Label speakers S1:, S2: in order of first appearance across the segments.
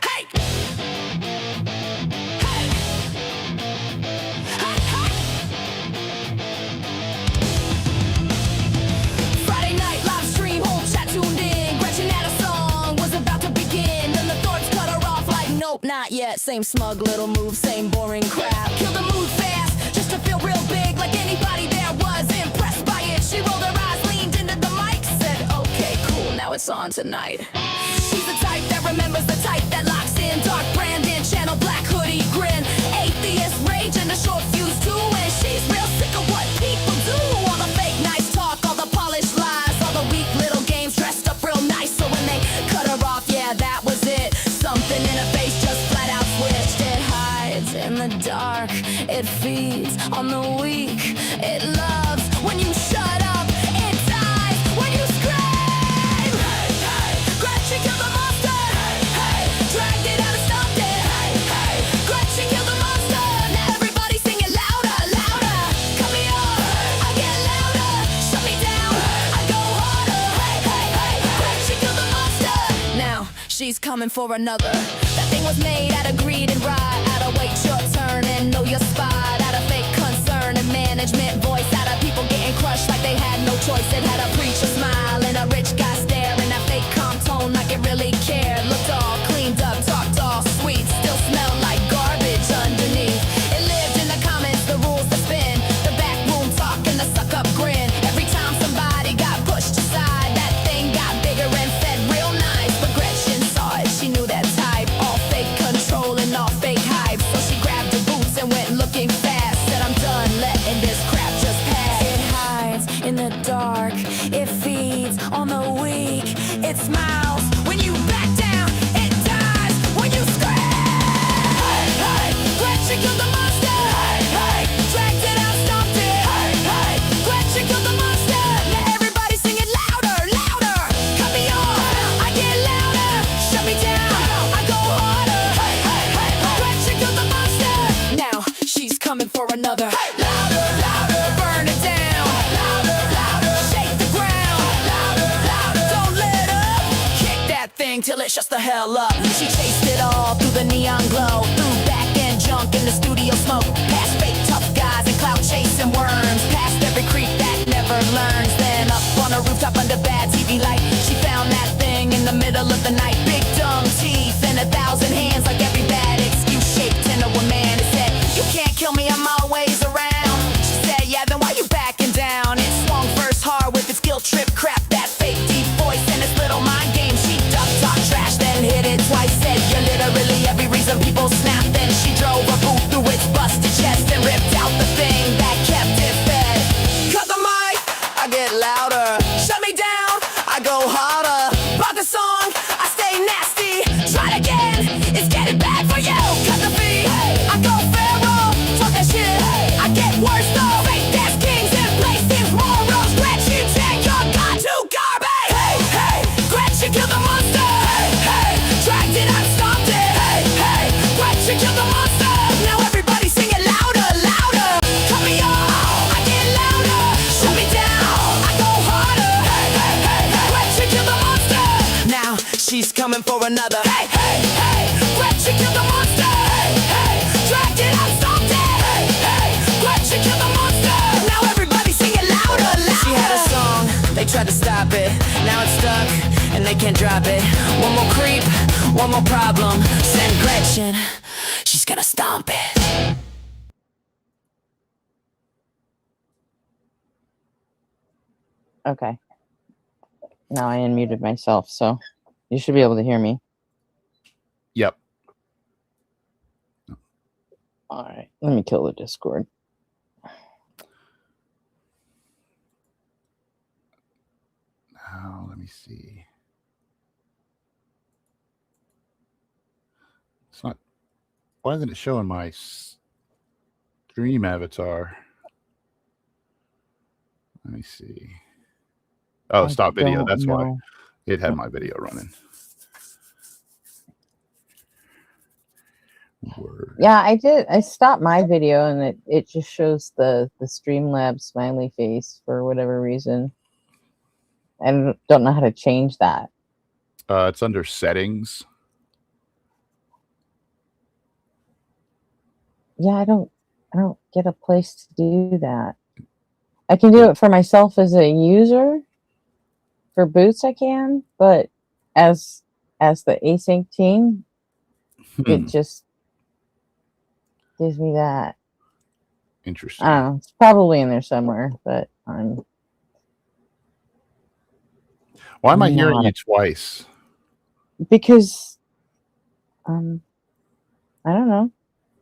S1: Hey! Hey! Friday night live stream, whole chat tuned in. Gretchen had a song, was about to begin. Then the Thorts cut her off like, nope, not yet. Same smug little move, same boring crap. Kill the mood fast, just to feel real big. Like anybody there was impressed by it. She rolled her eyes, leaned into the mic, said, okay, cool, now it's on tonight. She's the type that remembers, the type that locks in. Dark Brandon, channel black hoodie, grin. Atheist rage and a short fuse too. And she's real sick of what people do. All the fake nice talk, all the polished lies, all the weak little games dressed up real nice. So when they cut her off, yeah, that was it. Something in her face just flat out switched. It hides in the dark, it feeds on the weak. It loves when you shut up, it dies when you scream. Hey, hey, Gretchen killed the monster. Hey, hey, dragged it out and stomped it. Hey, hey, Gretchen killed the monster. Now everybody sing it louder, louder. Cut me off, I get louder. Shut me down, I go harder. Hey, hey, hey, Gretchen killed the monster. Now she's coming for another. That thing was made out of greed and pride. Out of wait your turn and know your spot. Out of fake concern and management voice. Out of people getting crushed like they had no choice. It had a preacher smile and a rich guy stare. And that fake calm tone like it really cared. Looked all cleaned up, talked all sweet. Still smelled like garbage underneath. It lived in the comments, the rules that spin. The back room talk and the suck up grin. Every time somebody got pushed aside, that thing got bigger and said real nice. But Gretchen saw it, she knew that type. All fake control and all fake hype. So she grabbed her boots and went looking fast. Said I'm done letting this crap just pass. It hides in the dark, it feeds on the weak. It smiles when you back down, it dies when you scream. Hey, hey, Gretchen killed the monster. Hey, hey, dragged it out, stomped it. Hey, hey, Gretchen killed the monster. Now everybody sing it louder, louder. Cut me off, I get louder. Shut me down, I go harder. Hey, hey, hey, Gretchen killed the monster. Now she's coming for another. Hey, louder, louder, burn it down. Louder, louder, shake the ground. Louder, louder, don't let up. Kick that thing till it shuts the hell up. She chased it all through the neon glow, through back end junk in the studio smoke, past fake tough guys and clout chasing worms, past every creep that never learns. Then up on a rooftop under bad TV light, she found that thing in the middle of the night. Big dumb teeth and 1,000 hands, like every bad excuse shaped into a man. It said, you can't kill me, I'm always around. She said, yeah, then why you backing down? It swung first hard with its guilt trip crap, that fake deep voice and its little mind game. She ducked, talked trash, then hit it twice. Said, you're literally every reason people snap. Then she drove a boot through its busted chest and ripped out the thing that kept it fed. Cut the mic, I get louder. Shut me down, I go harder. Bought the song, I stay nasty. Try it again, it's getting bad for you. Cut the beat, I go feral. Talk that shit, I get worse though. Fake ass kings and places morals. Gretchen, take your god to garbage. Hey, hey, Gretchen killed the monster. Hey, hey, dragged it out, stomped it. Hey, hey, Gretchen killed the monster. Now everybody sing it louder, louder. Cut me off, I get louder. Shut me down, I go harder. Hey, hey, hey, Gretchen killed the monster. Now she's coming for another. Hey, hey, hey, Gretchen killed the monster. Hey, hey, dragged it out, stomped it. Hey, hey, Gretchen killed the monster. Now everybody sing it louder, louder. She had a song, they tried to stop it. Now it's stuck, and they can't drop it. One more creep, one more problem. Send Gretchen, she's gonna stomp it.
S2: Okay. Now I unmuted myself, so you should be able to hear me.
S3: Yep.
S2: All right. Let me kill the Discord.
S3: Now, let me see. It's not. Why isn't it showing my stream avatar? Let me see. Oh, stop video. That's why it had my video running. Word.
S2: Yeah, I did. I stopped my video and it just shows the Streamlabs smiley face for whatever reason. I don't know how to change that.
S3: It's under settings.
S2: yeah, I don't get a place to do that. I can do it for myself as a user. For Boots, I can, but as the async team, it just gives me that.
S3: Interesting.
S2: I don't know. It's probably in there somewhere, but I'm.
S3: Why am I hearing you twice?
S2: Because, I don't know.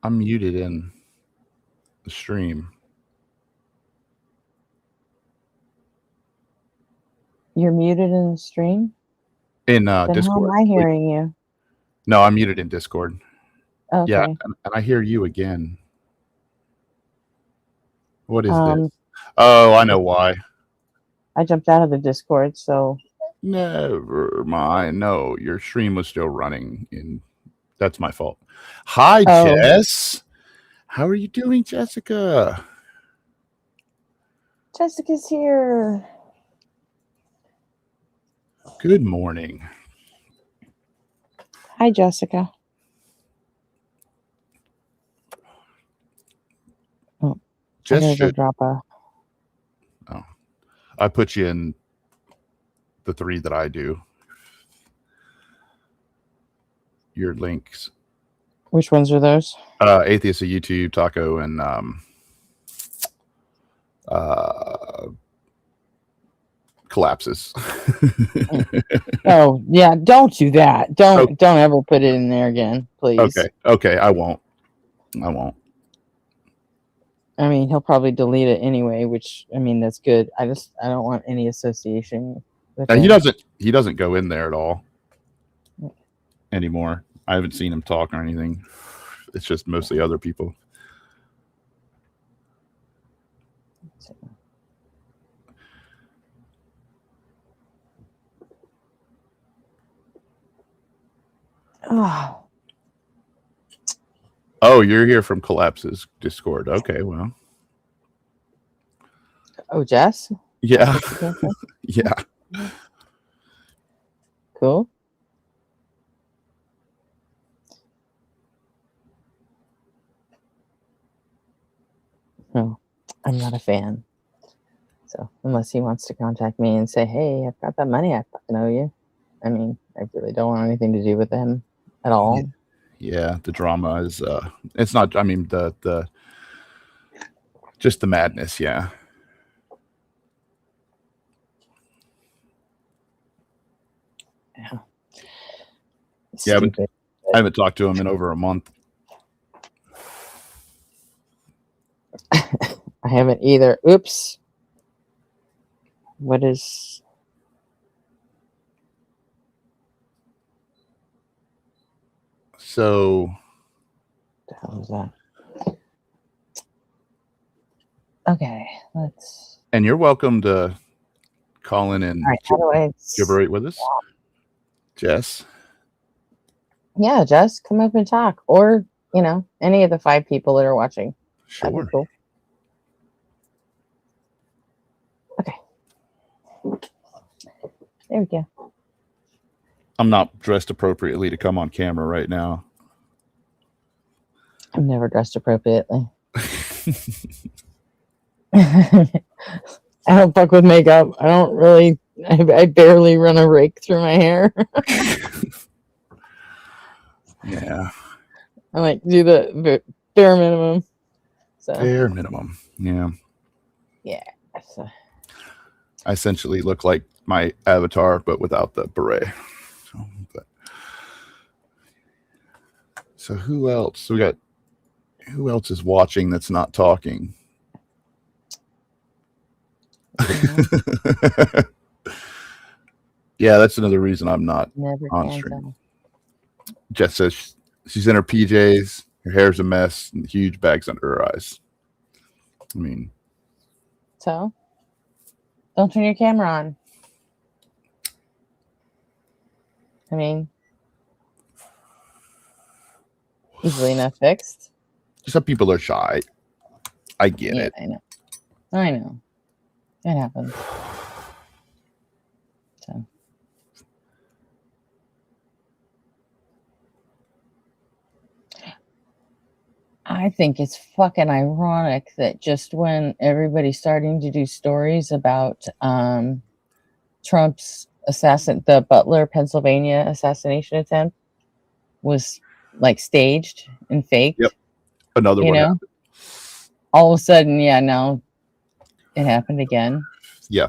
S3: I'm muted in the stream.
S2: You're muted in the stream?
S3: In
S2: then
S3: Discord.
S2: How am I hearing you?
S3: No, I'm muted in Discord.
S2: Okay.
S3: Yeah, and I hear you again. What is this? Oh, I know why.
S2: I jumped out of the Discord, so.
S3: Never mind. No, your stream was still running. That's my fault. Hi, Jess. How are you doing, Jessica?
S2: Jessica's here.
S3: Good morning.
S2: Hi, Jessica. Oh,
S3: Jess should
S2: drop a.
S3: Oh, I put you in the 3 that I do. Your links.
S2: Which ones are those?
S3: Atheists of YouTube, Taco, and Collapses.
S2: Oh yeah, don't do that. Don't ever put it in there again, please.
S3: Okay, I won't.
S2: I mean, he'll probably delete it anyway, which I mean that's good. I don't want any association with him.
S3: He doesn't go in there at all anymore. I haven't seen him talk or anything. It's just mostly other people. Oh, you're here from Collapses Discord. Okay, well.
S2: Oh, Jess?
S3: Yeah. Yeah.
S2: Cool. No, I'm not a fan. So unless he wants to contact me and say, hey, I've got that money I fucking owe you. I mean, I really don't want anything to do with him at all.
S3: Yeah, the drama is it's not, I mean, the just the madness, yeah. Yeah, but I haven't talked to him in over a month.
S2: I haven't either. Oops. What is...
S3: So...
S2: What the hell is that? Okay, let's...
S3: And you're welcome to call in and gibberate with us. Jess?
S2: Yeah, Jess, come up and talk. Or, you know, any of the 5 people that are watching.
S3: Sure.
S2: That'd be cool. Okay. There we go.
S3: I'm not dressed appropriately to come on camera right now.
S2: I'm never dressed appropriately. I don't fuck with makeup. I don't really... I barely run a rake through my hair.
S3: Yeah.
S2: I like do the bare minimum. So.
S3: Bare minimum. Yeah.
S2: Yeah. So.
S3: I essentially look like my avatar, but without the beret. So who else? Who else is watching that's not talking? Yeah, that's another reason I'm not on stream. Jess says she's in her PJs, her hair's a mess, and huge bags under her eyes. I mean,
S2: so don't turn your camera on. I mean, easily enough fixed.
S3: Some people are shy. I get it.
S2: I know. It happens. So. I think it's fucking ironic that just when everybody's starting to do stories about Trump's the Butler, Pennsylvania assassination attempt was like staged and faked.
S3: Yep. Another
S2: you
S3: one
S2: know,
S3: happened.
S2: all of a sudden, yeah, now it happened again.
S3: Yeah.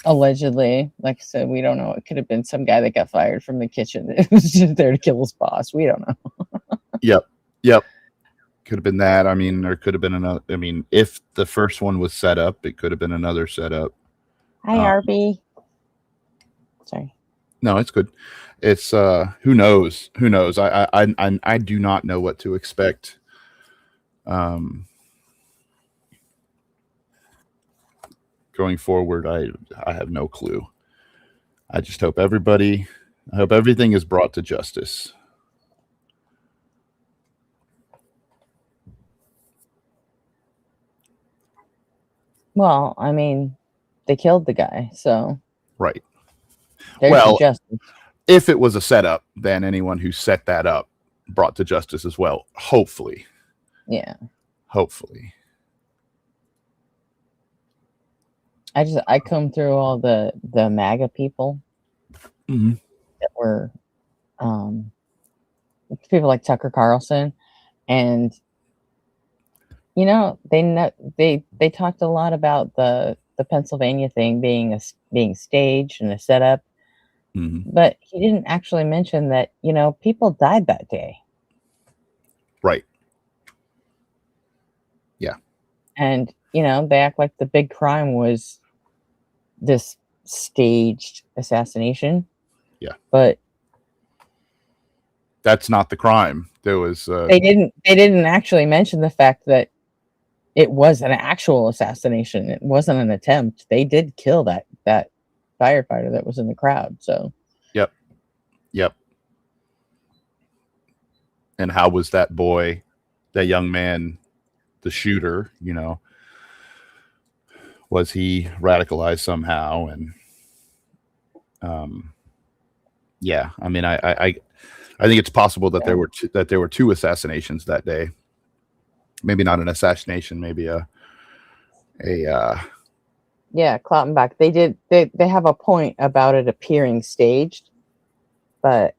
S2: Allegedly, like I said, we don't know. It could have been some guy that got fired from the kitchen that was just there to kill his boss. We don't know.
S3: Yep. Could have been that. I mean, there could have been another. I mean, if the first one was set up, it could have been another setup.
S2: Hi, RB. Sorry.
S3: No, it's good. It's who knows? Who knows? I do not know what to expect. Going forward, I have no clue. I just hope everything is brought to justice.
S2: Well, I mean, they killed the guy, so
S3: Right.
S2: there's
S3: Well,
S2: justice.
S3: If it was a setup, then anyone who set that up brought to justice as well. Hopefully.
S2: Yeah.
S3: Hopefully.
S2: I combed through all the MAGA people that were people like Tucker Carlson, and you know they talked a lot about the Pennsylvania thing being staged and a setup, but he didn't actually mention that people died that day.
S3: Right. Yeah.
S2: And they act like the big crime was this staged assassination.
S3: Yeah.
S2: But
S3: that's not the crime. There was
S2: they didn't actually mention the fact that it was an actual assassination. It wasn't an attempt. They did kill that firefighter that was in the crowd. So
S3: Yep. And how was that young man, the shooter, was he radicalized somehow? And yeah, I mean, I think it's possible that there were two assassinations that day. Maybe not an assassination, maybe
S2: yeah, Klautenbach. They have a point about it appearing staged, but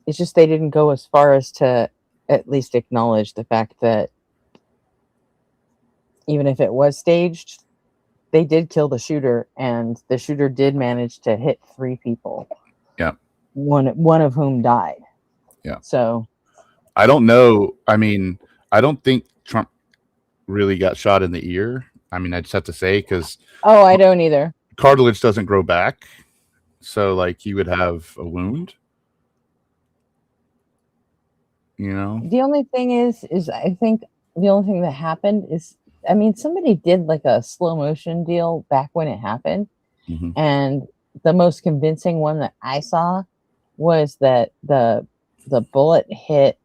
S2: it's just they didn't go as far as to at least acknowledge the fact that even if it was staged, they did kill the shooter, and the shooter did manage to hit 3 people.
S3: Yeah.
S2: One of whom died.
S3: Yeah.
S2: So
S3: I don't know. I mean, I don't think Trump really got shot in the ear. I mean, I just have to say, because
S2: I don't either.
S3: Cartilage doesn't grow back, so like he would have a wound.
S2: The only thing is I think the only thing that happened is, I mean, somebody did like a slow motion deal back when it happened, and the most convincing one that I saw was that the bullet hit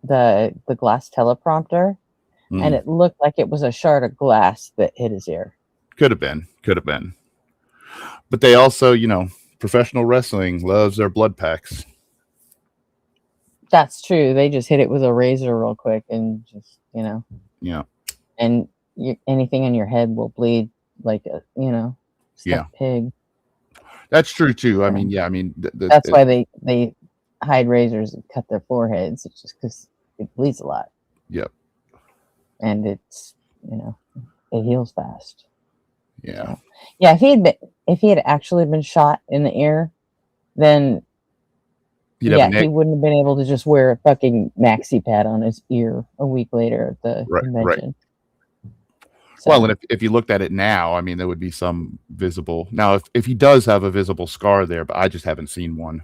S2: the glass teleprompter, and it looked like it was a shard of glass that hit his ear.
S3: Could have been. But they also, professional wrestling loves their blood packs.
S2: That's true. They just hit it with a razor real quick and just,
S3: Yeah.
S2: And anything in your head will bleed like a, stuck pig.
S3: That's true too. I mean, yeah. I mean,
S2: that's why they hide razors and cut their foreheads. It's just because it bleeds a lot.
S3: Yep.
S2: And it's, it heals fast.
S3: Yeah.
S2: So, yeah. If he had actually been shot in the ear, then he wouldn't have been able to just wear a fucking maxi pad on his ear a week later at the convention.
S3: Right. So. Well, and if you looked at it now, I mean, there would be some visible. Now, if he does have a visible scar there, but I just haven't seen one,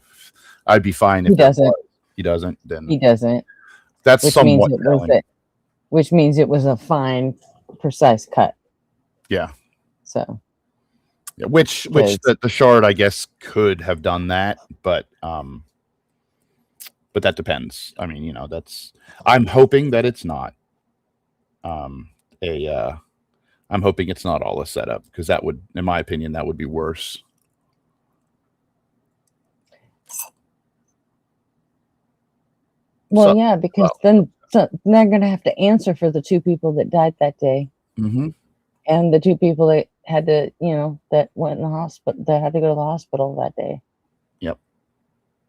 S3: I'd be fine. If
S2: he doesn't.
S3: He doesn't. Then
S2: he doesn't.
S3: That's somewhat.
S2: Which means it was a fine, precise cut.
S3: Yeah.
S2: So.
S3: Yeah, which the shard, I guess, could have done that, but that depends. I mean, I'm hoping that it's not I'm hoping it's not all a setup, because that would, in my opinion, that would be worse.
S2: Well, yeah, because then So they're going to have to answer for the 2 people that died that day,
S3: Mm-hmm.
S2: and the 2 people that had to, that went in the hospital, that had to go to the hospital that day.
S3: Yep.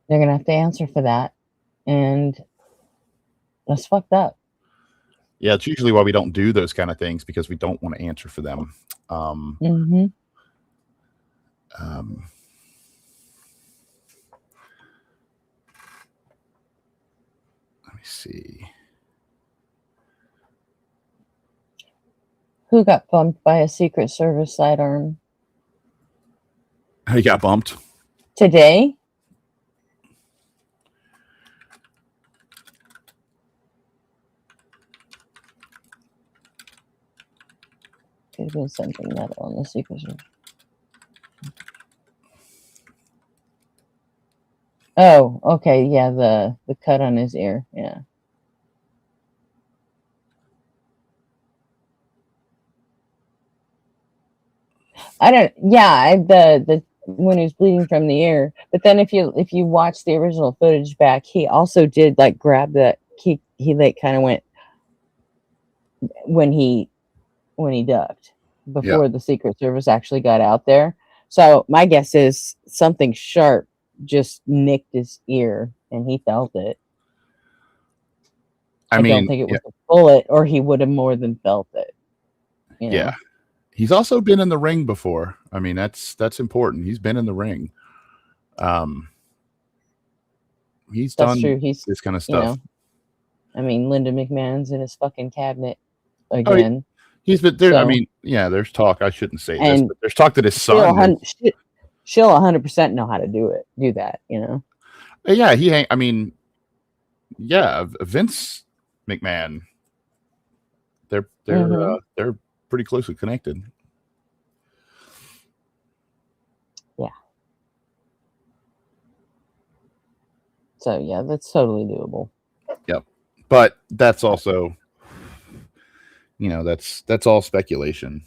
S2: They're going to have to answer for that, and that's fucked up.
S3: Yeah, it's usually why we don't do those kind of things, because we don't want to answer for them.
S2: Mm-hmm.
S3: Let me see.
S2: Who got bumped by a Secret Service sidearm
S3: He got bumped.
S2: today? Could have been something metal on the Secret Service. Oh, okay, yeah, the cut on his ear, yeah. I don't, yeah, the when he was bleeding from the ear. But then if you watch the original footage back, he also did like grab that, he like kind of went when he ducked before the Secret Service actually got out there. So my guess is something sharp just nicked his ear and he felt it. I don't think it was a bullet, or he would have more than felt it.
S3: Yeah. He's also been in the ring before. I mean, that's important. He's been in the ring. He's
S2: That's
S3: done
S2: true. He's
S3: this kind of stuff.
S2: I mean, Linda McMahon's in his fucking cabinet again.
S3: He's been there. So, I mean, yeah, there's talk. I shouldn't say this, but there's talk that his son
S2: she'll 100% know how to do that,
S3: Yeah, I mean, yeah, Vince McMahon. They're pretty closely connected.
S2: Yeah. So yeah, that's totally doable.
S3: Yep. But that's also, that's all speculation.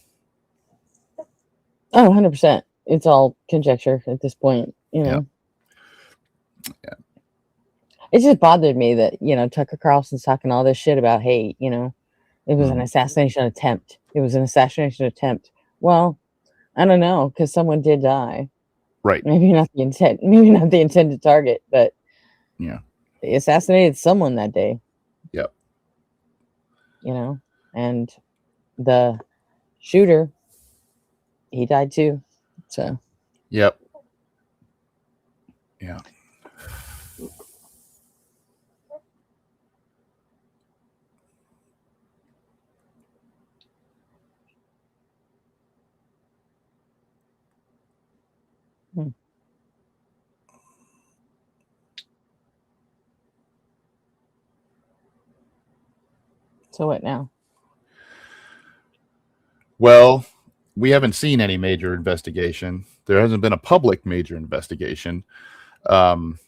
S2: Oh, 100%. It's all conjecture at this point,
S3: Yeah.
S2: It just bothered me that, Tucker Carlson's talking all this shit about, hey, it was an assassination attempt. It was an assassination attempt. Well, I don't know, because someone did die.
S3: Right.
S2: Maybe not the intended target, but
S3: yeah,
S2: they assassinated someone that day.
S3: Yep.
S2: And the shooter, he died too. So.
S3: Yep. Yeah.
S2: So what now?
S3: Well, we haven't seen any major investigation. There hasn't been a public major investigation. But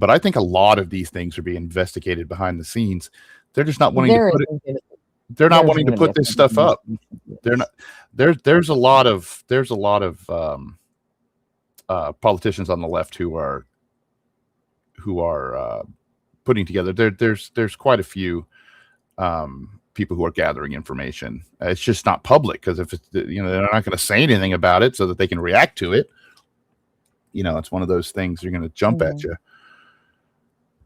S3: I think a lot of these things are being investigated behind the snes. They're just not wanting to put it. They're not wanting to put this stuff up. They're not. There's a lot of politicians on the left who are putting together. There's quite a few people who are gathering information. It's just not public, because if it's, they're not going to say anything about it so that they can react to it. It's one of those things they're going to jump at you.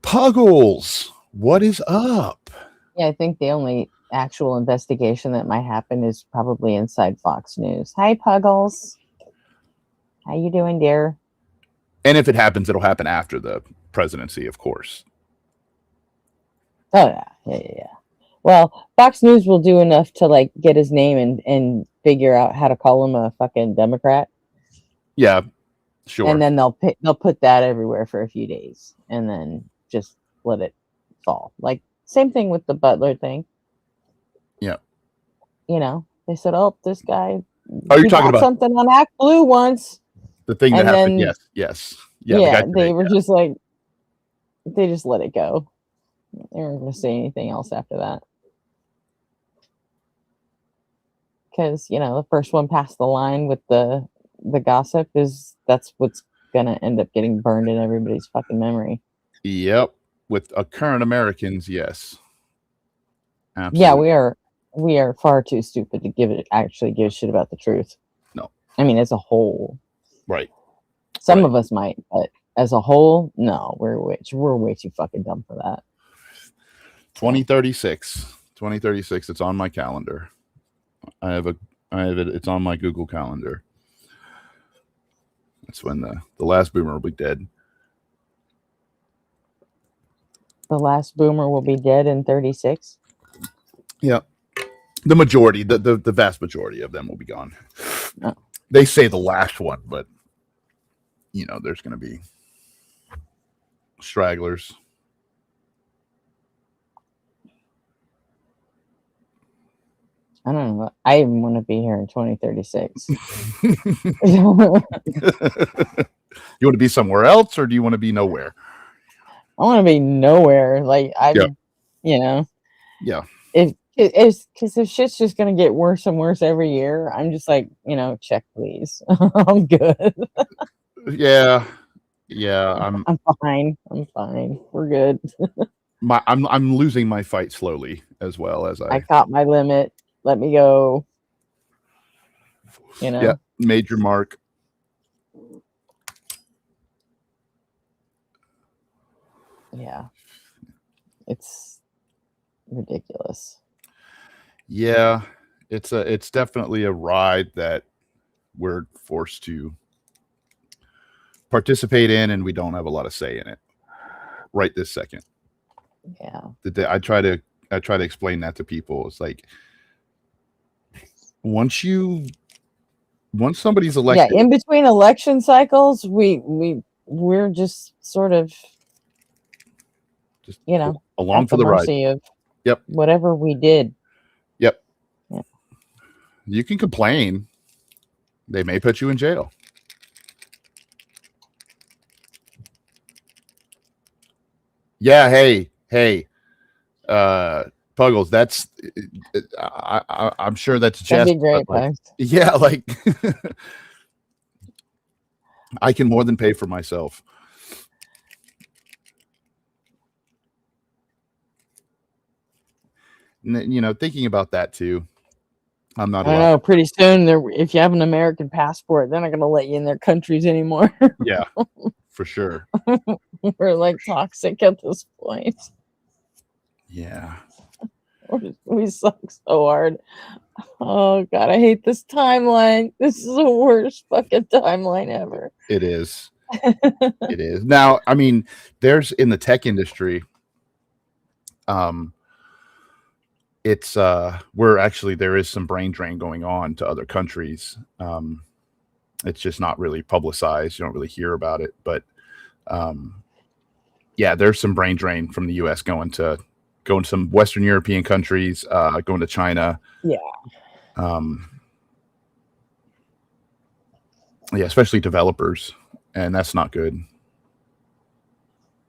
S3: Puggles, what is up?
S2: Yeah, I think the only actual investigation that might happen is probably inside Fox News. Hi, Puggles. How you doing, dear?
S3: And if it happens, it'll happen after the presidency, of course.
S2: Oh, yeah. Well, Fox News will do enough to get his name and figure out how to call him a fucking Democrat.
S3: Yeah, sure.
S2: And then they'll put that everywhere for a few days, and then just let it fall. Same thing with the Butler thing.
S3: Yeah.
S2: They said, "Oh, this guy."
S3: Are you talking about
S2: something on Act Blue once?
S3: The thing that happened. Yes.
S2: Yeah, they were just they just let it go. They weren't going to say anything else after that. Because, the first one past the line with the gossip that's what's going to end up getting burned in everybody's fucking memory.
S3: Yep. with current Americans, yes. Absolutely.
S2: Yeah, we are far too stupid to actually give a shit about the truth.
S3: No.
S2: I mean, as a whole.
S3: Right.
S2: Some of us might, but as a whole, no, we're way too fucking dumb for that.
S3: 2036. It's on my calendar. I have it. It's on my Google Calendar. That's when the last boomer will be dead.
S2: The last boomer will be dead in 36.
S3: Yeah. The majority, the vast majority of them will be gone.
S2: Oh.
S3: They say the last one, but there's going to be stragglers.
S2: I don't know. I even want to be here in 2036.
S3: You want to be somewhere else, or do you want to be nowhere?
S2: I want to be nowhere. Like
S3: Yeah.
S2: If shit's just gonna get worse and worse every year, I'm just like, check please. I'm good.
S3: Yeah.
S2: I'm fine. We're good.
S3: I'm losing my fight slowly as well as
S2: I caught my limit. Let me go.
S3: Yeah, major mark.
S2: Yeah. It's ridiculous.
S3: Yeah, it's definitely a ride that we're forced to participate in, and we don't have a lot of say in it right this second.
S2: Yeah.
S3: I try to explain that to people. It's like once somebody's elected,
S2: in between election cycles, we're just sort of
S3: along for the ride
S2: of
S3: yep
S2: whatever we did.
S3: Yep.
S2: Yeah.
S3: You can complain. They may put you in jail. Yeah, hey, Puggles, that's I'm sure that's just
S2: That'd be great,
S3: like, yeah, like I can more than pay for myself. And, thinking about that too. I'm not.
S2: I don't know. Pretty soon, if you have an American passport, they're not going to let you in their countries anymore.
S3: Yeah, for sure.
S2: We're like toxic at this point.
S3: Yeah.
S2: We suck so hard. Oh God, I hate this timeline. This is the worst fucking timeline ever.
S3: It is. It is. Now, I mean, there's in the tech industry, it's where actually there is some brain drain going on to other countries. It's just not really publicized. You don't really hear about it, but yeah, there's some brain drain from the US going to some Western European countries, going to China.
S2: Yeah.
S3: Yeah, especially developers, and that's not good.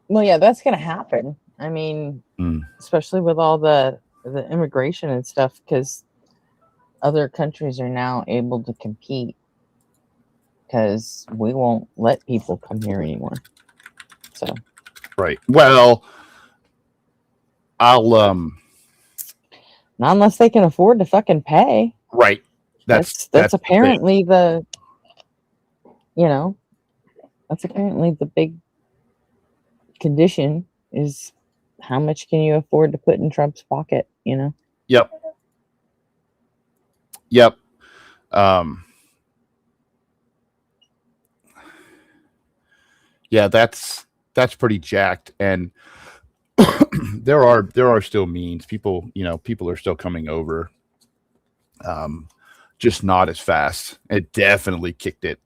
S2: Well, yeah, that's going to happen. I mean, especially with all the immigration and stuff, because other countries are now able to compete because we won't let people come here anymore. So,
S3: right. Well, I'll
S2: not unless they can afford to fucking pay.
S3: Right.
S2: That's apparently that's apparently the big condition is how much can you afford to put in Trump's pocket,
S3: Yep. Yeah, that's pretty jacked, and there are still means. People are still coming over, just not as fast. It definitely kicked it.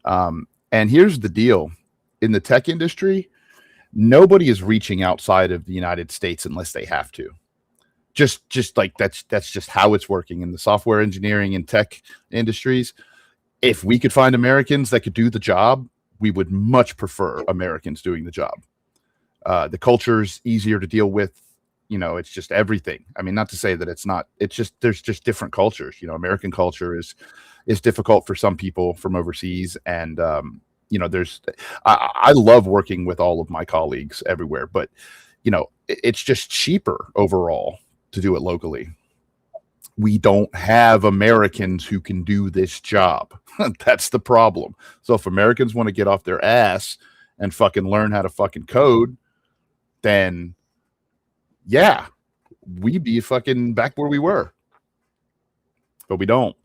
S3: And here's the deal: in the tech industry, nobody is reaching outside of the United States unless they have to. Just like that's just how it's working in the software engineering and tech industries. If we could find Americans that could do the job, we would much prefer Americans doing the job. The culture's easier to deal with. It's just everything. I mean, not to say that it's not. It's just there's just different cultures. American culture is difficult for some people from overseas, and there's I love working with all of my colleagues everywhere, but it's just cheaper overall to do it locally. We don't have Americans who can do this job. That's the problem. So if Americans want to get off their ass and fucking learn how to fucking code, then yeah, we'd be fucking back where we were. But we don't.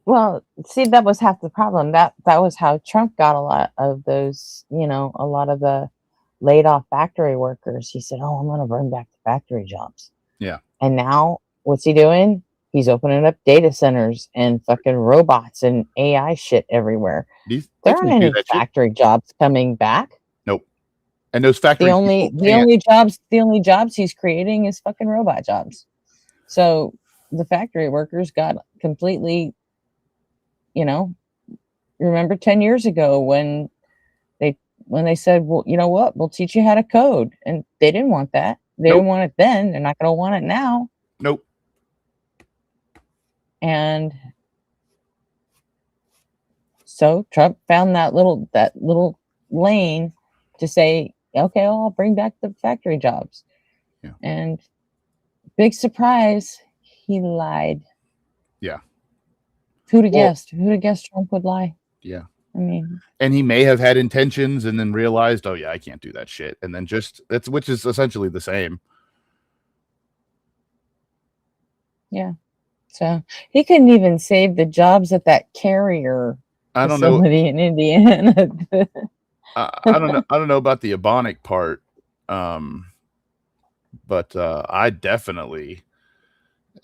S2: Well, see, that was half the problem. That was how Trump got a lot of those, a lot of the laid off factory workers. He said, "Oh, I'm going to bring back the factory jobs."
S3: Yeah.
S2: And now what's he doing? He's opening up data centers and fucking robots and AI shit everywhere. There aren't any factory jobs coming back.
S3: Nope. And those factories,
S2: the only jobs he's creating is fucking robot jobs. So the factory workers got completely, remember 10 years ago when they said, well, you know what, we'll teach you how to code, and they didn't want that. They didn't want it then. They're not going to want it now.
S3: Nope.
S2: And so Trump found that little lane to say, okay, well, I'll bring back the factory jobs.
S3: Yeah.
S2: And big surprise, he lied.
S3: Yeah.
S2: Who'd have guessed? Who'd have guessed Trump would lie?
S3: Yeah.
S2: I mean,
S3: and he may have had intentions and then realized, oh yeah, I can't do that shit. And then which is essentially the same.
S2: Yeah. So he couldn't even save the jobs at that carrier facility in Indiana.
S3: I don't know about the Ebonic part. But I definitely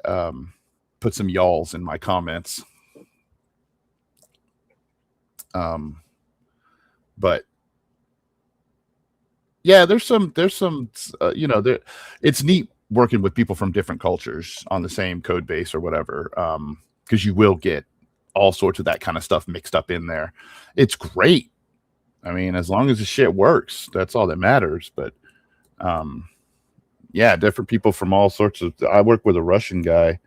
S3: put some y'alls in my comments. But yeah, there's some it's neat working with people from different cultures on the same code base or whatever, because you will get all sorts of that kind of stuff mixed up in there. It's great. I mean, as long as the shit works, that's all that matters. But yeah, different people from all sorts of. I work with a Russian guy,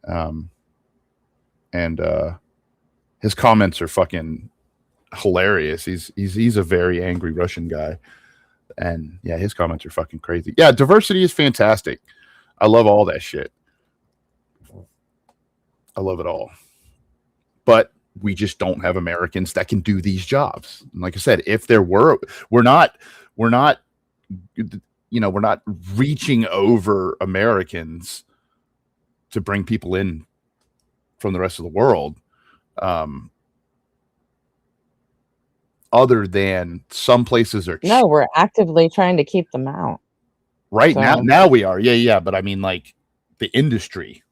S3: and his comments are fucking hilarious. He's a very angry Russian guy, and yeah, his comments are fucking crazy. Yeah, diversity is fantastic. I love all that shit. I love it all, but we just don't have Americans that can do these jobs. And like I said, if there were, we're not reaching over Americans to bring people in from the rest of the world. Other than some places are
S2: no, we're actively trying to keep them out
S3: right now we are. Yeah. But I mean, like the industry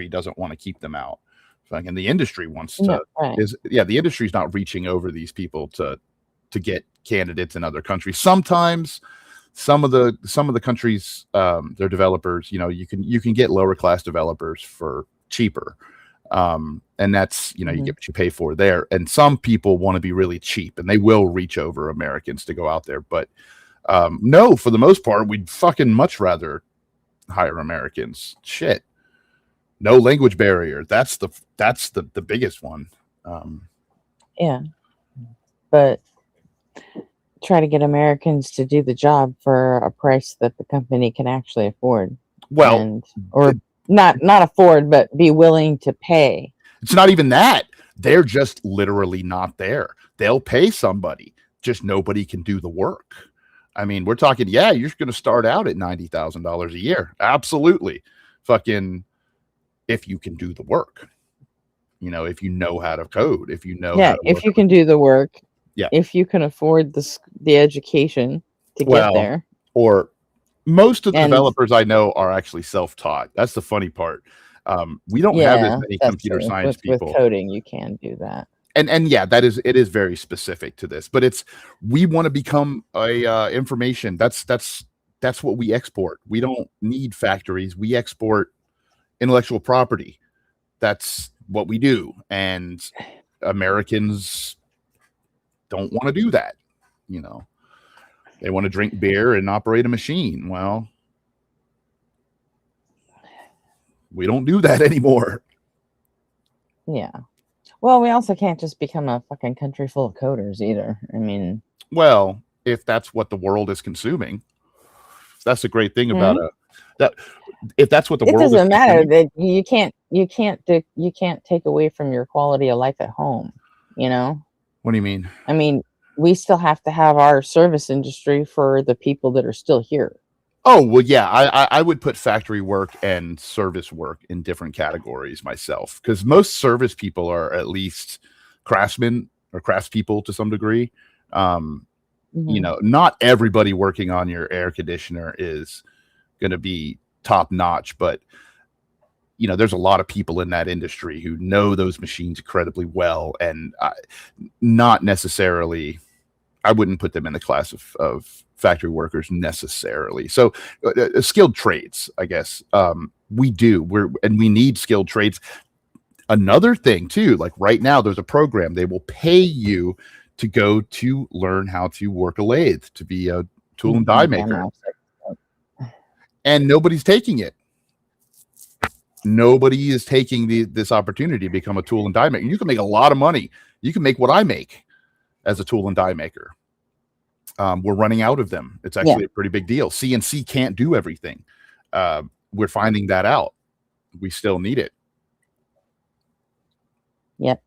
S3: doesn't want to keep them out. And the industry wants to the industry's not reaching over these people to get candidates in other countries. Sometimes some of the countries, their developers, you can get lower class developers for cheaper. And that's, you get what you pay for there. And some people want to be really cheap and they will reach over Americans to go out there. But no, for the most part, we'd fucking much rather hire Americans. Shit. No language barrier. That's the biggest one.
S2: Yeah. But try to get Americans to do the job for a price that the company can actually afford.
S3: Well,
S2: or not afford, but be willing to pay.
S3: It's not even that. They're just literally not there. They'll pay somebody, just nobody can do the work. I mean, we're talking, yeah, you're going to start out at $90,000 a year. Absolutely. Fucking, if you can do the work, if you know how to code, if you know, how to
S2: if you can do the work,
S3: yeah,
S2: if you can afford the education to get there.
S3: Or most of the developers I know are actually self-taught. That's the funny part. We don't have as many computer science people.
S2: With coding, you can do that.
S3: And yeah, it is very specific to this, but we want to become a information. That's what we export. We don't need factories. We export intellectual property. That's what we do. And Americans don't want to do that. They want to drink beer and operate a machine. Well, we don't do that anymore.
S2: Yeah. Well, we also can't just become a fucking country full of coders either. I mean,
S3: Well, if that's what the world is consuming, that's the great thing about that. If that's what the
S2: it
S3: world is
S2: doesn't matter
S3: consuming,
S2: that you can't take away from your quality of life at home. You know,
S3: what do you mean?
S2: I mean, we still have to have our service industry for the people that are still here.
S3: Oh, well, yeah, I would put factory work and service work in different categories myself, because most service people are at least craftsmen or craftspeople to some degree. You know, not everybody working on your air conditioner is going to be top notch, but you know, there's a lot of people in that industry who know those machines incredibly well, and not necessarily, I wouldn't put them in the class of factory workers necessarily. So skilled trades, I guess, we need skilled trades. Another thing too, like right now, there's a program, they will pay you to go to learn how to work a lathe, to be a tool and die maker. And nobody's taking it. Nobody is taking this opportunity to become a tool and die maker. You can make a lot of money. You can make what I make as a tool and die maker. We're running out of them. It's actually a pretty big deal. CNC can't do everything. We're finding that out. We still need it.
S2: Yep.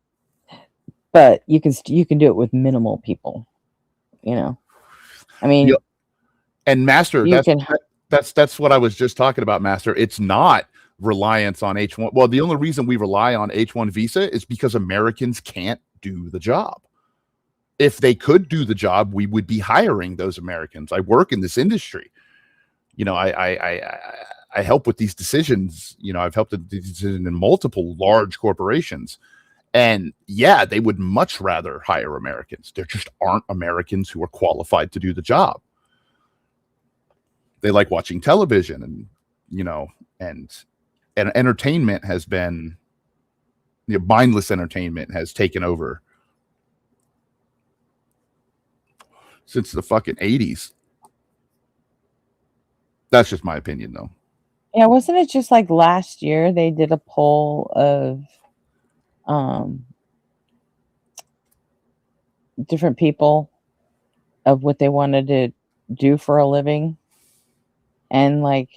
S2: But you can do it with minimal people. You know, I mean,
S3: and Master, that's what I was just talking about, Master. It's not reliance on H1. Well, the only reason we rely on H1 visa is because Americans can't do the job. If they could do the job, we would be hiring those Americans. I work in this industry. You know, I help with these decisions. You know, I've helped with these decisions in multiple large corporations. And yeah, they would much rather hire Americans. There just aren't Americans who are qualified to do the job. They like watching television, and, you know, and entertainment has been, you know, mindless entertainment has taken over since the fucking 80s. That's just my opinion, though.
S2: Yeah, wasn't it just like last year they did a poll of different people of what they wanted to do for a living, and like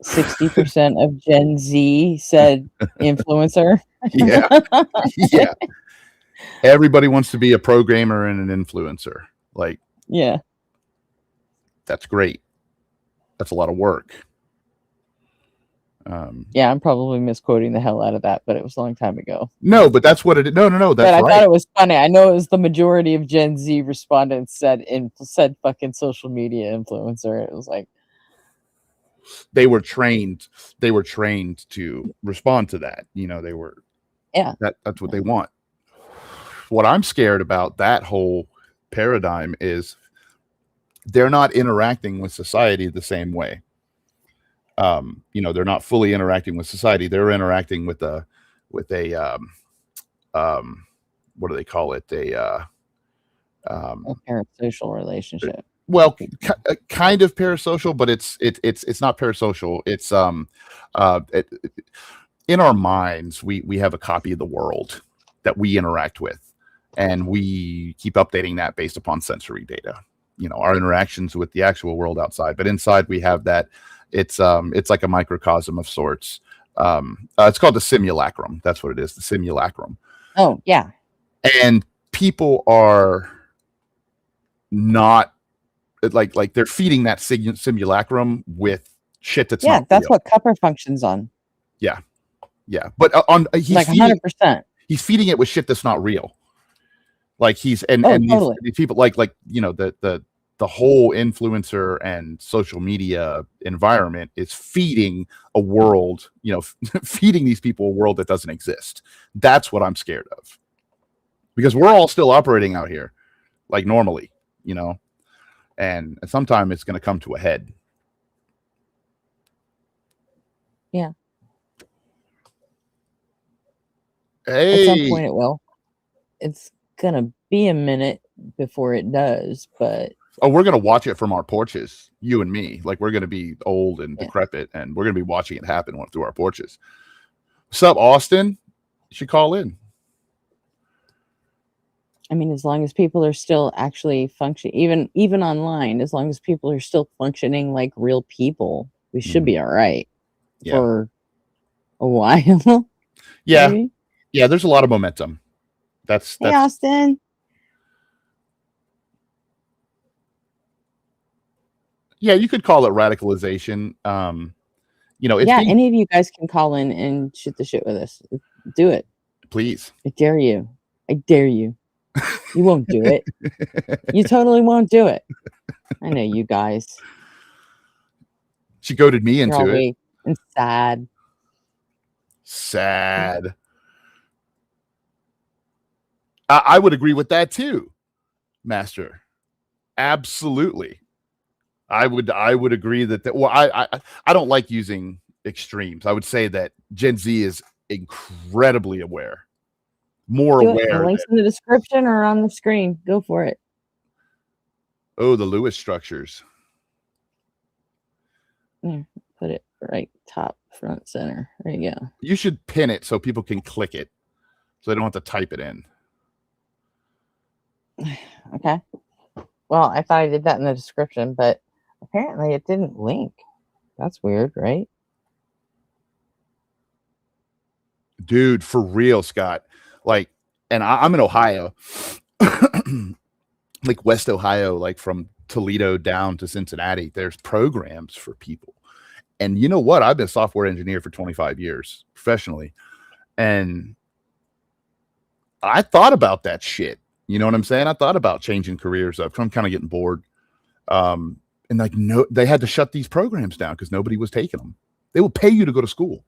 S2: 60% of Gen Z said influencer.
S3: Yeah. Yeah. Everybody wants to be a programmer and an influencer. Like,
S2: yeah,
S3: that's great. That's a lot of work.
S2: yeah, I'm probably misquoting the hell out of that, but it was a long time ago.
S3: No, but that's what it is. No. That's
S2: but I
S3: right.
S2: thought it was funny. I know it was the majority of Gen Z respondents said fucking social media influencer. It was like,
S3: they were trained to respond to that. You know, they were, that's what they want. What I'm scared about that whole paradigm is they're not interacting with society the same way. You know, they're not fully interacting with society. They're interacting with a what do they call it? A
S2: parasocial relationship.
S3: Well, kind of parasocial, but it's not parasocial. It's in our minds, we have a copy of the world that we interact with, and we keep updating that based upon sensory data. You know, our interactions with the actual world outside, but inside we have that. It's like a microcosm of sorts. It's called the simulacrum. That's what it is, the simulacrum.
S2: Oh, yeah.
S3: And people are not like they're feeding that simulacrum with shit that's not
S2: that's
S3: real.
S2: what Cupper functions on.
S3: Yeah. But he's
S2: like 100%.
S3: He's feeding it with shit that's not real. Like he's
S2: totally.
S3: these people like you know, the whole influencer and social media environment is feeding a world, you know, feeding these people a world that doesn't exist. That's what I'm scared of, because we're all still operating out here like normally, you know, and sometime it's going to come to a head.
S2: Yeah.
S3: Hey.
S2: At some point it will. It's going to be a minute before it does, but
S3: oh, we're going to watch it from our porches, you and me. Like, we're going to be old and decrepit, and we're going to be watching it happen through our porches. What's up, Austin? You should call in.
S2: I mean, as long as people are still actually functioning, even online, as long as people are still functioning like real people, we should be all right
S3: Yeah.
S2: for a while.
S3: Yeah.
S2: Maybe.
S3: Yeah. There's a lot of momentum.
S2: Hey,
S3: That's
S2: Austin.
S3: yeah. You could call it radicalization. It's
S2: Yeah,
S3: being
S2: any of you guys can call in and shoot the shit with us. Do it.
S3: please.
S2: I dare you. I dare you. You won't do it. You totally won't do it. I know you guys.
S3: She goaded me
S2: You're all
S3: into it.
S2: weak and sad.
S3: Sad. I would agree with that too, Master. Absolutely. I would agree that well, I don't like using extremes. I would say that Gen Z is incredibly aware, more
S2: Do it. The
S3: aware
S2: link's
S3: than
S2: in the description or on the screen. Go for it.
S3: the Lewis structures.
S2: There, put it right top, front, center. There you go.
S3: You should pin it so people can click it, so they don't have to type it in.
S2: Okay. Well, I thought I did that in the description, but apparently it didn't link. That's weird, right?
S3: Dude, for real, Scott. Like, and I'm in Ohio, like West Ohio, like from Toledo down to Cincinnati. There's programs for people. And you know what? I've been a software engineer for 25 years professionally. And I thought about that shit. You know what I'm saying? I thought about changing careers up. I'm kind of getting bored. And like, no, they had to shut these programs down because nobody was taking them. They will pay you to go to school.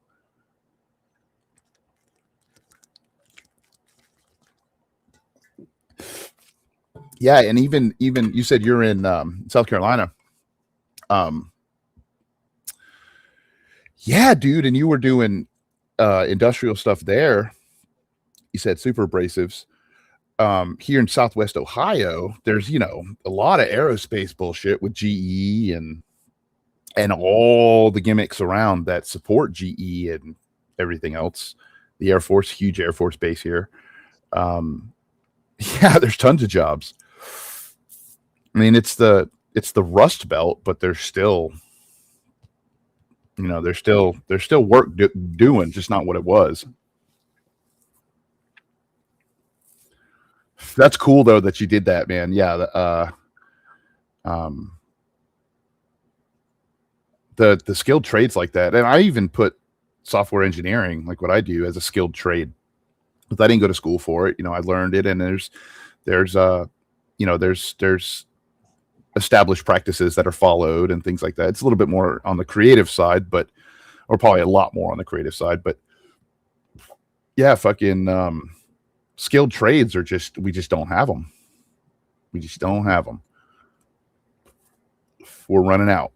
S3: Yeah, and even you said you're in South Carolina. Yeah, dude, and you were doing industrial stuff there. You said super abrasives. Here in Southwest Ohio, there's a lot of aerospace bullshit with GE and all the gimmicks around that support GE and everything else. The Air Force, huge Air Force base here. Yeah, there's tons of jobs. I mean, it's the Rust Belt, but there's still, there's still work doing, just not what it was. That's cool though that you did that, man. Yeah, the skilled trades like that, and I even put software engineering, like what I do, as a skilled trade. But I didn't go to school for it. I learned it, and there's established practices that are followed and things like that. It's a little bit more on the creative side, or probably a lot more on the creative side. But yeah, fucking skilled trades we just don't have them. We just don't have them. We're running out.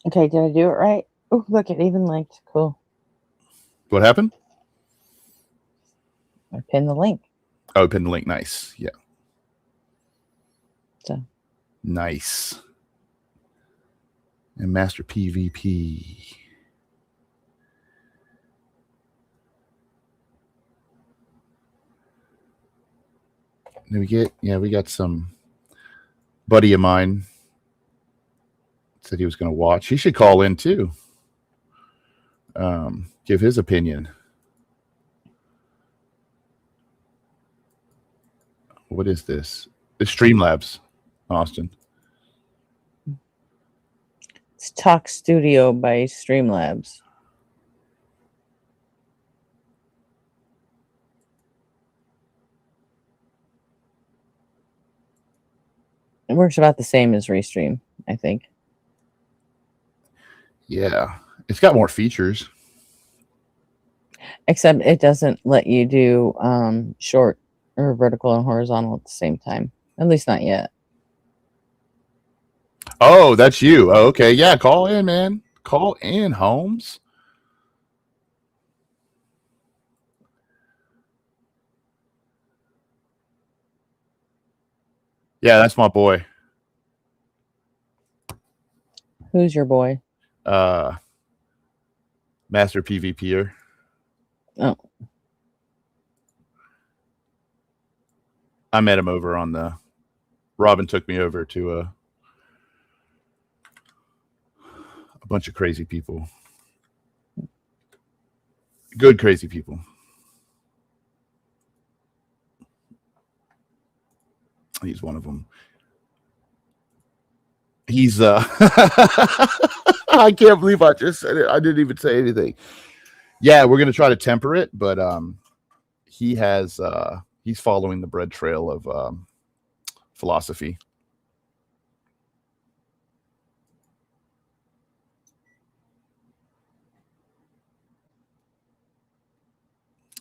S2: Okay, did I do it right? Oh, look, it even linked. Cool.
S3: What happened?
S2: I pinned the link.
S3: Oh, pinned the link. Nice. Yeah.
S2: So
S3: nice. And Master PvP. We got some buddy of mine said he was going to watch. He should call in too. Give his opinion. What is this? It's Streamlabs, Austin.
S2: it's Talk Studio by Streamlabs. It works about the same as Restream, I think.
S3: Yeah, it's got more features.
S2: Except it doesn't let you do short or vertical and horizontal at the same time. At least not yet.
S3: Oh, that's you. Oh, okay. Yeah, call in, man. Call in, Holmes. Yeah, that's my boy.
S2: Who's your boy?
S3: Master PvPer.
S2: Oh,
S3: I met him over on the. Robin took me over to a bunch of crazy people. Good crazy people. He's one of them. He's I can't believe I just said it. I didn't even say anything. Yeah, we're gonna try to temper it, but he has he's following the bread trail of philosophy.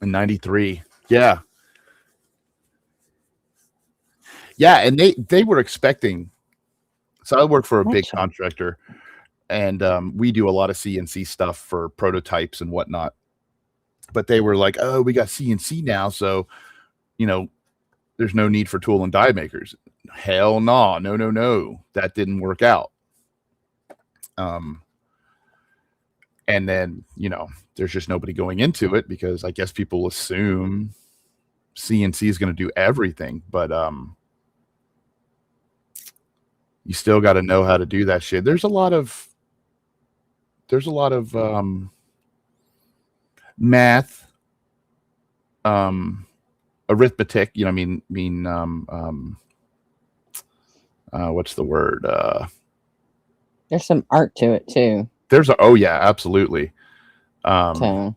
S3: In 93. Yeah. Yeah, and they were expecting. So I work for a big contractor, and we do a lot of CNC stuff for prototypes and whatnot. But they were like, "Oh, we got CNC now, so there's no need for tool and die makers." Hell no, no. That didn't work out. And then there's just nobody going into it because I guess people assume CNC is going to do everything, but you still got to know how to do that shit. There's a lot of math, arithmetic, what's the word?
S2: there's some art to it too.
S3: Oh yeah, absolutely.
S2: So.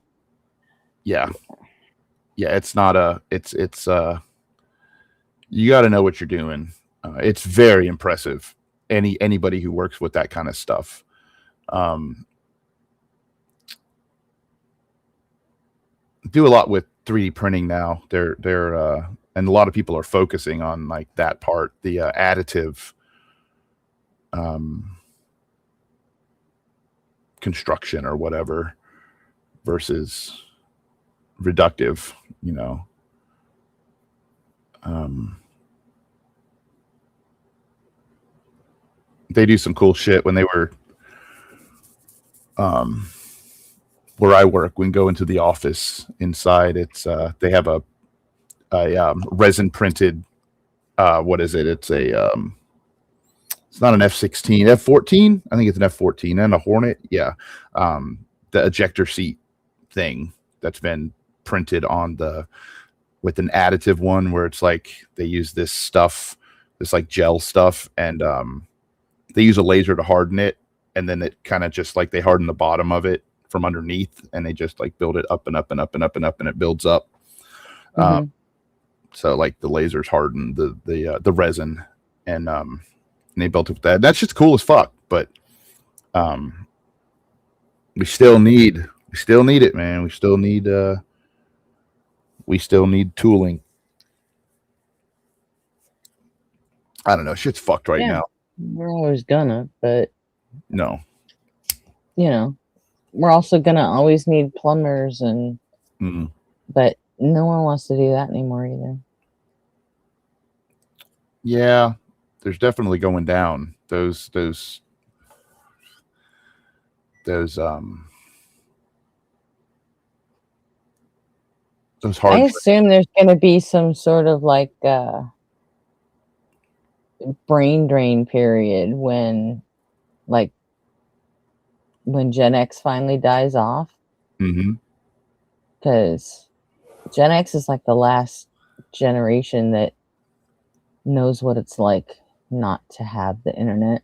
S3: Yeah, it's not it's you got to know what you're doing. It's very impressive. Anybody who works with that kind of stuff. Do a lot with 3D printing now. They're and a lot of people are focusing on like that part, the additive construction or whatever versus reductive, they do some cool shit when they were where I work. We can go into the office inside. It's they have a resin printed what is it? It's a it's not an F-16, F-14. I think it's an F-14 and a Hornet. Yeah, the ejector seat thing that's been printed on with an additive one where it's like they use this stuff, this like gel stuff, and they use a laser to harden it, and then it kind of just like they harden the bottom of it from underneath, and they just like build it up and up and up and up and up, and it builds up.
S2: Mm-hmm.
S3: So like the lasers harden the resin, and they built it with that. That's just cool as fuck. But we still need it, man. We still need tooling. I don't know. Shit's fucked right now.
S2: We're always gonna, but
S3: no.
S2: We're also gonna always need plumbers and but no one wants to do that anymore either.
S3: Yeah, there's definitely going down. Those hard.
S2: I assume there's going to be some sort of like brain drain period when Gen X finally dies off. Because Gen X is like the last generation that knows what it's like not to have the internet,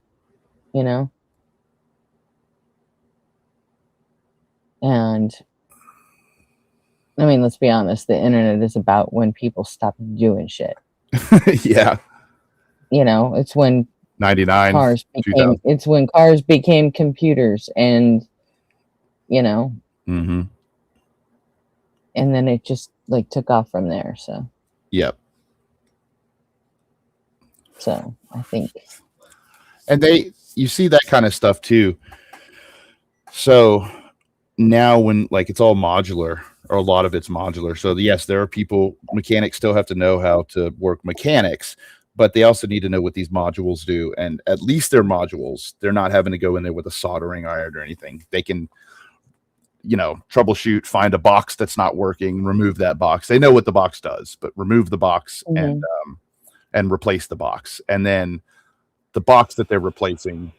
S2: And I mean, let's be honest, the internet is about when people stop doing shit.
S3: Yeah.
S2: It's when
S3: 99
S2: cars became computers, and and then it just like took off from there. So
S3: yep.
S2: So I think,
S3: and you see that kind of stuff too. So now when like it's all modular, or a lot of it's modular, so yes, there are mechanics still have to know how to work mechanics, but they also need to know what these modules do. And at least their modules, they're not having to go in there with a soldering iron or anything. They can, troubleshoot, find a box that's not working, remove that box. They know what the box does, but remove the box and replace the box. And then the box that they're replacing,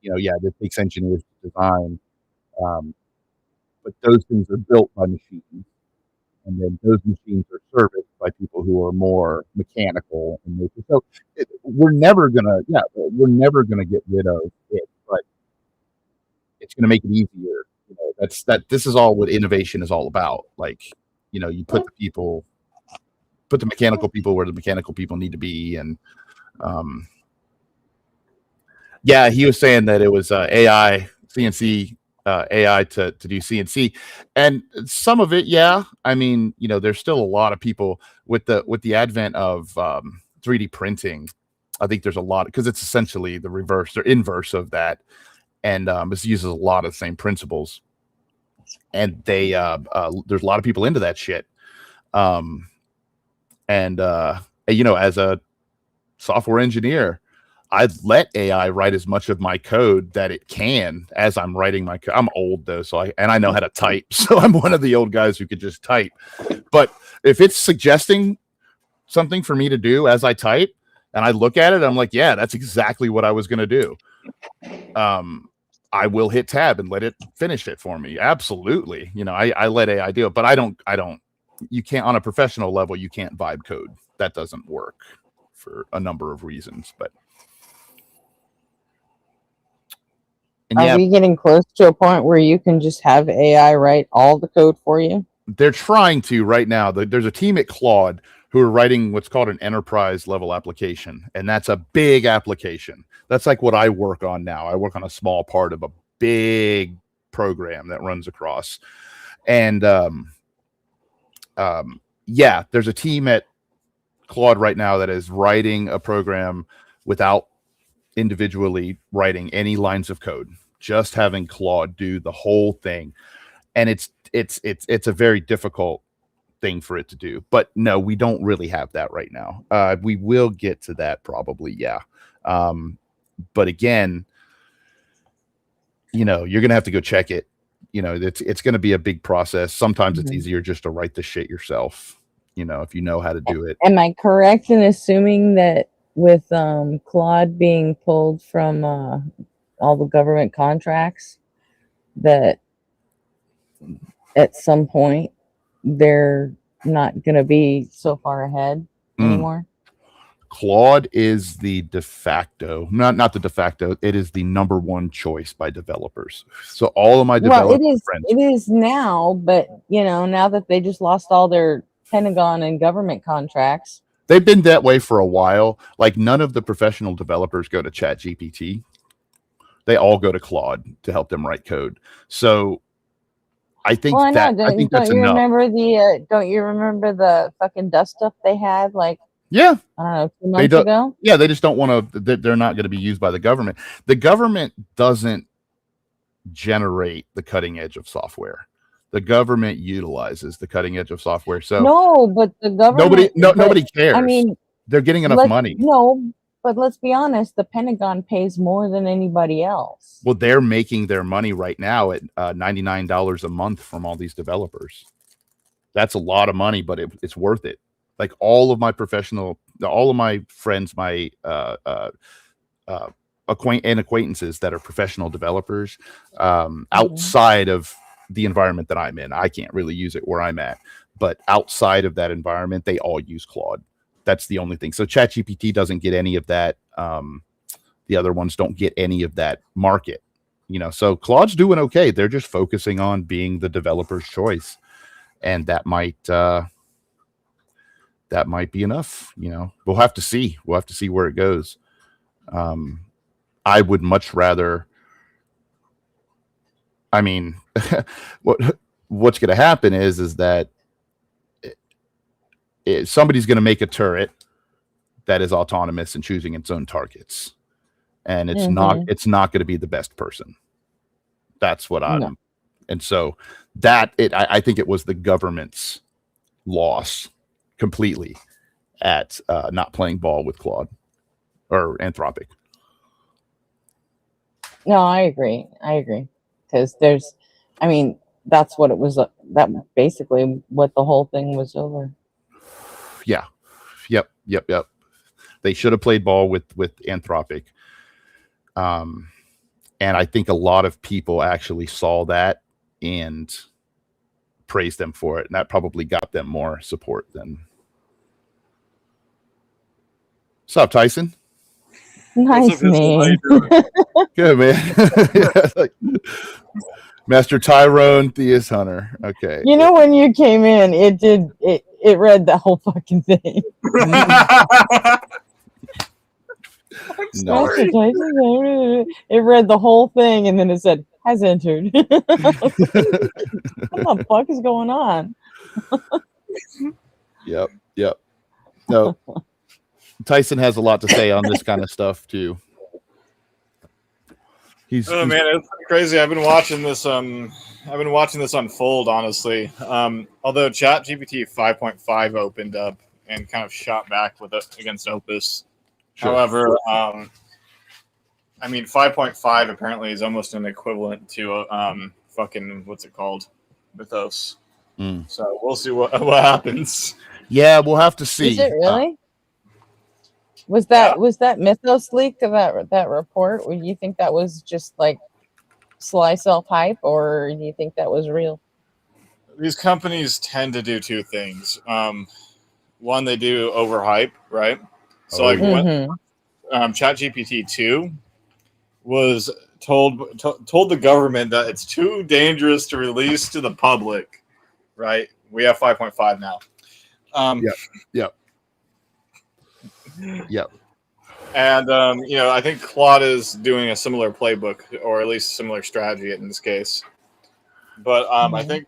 S3: that takes engineers to design. But those things are built by machines. And then those machines are serviced by people who are more mechanical in nature. So we're never gonna get rid of it, but it's gonna make it easier. This is all what innovation is all about. Like, you put the mechanical people where the mechanical people need to be. And he was saying that it was AI, CNC. AI to do CNC, and some of it, I mean, there's still a lot of people with the advent of 3D printing. I think there's a lot, because it's essentially the reverse or inverse of that, and it uses a lot of the same principles. And there's a lot of people into that shit. As a software engineer, I let AI write as much of my code that it can as I'm writing my code. I'm old though, I know how to type. So I'm one of the old guys who could just type. But if it's suggesting something for me to do as I type and I look at it, I'm like, yeah, that's exactly what I was going to do. I will hit tab and let it finish it for me. Absolutely. I let AI do it, but I don't, you can't, on a professional level, you can't vibe code. That doesn't work for a number of reasons, but. And
S2: Are we getting close to a point where you can just have AI write all the code for you?
S3: They're trying to right now. There's a team at Claude who are writing what's called an enterprise level application. And that's a big application. That's like what I work on now. I work on a small part of a big program that runs across. And there's a team at Claude right now that is writing a program without individually writing any lines of code, just having Claude do the whole thing. And it's a very difficult thing for it to do. But no, we don't really have that right now. We will get to that probably, but again, you're gonna have to go check it. It's gonna be a big process. Sometimes it's easier just to write the shit yourself, if you know how to do it.
S2: Am I correct in assuming that with Claude being pulled from all the government contracts, that at some point they're not going to be so far ahead anymore?
S3: Claude is the de facto, not the de facto, it is the number one choice by developers. So all of my developer friends.
S2: It is now, but now that they just lost all their Pentagon and government contracts.
S3: They've been that way for a while. Like, none of the professional developers go to ChatGPT. They all go to Claude to help them write code. So I think I think that's enough.
S2: Don't you remember the fucking dust stuff they had? Like,
S3: I
S2: don't know, 2 months ago?
S3: Yeah, they just don't want to. They're not going to be used by the government. The government doesn't generate the cutting edge of software. The government utilizes the cutting edge of software. So
S2: no, but the government
S3: nobody cares.
S2: I mean,
S3: they're getting enough money.
S2: No, but let's be honest, the Pentagon pays more than anybody else.
S3: Well, they're making their money right now at $99 a month from all these developers. That's a lot of money, but it's worth it. Like, all of my friends, my acquaintances that are professional developers, outside of the environment that I'm in, I can't really use it where I'm at, but outside of that environment, they all use Claude. That's the only thing. So ChatGPT doesn't get any of that. The other ones don't get any of that market, so Claude's doing okay. They're just focusing on being the developer's choice. And that might be enough. We'll have to see. We'll have to see where it goes. I would much rather, I mean, what's going to happen is that somebody's going to make a turret that is autonomous and choosing its own targets, and it's not going to be the best person. That's what I'm. And so I think it was the government's loss completely. at not playing ball with Claude or Anthropic.
S2: No, I agree. Because that's what it was. That basically what the whole thing was over.
S3: Yeah. Yep. They should have played ball with Anthropic. And I think a lot of people actually saw that and praised them for it, and that probably got them more support than. What's up, Tyson?
S2: Nice name.
S3: Good, man. Yeah, like, Master Tyrone, Theist Hunter. Okay.
S2: You know, when you came in, it read the whole fucking thing.
S3: No.
S2: It read the whole thing, and then it said has entered. What the fuck is going on?
S3: Yep. No. Tyson has a lot to say on this kind of stuff too. He's
S4: man, it's crazy. I've been watching this unfold, honestly. Although ChatGPT 5.5 opened up and kind of shot back with it against Opus.
S3: Sure.
S4: However, 5.5 apparently is almost an equivalent to fucking what's it called, Mythos. So we'll see what happens.
S3: Yeah, we'll have to see.
S2: Is it really? Was that Mythos leaked of that report? Or do you think that was just like sly self hype, or do you think that was real?
S4: These companies tend to do two things. One, they do overhype, right? So ChatGPT 2 was told the government that it's too dangerous to release to the public, right? We have 5.5 now.
S3: Yep.
S4: And I think Claude is doing a similar playbook, or at least similar strategy in this case. But I think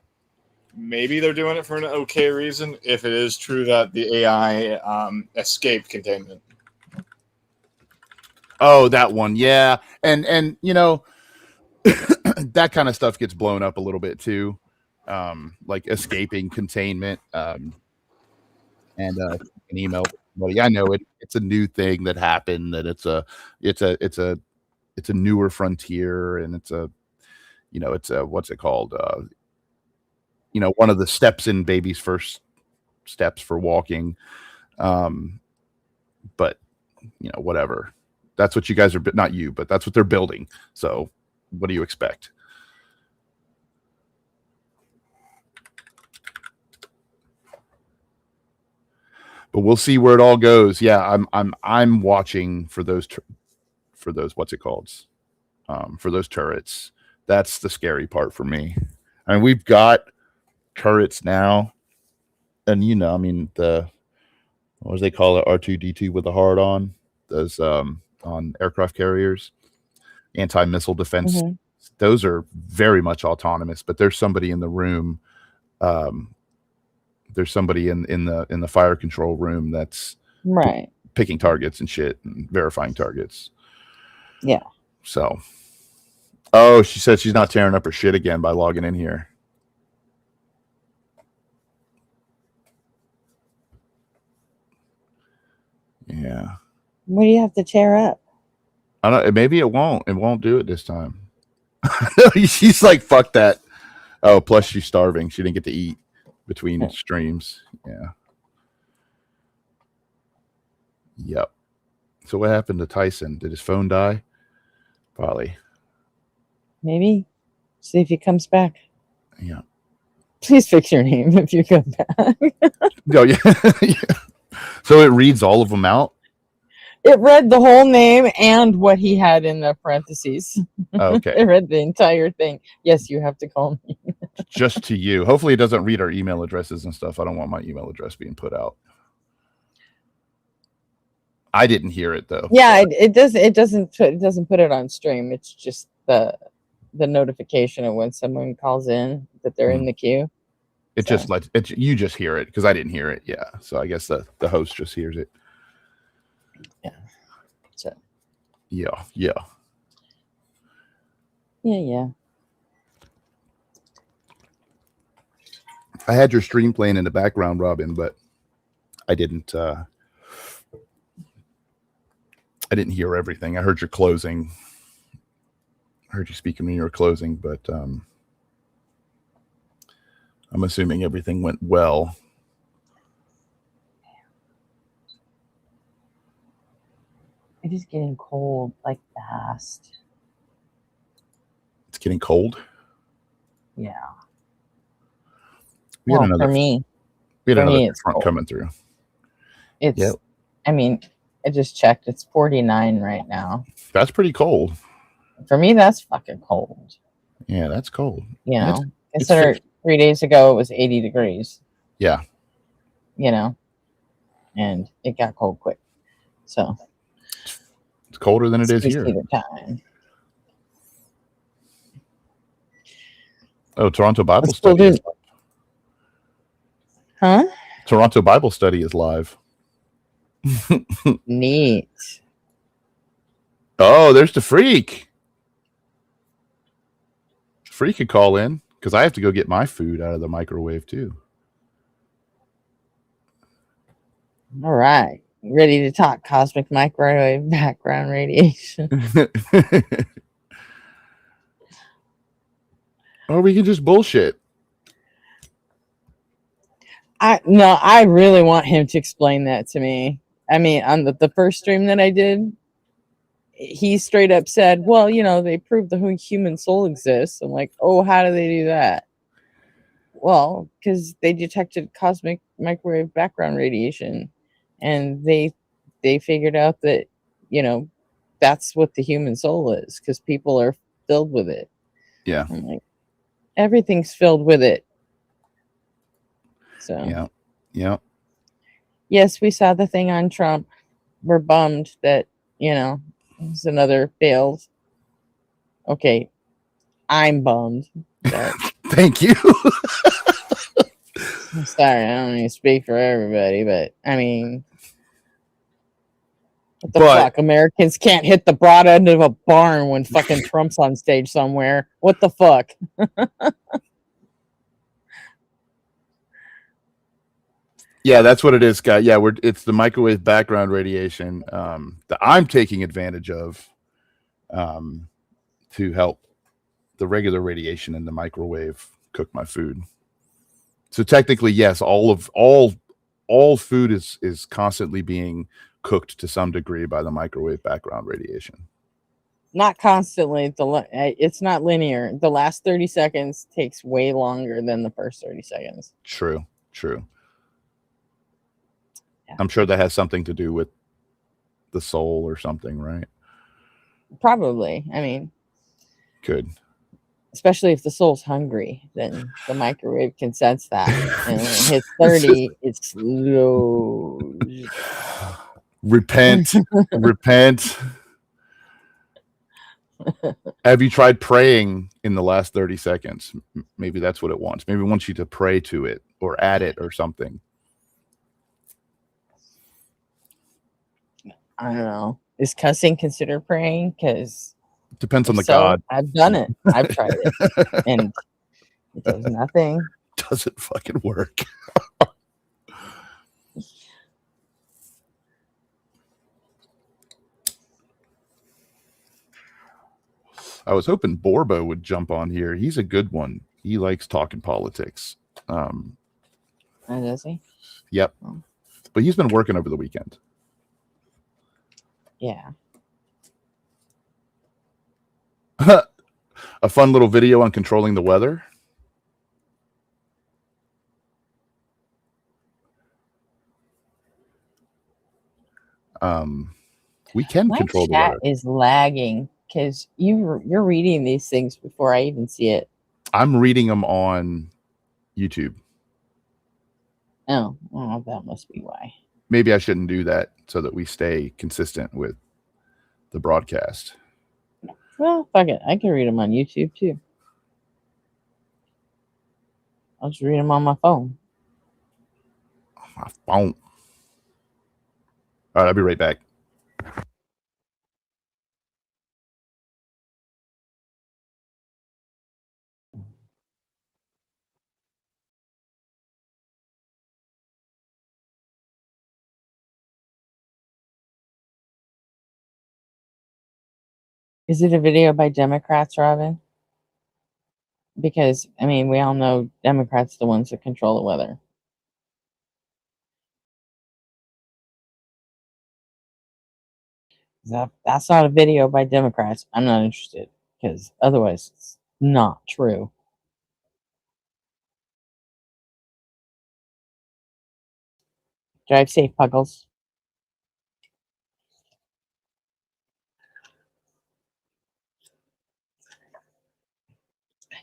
S4: maybe they're doing it for an okay reason, if it is true that the AI escaped containment.
S3: Oh, that one, yeah, and that kind of stuff gets blown up a little bit too, like escaping containment, and an email. Well, yeah, I know it's a new thing that happened. That it's a newer frontier, and it's a what's it called? One of the steps in baby's first steps for walking. But whatever. That's what you guys are, not you, but that's what they're building. So what do you expect? But we'll see where it all goes. Yeah, I'm watching for those what's it called? For those turrets. That's the scary part for me. I mean, we've got turrets now, and the what do they call it? R2D2 with a hard on. Those on aircraft carriers, anti-missile defense.
S2: Mm-hmm.
S3: Those are very much autonomous, but there's somebody in the room. There's somebody in the fire control room that's
S2: right
S3: picking targets and shit and verifying targets.
S2: Yeah.
S3: So, oh, she said she's not tearing up her shit again by logging in here. Yeah.
S2: What do you have to tear up?
S3: I don't. Maybe it won't. It won't do it this time. She's like, fuck that. Oh, plus she's starving. She didn't get to eat between streams. Yeah. Yep. So what happened to Tyson? Did his phone die? Probably.
S2: Maybe. See if he comes back.
S3: Yeah.
S2: Please fix your name if you come back.
S3: Oh, yeah. Yeah. So it reads all of them out?
S2: It read the whole name and what he had in the parentheses.
S3: Okay.
S2: It read the entire thing. Yes, you have to call me.
S3: Just to you. Hopefully it doesn't read our email addresses and stuff. I don't want my email address being put out. I didn't hear it though.
S2: Yeah, it doesn't put it on stream. It's just the notification of when someone calls in that they're in the queue.
S3: It just lets it. You just hear it because I didn't hear it. Yeah. So I guess the host just hears it.
S2: Yeah. So.
S3: Yeah. I had your stream playing in the background, Robin, but I didn't I didn't hear everything. I heard your closing. I heard you speaking when you were closing, but I'm assuming everything went well.
S2: It is getting cold, like fast.
S3: It's getting cold.
S2: Yeah.
S3: We had
S2: Well,
S3: another
S2: for me,
S3: front
S2: cold.
S3: coming through.
S2: It's.
S3: Yep.
S2: I mean, I just checked. It's 49 right now.
S3: That's pretty cold.
S2: For me, that's fucking cold.
S3: Yeah, that's cold.
S2: You know,
S3: It's
S2: consider 3 days ago it was 80 degrees.
S3: Yeah.
S2: You know, and it got cold quick. So
S3: it's colder than it is here.
S2: Time.
S3: Oh, Toronto Bible Study is live.
S2: Huh?
S3: Toronto Bible Study is live.
S2: Neat.
S3: Oh, there's the freak. Freak could call in because I have to go get my food out of the microwave too.
S2: All right. Ready to talk cosmic microwave background radiation.
S3: Or we can just bullshit.
S2: I really want him to explain that to me. I mean, on the first stream that I did, he straight up said, well, you know, they proved the human soul exists. I'm like, oh, how do they do that? Well, because they detected cosmic microwave background radiation, and they figured out that, you know, that's what the human soul is, because people are filled with it.
S3: Yeah.
S2: I'm like, everything's filled with it. So
S3: yeah.
S2: Yes, we saw the thing on Trump. We're bummed that, you know, it's another failed. Okay, I'm bummed.
S3: Thank you.
S2: I'm sorry, I don't even speak for everybody, but I mean, what the fuck? Americans can't hit the broad end of a barn when fucking Trump's on stage somewhere. What the fuck?
S3: Yeah, that's what it is, Scott. Yeah, it's the microwave background radiation that I'm taking advantage of to help the regular radiation in the microwave cook my food. So technically, yes, all food is constantly being cooked to some degree by the microwave background radiation.
S2: Not constantly. It's not linear. The last 30 seconds takes way longer than the first 30 seconds.
S3: True. Yeah. I'm sure that has something to do with the soul or something, right?
S2: Probably. I mean,
S3: good.
S2: Especially if the soul's hungry, then the microwave can sense that. And when it hits 30, it's slow.
S3: Repent. Have you tried praying in the last 30 seconds? Maybe that's what it wants. Maybe it wants you to pray to it or at it or something.
S2: I don't know. Is cussing considered praying? Because
S3: depends on the God.
S2: I've done it. I've tried it, and it does nothing.
S3: Doesn't fucking work. I was hoping Borbo would jump on here. He's a good one. He likes talking politics.
S2: Does he?
S3: Yep. Oh. But he's been working over the weekend.
S2: Yeah.
S3: A fun little video on controlling the weather. We can control the weather.
S2: My chat is lagging because you're reading these things before I even see it.
S3: I'm reading them on YouTube.
S2: Oh, that must be why.
S3: Maybe I shouldn't do that so that we stay consistent with the broadcast.
S2: Well, fuck it. I can read them on YouTube too. I'll just read them on my phone.
S3: My phone. All right, I'll be right back.
S2: Is it a video by Democrats, Robin? Because, I mean, we all know Democrats are the ones that control the weather. That's not a video by Democrats. I'm not interested because otherwise it's not true. Drive safe, Puggles.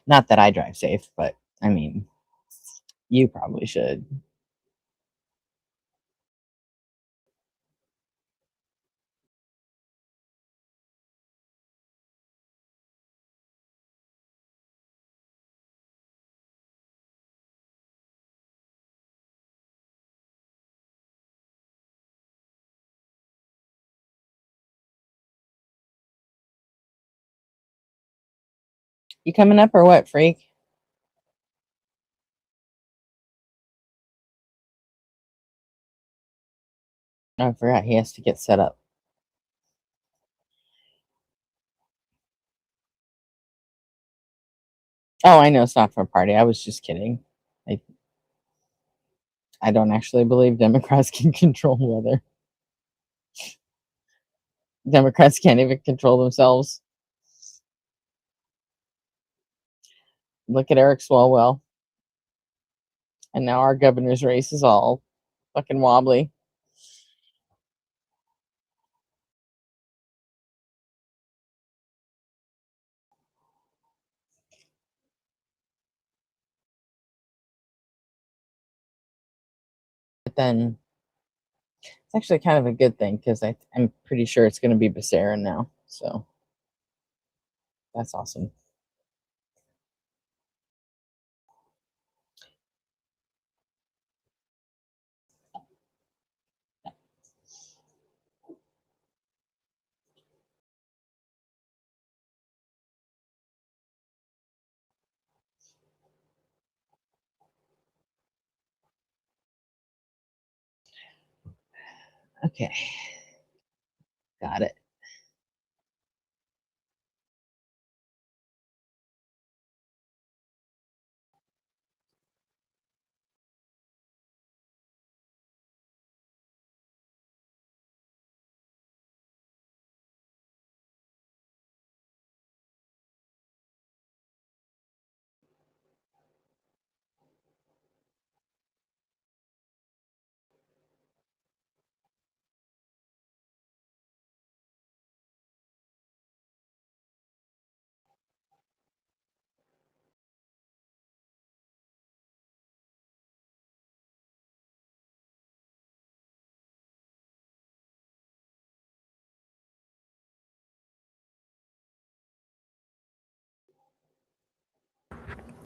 S2: Not that I drive safe, but I mean, you probably should. You coming up or what, freak? Oh, I forgot he has to get set up. Oh, I know it's not for a party. I was just kidding. I don't actually believe Democrats can control the weather. Democrats can't even control themselves. Look at Eric Swalwell. And now our governor's race is all fucking wobbly. But then it's actually kind of a good thing because I'm pretty sure it's going to be Becerra now. So that's awesome. Okay. Got it.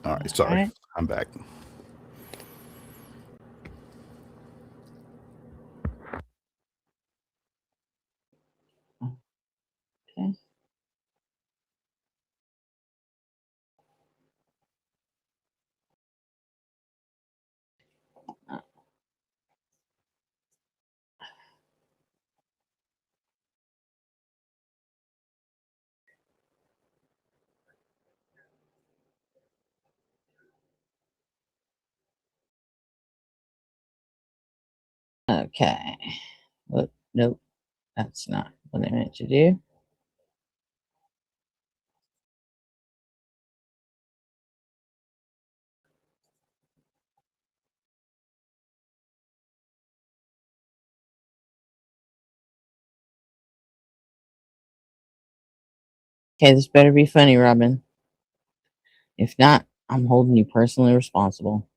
S3: All right, sorry.
S2: All right.
S3: I'm back.
S2: Okay. Okay. Nope. That's not what I meant to do. Okay, this better be funny, Robin. If not, I'm holding you personally responsible.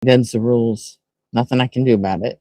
S2: That's the rules. Nothing I can do about it.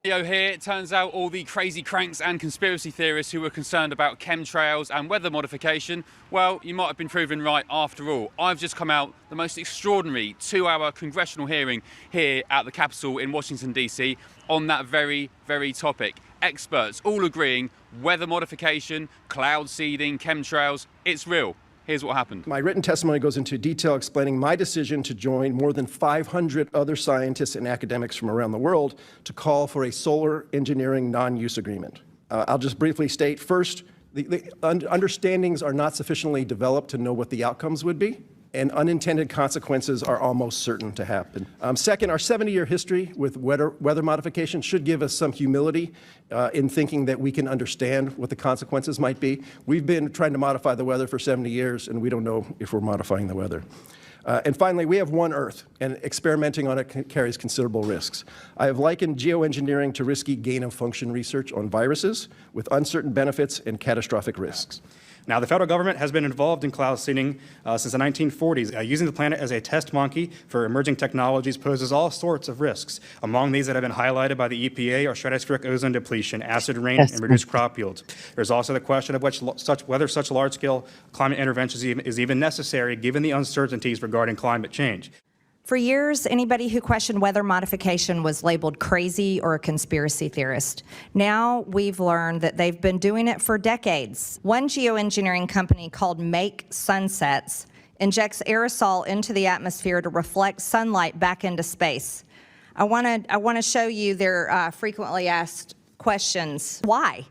S5: Here, it turns out all the crazy cranks and conspiracy theorists who were concerned about chemtrails and weather modification, well, you might have been proven right after all. I've just come out the most extraordinary 2-hour congressional hearing here at the Capitol in Washington, D.C. on that very, very topic. Experts all agreeing weather modification, cloud seeding, chemtrails, it's real. Here's what happened.
S6: My written testimony goes into detail explaining my decision to join more than 500 other scientists and academics from around the world to call for a solar engineering non-use agreement. I'll just briefly state first, the understandings are not sufficiently developed to know what the outcomes would be, and unintended consequences are almost certain to happen. Second, our 70-year history with weather modification should give us some humility in thinking that we can understand what the consequences might be. We've been trying to modify the weather for 70 years, and we don't know if we're modifying the weather. And finally, we have one Earth, and experimenting on it carries considerable risks. I have likened geoengineering to risky gain-of-function research on viruses with uncertain benefits and catastrophic risks.
S7: Now, the federal government has been involved in cloud seeding since the 1940s. Using the planet as a test monkey for emerging technologies poses all sorts of risks. Among these that have been highlighted by the EPA are stratospheric ozone depletion, acid rain, and reduced crop yields. There's also the question of whether such large-scale climate interventions is even necessary given the uncertainties regarding climate change.
S8: For years, anybody who questioned weather modification was labeled crazy or a conspiracy theorist. Now we've learned that they've been doing it for decades. One geoengineering company called Make Sunsets injects aerosol into the atmosphere to reflect sunlight back into space. I want to show you their frequently asked questions. Why?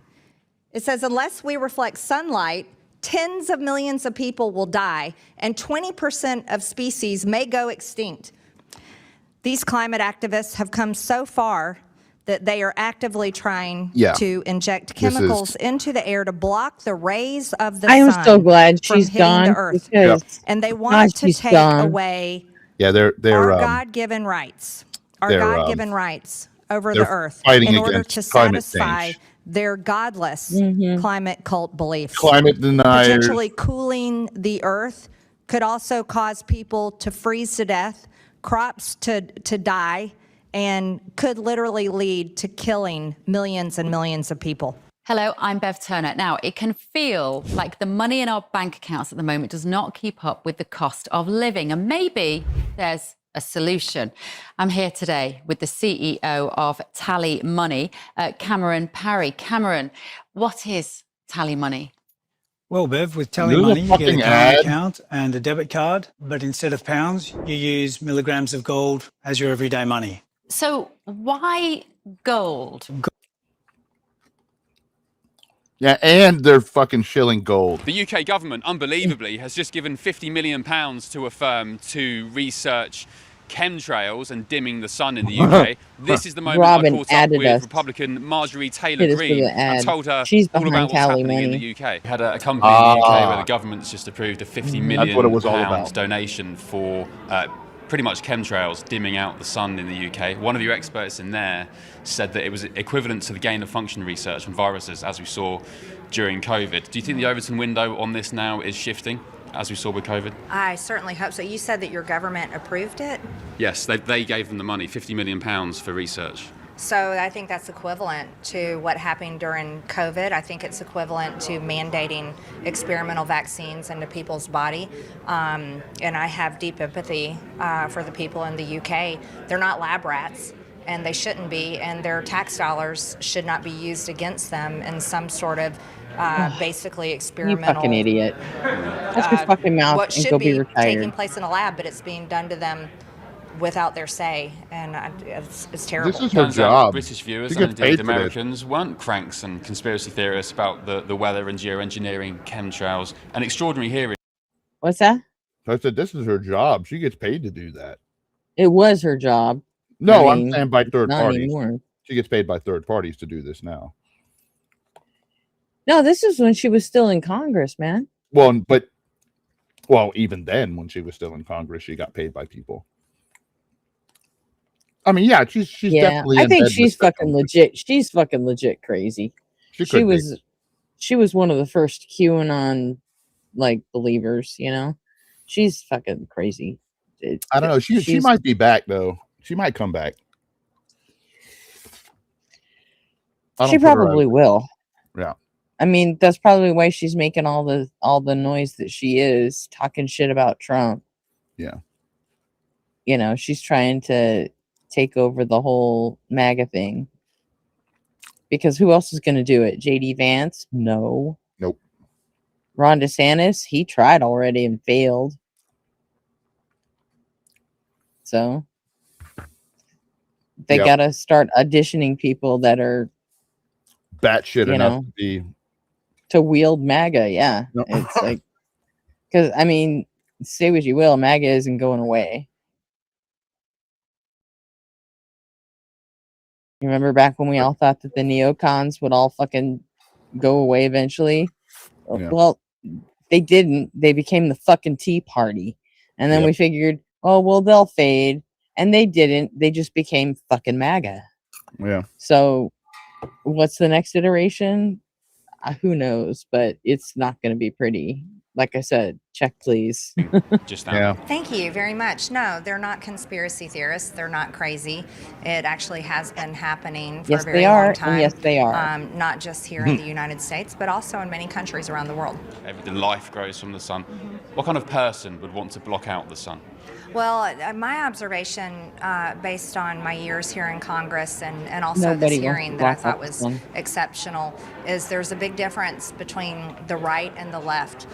S8: It says, unless we reflect sunlight, tens of millions of people will die, and 20% of species may go extinct. These climate activists have come so far that they are actively trying to inject chemicals into the air to block the rays of the sun.
S2: I am so glad she's
S8: hitting
S2: gone.
S8: the earth. And they want to take away
S3: they're
S8: our God-given rights, rights over the earth in order to satisfy their godless climate cult beliefs.
S3: Climate deniers.
S8: Potentially cooling the earth could also cause people to freeze to death, crops to die, and could literally lead to killing millions and millions of people.
S9: Hello, I'm Bev Turner. Now, it can feel like the money in our bank accounts at the moment does not keep up with the cost of living, and maybe there's a solution. I'm here today with the CEO of Tally Money, Cameron Parry. Cameron, what is Tally Money?
S10: Well, Bev, with Tally Money, you get a current account and a debit card, but instead of pounds, you use milligrams of gold as your everyday money.
S9: So why gold?
S3: Yeah, and they're fucking shilling gold.
S5: The UK government, unbelievably, has just given £50 million to a firm to research chemtrails and dimming the sun in the UK. This is the moment I caught up with Republican Marjorie Taylor Greene and told her all about what's happening in the UK. We had a company in the UK where the government's just approved a £50 million donation for pretty much chemtrails dimming out the sun in the UK. One of your experts in there said that it was equivalent to the gain-of-function research on viruses, as we saw during COVID. Do you think the Overton window on this now is shifting, as we saw with COVID?
S8: I certainly hope so. You said that your government approved it?
S5: Yes, they gave them the money, £50 million for research.
S8: So I think that's equivalent to what happened during COVID. I think it's equivalent to mandating experimental vaccines into people's body. And I have deep empathy for the people in the UK. They're not lab rats, and they shouldn't be, and their tax dollars should not be used against them in some sort of basically experimental.
S2: You fucking idiot. Shut your fucking mouth
S8: what
S2: and
S8: should
S2: go
S8: be
S2: be retired.
S8: taking place in a lab, but it's being done to them without their say, and it's terrible.
S3: This is her job.
S5: British viewers and indeed Americans weren't cranks and conspiracy theorists about the weather and geoengineering, chemtrails. An extraordinary hearing.
S2: What's that?
S3: I said this is her job. She gets paid to do that.
S2: It was her job.
S3: No, I'm saying by third parties.
S2: Anymore.
S3: She gets paid by third parties to do this now.
S2: No, this is when she was still in Congress, man.
S3: Well, even then, when she was still in Congress, she got paid by people. I mean, yeah, she's definitely.
S2: I think she's fucking legit. She's fucking legit crazy. She was one of the first QAnon believers. You know, she's fucking crazy.
S3: I don't know. She might be back though. She might come back.
S2: She probably will.
S3: Yeah.
S2: I mean, that's probably why she's making all the noise that she is, talking shit about Trump.
S3: Yeah.
S2: You know, she's trying to take over the whole MAGA thing. Because who else is going to do it? JD Vance? No.
S3: Nope.
S2: Ron DeSantis? He tried already and failed. So they got to start auditioning people that are
S3: batshit enough
S2: to wield MAGA. Yeah.
S3: No.
S2: It's like, because I mean, say what you will, MAGA isn't going away. You remember back when we all thought that the neocons would all fucking go away eventually?
S3: Yeah.
S2: Well, they didn't. They became the fucking Tea Party. And then we figured, oh, well, they'll fade. And they didn't. They just became fucking MAGA.
S3: Yeah.
S2: So what's the next iteration? Who knows? But it's not going to be pretty. Like I said, check please.
S5: Just now.
S3: Yeah.
S8: Thank you very much. No, they're not conspiracy theorists. They're not crazy. It actually has been happening for a very long time.
S2: Yes, they are.
S8: Not just here in the United States, but also in many countries around the world.
S5: Everything, life grows from the sun. What kind of person would want to block out the sun?
S8: Well, my observation, based on my years here in Congress and also
S2: Nobody
S8: this hearing
S2: wants
S8: that I
S2: to
S8: thought
S2: block
S8: was
S2: out the sun.
S8: exceptional, is there's a big difference between the right and the left.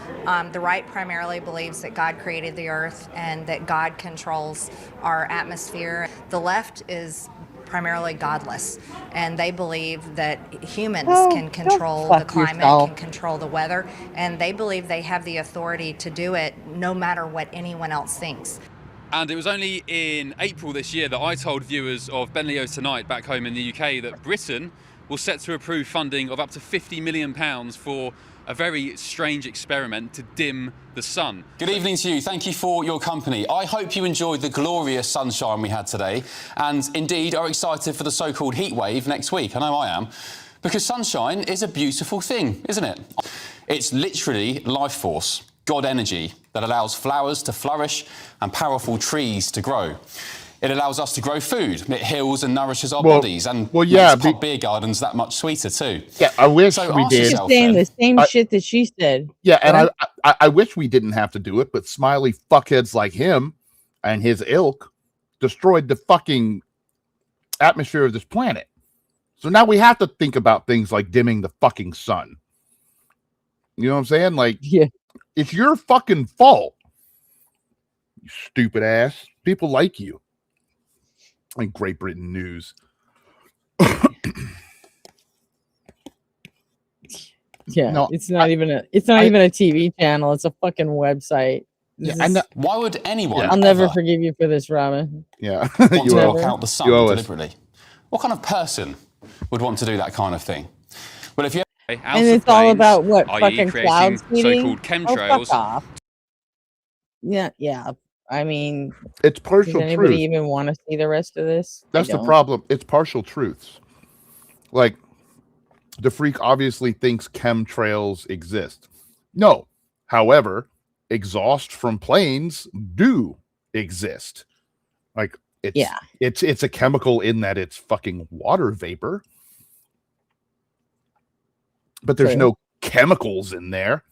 S8: The right primarily believes that God created the earth and that God controls our atmosphere. The left is primarily godless, and they believe that humans can control the climate, can control the weather, and they believe they have the authority to do it no matter what anyone else thinks.
S5: And it was only in April this year that I told viewers of Ben Leo Tonight back home in the UK that Britain was set to approve funding of up to £50 million for a very strange experiment to dim the sun. Good evening to you. Thank you for your company. I hope you enjoyed the glorious sunshine we had today and indeed are excited for the so-called heat wave next week. I know I am. Because sunshine is a beautiful thing, isn't it? It's literally life force. God energy that allows flowers to flourish and powerful trees to grow. It allows us to grow food. It heals and nourishes our bodies and makes pub beer gardens that much sweeter too.
S3: Yeah, I wish we did.
S2: She's saying the same shit that she said.
S3: Yeah, and I wish we didn't have to do it, but smiley fuckheads like him and his ilk destroyed the fucking atmosphere of this planet. So now we have to think about things like dimming the fucking sun. You know what I'm saying? Like,
S2: yeah.
S3: It's your fucking fault. You stupid ass. People like you. Like Great Britain news.
S2: Yeah, no, it's not even a TV channel. It's a fucking website.
S5: Why would anyone?
S2: I'll never forgive you for this, Robin.
S3: Yeah,
S5: want to block out the sun deliberately. What kind of person would want to do that kind of thing? Well, if you
S2: and it's all about what fucking cloud seeding.
S5: So-called chemtrails.
S2: Oh, fuck off. Yeah. I mean,
S3: it's partial truth.
S2: Does anybody even want to see the rest of this?
S3: That's the problem. It's partial truths. Like, the freak obviously thinks chemtrails exist. No. However, exhaust from planes do exist. Like, it's a chemical in that it's fucking water vapor. But there's no chemicals in there,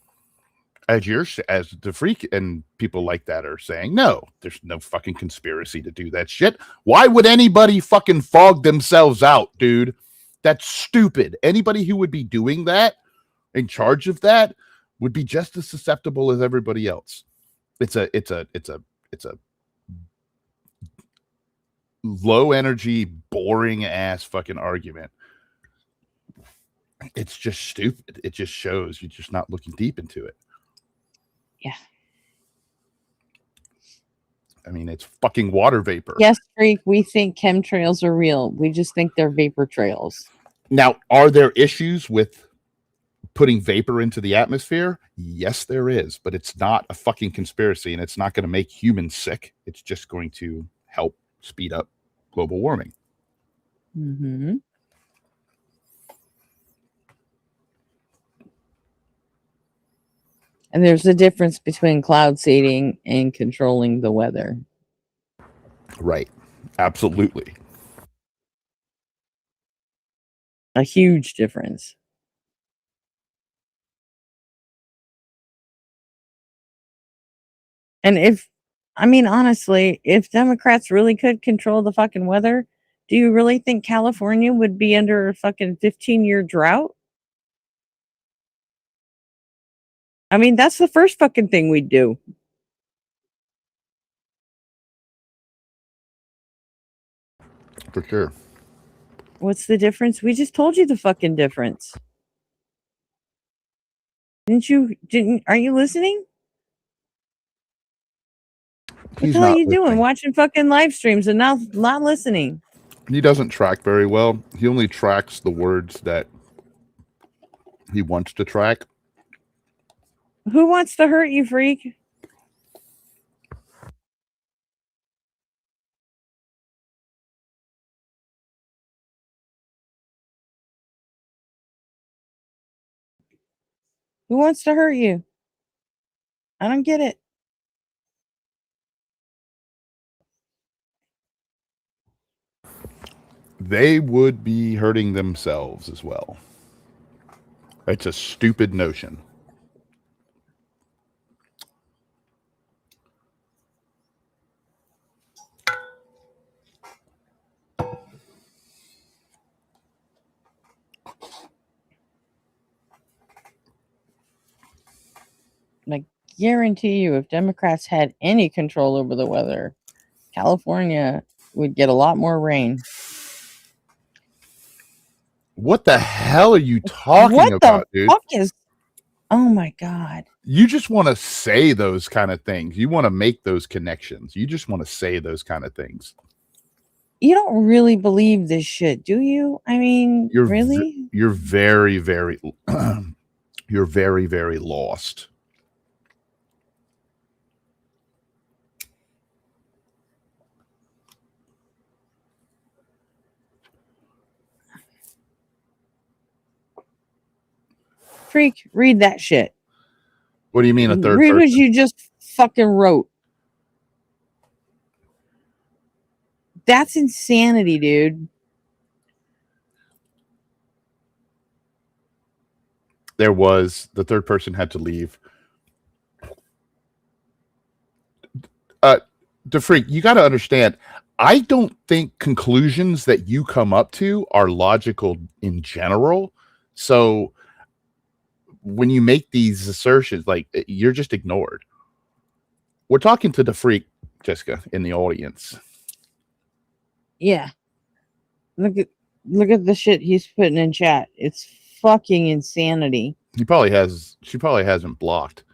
S3: as the freak and people like that are saying. No, there's no fucking conspiracy to do that shit. Why would anybody fucking fog themselves out, dude? That's stupid. Anybody who would be doing that, in charge of that, would be just as susceptible as everybody else. It's a low energy, boring ass fucking argument. It's just stupid. It just shows you're just not looking deep into it.
S2: Yeah.
S3: I mean, it's fucking water vapor.
S2: Yes, freak, we think chemtrails are real. We just think they're vapor trails.
S3: Now, are there issues with putting vapor into the atmosphere? Yes, there is, but it's not a fucking conspiracy, and it's not going to make humans sick. It's just going to help speed up global warming.
S2: Mm-hmm. And there's a difference between cloud seeding and controlling the weather.
S3: Right. Absolutely.
S2: A huge difference. And honestly, if Democrats really could control the fucking weather, do you really think California would be under a fucking 15-year drought? That's the first fucking thing we'd do.
S3: For sure.
S2: What's the difference? We just told you the fucking difference. Aren't you listening? What the hell are you doing? Watching fucking live streams and not listening.
S3: He doesn't track very well. He only tracks the words that he wants to track.
S2: Who wants to hurt you, freak? Who wants to hurt you? I don't get it.
S3: They would be hurting themselves as well. It's a stupid notion.
S2: I guarantee you, if Democrats had any control over the weather, California would get a lot more rain.
S3: What the hell are you talking about, dude?
S2: What the fuck is... Oh my God.
S3: You just want to say those kind of things. You want to make those connections. You just want to say those kind of things.
S2: You don't really believe this shit, do you? Really?
S3: You're very, very, you're very, very lost.
S2: Freak, read that shit.
S3: What do you mean a third
S2: Read
S3: person?
S2: what you just fucking wrote. That's insanity, dude.
S3: The third person had to leave. DeFreak, you got to understand, I don't think conclusions that you come up to are logical in general. So when you make these assertions, like, you're just ignored. We're talking to DeFreak, Jessica, in the audience.
S2: Yeah. Look at the shit he's putting in chat. It's fucking insanity.
S3: She probably hasn't blocked.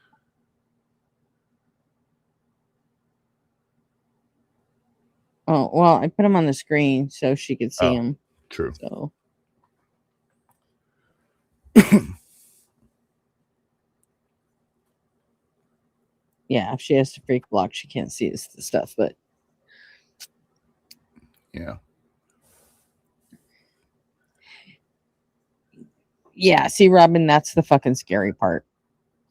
S2: Oh, well, I put him on the screen so she could see him.
S3: True.
S2: So yeah, if she has to freak block, she can't see the stuff, but
S3: yeah.
S2: Yeah, see, Robin, that's the fucking scary part.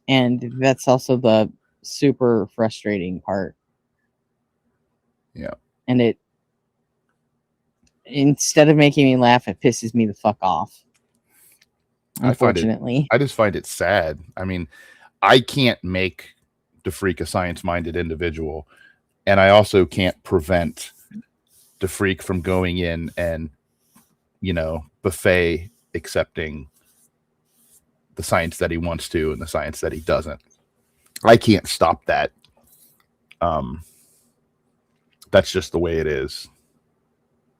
S2: And that's also the super frustrating part.
S3: Yeah.
S2: And it, instead of making me laugh, it pisses me the fuck off. Unfortunately.
S3: I just find it sad. I can't make DeFreak a science-minded individual. And I also can't prevent DeFreak from going in and, buffet accepting the science that he wants to and the science that he doesn't. I can't stop that. That's just the way it is,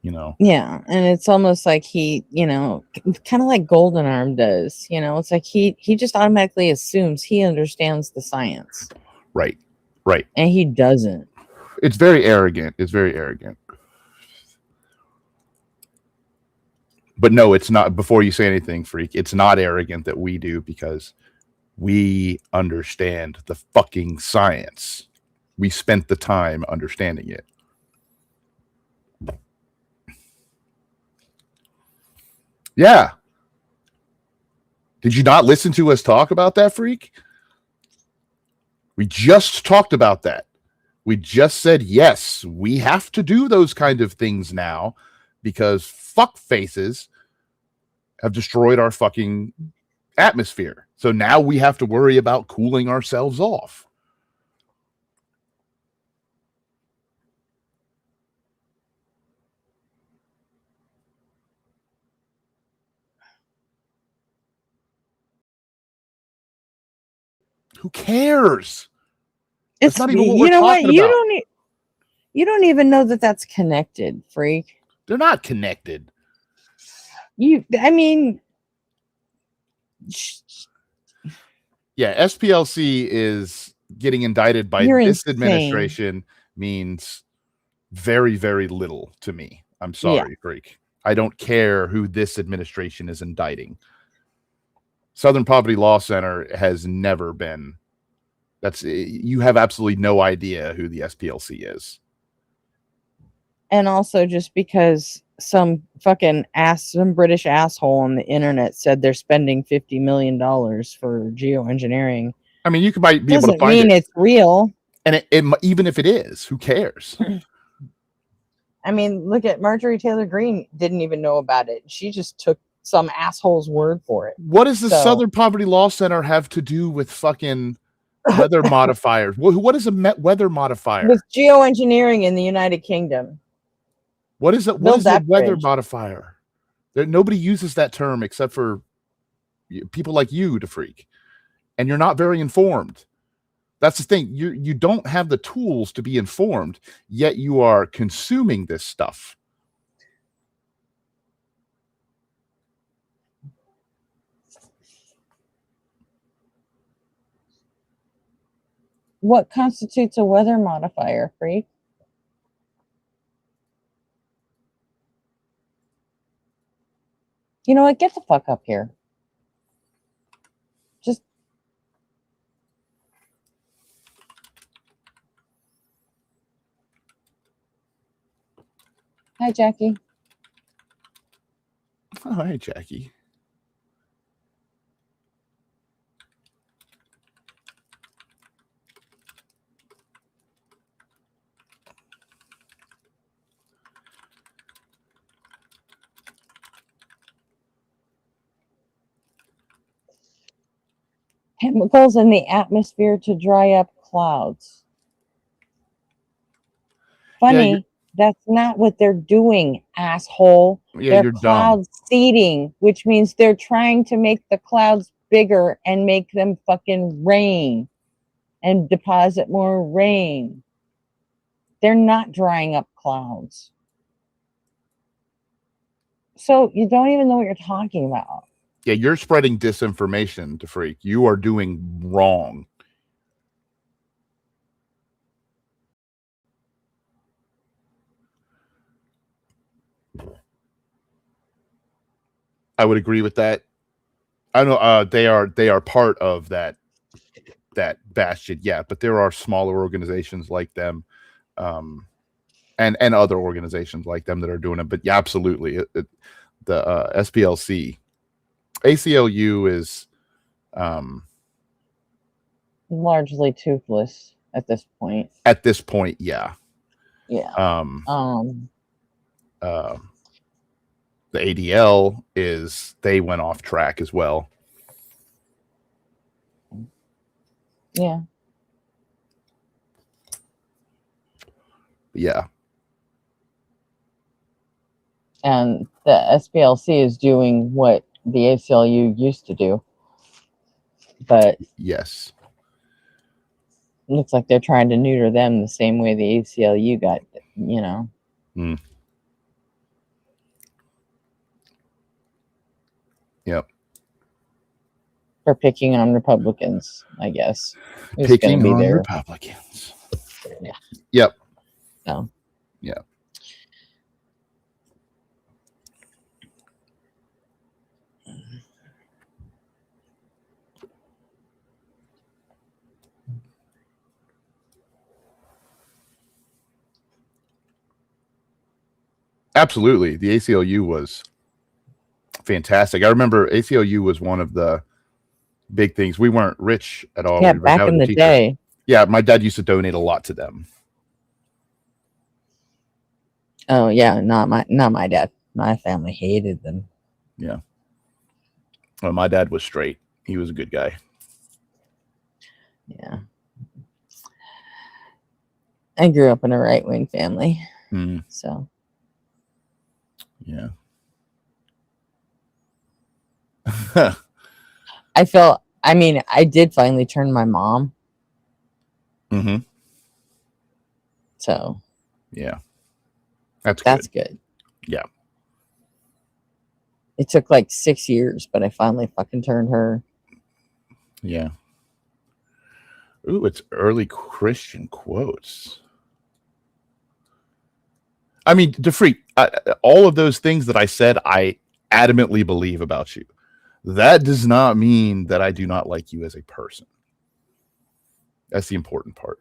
S2: Yeah, and it's almost like he, kind of like Golden Arm does, it's like he just automatically assumes he understands the science.
S3: Right.
S2: And he doesn't.
S3: It's very arrogant. But no, it's not. Before you say anything, Freak, it's not arrogant that we do, because we understand the fucking science. We spent the time understanding it. Yeah. Did you not listen to us talk about that, Freak? We just talked about that. We just said, yes, we have to do those kind of things now, because fuck faces have destroyed our fucking atmosphere. So now we have to worry about cooling ourselves off. Who cares?
S2: It's
S3: not even what
S2: you
S3: we're
S2: know what
S3: talking
S2: you
S3: about.
S2: you don't even know that that's connected, freak.
S3: They're not connected.
S2: I mean,
S3: yeah, SPLC is getting indicted by
S2: You're
S3: this
S2: insane.
S3: administration means very, very little to me. I'm sorry, freak. I don't care who this administration is indicting. Southern Poverty Law Center has never been. You have absolutely no idea who the SPLC is.
S2: And also just because some British asshole on the internet said they're spending $50 million for geoengineering.
S3: I mean, you might be able to
S2: Doesn't
S3: find
S2: mean
S3: it.
S2: It's real.
S3: And even if it is, who cares?
S2: I mean, look at Marjorie Taylor Greene, didn't even know about it. She just took some asshole's word for it.
S3: What does the Southern Poverty Law Center have to do with fucking weather modifiers? What is a weather modifier?
S2: With geoengineering in the United Kingdom.
S3: What is it? What is a weather modifier? Nobody uses that term except for people like you, to freak. And you're not very informed. That's the thing. You don't have the tools to be informed, yet you are consuming this stuff.
S2: What constitutes a weather modifier, freak? You know what? Get the fuck up here. Just hi, Jackie.
S3: Oh, hi, Jackie.
S2: Chemicals in the atmosphere to dry up clouds. Funny, that's not what they're doing, asshole.
S3: Yeah,
S2: they're cloud seeding, which means they're trying to make the clouds bigger and make them fucking rain and deposit more rain. They're not drying up clouds. So you don't even know what you're talking about.
S3: Yeah, you're spreading disinformation, to freak. You are doing wrong. I would agree with that. I know they are part of that bastion, yeah, but there are smaller organizations like them, and other organizations like them that are doing it. But yeah, absolutely, the SPLC, ACLU is
S2: largely toothless at this point.
S3: At this point, yeah. The ADL they went off track as well.
S2: Yeah.
S3: Yeah.
S2: And the SPLC is doing what the ACLU used to do. But
S3: yes,
S2: it looks like they're trying to neuter them the same way the ACLU got, you know.
S3: Yep.
S2: For picking on Republicans, I guess.
S3: Picking on Republicans.
S2: Yeah.
S3: Yep.
S2: No.
S3: Yeah. Absolutely. The ACLU was fantastic. I remember ACLU was one of the big things. We weren't rich at all.
S2: Yeah, back in the day.
S3: Yeah, my dad used to donate a lot to them.
S2: Oh yeah, not my dad. My family hated them.
S3: Yeah. Well, my dad was straight. He was a good guy.
S2: Yeah. I grew up in a right-wing family. So.
S3: Yeah.
S2: I did finally turn my mom. So.
S3: Yeah. That's
S2: good.
S3: Yeah.
S2: It took like 6 years, but I finally fucking turned her.
S3: Yeah. Ooh, it's early Christian quotes. I mean, DeFreak, all of those things that I said, I adamantly believe about you. That does not mean that I do not like you as a person. That's the important part.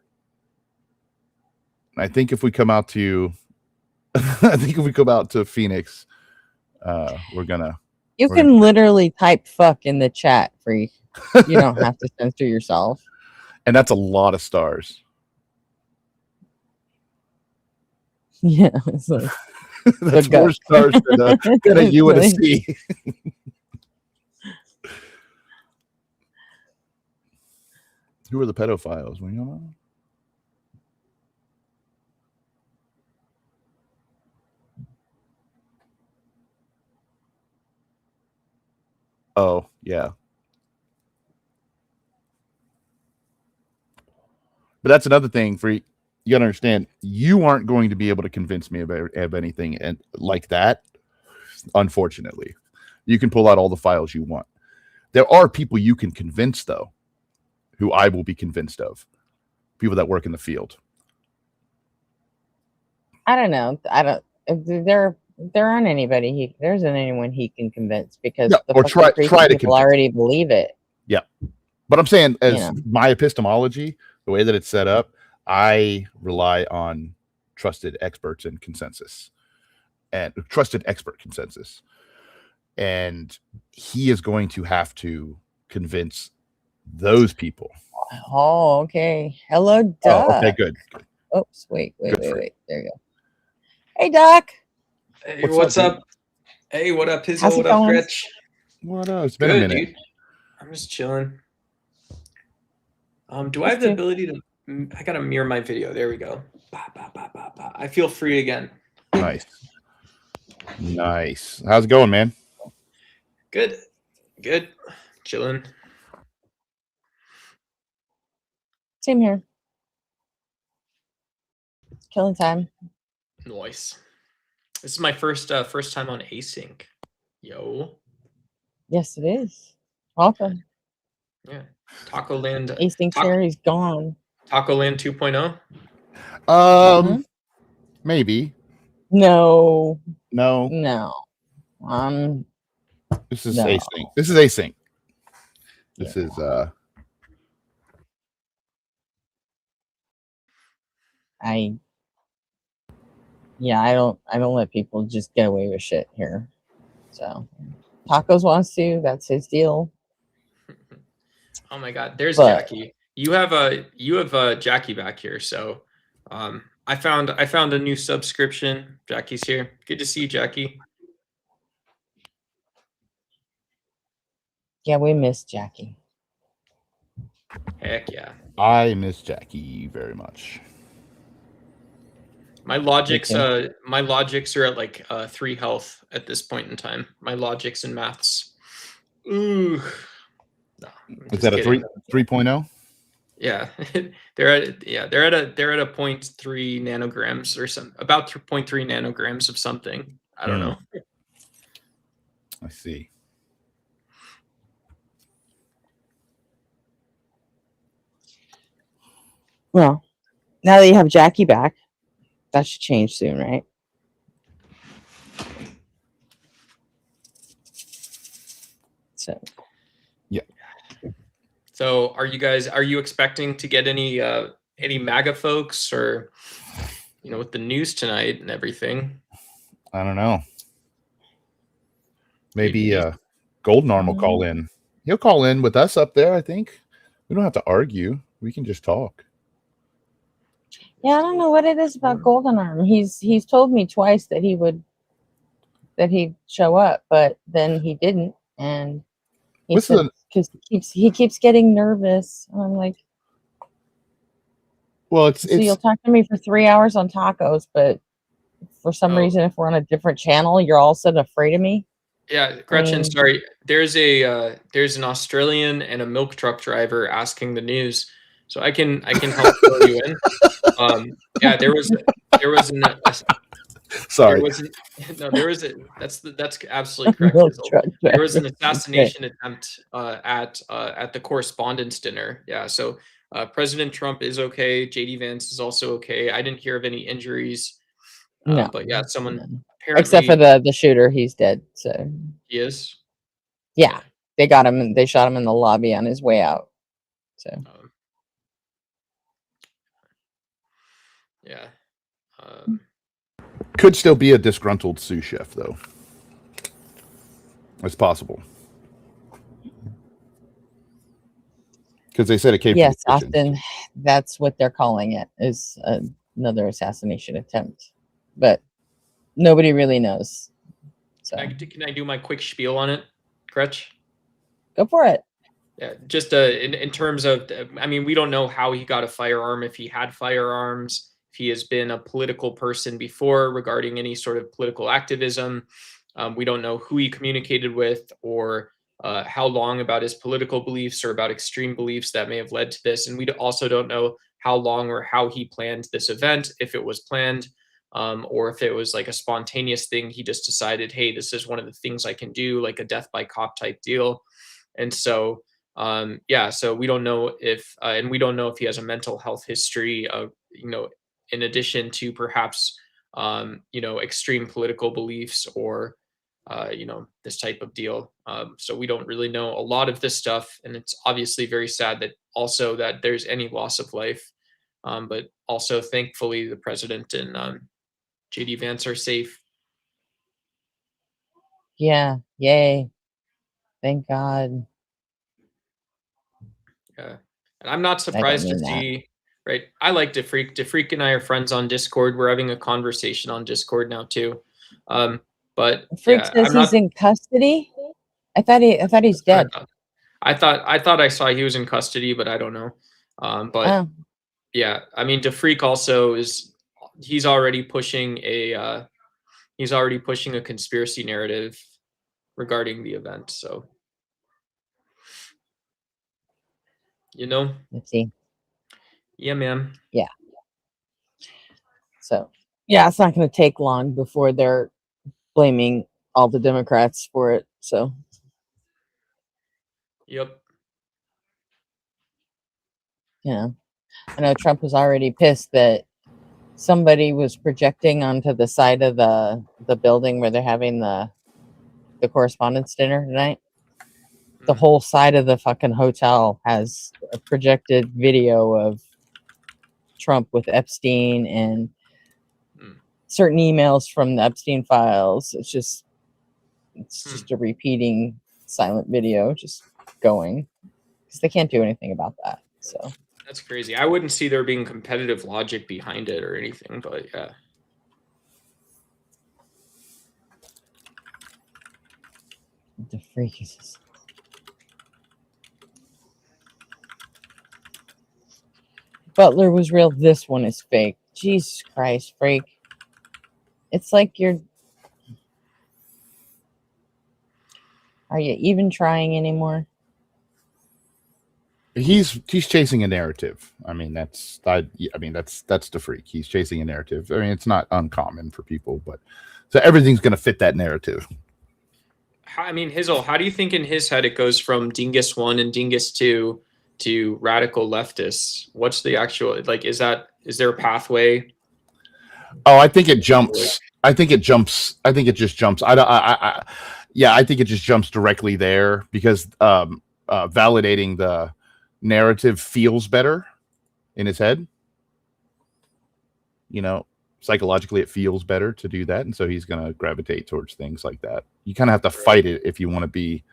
S3: I think if we come out to, Phoenix, we're gonna.
S2: You can literally type "fuck" in the chat, freak. You don't have to censor yourself.
S3: And that's a lot of stars.
S2: Yeah, it's like,
S3: that's more stars than a U and a C. Who are the pedophiles? We know. Oh, yeah. But that's another thing, freak. You got to understand, you aren't going to be able to convince me of anything and like that. Unfortunately, you can pull out all the files you want. There are people you can convince, though, who I will be convinced of. People that work in the field.
S2: I don't know. There aren't anybody. There isn't anyone he can convince because the
S3: try to
S2: people already believe it.
S3: Yeah, but I'm saying as my epistemology, the way that it's set up, I rely on trusted experts and consensus, and trusted expert consensus, and he is going to have to convince those people.
S2: Oh, okay. Hello, Doc.
S3: Oh, okay, good.
S2: Oops, wait. There you go. Hey, Doc.
S11: Hey, what's up? Hey, what up, Pizzo? What up, Gretch?
S3: What up? It's been a minute.
S11: Dude. I'm just chilling. Do I have the ability to? I gotta mirror my video. There we go. I feel free again.
S3: Nice. How's it going, man?
S11: Good. Chilling.
S2: Same here. Killing time.
S11: Nice. This is my first time on Async. Yo.
S2: Yes, it is. Welcome.
S11: Yeah. Taco Land.
S2: Async Cherry's gone.
S11: Taco Land 2.0.
S3: Maybe.
S2: No.
S3: This is async. This is async. This is
S2: I don't let people just get away with shit here. So Tacos wants to, that's his deal.
S11: Oh my god, there's Jackie. You have Jackie back here, so I found a new subscription. Jackie's here. Good to see you, Jackie.
S2: Yeah, we miss Jackie.
S11: Heck yeah.
S3: I miss Jackie very much.
S11: My logics are at like 3 health at this point in time. My logics and maths. Ooh. No,
S3: is that a 3.0?
S11: Yeah. they're at a 0.3 nanograms or some about 0.3 nanograms of something. I don't know.
S3: I see.
S2: Well, now that you have Jackie back, that should change soon, right? So,
S3: yeah.
S11: So, are you expecting to get any MAGA folks, or with the news tonight and everything?
S3: I don't know. Maybe Golden Arm will call in. He'll call in with us up there, I think. We don't have to argue. We can just talk.
S2: Yeah, I don't know what it is about Golden Arm. He's told me twice that he'd show up, but then he didn't. And He said because he keeps getting nervous. And I'm like,
S3: well,
S2: so you'll talk to me for 3 hours on tacos, but for some reason, if we're on a different channel, you're all of a sudden afraid of me.
S11: Yeah, Gretchen, sorry. There's an Australian and a milk truck driver asking the news, so I can help fill you in. Yeah, there was an
S3: sorry.
S11: That's absolutely correct. There was an assassination attempt at the Correspondents' Dinner. Yeah, so President Trump is okay. JD Vance is also okay. I didn't hear of any injuries.
S2: No,
S11: but yeah, someone apparently,
S2: except for the shooter, he's dead. So
S11: he is.
S2: Yeah, they got him and they shot him in the lobby on his way out. So
S11: yeah,
S3: could still be a disgruntled sous chef though. It's possible because they said it came.
S2: Yes, often that's what they're calling it, is another assassination attempt, but nobody really knows. So
S11: can I do my quick spiel on it, Gretch?
S2: Go for it.
S11: Yeah, just in terms of, I mean, we don't know how he got a firearm, if he had firearms, if he has been a political person before regarding any sort of political activism. We don't know who he communicated with or how long about his political beliefs or about extreme beliefs that may have led to this. And we also don't know how long or how he planned this event, if it was planned, or if it was like a spontaneous thing. He just decided, hey, this is one of the things I can do, like a death by cop type deal. And so, yeah, so we don't know if, and we don't know if he has a mental health history of, in addition to perhaps, extreme political beliefs or, this type of deal. So we don't really know a lot of this stuff. And it's obviously very sad that also that there's any loss of life. But also thankfully the president and JD Vance are safe.
S2: Yeah. Yay. Thank God.
S11: Yeah. And I'm not surprised to see, right? I like DeFreak. DeFreak and I are friends on Discord. We're having a conversation on Discord now too. But
S2: Freak says he's in custody. I thought he's dead.
S11: I thought I saw he was in custody, but I don't know. But yeah, I mean, DeFreak also he's already pushing a conspiracy narrative regarding the event. So,
S2: let's see.
S11: Yeah, man.
S2: Yeah. So, yeah, it's not going to take long before they're blaming all the Democrats for it. So,
S11: yep.
S2: Yeah. I know Trump was already pissed that somebody was projecting onto the side of the building where they're having the Correspondents' Dinner tonight. The whole side of the fucking hotel has a projected video of Trump with Epstein and certain emails from the Epstein files. It's just a repeating silent video just going, because they can't do anything about that. So
S11: that's crazy. I wouldn't see there being competitive logic behind it or anything, but yeah.
S2: What the freak is this? Butler was real. This one is fake. Jesus Christ, freak. It's like are you even trying anymore?
S3: He's chasing a narrative. I mean, that's the freak. He's chasing a narrative. I mean, it's not uncommon for people, but so everything's going to fit that narrative.
S11: I mean, Hizzle, how do you think in his head it goes from Dingus 1 and Dingus 2 to radical leftists? What's the actual, like, is there a pathway?
S3: Oh, I think it jumps. I think it just jumps. Yeah, I think it just jumps directly there because validating the narrative feels better in his head. Psychologically, it feels better to do that, and so he's going to gravitate towards things like that. You kind of have to fight it if you want to be,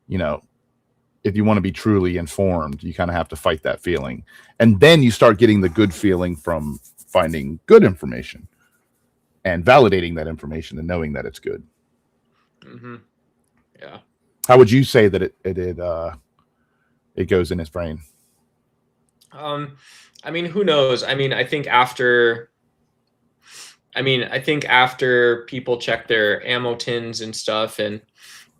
S3: if you want to be truly informed. You kind of have to fight that feeling, and then you start getting the good feeling from finding good information and validating that information and knowing that it's good.
S11: Mm-hmm. Yeah.
S3: How would you say that it goes in his brain?
S11: I mean, who knows? I mean, I think after people check their ammo tins and stuff and,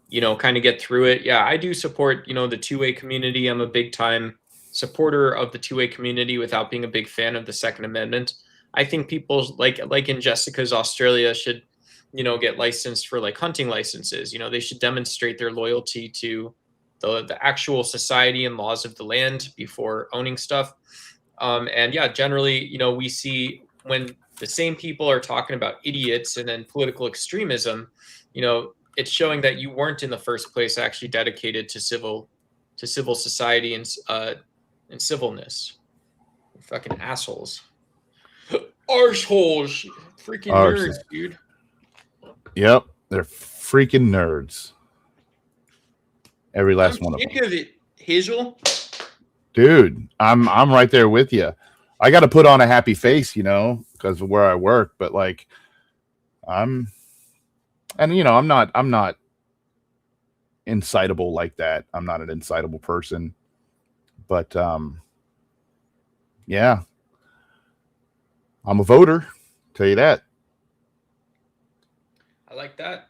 S11: you know, kind of get through it. Yeah, I do support, you know, the two-way community. I'm a big time supporter of the two-way community without being a big fan of the Second Amendment. I think people like in Jessica's Australia should, you know, get licensed for like hunting licenses. You know, they should demonstrate their loyalty to the actual society and laws of the land before owning stuff. And yeah, generally, you know, we see when the same people are talking about idiots and then political extremism, you know, it's showing that you weren't in the first place actually dedicated to civil society and civilness. Fucking assholes. Arseholes. Freaking nerds, dude.
S3: Yep, they're freaking nerds. Every last one of them.
S11: Of it, Hazel.
S3: Dude, I'm right there with you. I got to put on a happy face, you know, because of where I work. But like, I'm not incitable like that. I'm not an incitable person. But yeah, I'm a voter. Tell you that.
S11: I like that.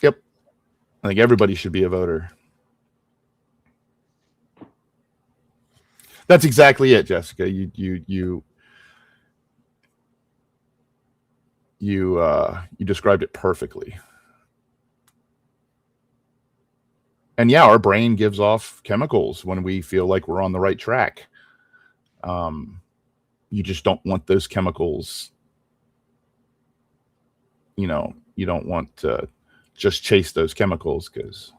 S3: Yep, I think everybody should be a voter. That's exactly it, Jessica. You described it perfectly. And yeah, our brain gives off chemicals when we feel like we're on the right track. You just don't want those chemicals. You know, you don't want to just chase those chemicals because.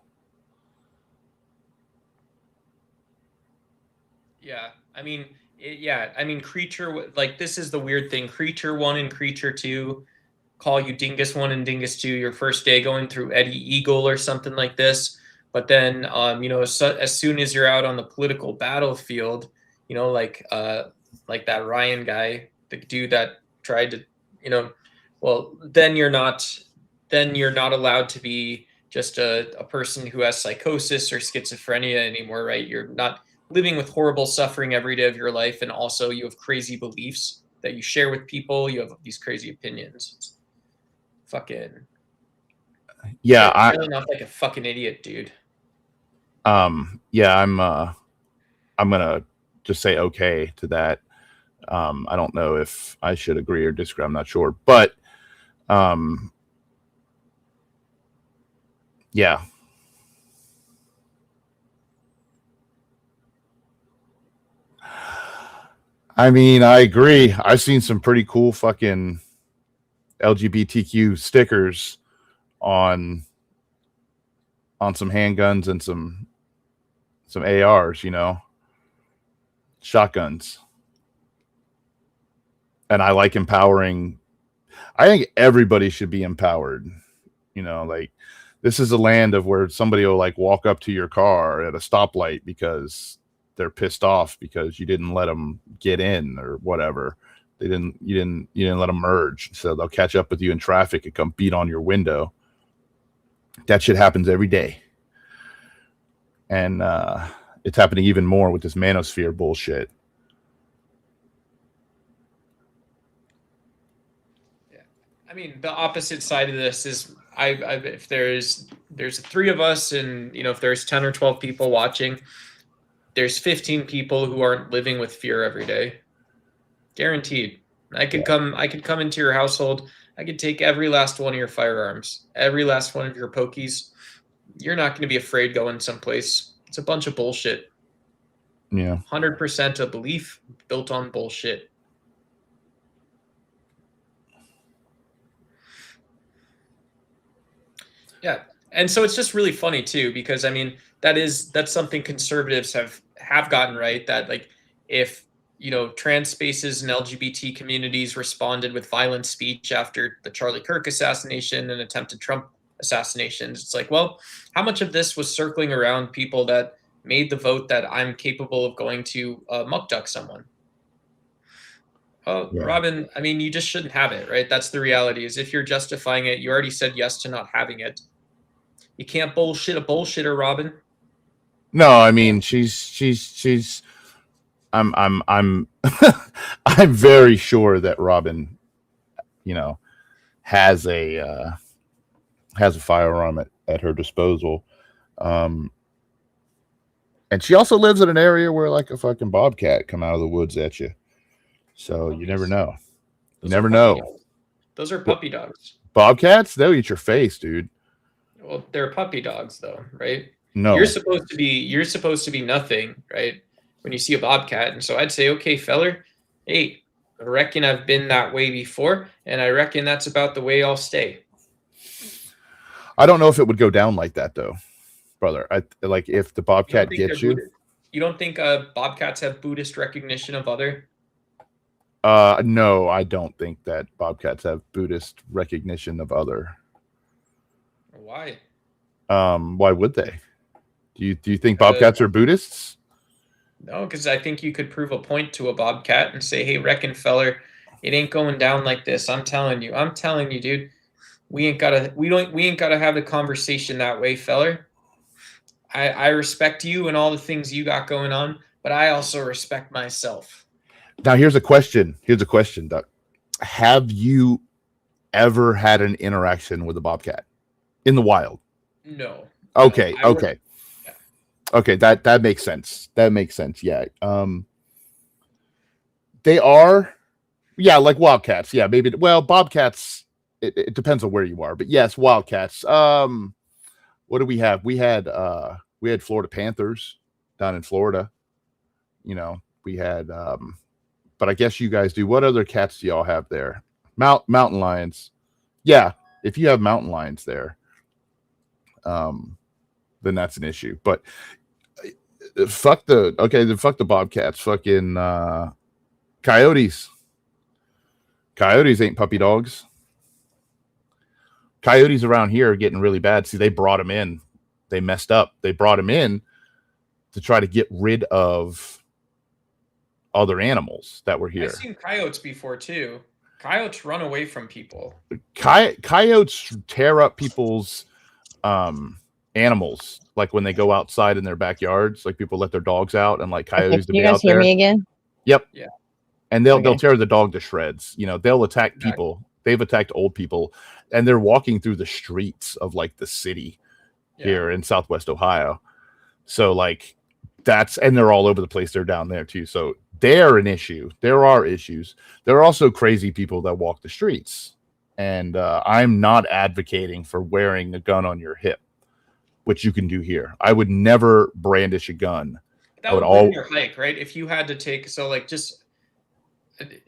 S11: Yeah, I mean, Creature, like, this is the weird thing. Creature 1 and Creature 2 call you Dingus 1 and Dingus 2 your first day going through Eddie Eagle or something like this. But then, you know, as soon as you're out on the political battlefield, you know, like that Ryan guy, the dude that tried to, you know, well, then you're not allowed to be just a person who has psychosis or schizophrenia anymore, right? You're not living with horrible suffering every day of your life, and also you have crazy beliefs that you share with people. You have these crazy opinions. It's fucking
S3: yeah.
S11: I'm feeling off like a fucking idiot, dude.
S3: Yeah, I'm gonna just say okay to that. I don't know if I should agree or disagree. I'm not sure, but yeah. I mean, I agree. I've seen some pretty cool fucking LGBTQ stickers on some handguns and some ARs, you know, shotguns. And I like empowering. I think everybody should be empowered. You know, like, this is a land of where somebody will like walk up to your car at a stoplight because they're pissed off because you didn't let them get in or whatever. You didn't let them merge. So they'll catch up with you in traffic and come beat on your window. That shit happens every day. And it's happening even more with this manosphere bullshit.
S11: Yeah. I mean, the opposite side of this is if there's 3 of us, and, you know, if there's 10 or 12 people watching, there's 15 people who aren't living with fear every day. Guaranteed. I could come into your household. I could take every last one of your firearms, every last one of your pokies. You're not going to be afraid going someplace. It's a bunch of bullshit.
S3: Yeah.
S11: 100% a belief built on bullshit. Yeah. And so it's just really funny too, because I mean, that's something conservatives have gotten right, that like, if, you know, trans spaces and LGBT communities responded with violent speech after the Charlie Kirk assassination and attempted Trump assassinations, it's like, well, how much of this was circling around people that made the vote that I'm capable of going to muck duck someone? Oh, yeah. Robin, I mean, you just shouldn't have it, right? That's the reality. Is if you're justifying it, you already said yes to not having it. You can't bullshit a bullshitter, Robin.
S3: No, I mean she's I'm I'm very sure that Robin, has a firearm at her disposal. And she also lives in an area where like a fucking bobcat come out of the woods at you. So you never know. You never know.
S11: Those are puppy dogs.
S3: Bobcats, they'll eat your face, dude.
S11: Well, they're puppy dogs though, right?
S3: No.
S11: You're supposed to be nothing, right? When you see a bobcat. And so I'd say, okay, feller, hey, I reckon I've been that way before, and I reckon that's about the way I'll stay.
S3: I don't know if it would go down like that though, brother. Like if the bobcat gets you.
S11: You don't think bobcats have Buddhist recognition of other?
S3: No, I don't think that bobcats have Buddhist recognition of other.
S11: Why?
S3: Why would they? Do you think bobcats are Buddhists?
S11: No, because I think you could prove a point to a bobcat and say, "Hey, reckon feller, it ain't going down like this. I'm telling you, dude. We ain't gotta have the conversation that way, feller. I respect you and all the things you got going on, but I also respect myself."
S3: Now here's a question. Duck. Have you ever had an interaction with a bobcat in the wild?
S11: No.
S3: Okay.
S11: No,
S3: okay. Yeah. Okay. That makes sense. Yeah. They are, yeah, like wildcats. Yeah, maybe. Well, bobcats. It depends on where you are, but yes, wildcats. What do we have? We had Florida Panthers down in Florida. We had. But I guess you guys do. What other cats do y'all have there? Mountain lions. Yeah, if you have mountain lions there, then that's an issue. But fuck the bobcats. Fucking coyotes. Coyotes ain't puppy dogs. Coyotes around here are getting really bad. See, they brought them in. They messed up. They brought them in to try to get rid of other animals that were here.
S11: I've seen coyotes before too. Coyotes run away from people.
S3: Coyotes tear up people's animals, like when they go outside in their backyards. Like people let their dogs out, and like coyotes to be out there.
S2: Can you guys hear me again?
S3: Yep.
S11: Yeah.
S3: And they'll tear the dog to shreds. They'll attack people. They've attacked old people, and they're walking through the streets of like the city here in Southwest Ohio. So like and they're all over the place. They're down there too. So they're an issue. There are issues. There are also crazy people that walk the streets. And I'm not advocating for wearing a gun on your hip, which you can do here. I would never brandish a gun.
S11: That would ruin your hike, right? If you had to take,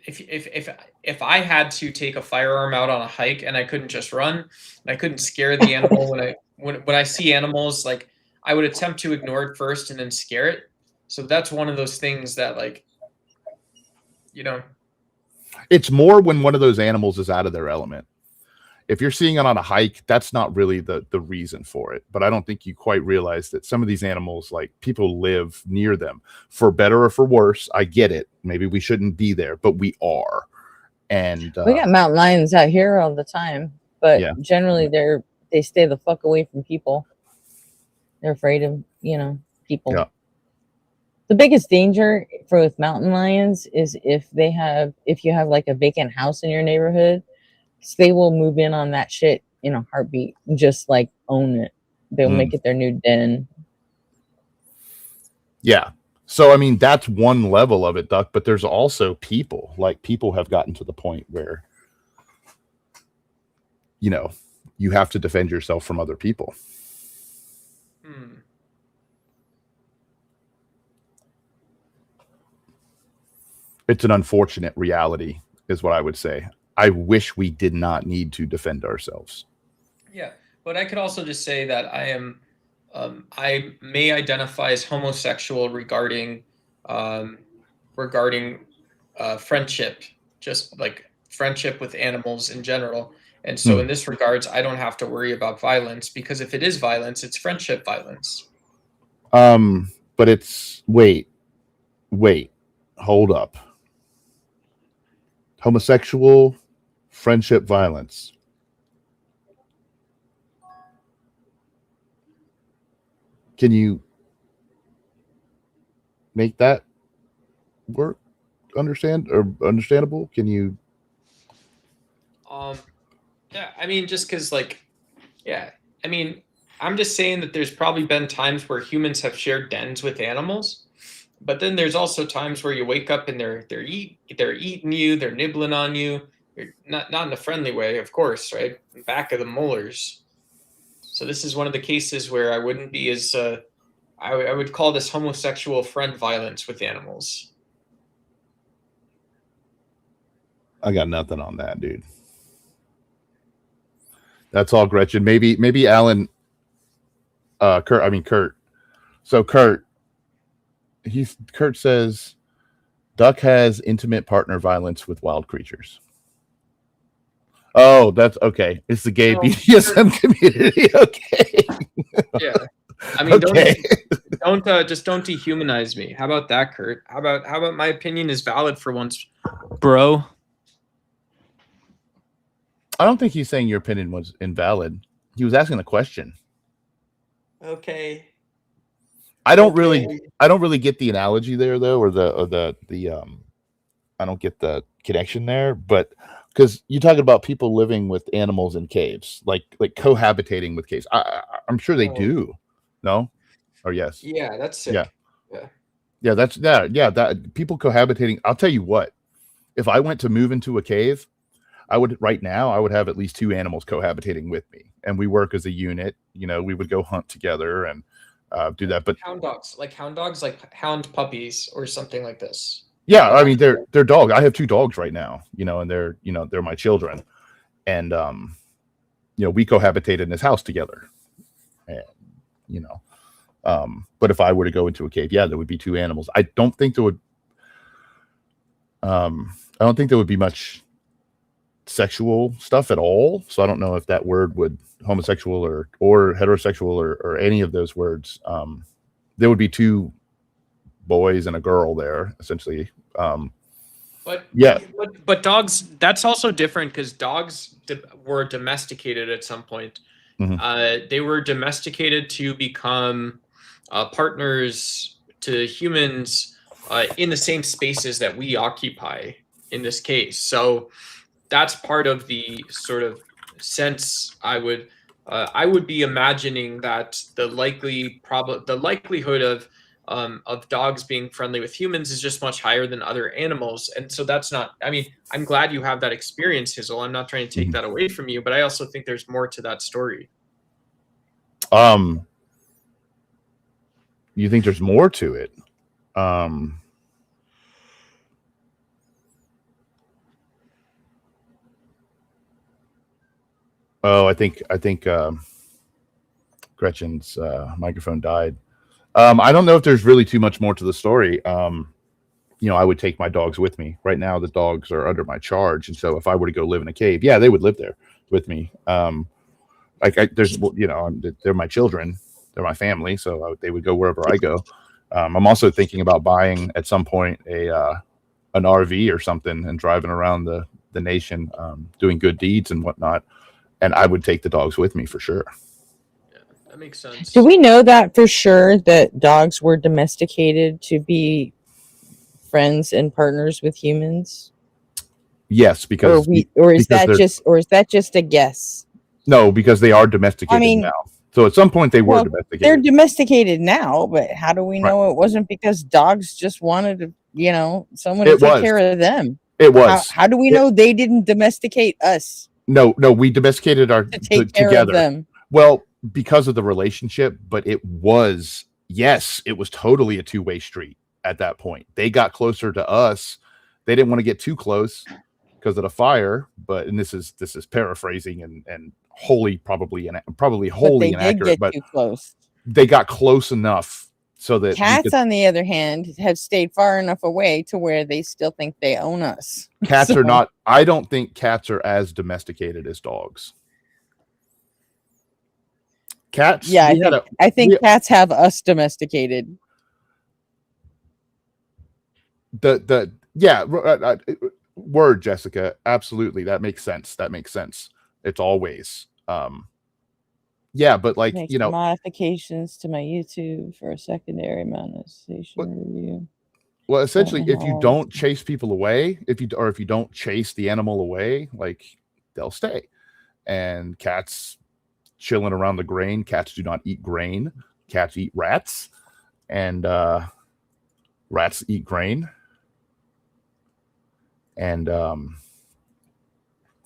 S11: if I had to take a firearm out on a hike and I couldn't just run, and I couldn't scare the animal when I see animals, like I would attempt to ignore it first and then scare it. So that's one of those things that
S3: it's more when one of those animals is out of their element. If you're seeing it on a hike, that's not really the reason for it. But I don't think you quite realize that some of these animals, like people live near them for better or for worse. I get it. Maybe we shouldn't be there, but we are. And
S2: we got mountain lions out here all the time, but generally they stay the fuck away from people. They're afraid of, people.
S3: Yeah.
S2: The biggest danger with mountain lions is if you have like a vacant house in your neighborhood, they will move in on that shit in a heartbeat. Just like own it. They'll make it their new den.
S3: Yeah. So, I mean, that's one level of it, Duck, but there's also people. Like, people have gotten to the point where, you have to defend yourself from other people. It's an unfortunate reality, is what I would say. I wish we did not need to defend ourselves.
S11: Yeah, but I could also just say that I may identify as homosexual regarding friendship, just like friendship with animals in general. And so in this regards, I don't have to worry about violence, because if it is violence, it's friendship violence.
S3: But it's wait, hold up. Homosexual friendship violence. Can you make that work? Understandable? Can you?
S11: Yeah, I mean, just because, like, yeah, I mean, I'm just saying that there's probably been times where humans have shared dens with animals, but then there's also times where you wake up and they're eating you, they're nibbling on you. You're not in a friendly way, of course, right? Back of the molars. So this is one of the cases where I wouldn't be as I would call this homosexual friend violence with animals.
S3: I got nothing on that, dude. That's all, Gretchen. Maybe Alan. Kurt. So Kurt says Duck has intimate partner violence with wild creatures. Oh, that's okay. It's the gay BDSM community. Okay.
S11: Yeah. I mean,
S3: okay.
S11: don't dehumanize me. How about that, Kurt? How about my opinion is valid for once, bro?
S3: I don't think he's saying your opinion was invalid. He was asking a question.
S11: Okay.
S3: I don't really get the analogy there though, or the I don't get the connection there, but because you're talking about people living with animals in caves, like cohabitating with caves. I'm sure they do. No? Or yes?
S11: Yeah, that's sick.
S3: Yeah, that people cohabitating. I'll tell you what, if I went to move into a cave, I would have at least 2 animals cohabitating with me, and we work as a unit. You know, we would go hunt together and do that. But
S11: hound dogs, like hound puppies or something like this.
S3: Yeah, I mean they're dogs. I have 2 dogs right now, and they're my children, and we cohabitate in this house together, and but if I were to go into a cave, yeah, there would be 2 animals. I don't think there would be much sexual stuff at all. So I don't know if that word would homosexual or heterosexual or any of those words. There would be 2 boys and a girl there essentially.
S11: But dogs, that's also different because dogs were domesticated at some point.
S3: Mm-hmm.
S11: They were domesticated to become partners to humans in the same spaces that we occupy in this case. So that's part of the sort of sense I would be imagining that the likelihood of dogs being friendly with humans is just much higher than other animals. And so that's not, I mean, I'm glad you have that experience, Hizzle. I'm not trying to take that away from you, but I also think there's more to that story.
S3: You think there's more to it? I think Gretchen's microphone died. I don't know if there's really too much more to the story. I would take my dogs with me. Right now, the dogs are under my charge, and so if I were to go live in a cave, yeah, they would live there with me. They're my children, they're my family, so they would go wherever I go. I'm also thinking about buying at some point an RV or something and driving around the nation, doing good deeds and whatnot. And I would take the dogs with me for sure.
S11: Yeah, that makes sense.
S2: Do we know that for sure that dogs were domesticated to be friends and partners with humans?
S3: Yes, because
S2: is that just a guess?
S3: No, because they are domesticated now. So at some point they were domesticated.
S2: They're domesticated now, but how do we know it wasn't because dogs just wanted to, someone to take care of them?
S3: It was.
S2: How do we know they didn't domesticate us?
S3: No, we domesticated together.
S2: Of them.
S3: Well, because of the relationship, but it was totally a 2-way street at that point. They got closer to us. They didn't want to get too close because of the fire, and this is paraphrasing and wholly inaccurate, but
S2: too close.
S3: They got close enough so that
S2: cats, on the other hand, have stayed far enough away to where they still think they own us.
S3: Cats are not. I don't think cats are as domesticated as dogs. Cats.
S2: Yeah, I think cats have us domesticated.
S3: Word, Jessica. Absolutely, that makes sense. It's always Yeah, but like,
S2: Make
S3: you know,
S2: modifications to my YouTube for a secondary monetization review.
S3: well, essentially,
S2: Don't
S3: if you
S2: know.
S3: don't chase people away, if you don't chase the animal away, like they'll stay. And cats chilling around the grain. Cats do not eat grain. Cats eat rats, and rats eat grain. And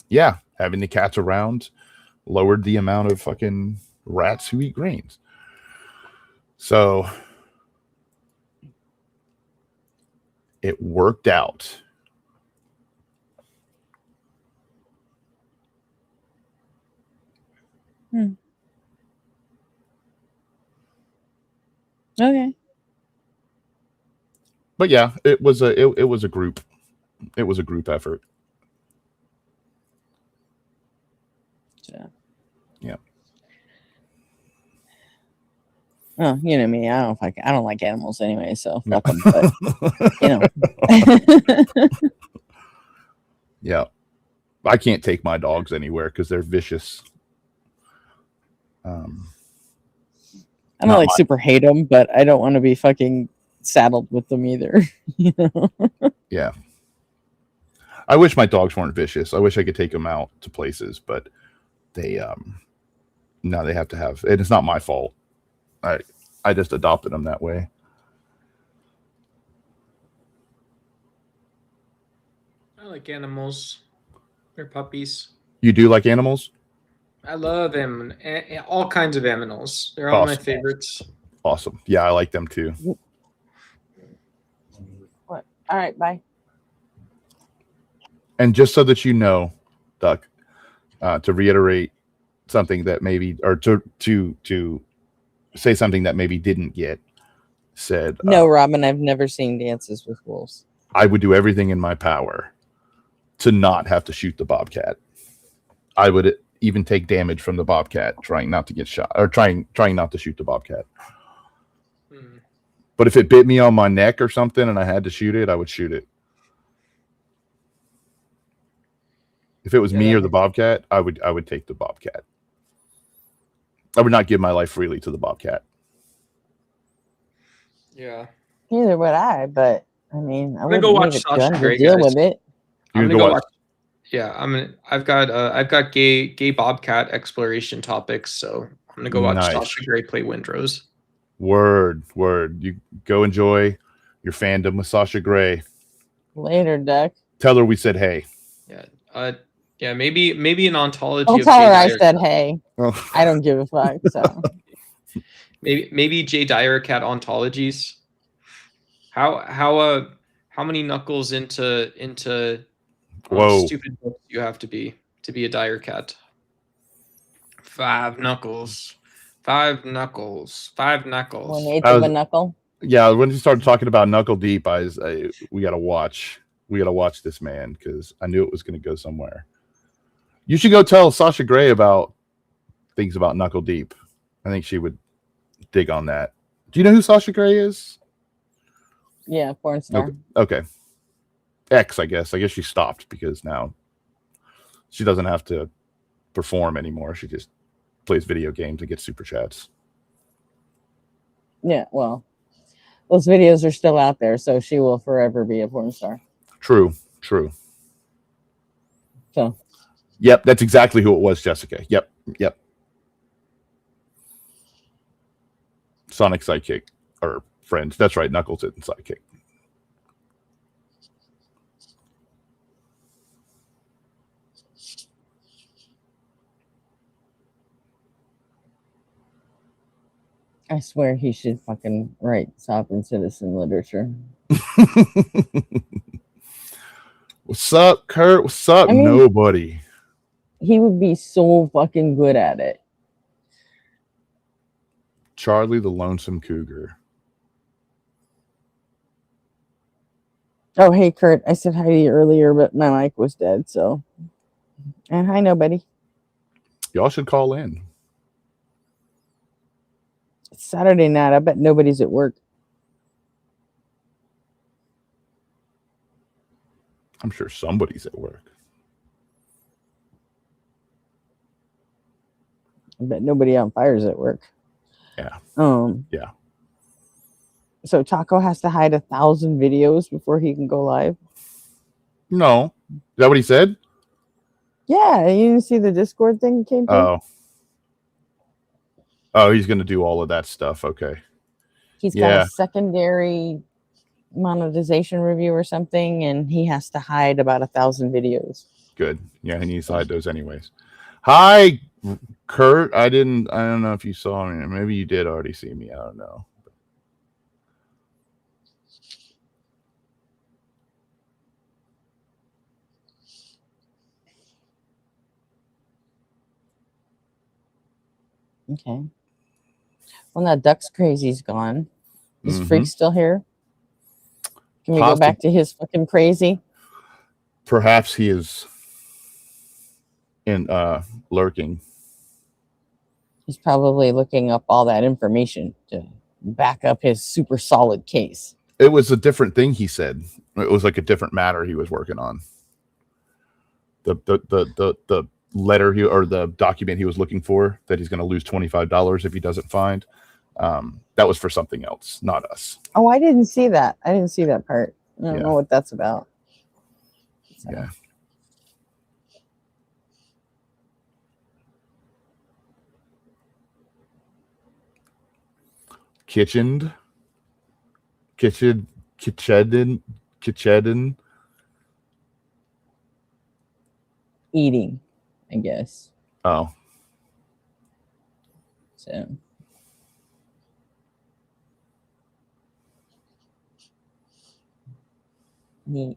S3: yeah, having the cats around lowered the amount of fucking rats who eat grains. So it worked out.
S2: Okay.
S3: But yeah, it was a group. It was a group effort. Yeah.
S2: Oh, you know me. I don't like animals anyway, so fuck them. But you know.
S3: Yeah. I can't take my dogs anywhere because they're vicious.
S2: I don't like super hate them, but I don't want to be fucking saddled with them either. You know?
S3: Yeah. I wish my dogs weren't vicious. I wish I could take them out to places, but they no, they have to have, and it's not my fault. I just adopted them that way.
S11: I like animals. They're puppies.
S3: You do like animals?
S11: I love them. All kinds of animals. They're all my favorites.
S3: Awesome. Yeah, I like them too.
S2: What? All right, bye.
S3: And just so that you know, Duck, to reiterate something that maybe, or to say something that maybe didn't get said.
S2: No, Robin, I've never seen Dances with Wolves.
S3: I would do everything in my power to not have to shoot the bobcat. I would even take damage from the bobcat, trying not to get shot, or trying not to shoot the bobcat. But if it bit me on my neck or something and I had to shoot it, I would shoot it. If it was me or the bobcat, I would take the bobcat. I would not give my life freely to the bobcat.
S11: Yeah.
S2: Neither would I, but I mean, I wouldn't
S11: go watch
S2: need a
S11: Sasha
S2: gun
S11: Grey,
S2: to deal
S11: guys.
S2: with it.
S11: I'm gonna go watch. Yeah, I've got gay bobcat exploration topics, so I'm gonna go watch Sasha Grey play Windrose.
S3: Word. You go enjoy your fandom with Sasha Grey.
S2: Later, Duck.
S3: Tell her we said hey.
S11: Yeah. Yeah. Maybe an ontology.
S2: Don't
S11: of
S2: tell
S11: Jay
S2: her I
S11: Dyer
S2: said
S11: Cat.
S2: hey. I don't give a fuck. So
S11: maybe Jay Dyer Cat ontologies. How many knuckles into stupid books you have to be a Dyer Cat? 5 knuckles. 5 knuckles. 5 knuckles.
S2: 1/8 of a knuckle.
S3: Yeah, when you started talking about Knuckle Deep, we gotta watch this man because I knew it was gonna go somewhere. You should go tell Sasha Grey about things about Knuckle Deep. I think she would dig on that. Do you know who Sasha Grey is?
S2: Yeah, porn star.
S3: Okay. X, I guess. I guess she stopped because now she doesn't have to perform anymore. She just plays video games and gets super chats.
S2: Yeah, well, those videos are still out there, so she will forever be a porn star.
S3: True.
S2: So.
S3: Yep, that's exactly who it was, Jessica. Yep. Sonic Sidekick, or friends. That's right, Knuckles and Sidekick.
S2: I swear he should fucking write sovereign citizen literature.
S3: What's up, Kurt? What's up, nobody?
S2: He would be so fucking good at it.
S3: Charlie the Lonesome Cougar.
S2: Oh, hey, Kurt. I said hi to you earlier, but my mic was dead, so. And hi, nobody.
S3: Y'all should call in.
S2: It's Saturday night. I bet nobody's at work.
S3: I'm sure somebody's at work.
S2: bet nobody on fire's at work.
S3: Yeah. Yeah.
S2: So Taco has to hide 1,000 videos before he can go live?
S3: No. Is that what he said?
S2: Yeah, you didn't see the Discord thing came through?
S3: Oh, he's going to do all of that stuff. Okay.
S2: He's got a secondary monetization review or something, and he has to hide about 1,000 videos.
S3: Good. Yeah, he needs to hide those anyways. Hi, Kurt. I don't know if you saw me. Maybe you did already see me. I don't know.
S2: Okay. Well, now Duck's crazy's gone. Is Freak still here? Can we go back to his fucking crazy?
S3: Perhaps he is in lurking.
S2: He's probably looking up all that information to back up his super solid case.
S3: It was a different thing he said. It was like a different matter he was working on. The letter or the document he was looking for that he's going to lose $25 if he doesn't find. That was for something else, not us.
S2: Oh, I didn't see that. I didn't see that part. I don't know what that's about. So.
S3: Yeah. Kitchen.
S2: Eating, I guess.
S3: Oh.
S2: So. Neat.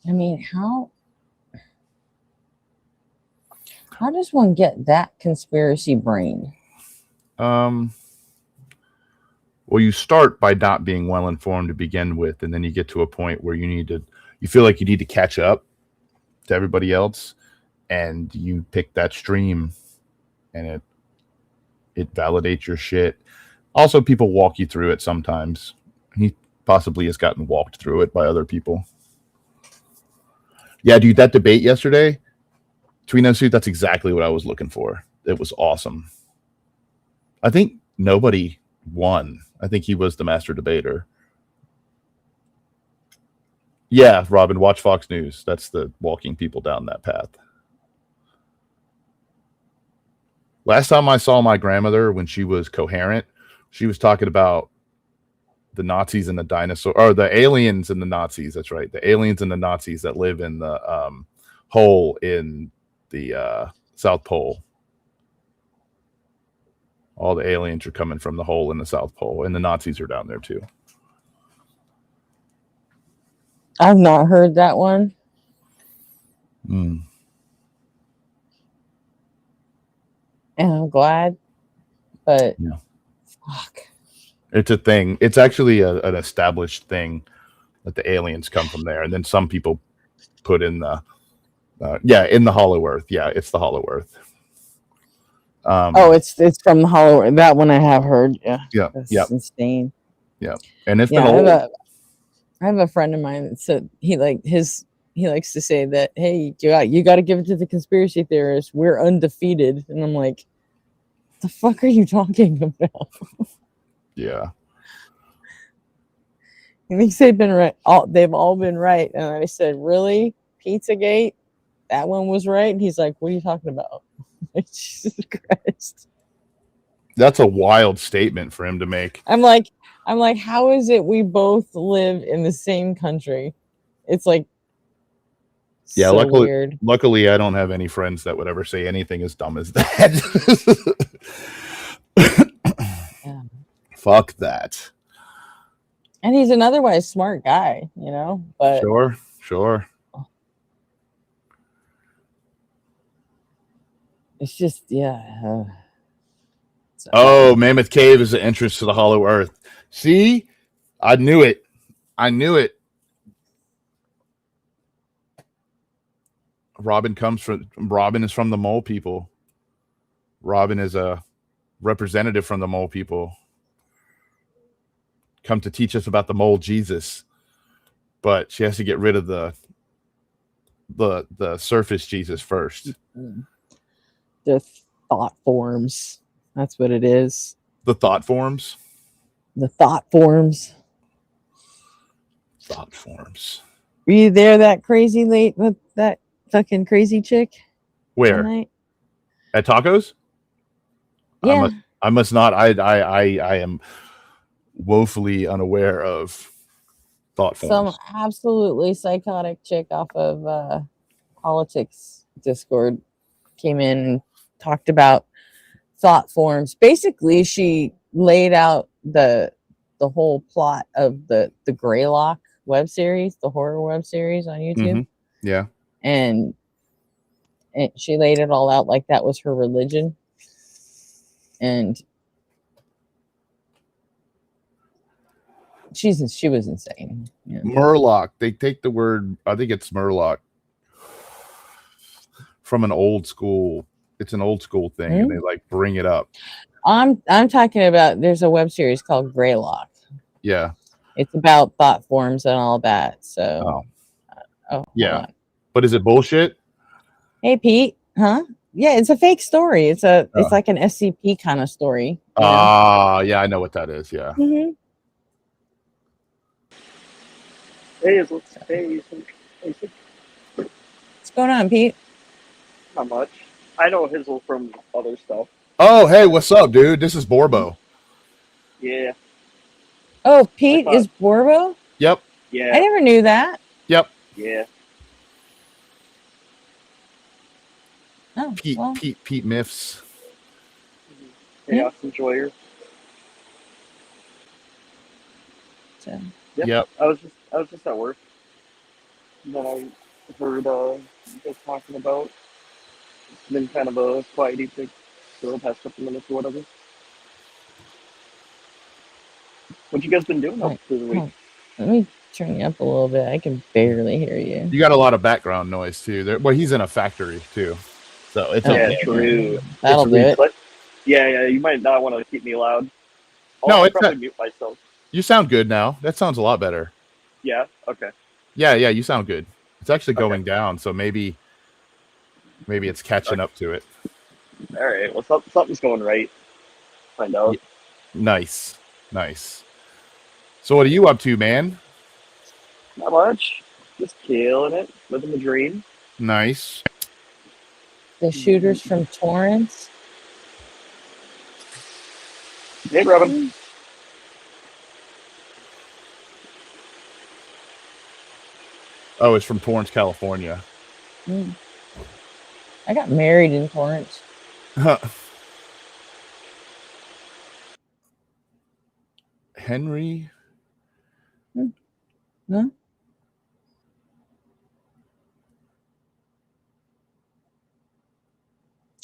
S2: I mean, how does one get that conspiracy brain?
S3: Well, you start by not being well informed to begin with, and then you get to a point where you feel like you need to catch up to everybody else, and you pick that stream, and it validates your shit. Also, people walk you through it sometimes. He possibly has gotten walked through it by other people. Yeah, dude, that debate yesterday between those two, that's exactly what I was looking for. It was awesome. I think nobody won. I think he was the master debater. Yeah, Robin, watch Fox News. That's the walking people down that path. Last time I saw my grandmother when she was coherent, she was talking about the Nazis and the dinosaur, or the aliens and the Nazis. That's right. The aliens and the Nazis that live in the hole in the South Pole. All the aliens are coming from the hole in the South Pole, and the Nazis are down there too.
S2: I've not heard that one.
S3: Mm.
S2: And I'm glad, but
S3: yeah.
S2: Fuck.
S3: It's a thing. It's actually an established thing that the aliens come from there, and then some people put in the in the Hollow Earth. Yeah, it's the Hollow Earth.
S2: It's from the Hollow Earth. That one I have heard. Yeah, that's insane.
S3: Yeah, and it's been old.
S2: I have a friend of mine that said he likes to say that, hey, you got to give it to the conspiracy theorists. We're undefeated, and I'm like, the fuck are you talking about?
S3: Yeah.
S2: He thinks they've been right. They've all been right. And I said, really? Pizzagate? That one was right? And he's like, what are you talking about? Like, Jesus Christ.
S3: That's a wild statement for him to make.
S2: I'm like, how is it we both live in the same country? It's like,
S3: yeah,
S2: so weird.
S3: Luckily, I don't have any friends that would ever say anything as dumb as that.
S2: Yeah.
S3: Fuck that.
S2: And he's an otherwise smart guy, you know. But
S3: sure.
S2: It's just, yeah.
S3: Oh, Mammoth Cave is the entrance to the Hollow Earth. See, I knew it. Robin is from the Mole people. Robin is a representative from the Mole people. Come to teach us about the Mole Jesus. but she has to get rid of the surface Jesus first.
S2: The thought forms. That's what it is.
S3: The thought forms.
S2: The thought forms.
S3: Thought forms.
S2: Were you there that crazy late with that fucking crazy chick?
S3: Where?
S2: Night?
S3: At tacos?
S2: Yeah.
S3: I must not. I am woefully unaware of thought forms.
S2: Some absolutely psychotic chick off of politics Discord came in and talked about thought forms. Basically, she laid out the whole plot of the Greylock web series, the horror web series on YouTube.
S3: Yeah.
S2: And she laid it all out like that was her religion. And she was insane. Yeah.
S3: Murloc. They take the word, I think it's Murloc, from an old school. It's an old school thing, and they like bring it up.
S2: I'm talking about, there's a web series called Greylock.
S3: Yeah.
S2: It's about thought forms and all that. So
S3: yeah. But is it bullshit?
S2: Hey Pete, huh? Yeah, it's a fake story. It's like an SCP kind of story.
S3: Yeah, I know what that is. Yeah.
S2: Mm-hmm.
S12: Hey,
S2: What's going on, Pete?
S12: not much. I know Hizzle from other stuff.
S3: Oh, hey, what's up, dude? This is Borbo.
S12: Yeah.
S2: Oh, Pete is Borbo?
S3: Yep.
S12: Yeah.
S2: I never knew that.
S3: Yep.
S12: Yeah.
S2: Oh,
S3: Pete Miffs.
S12: Chaos Enjoyer.
S2: So.
S3: Yep.
S12: I was just at work. And then I heard you guys talking about. It's been kind of a quiety thing for the past couple minutes or whatever. What you guys been doing up through the week?
S2: Let me turn you up a little bit. I can barely hear you.
S3: You got a lot of background noise too. There, well, he's in a factory too, so it's
S12: true.
S2: That'll do it.
S12: But, yeah. You might not want to keep me loud. I'll probably mute myself.
S3: You sound good now. That sounds a lot better.
S12: Yeah. Okay.
S3: Yeah. You sound good. It's actually going down, so maybe it's catching up to it.
S12: All right. Well, something's going right. Find out.
S3: Nice. So what are you up to, man?
S12: Not much. Just killing it. Living the dream.
S3: Nice.
S2: The shooters from Torrance.
S12: Hey, Robin.
S3: Oh, it's from Torrance, California.
S2: I got married in Torrance.
S3: Henry?
S2: No?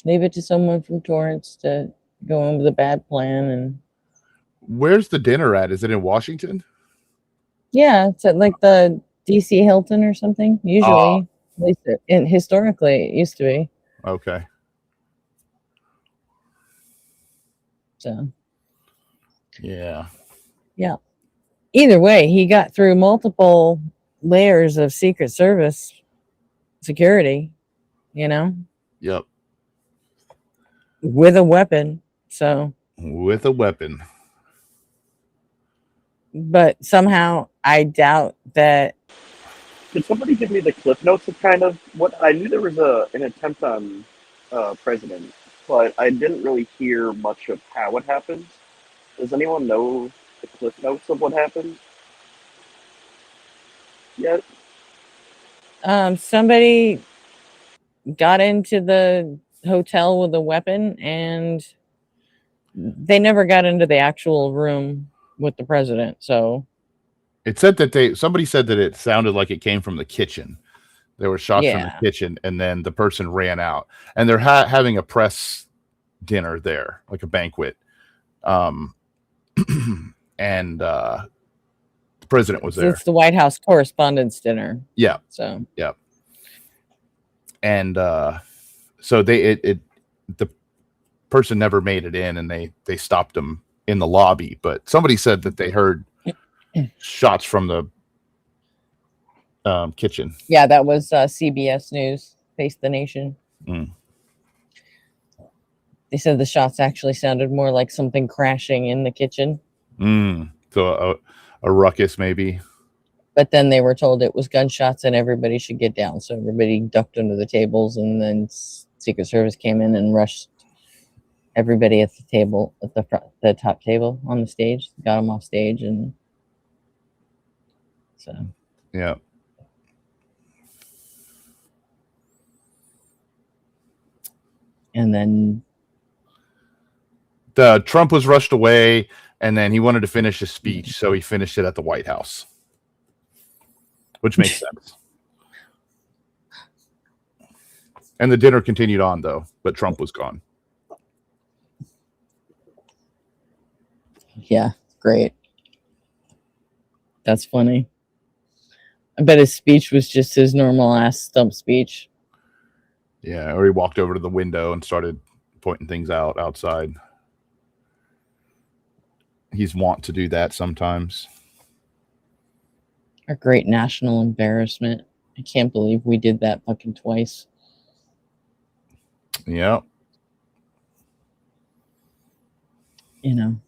S2: Leave it to someone from Torrance to go in with a bad plan. And
S3: where's the dinner at? Is it in Washington?
S2: Yeah, it's at like the DC Hilton or something. Usually, at least historically, it used to be.
S3: Okay.
S2: So.
S3: Yeah.
S2: Either way, he got through multiple layers of Secret Service security,
S3: Yep.
S2: with a weapon. So.
S3: With a weapon.
S2: But somehow I doubt that.
S12: Could somebody give me the cliff notes of kind of what I knew there was an attempt on president, but I didn't really hear much of how it happened. Does anyone know the cliff notes of what happened yet?
S2: Somebody got into the hotel with a weapon, and they never got into the actual room with the president. So
S3: it said that somebody said that it sounded like it came from the kitchen. There were shots from the kitchen, and then the person ran out, and they're having a press dinner there, like a banquet. And the president was there.
S2: It's the White House Correspondents' Dinner.
S3: Yeah.
S2: So.
S3: Yeah. And so the person never made it in, and they stopped him in the lobby. But somebody said that they heard shots from kitchen.
S2: Yeah, that was CBS News, Face the Nation.
S3: Mm.
S2: They said the shots actually sounded more like something crashing in the kitchen.
S3: So a ruckus, maybe.
S2: But then they were told it was gunshots and everybody should get down. So everybody ducked under the tables, and then Secret Service came in and rushed everybody at the table, at the front, the top table on the stage, got them off stage, and so
S3: yeah.
S2: And then
S3: Trump was rushed away, and then he wanted to finish his speech, so he finished it at the White House, which makes sense. And the dinner continued on, though, but Trump was gone.
S2: Yeah, great. That's funny. I bet his speech was just his normal ass stump speech.
S3: Yeah, or he walked over to the window and started pointing things out outside. He's wont to do that sometimes.
S2: A great national embarrassment. I can't believe we did that fucking twice.
S3: Yeah.
S2: You know,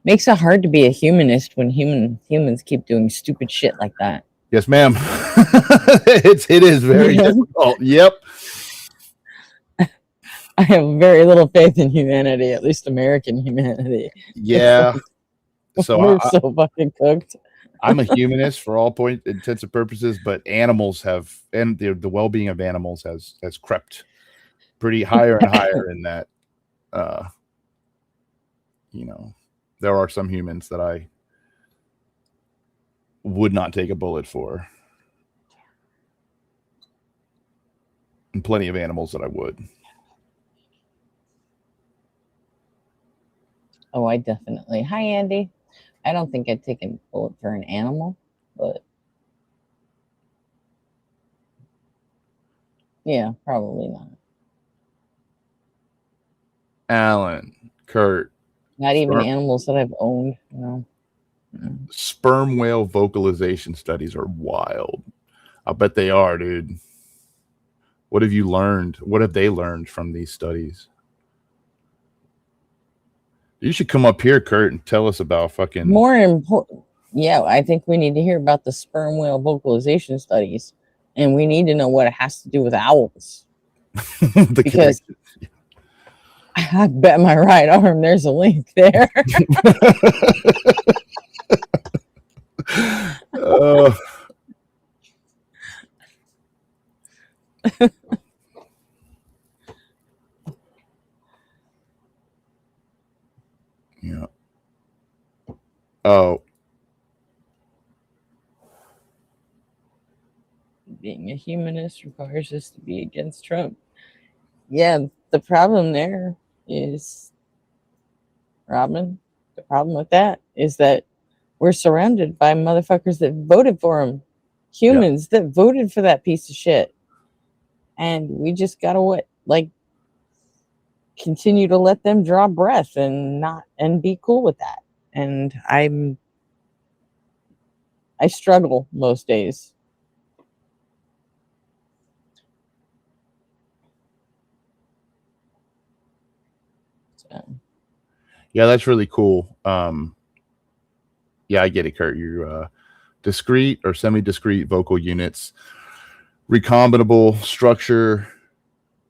S2: makes it hard to be a humanist when humans keep doing stupid shit like that.
S3: Yes, ma'am. It is very difficult. Yep.
S2: I have very little faith in humanity, at least American humanity.
S3: Yeah. So
S2: we're so fucking cooked.
S3: I'm a humanist for all intents and purposes, but animals have, and the well-being of animals has crept pretty higher and higher in that. You know, there are some humans that I would not take a bullet for, and plenty of animals that I would.
S2: Oh, I definitely. Hi, Andy. I don't think I'd take a bullet for an animal, but yeah, probably not.
S3: Alan, Kurt.
S2: Not even animals that I've owned. No.
S3: Sperm whale vocalization studies are wild. I bet they are, dude. What have you learned? What have they learned from these studies? You should come up here, Kurt, and tell us about fucking...
S2: More important. Yeah, I think we need to hear about the sperm whale vocalization studies. And we need to know what it has to do with owls. Because I bet my right arm there's a link there.
S3: Yeah. Oh.
S2: Being a humanist requires us to be against Trump. Yeah, the problem there is, Robin, the problem with that is that we're surrounded by motherfuckers that voted for him. Humans that voted for that piece of shit. And we just gotta continue to let them draw breath and be cool with that. And I struggle most days. So.
S3: Yeah, that's really cool. Yeah, I get it, Kurt. You're discrete or semi-discrete vocal units, recombinable structure,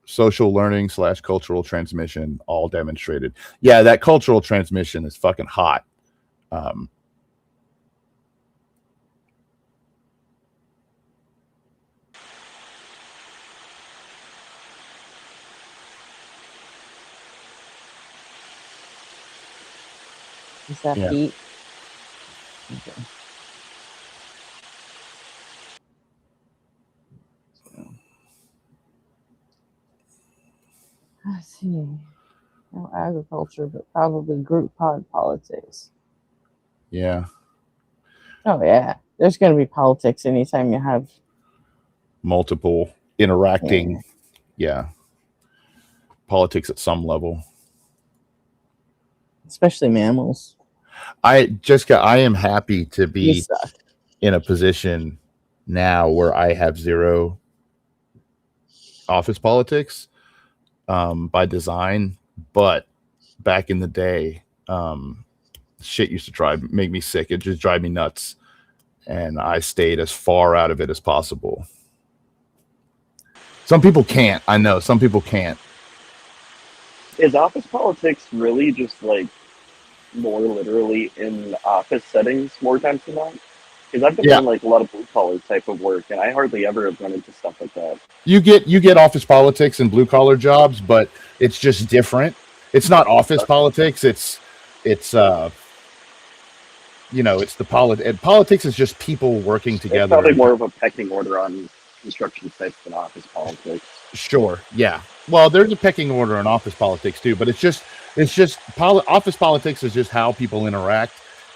S3: social learning / cultural transmission, all demonstrated. Yeah, that cultural transmission is fucking hot.
S2: Is that heat? Okay. Let's see. No agriculture, but probably group politics.
S3: Yeah.
S2: Oh, yeah. There's going to be politics anytime you have
S3: multiple interacting. Yeah. Politics at some level.
S2: Especially mammals.
S3: I am happy to be in a position now where I have zero office politics by design, but back in the day, shit used to make me sick. It just drive me nuts, and I stayed as far out of it as possible. Some people can't. I know some people can't.
S12: Is office politics really just like more literally in office settings more times than not? Because I've been doing like a lot of blue collar type of work, and I hardly ever have run into stuff like that.
S3: You get office politics and blue collar jobs, but it's just different. It's not office politics. It's it's the politics is just people working together.
S12: It's probably more of a pecking order on construction sites than office politics.
S3: Sure. Yeah. Well, there's a pecking order in office politics too, but office politics is just how people interact,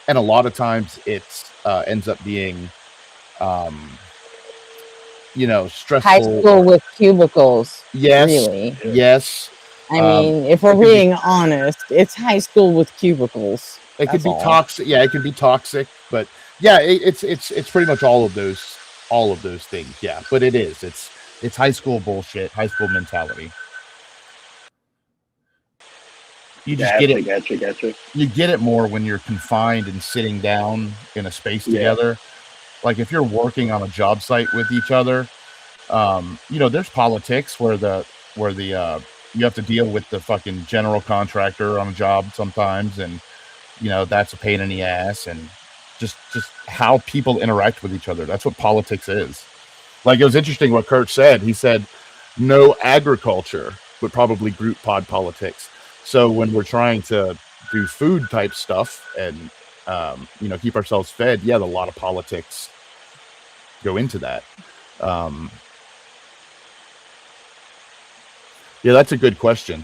S3: and a lot of times it's ends up being, stressful.
S2: High school with cubicles.
S3: Yes.
S2: Really.
S3: Yes.
S2: I mean, if we're being honest, it's high school with cubicles.
S3: It could be toxic. Yeah, it could be toxic, but yeah, it's pretty much all of those things. Yeah, but it's high school bullshit, high school mentality. You just get it.
S12: Gotcha.
S3: You get it more when you're confined and sitting down in a space together. Like if you're working on a job site with each other, there's politics where you have to deal with the fucking general contractor on a job sometimes, and that's a pain in the ass, and just how people interact with each other. That's what politics is. Like, it was interesting what Kurt said. He said no agriculture, but probably group pod politics. So when we're trying to do food type stuff and keep ourselves fed, a lot of politics go into that. Yeah, that's a good question.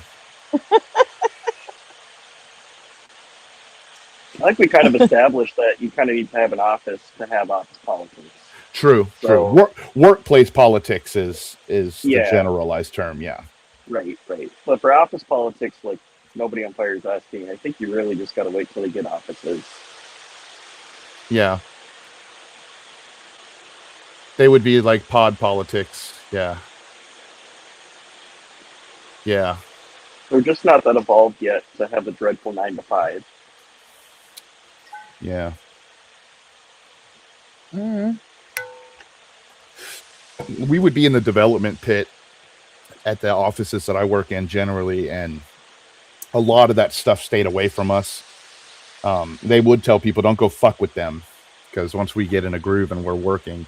S12: I think we kind of established that you kind of need to have an office to have office politics.
S3: True. Workplace politics is the generalized term. Yeah.
S12: Right. But for office politics, like nobody on fire is asking, I think you really just got to wait till they get offices.
S3: Yeah. They would be like pod politics. Yeah. Yeah.
S12: We're just not that evolved yet to have a dreadful 9 to 5.
S3: Yeah.
S2: Mm-hmm.
S3: We would be in the development pit at the offices that I work in generally, and a lot of that stuff stayed away from us. They would tell people, don't go fuck with them, because once we get in a groove and we're working,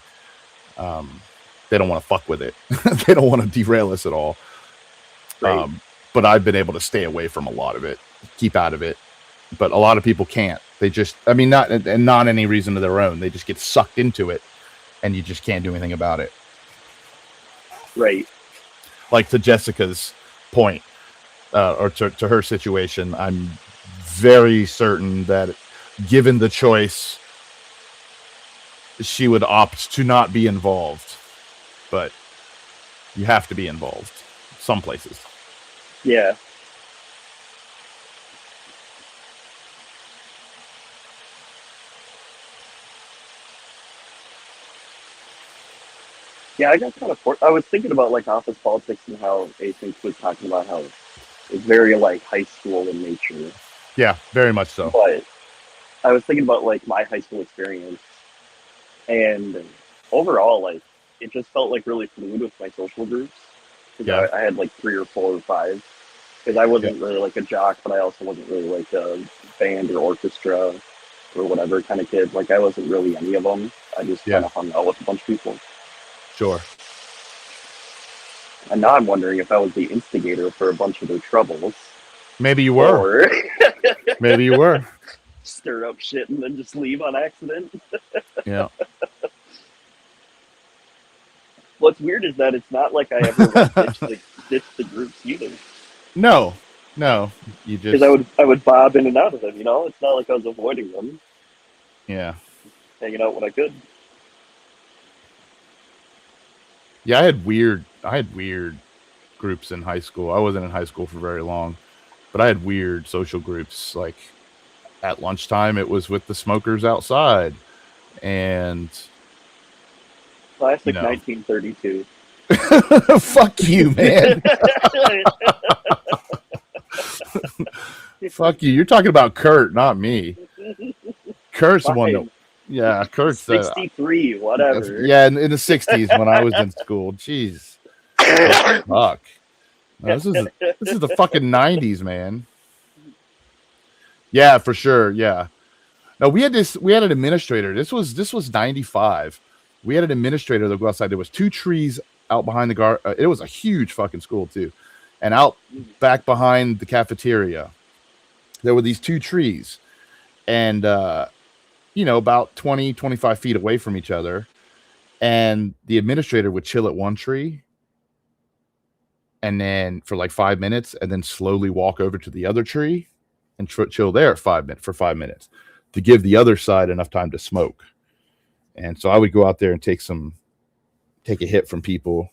S3: they don't want to fuck with it. They don't want to derail us at all.
S12: Right.
S3: But I've been able to stay away from a lot of it, keep out of it. But a lot of people can't. They just, not any reason of their own. They just get sucked into it, and you just can't do anything about it.
S12: Right.
S3: Like to Jessica's point, or to her situation, I'm very certain that given the choice, she would opt to not be involved. But you have to be involved some places.
S12: Yeah. Yeah, I got kind of. I was thinking about like office politics and how Atheists was talking about how it's very like high school in nature.
S3: Yeah, very much so.
S12: But I was thinking about like my high school experience, and overall, like it just felt like really fluid with my social groups. Because I had like 3 or 4 or 5. Because I wasn't really like a jock, but I also wasn't really like a band or orchestra or whatever kind of kid. Like I wasn't really any of them. I just kind of hung out with a bunch of people.
S3: Sure.
S12: And now I'm wondering if I was the instigator for a bunch of their troubles.
S3: Maybe you were. Maybe you were.
S12: Stir up shit and then just leave on accident.
S3: Yeah.
S12: What's weird is that it's not like I ever ditched the groups either.
S3: No. You just,
S12: because I would bob in and out of them. It's not like I was avoiding them.
S3: Yeah.
S12: Hanging out when I could.
S3: Yeah, I had weird groups in high school. I wasn't in high school for very long, but I had weird social groups. Like at lunchtime, it was with the smokers outside, and
S12: Classic
S3: You know.
S12: 1932.
S3: Fuck you, man. Fuck you. You're talking about Kurt, not me. Kurt's the one that.
S12: Fine.
S3: Yeah, Kurt's
S12: 63, whatever.
S3: Yeah, in the 60s when I was in school. Jeez. Fuck. No, this is the fucking 90s, man. Yeah, for sure. Yeah. No, we had an administrator. This was 95. We had an administrator that go outside. There was 2 trees out behind the guard. It was a huge fucking school too. And out back behind the cafeteria, there were these 2 trees. And about 20, 25 feet away from each other. And the administrator would chill at one tree and then for like 5 minutes and then slowly walk over to the other tree and chill there for 5 minutes to give the other side enough time to smoke. And so I would go out there and take a hit from people.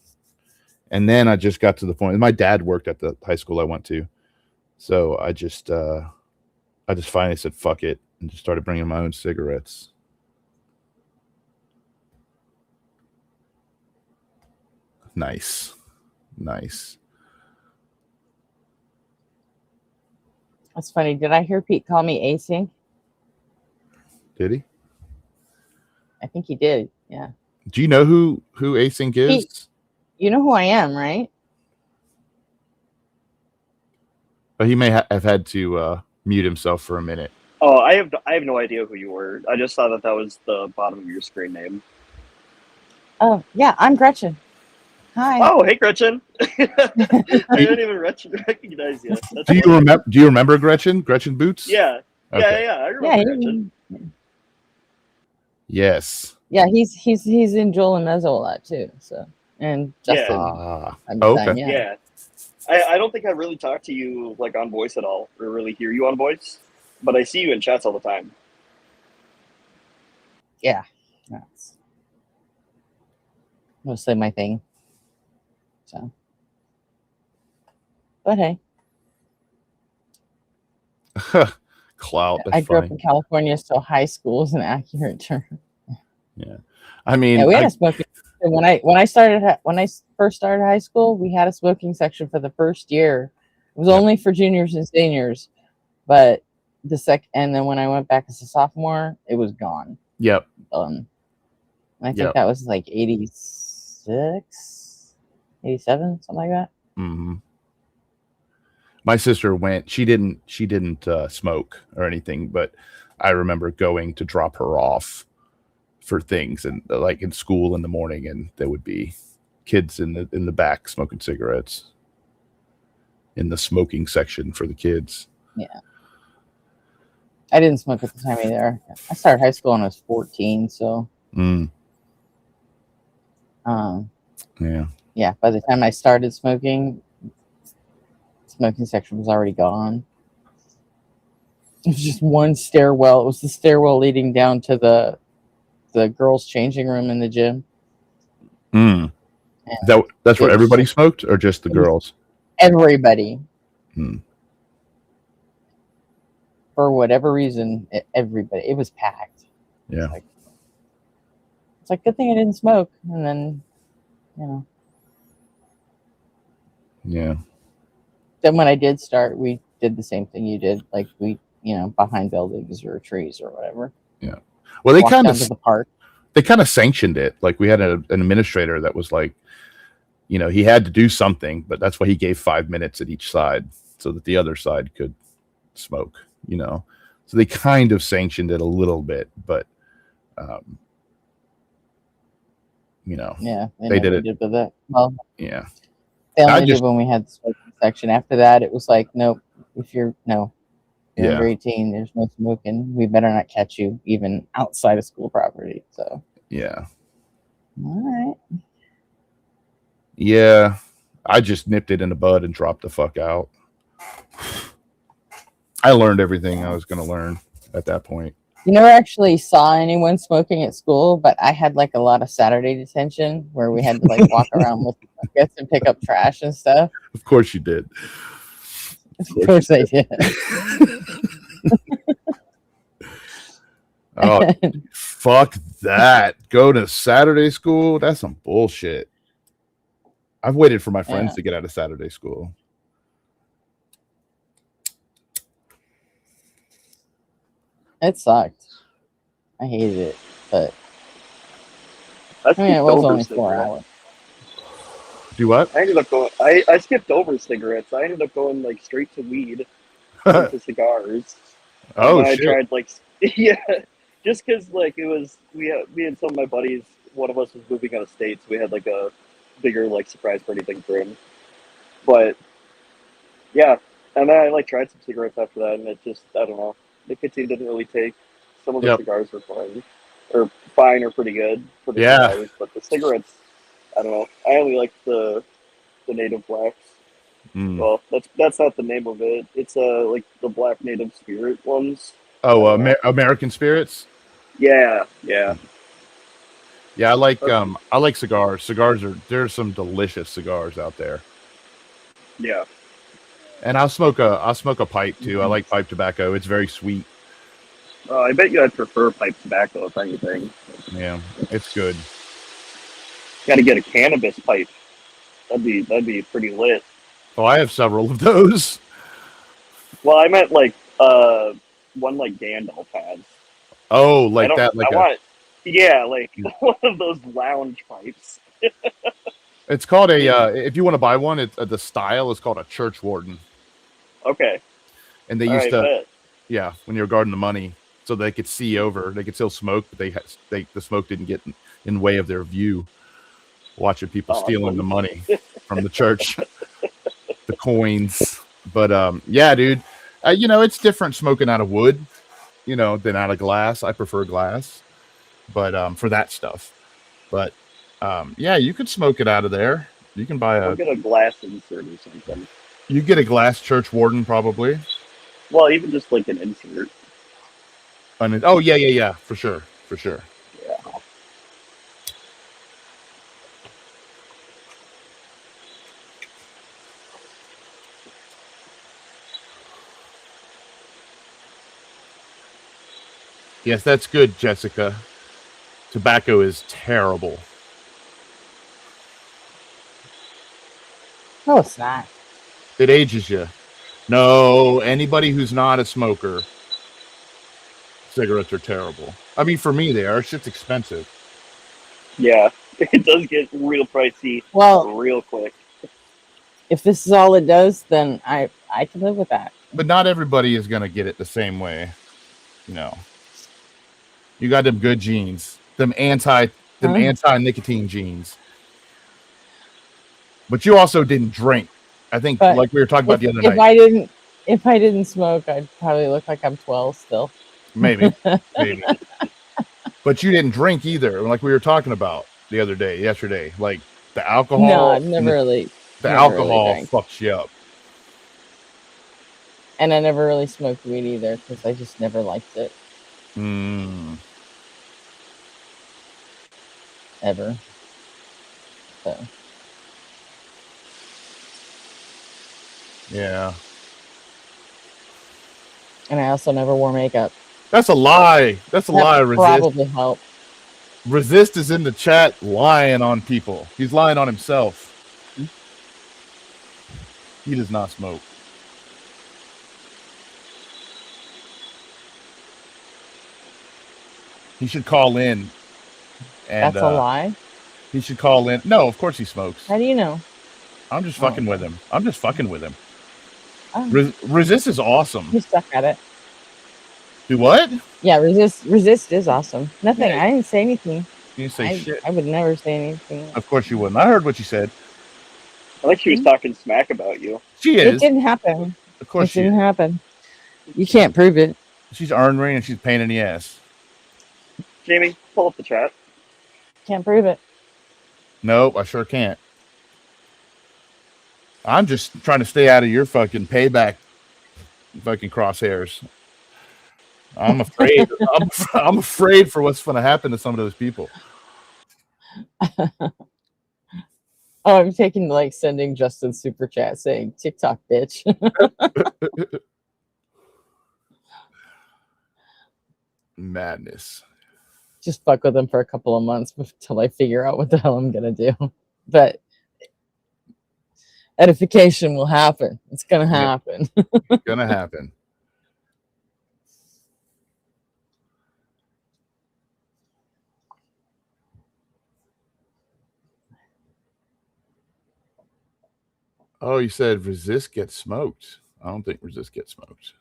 S3: And then I just got to the point. My dad worked at the high school I went to. So I just finally said, fuck it. And just started bringing my own cigarettes. Nice.
S2: That's funny. Did I hear Pete call me async?
S3: Did he?
S2: I think he did. Yeah.
S3: Do you know who async is?
S2: Pete, you know who I am, right?
S3: But he may have had to mute himself for a minute.
S12: Oh, I have no idea who you were. I just saw that was the bottom of your screen name.
S2: Oh, yeah, I'm Gretchen. Hi.
S12: Oh, hey, Gretchen. I didn't even recognize you.
S3: Do you remember Gretchen? Gretchen Boots?
S12: Yeah.
S3: Okay.
S12: Yeah. I remember Gretchen.
S3: Yes.
S2: Yeah, he's in Joel and Mezzo a lot too. So and Justin.
S3: Okay.
S12: Yeah. I don't think I really talked to you like on voice at all, or really hear you on voice. But I see you in chats all the time.
S2: Yeah, that's mostly my thing. So, but hey,
S3: Clout.
S2: I grew up in California, so high school is an accurate term.
S3: Yeah, I mean,
S2: we had a smoking. When I first started high school, we had a smoking section for the first year. It was only for juniors and seniors, but and then when I went back as a sophomore, it was gone.
S3: Yep.
S2: I think that was like 86, 87, something like that.
S3: Mm-hmm. My sister went. She didn't smoke or anything, but I remember going to drop her off for things and like in school in the morning, and there would be kids in the back smoking cigarettes in the smoking section for the kids.
S2: Yeah. I didn't smoke at the time either. I started high school when I was 14, so yeah, by the time I started smoking section was already gone. It was just one stairwell. It was the stairwell leading down to the girls' changing room in the gym.
S3: That's where everybody smoked, or just the girls?
S2: Everybody. For whatever reason, everybody. It was packed.
S3: Yeah.
S2: It's like good thing I didn't smoke, and then,
S3: Yeah.
S2: Then when I did start, we did the same thing you did, like we, behind buildings or trees or whatever.
S3: Yeah. Well, they kind of
S2: the park.
S3: They kind of sanctioned it. Like we had an administrator that was like, he had to do something, but that's why he gave 5 minutes at each side so that the other side could smoke. So they kind of sanctioned it a little bit, but
S2: yeah,
S3: they did it
S2: with that. Well,
S3: yeah,
S2: they only did when we had the smoking section. After that, it was like, nope, if you're under 18, there's no smoking. We better not catch you even outside of school property. So
S3: yeah,
S2: all right,
S3: yeah, I just nipped it in the bud and dropped the fuck out. I learned everything I was going to learn at that point.
S2: You never actually saw anyone smoking at school, but I had like a lot of Saturday detention where we had to like walk around with buckets and pick up trash and stuff.
S3: Of course you did.
S2: Of course I did.
S3: Oh, fuck that. Go to Saturday school? That's some bullshit. I've waited for my friends to get out of Saturday school.
S2: It sucked. I hated it, but
S12: I
S2: mean, it was only 4
S12: cigarettes.
S2: hours.
S3: Do what?
S12: I ended up going. I skipped over cigarettes. I ended up going like straight to weed, into cigars.
S3: Oh
S12: and then
S3: shit!
S12: I tried like yeah, just because like it was me and some of my buddies. One of us was moving out of state, so we had like a bigger like surprise party thing for him. But yeah, and then I like tried some cigarettes after that, and it just I don't know. Nicotine didn't really take. Some of the cigars were fine, or pretty good for the cigars, but the cigarettes, I don't know. I only like the native blacks. Well, that's not the name of it. It's like the black native spirit ones.
S3: Oh, American Spirits.
S12: Yeah.
S3: Yeah, I like cigars. There's some delicious cigars out there.
S12: Yeah.
S3: And I'll smoke a pipe too. I like pipe tobacco. It's very sweet.
S12: I bet you I'd prefer pipe tobacco if anything.
S3: Yeah, it's good.
S12: Got to get a cannabis pipe. That'd be pretty lit.
S3: Oh, I have several of those.
S12: Well, I meant like one like Gandalf has.
S3: Oh, like that? Like
S12: one of those lounge pipes.
S3: It's called a. If you want to buy one, it's the style is called a church warden.
S12: Okay.
S3: And they used to, when you were guarding the money, so they could see over. They could still smoke, but the smoke didn't get in way of their view. Watching people stealing the money from the church, the coins. But yeah, dude, it's different smoking out of wood, than out of glass. I prefer glass, but for that stuff. But yeah, you could smoke it out of there. You can buy
S12: I'll get a glass insert or something.
S3: You get a glass church warden probably.
S12: Well, even just like an insert.
S3: Oh yeah, for sure.
S12: Yeah.
S3: Yes, that's good, Jessica. Tobacco is terrible.
S2: No, it's not.
S3: It ages you. No, anybody who's not a smoker, cigarettes are terrible. I mean, for me, they are. It's just expensive.
S12: Yeah, it does get real pricey. Real quick.
S2: If this is all it does, then I can live with that.
S3: But not everybody is gonna get it the same way. You got them good genes, them anti-nicotine genes. But you also didn't drink. I think, like we were talking about the other night.
S2: If I didn't smoke, I'd probably look like I'm 12 still.
S3: Maybe. But you didn't drink either, like we were talking about yesterday. Like the alcohol.
S2: No, I've never really.
S3: The alcohol fucks you up.
S2: And I never really smoked weed either because I just never liked it. Ever. So.
S3: Yeah.
S2: And I also never wore makeup.
S3: That's a lie. That's a lie, Resist.
S2: Probably help.
S3: Resist is in the chat lying on people. He's lying on himself. He does not smoke. He should call in. And,
S2: that's a lie?
S3: He should call in. No, of course he smokes.
S2: How do you know?
S3: I'm just fucking with him. Oh. Resist is awesome.
S2: You suck at it.
S3: Do what?
S2: Yeah, resist is awesome. Nothing.
S3: Yeah.
S2: I didn't say anything.
S3: You didn't say shit.
S2: I would never say anything.
S3: Of course you wouldn't. I heard what you said.
S12: I think she was talking smack about you.
S3: She is.
S2: It didn't happen.
S3: Of course
S2: it didn't happen. You can't prove it.
S3: She's ornery and she's a pain in the ass.
S12: Jamie, pull up the chat.
S2: Can't prove it.
S3: Nope, I sure can't. I'm just trying to stay out of your fucking payback fucking crosshairs. I'm afraid. I'm afraid for what's going to happen to some of those people.
S2: Oh, I'm taking sending Justin super chat saying TikTok bitch.
S3: Madness.
S2: just fuck with them for a couple of months until I figure out what the hell I'm gonna do. But edification will happen. It's gonna happen.
S3: It's gonna happen. Oh, you said resist gets smoked. I don't think resist gets smoked.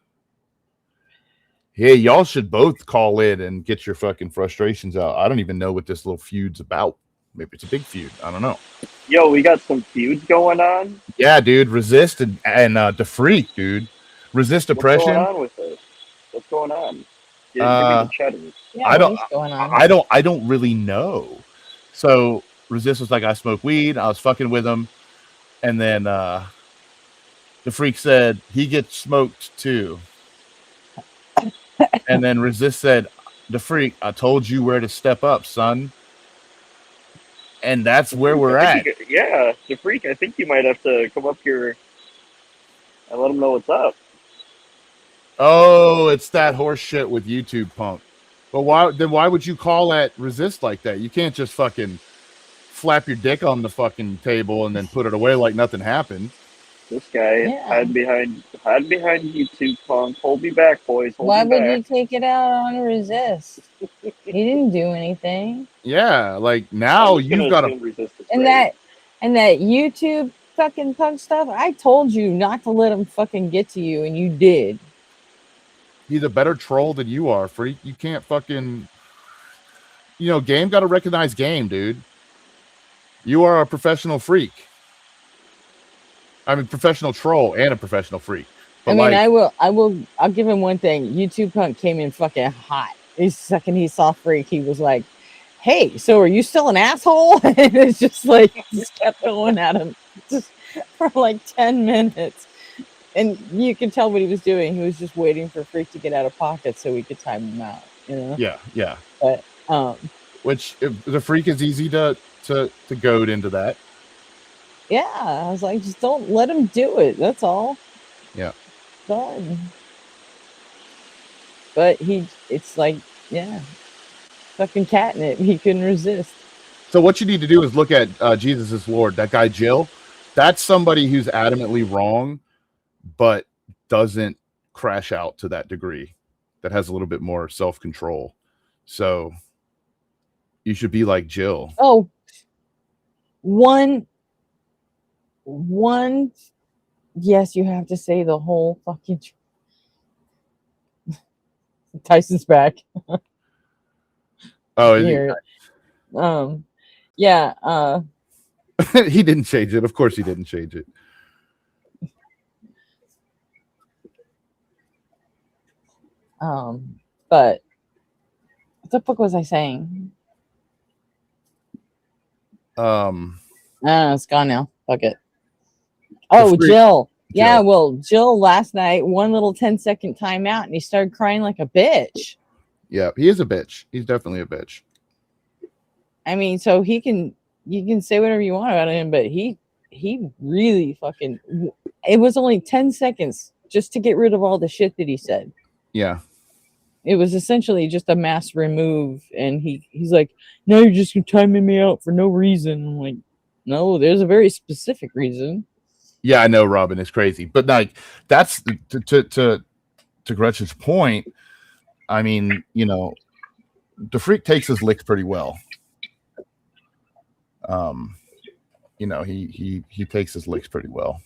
S3: Hey, y'all should both call in and get your fucking frustrations out. I don't even know what this little feud's about. Maybe it's a big feud. I don't know.
S12: Yo, we got some feuds going on.
S3: Yeah, dude. Resist and the freak, dude. Resist oppression.
S12: What's going on with this? What's going on? Give me the cheddar.
S2: Yeah,
S3: I don't really know. So resist was like, I smoke weed. I was fucking with him. And then the freak said he gets smoked too. And then resist said, the freak, I told you where to step up, son. And that's where we're at.
S12: Yeah, the freak. I think you might have to come up here and let him know what's up.
S3: Oh, it's that horse shit with YouTube punk. But why would you call that resist like that? You can't just fucking flap your dick on the fucking table and then put it away like nothing happened.
S12: This guy hide behind YouTube punk. Hold me back, boys.
S2: Why would you take it out on resist? He didn't do anything.
S3: Yeah, like now you've got to
S2: and that YouTube fucking punk stuff. I told you not to let him fucking get to you, and you did.
S3: He's a better troll than you are, freak. You can't fucking, game got to recognize game, dude. You are a professional freak. I mean, professional troll and a professional freak. But
S2: I'll give him one thing. YouTube punk came in fucking hot. The second he saw freak, he was like, "Hey, so are you still an asshole?" And it's just like just kept going at him just for like 10 minutes. And you can tell what he was doing. He was just waiting for freak to get out of pocket so we could time him out.
S3: Yeah.
S2: But
S3: which the freak is easy to goad into that.
S2: Yeah, I was like, just don't let him do it. That's all.
S3: Yeah.
S2: Done. But it's like, fucking catnip. He couldn't resist.
S3: So what you need to do is look at Jesus is Lord. That guy Jill. That's somebody who's adamantly wrong, but doesn't crash out to that degree. That has a little bit more self-control. So you should be like Jill.
S2: Oh, one. Yes, you have to say the whole fucking. Tyson's back.
S3: Oh,
S2: yeah.
S3: He didn't change it. Of course, he didn't change it.
S2: But what the fuck was I saying? It's gone now. Fuck it. Oh, Jill. Yeah, well, Jill last night, one little 10-second timeout, and he started crying like a bitch.
S3: Yeah, he is a bitch. He's definitely a bitch.
S2: I mean, so you can say whatever you want about him, but he really fucking. It was only 10 seconds just to get rid of all the shit that he said.
S3: Yeah.
S2: It was essentially just a mass remove, and he's like, "No, you're just timing me out for no reason." I'm like, "No, there's a very specific reason."
S3: Yeah, I know, Robin. It's crazy, but like that's to Gretchen's point. I mean, the freak takes his licks pretty well. He takes his licks pretty well.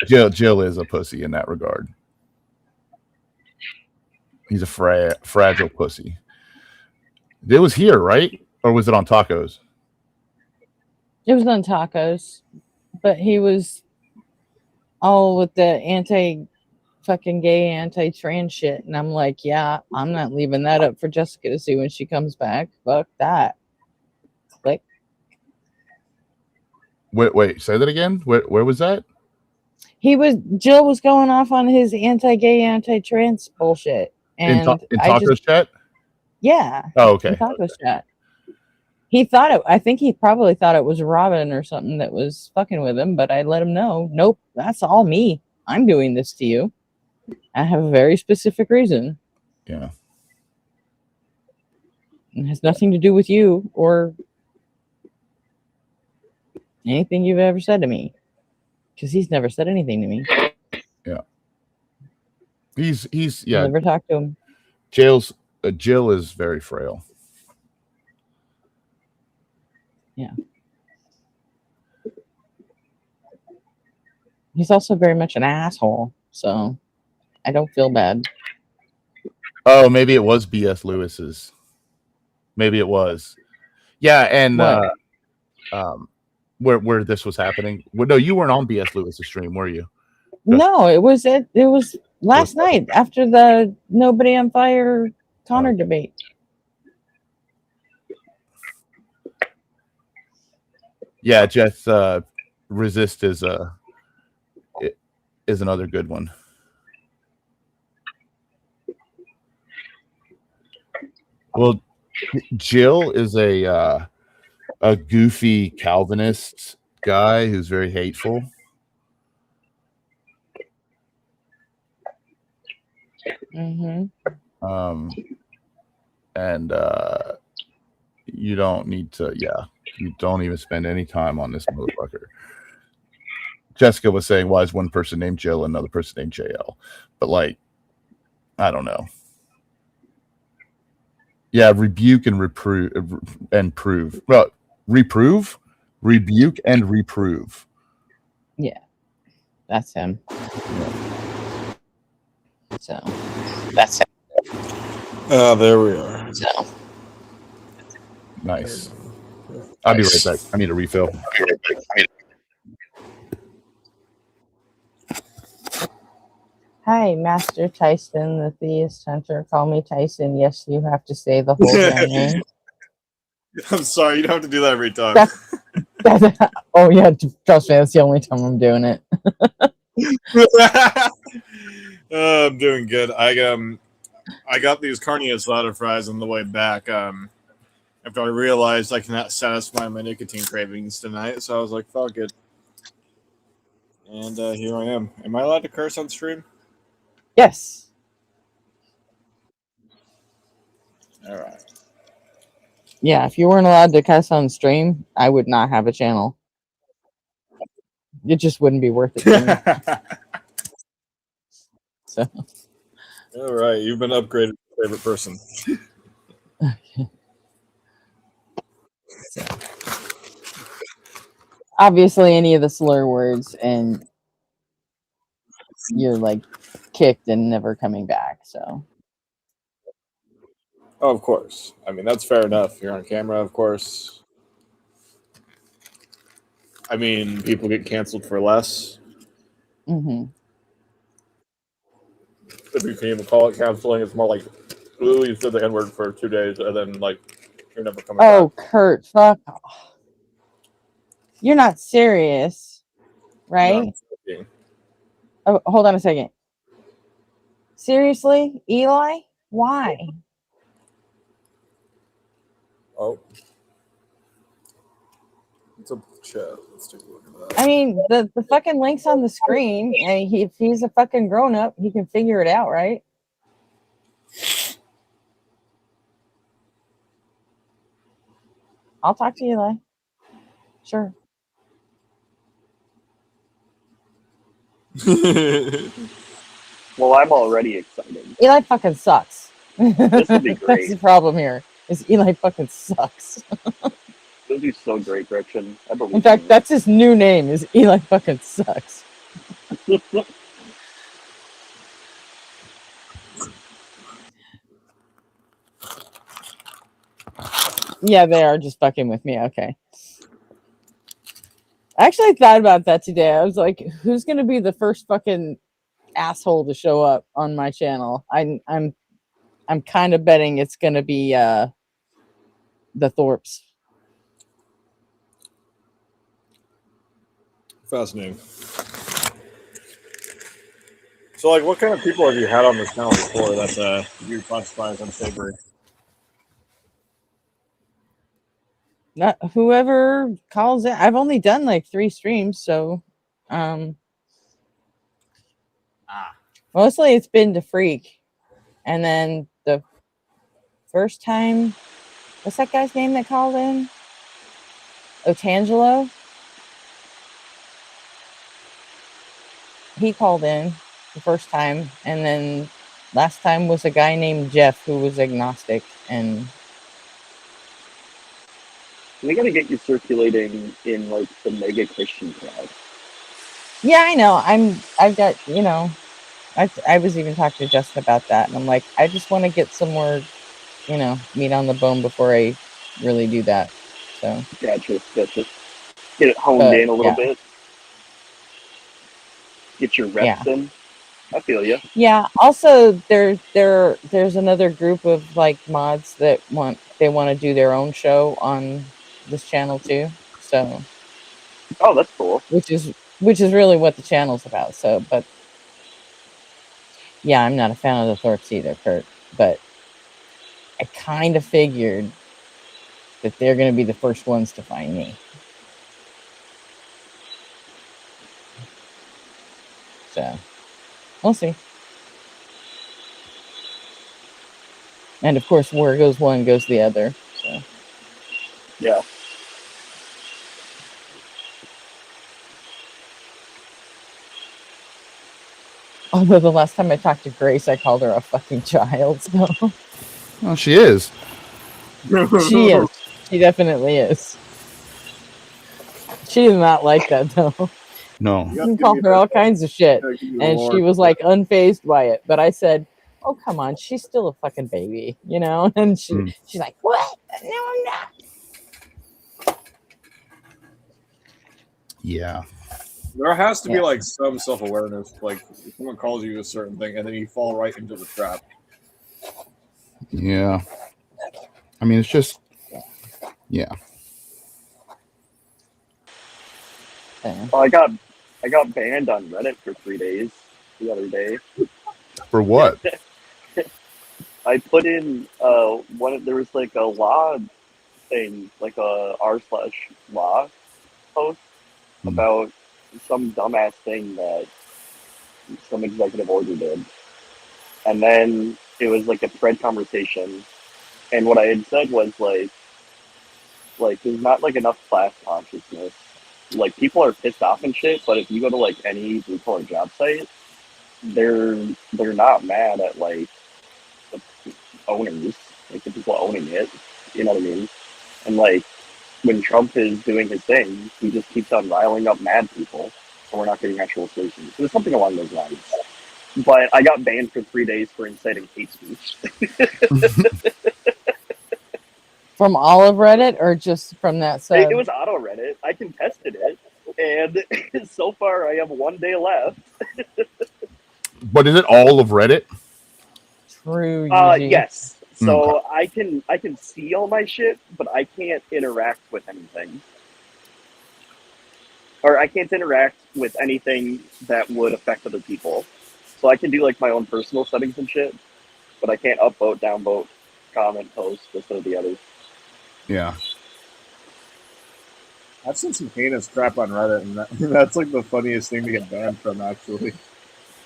S3: Jill is a pussy in that regard. He's a fragile pussy. It was here, right? Or was it on tacos?
S2: It was on tacos, but he was all with the anti-fucking gay, anti-trans shit. And I'm like, yeah, I'm not leaving that up for Jessica to see when she comes back. Fuck that. Like,
S3: wait, say that again. Where was that?
S2: Jill was going off on his anti-gay, anti-trans bullshit. And
S3: in Taco's chat?
S2: Yeah.
S3: Oh, okay.
S2: In Taco's chat. I think he probably thought it was Robin or something that was fucking with him, but I let him know, nope, that's all me. I'm doing this to you. I have a very specific reason.
S3: Yeah.
S2: It has nothing to do with you or anything you've ever said to me, because he's never said anything to me.
S3: Yeah. He's yeah.
S2: Never talked to him.
S3: Jill is very frail.
S2: Yeah. He's also very much an asshole, so I don't feel bad.
S3: Oh, maybe it was B.S. Lewis's. Maybe it was. Yeah, and where this was happening. Well, no, you weren't on B.S. Lewis's stream, were you?
S2: No, it was last night after the Nobody on Fire Connor debate.
S3: Yeah, Jeff Resist is another good one. Well, Jill is a goofy Calvinist guy who's very hateful.
S2: Mm-hmm.
S3: And you don't need to. Yeah, you don't even spend any time on this motherfucker. Jessica was saying, why is one person named Jill and another person named JL? But like, I don't know. Yeah, rebuke and reprove and prove. Well, reprove, rebuke and reprove.
S2: Yeah, that's him. So that's him.
S4: There we are.
S2: So
S3: nice. I'll be right back. I need a refill.
S2: Hi, Master Tyson, the Theist Hunter. Call me Tyson. Yes, you have to say the whole damn name.
S4: I'm sorry, you don't have to do that every time.
S2: Oh yeah, trust me, that's the only time I'm doing it.
S4: I'm doing good. I got these carne asada fries on the way back. After I realized I cannot satisfy my nicotine cravings tonight, so I was like, "Fuck it." And here I am. Am I allowed to curse on stream?
S2: Yes.
S4: All right.
S2: Yeah, if you weren't allowed to cuss on stream, I would not have a channel. It just wouldn't be worth it to me. So.
S4: All right, you've been upgraded to favorite person.
S2: Okay. So. Obviously, any of the slur words, and you're like kicked and never coming back. So.
S4: Oh, of course. I mean, that's fair enough. You're on camera, of course. I mean, people get canceled for less.
S2: Mm-hmm.
S4: If you can even call it canceling, it's more like, ooh, you said the N-word for 2 days, and then, like, you're never coming back.
S2: Oh, Kurt, fuck off. You're not serious, right?
S4: No,
S2: oh, hold on a second. Seriously? Eli? Why?
S4: Oh. It's a chat. Let's take a look at that.
S2: I mean, the fucking link's on the screen, and if he's a fucking grown-up, he can figure it out, right? I'll talk to Eli. Sure.
S12: Well, I'm already excited.
S2: Eli fucking sucks.
S12: This would be great.
S2: That's the problem here. Is Eli fucking sucks.
S12: This would be so great, Gretchen. I believe
S2: In fact, that's his new name. Is Eli fucking sucks. Yeah, they are just fucking with me. Okay. I actually thought about that today. I was like, who's gonna be the first fucking asshole to show up on my channel? I'm kind of betting it's gonna be the Thorpes.
S4: Fascinating. So, like, what kind of people have you had on this channel before that you classify as unsavory?
S2: Not whoever calls it. I've only done like 3 streams, so mostly it's been to Freak, and then the first time what's that guy's name that called in? Otangelo. He called in the first time, and then last time was a guy named Jeff who was agnostic. And
S12: we gotta get you circulating in like the mega Christian crowd.
S2: yeah, I know. I've got, you know, I was even talking to Justin about that, and I'm like, I just want to get some more, you know, meat on the bone before I really do that. So
S12: Gotcha. Get it honed in a little bit. Get your reps in. I feel you.
S2: Yeah. Also, there's another group of like mods that want to do their own show on this channel too. So.
S12: Oh, that's cool.
S2: Which is really what the channel's about. So, but yeah, I'm not a fan of the Thorts either, Kurt. But I kind of figured that they're going to be the first ones to find me. So, we'll see. And of course, where goes one, goes the other. So,
S12: yeah.
S2: Although the last time I talked to Grace, I called her a fucking child. So.
S3: Well, she is.
S2: She is. She definitely is. She did not like that though.
S3: No.
S2: You called her all kinds of shit, and she was like unfazed by it. But I said, "Oh, come on, she's still a fucking baby, you know." And she's like, "What? No, I'm not."
S3: Yeah.
S4: There has to be like some self-awareness. Like if someone calls you a certain thing, and then you fall right into the trap.
S3: Yeah. I mean, it's just, yeah.
S12: Well, I got banned on Reddit for 3 days the other day.
S3: For what?
S12: I put in there was like a law thing, like a r/law post about some dumbass thing that some executive order did. And then it was like a thread conversation. And what I had said was like there's not like enough class consciousness. Like people are pissed off and shit, but if you go to like any blue collar job site, they're not mad at like the owners, like the people owning it. You know what I mean? And like when Trump is doing his thing, he just keeps on riling up mad people, and we're not getting actual solutions. It was something along those lines. But I got banned for 3 days for inciting hate speech.
S2: From all of Reddit or just from that side?
S12: It was auto Reddit. I contested it, and so far I have 1 day left.
S3: But is it all of Reddit?
S2: True.
S12: Yes. So I can see all my shit, but I can't interact with anything. Or I can't interact with anything that would affect other people. So I can do like my own personal settings and shit, but I can't upvote, downvote, comment, post, this or the other.
S3: Yeah.
S4: I've seen some heinous crap on Reddit, and that's like the funniest thing to get banned from, actually.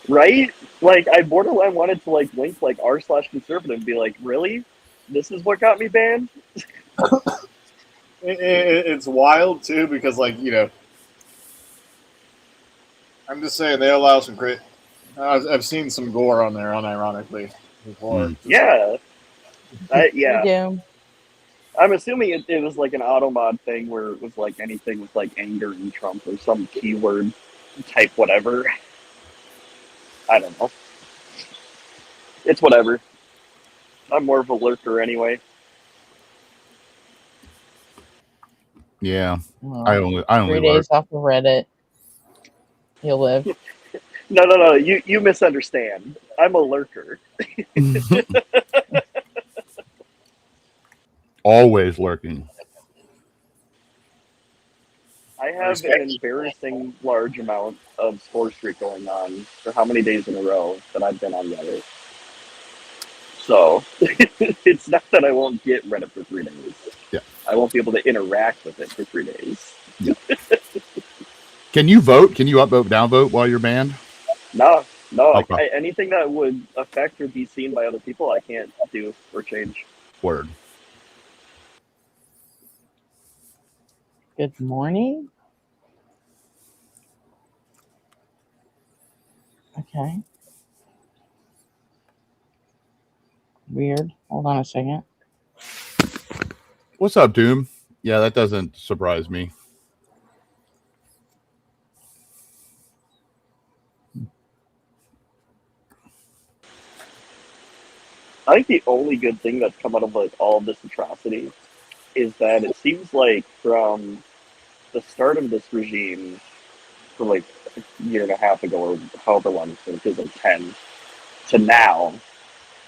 S12: Right? Like, I borderline wanted to like link like r/conservative and be like, really? This is what got me banned?
S4: It's wild too, because like, you know, I'm just saying they allow some great. I've seen some gore on there, unironically, before.
S12: Yeah. Yeah.
S2: Yeah.
S12: I'm assuming it was like an auto mod thing where it was like anything with like anger and Trump or some keyword type whatever. I don't know. It's whatever. I'm more of a lurker anyway.
S3: Yeah.
S2: Oh,
S3: I only
S2: 3 days off of Reddit. You'll live.
S12: No. You misunderstand. I'm a lurker.
S3: Always lurking.
S12: I have an embarrassing large amount of score streak going on for how many days in a row that I've been on Reddit. So it's not that I won't get Reddit for 3 days.
S3: Yeah.
S12: I won't be able to interact with it for 3 days.
S3: Yeah. Can you vote? Can you upvote, downvote while you're banned?
S12: No.
S3: Okay.
S12: Anything that would affect or be seen by other people, I can't do or change.
S3: Word.
S2: Good morning. Okay. Weird. Hold on a second.
S3: What's up, Doom? Yeah, that doesn't surprise me.
S12: I think the only good thing that's come out of like all of this atrocity is that it seems like from the start of this regime, for like a year and a half ago or however long it's been, like 10, to now,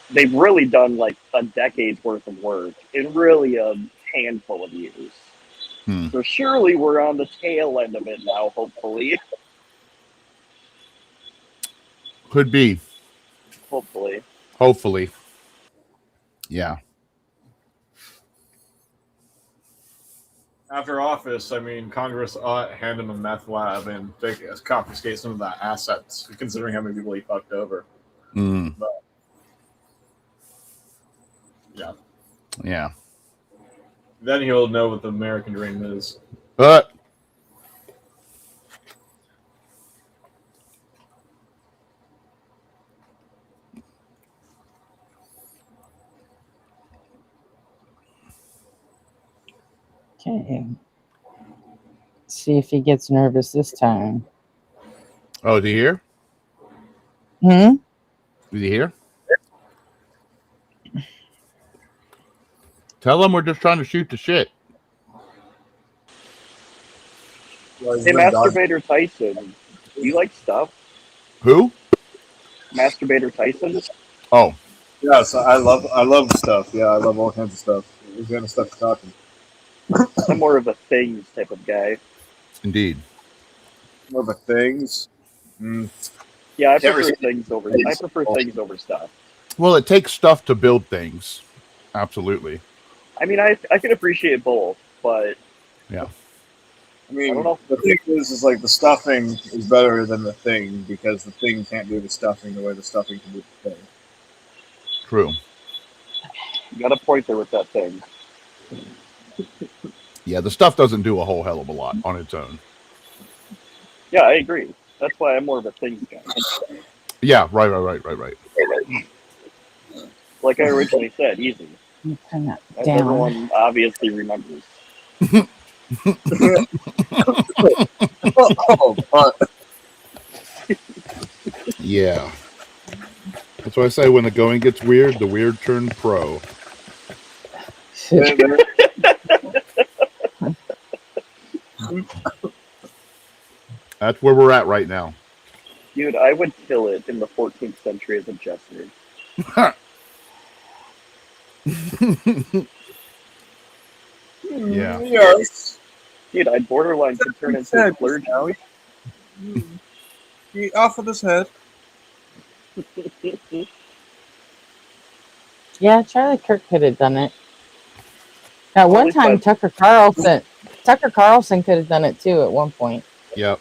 S12: they've really done like a decade's worth of work in really a handful of years. So surely we're on the tail end of it now, hopefully.
S3: Could be.
S12: Hopefully.
S3: Hopefully. Yeah.
S4: After office, I mean, Congress ought to hand him a meth lab and confiscate some of that assets, considering how many people he fucked over. But, yeah.
S3: Yeah.
S4: Then he'll know what the American dream is.
S3: But
S2: Okay. See if he gets nervous this time.
S3: oh, is he here?
S2: Hmm?
S3: Is he here? Tell him we're just trying to shoot the shit.
S12: Hey, Masturbator Tyson, do you like stuff?
S3: Who?
S12: Masturbator Tyson?
S3: Oh.
S4: Yes, I love stuff. Yeah, I love all kinds of stuff. What kind of stuff you're talking?
S12: I'm more of a things type of guy.
S3: Indeed.
S4: More of a things?
S12: Yeah, I prefer things over stuff.
S3: Well, it takes stuff to build things. Absolutely.
S12: I mean, I can appreciate both, but
S3: yeah.
S4: I mean,
S12: I don't know.
S4: The thing is like the stuffing is better than the thing because the thing can't do the stuffing the way the stuffing can do the thing.
S3: True.
S12: You got a point there with that thing.
S3: Yeah, the stuff doesn't do a whole hell of a lot on its own.
S12: Yeah, I agree. That's why I'm more of a things guy.
S3: Yeah, right.
S12: Like I originally said, easy.
S2: Turn that
S12: As
S2: down.
S12: everyone obviously remembers.
S3: Yeah. That's why I say when the going gets weird, the weird turn pro. That's where we're at right now.
S12: Dude, I would kill it in the 14th century as a jester.
S3: Yeah.
S12: Yes. Dude, I'd borderline could turn into a clergy.
S4: He offered his head.
S2: Yeah, Charlie Kirk could have done it. At one time, Tucker Carlson could have done it too at one point.
S3: Yep.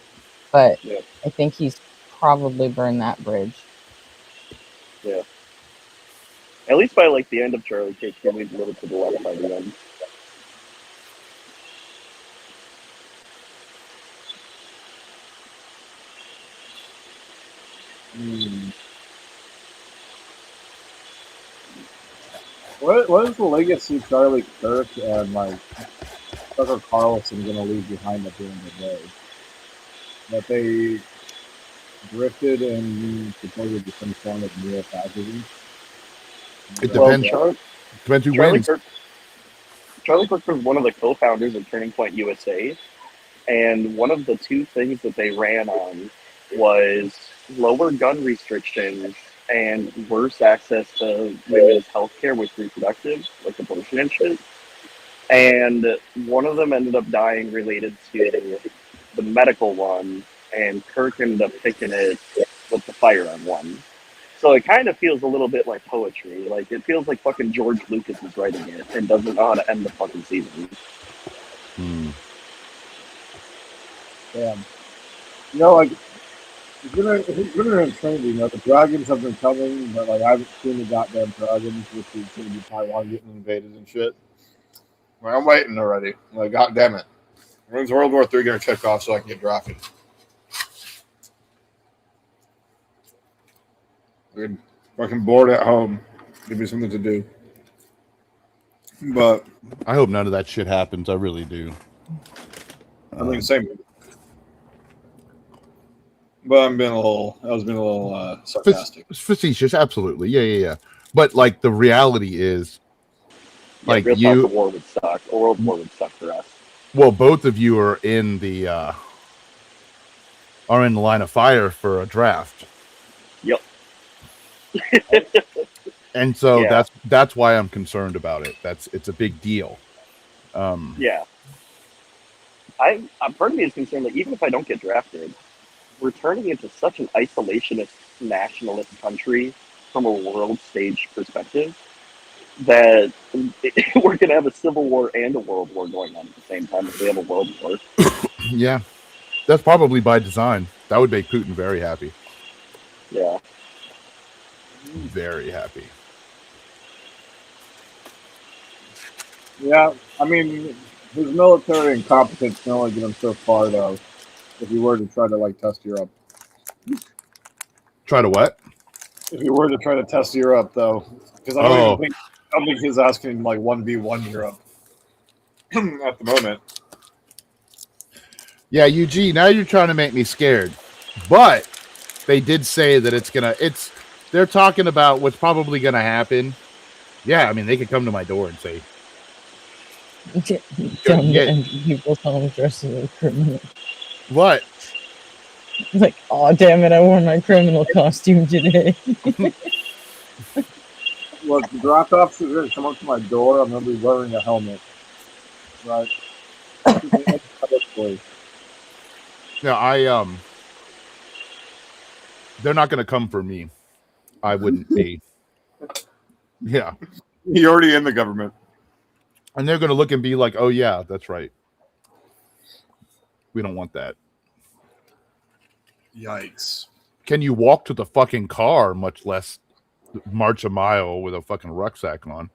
S2: But I think he's probably burned that bridge.
S12: Yeah. At least by like the end of Charlie Kirk, he leaned a little to the left by the end.
S4: What is the legacy of Charlie Kirk and like Tucker Carlson going to leave behind at the end of the day? That they drifted and supported to some form of neo-fascism?
S3: It depends. Depends who wins.
S12: Charlie Kirk was one of the co-founders of Turning Point USA, and one of the two things that they ran on was lower gun restrictions and worse access to women's health care with reproductive, like abortion and shit. And one of them ended up dying related to the medical one, and Kirk ended up picking it with the firearm one. So it kind of feels a little bit like poetry. Like, it feels like fucking George Lucas is writing it and doesn't know how to end the fucking season.
S4: Damn. You know, like, if you're gonna Trinity, you know, the dragons have been coming, but like I haven't seen the goddamn dragons, which is gonna be Taiwan getting invaded and shit. Like, I'm waiting already. Like, god damn it. When's World War III going to check off so I can get drafted? Dude, fucking bored at home. Give me something to do. But
S3: I hope none of that shit happens. I really do.
S4: I think the same. But I was being a little sarcastic.
S3: Facetious, absolutely. Yeah. But like the reality is, like
S12: real talk, the war would suck. A world war would suck for us.
S3: Well, both of you are in the line of fire for a draft.
S12: Yep.
S3: And so that's why I'm concerned about it. It's a big deal.
S12: Yeah. I'm part of me is concerned that even if I don't get drafted, we're turning into such an isolationist, nationalist country from a world stage perspective that we're going to have a civil war and a world war going on at the same time if we have a world war.
S3: Yeah. That's probably by design. That would make Putin very happy.
S12: Yeah.
S3: Very happy.
S4: Yeah, I mean, his military incompetence can only get him so far, though. If you were to try to test Europe.
S3: Try to what?
S4: If you were to try to test Europe, though, because I don't think he's asking 1v1 Europe at the moment.
S3: Yeah, Eugene, now you're trying to make me scared. But they did say that they're talking about what's probably gonna happen. Yeah, I mean they could come to my door and say
S2: people tell them dressed as a criminal.
S3: What?
S2: Like, oh damn it, I wore my criminal costume today.
S4: Look, the draft officer is going to come up to my door. I'm going to be wearing a helmet. Right.
S3: No, they're not going to come for me. I wouldn't be. Yeah.
S4: You're already in the government.
S3: And they're going to look and be like, oh, yeah, that's right. We don't want that.
S4: Yikes.
S3: Can you walk to the fucking car, much less march a mile with a fucking rucksack on?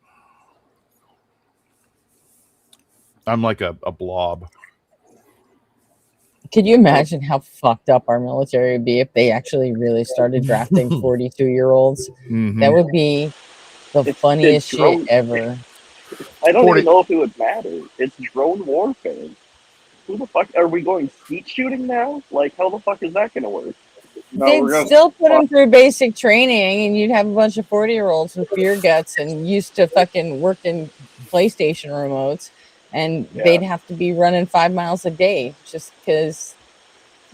S3: I'm like a blob.
S2: Could you imagine how fucked up our military would be if they actually really started drafting 42-year-olds?
S3: Mm-hmm.
S2: That would be the funniest shit ever.
S12: I don't even know if it would matter. It's drone warfare. Who the fuck are we going skeet shooting now? Like, how the fuck is that going to work?
S4: No,
S2: They'd still put them through basic training, and you'd have a bunch of 40-year-olds with beer guts and used to fucking work in PlayStation remotes, and they'd have to be running 5 miles a day just because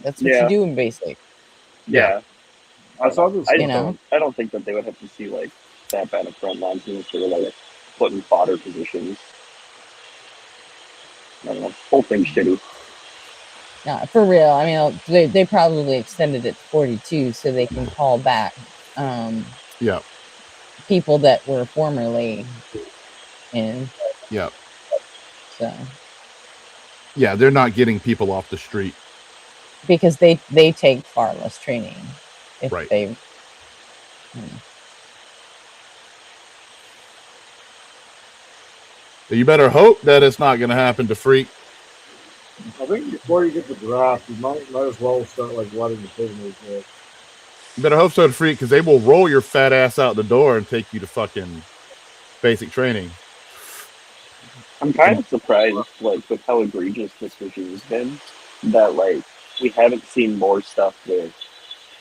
S2: that's what you do in basic.
S12: Yeah.
S4: I saw this.
S12: I don't think that they would have to see that bad of front lines unless they were put in fodder positions. I don't know. Whole thing's shitty.
S2: Nah, for real. I mean, they probably extended it to 42 so they can call back people that were formerly in.
S3: Yeah.
S2: So.
S3: Yeah, they're not getting people off the street.
S2: Because they take far less training. If they.
S3: You better hope that it's not going to happen to Freak.
S4: I think before you get the draft, you might as well start letting the prisoners go.
S3: You better hope so to Freak, because they will roll your fat ass out the door and take you to fucking basic training.
S12: I'm kind of surprised, with how egregious this regime has been, that we haven't seen more stuff with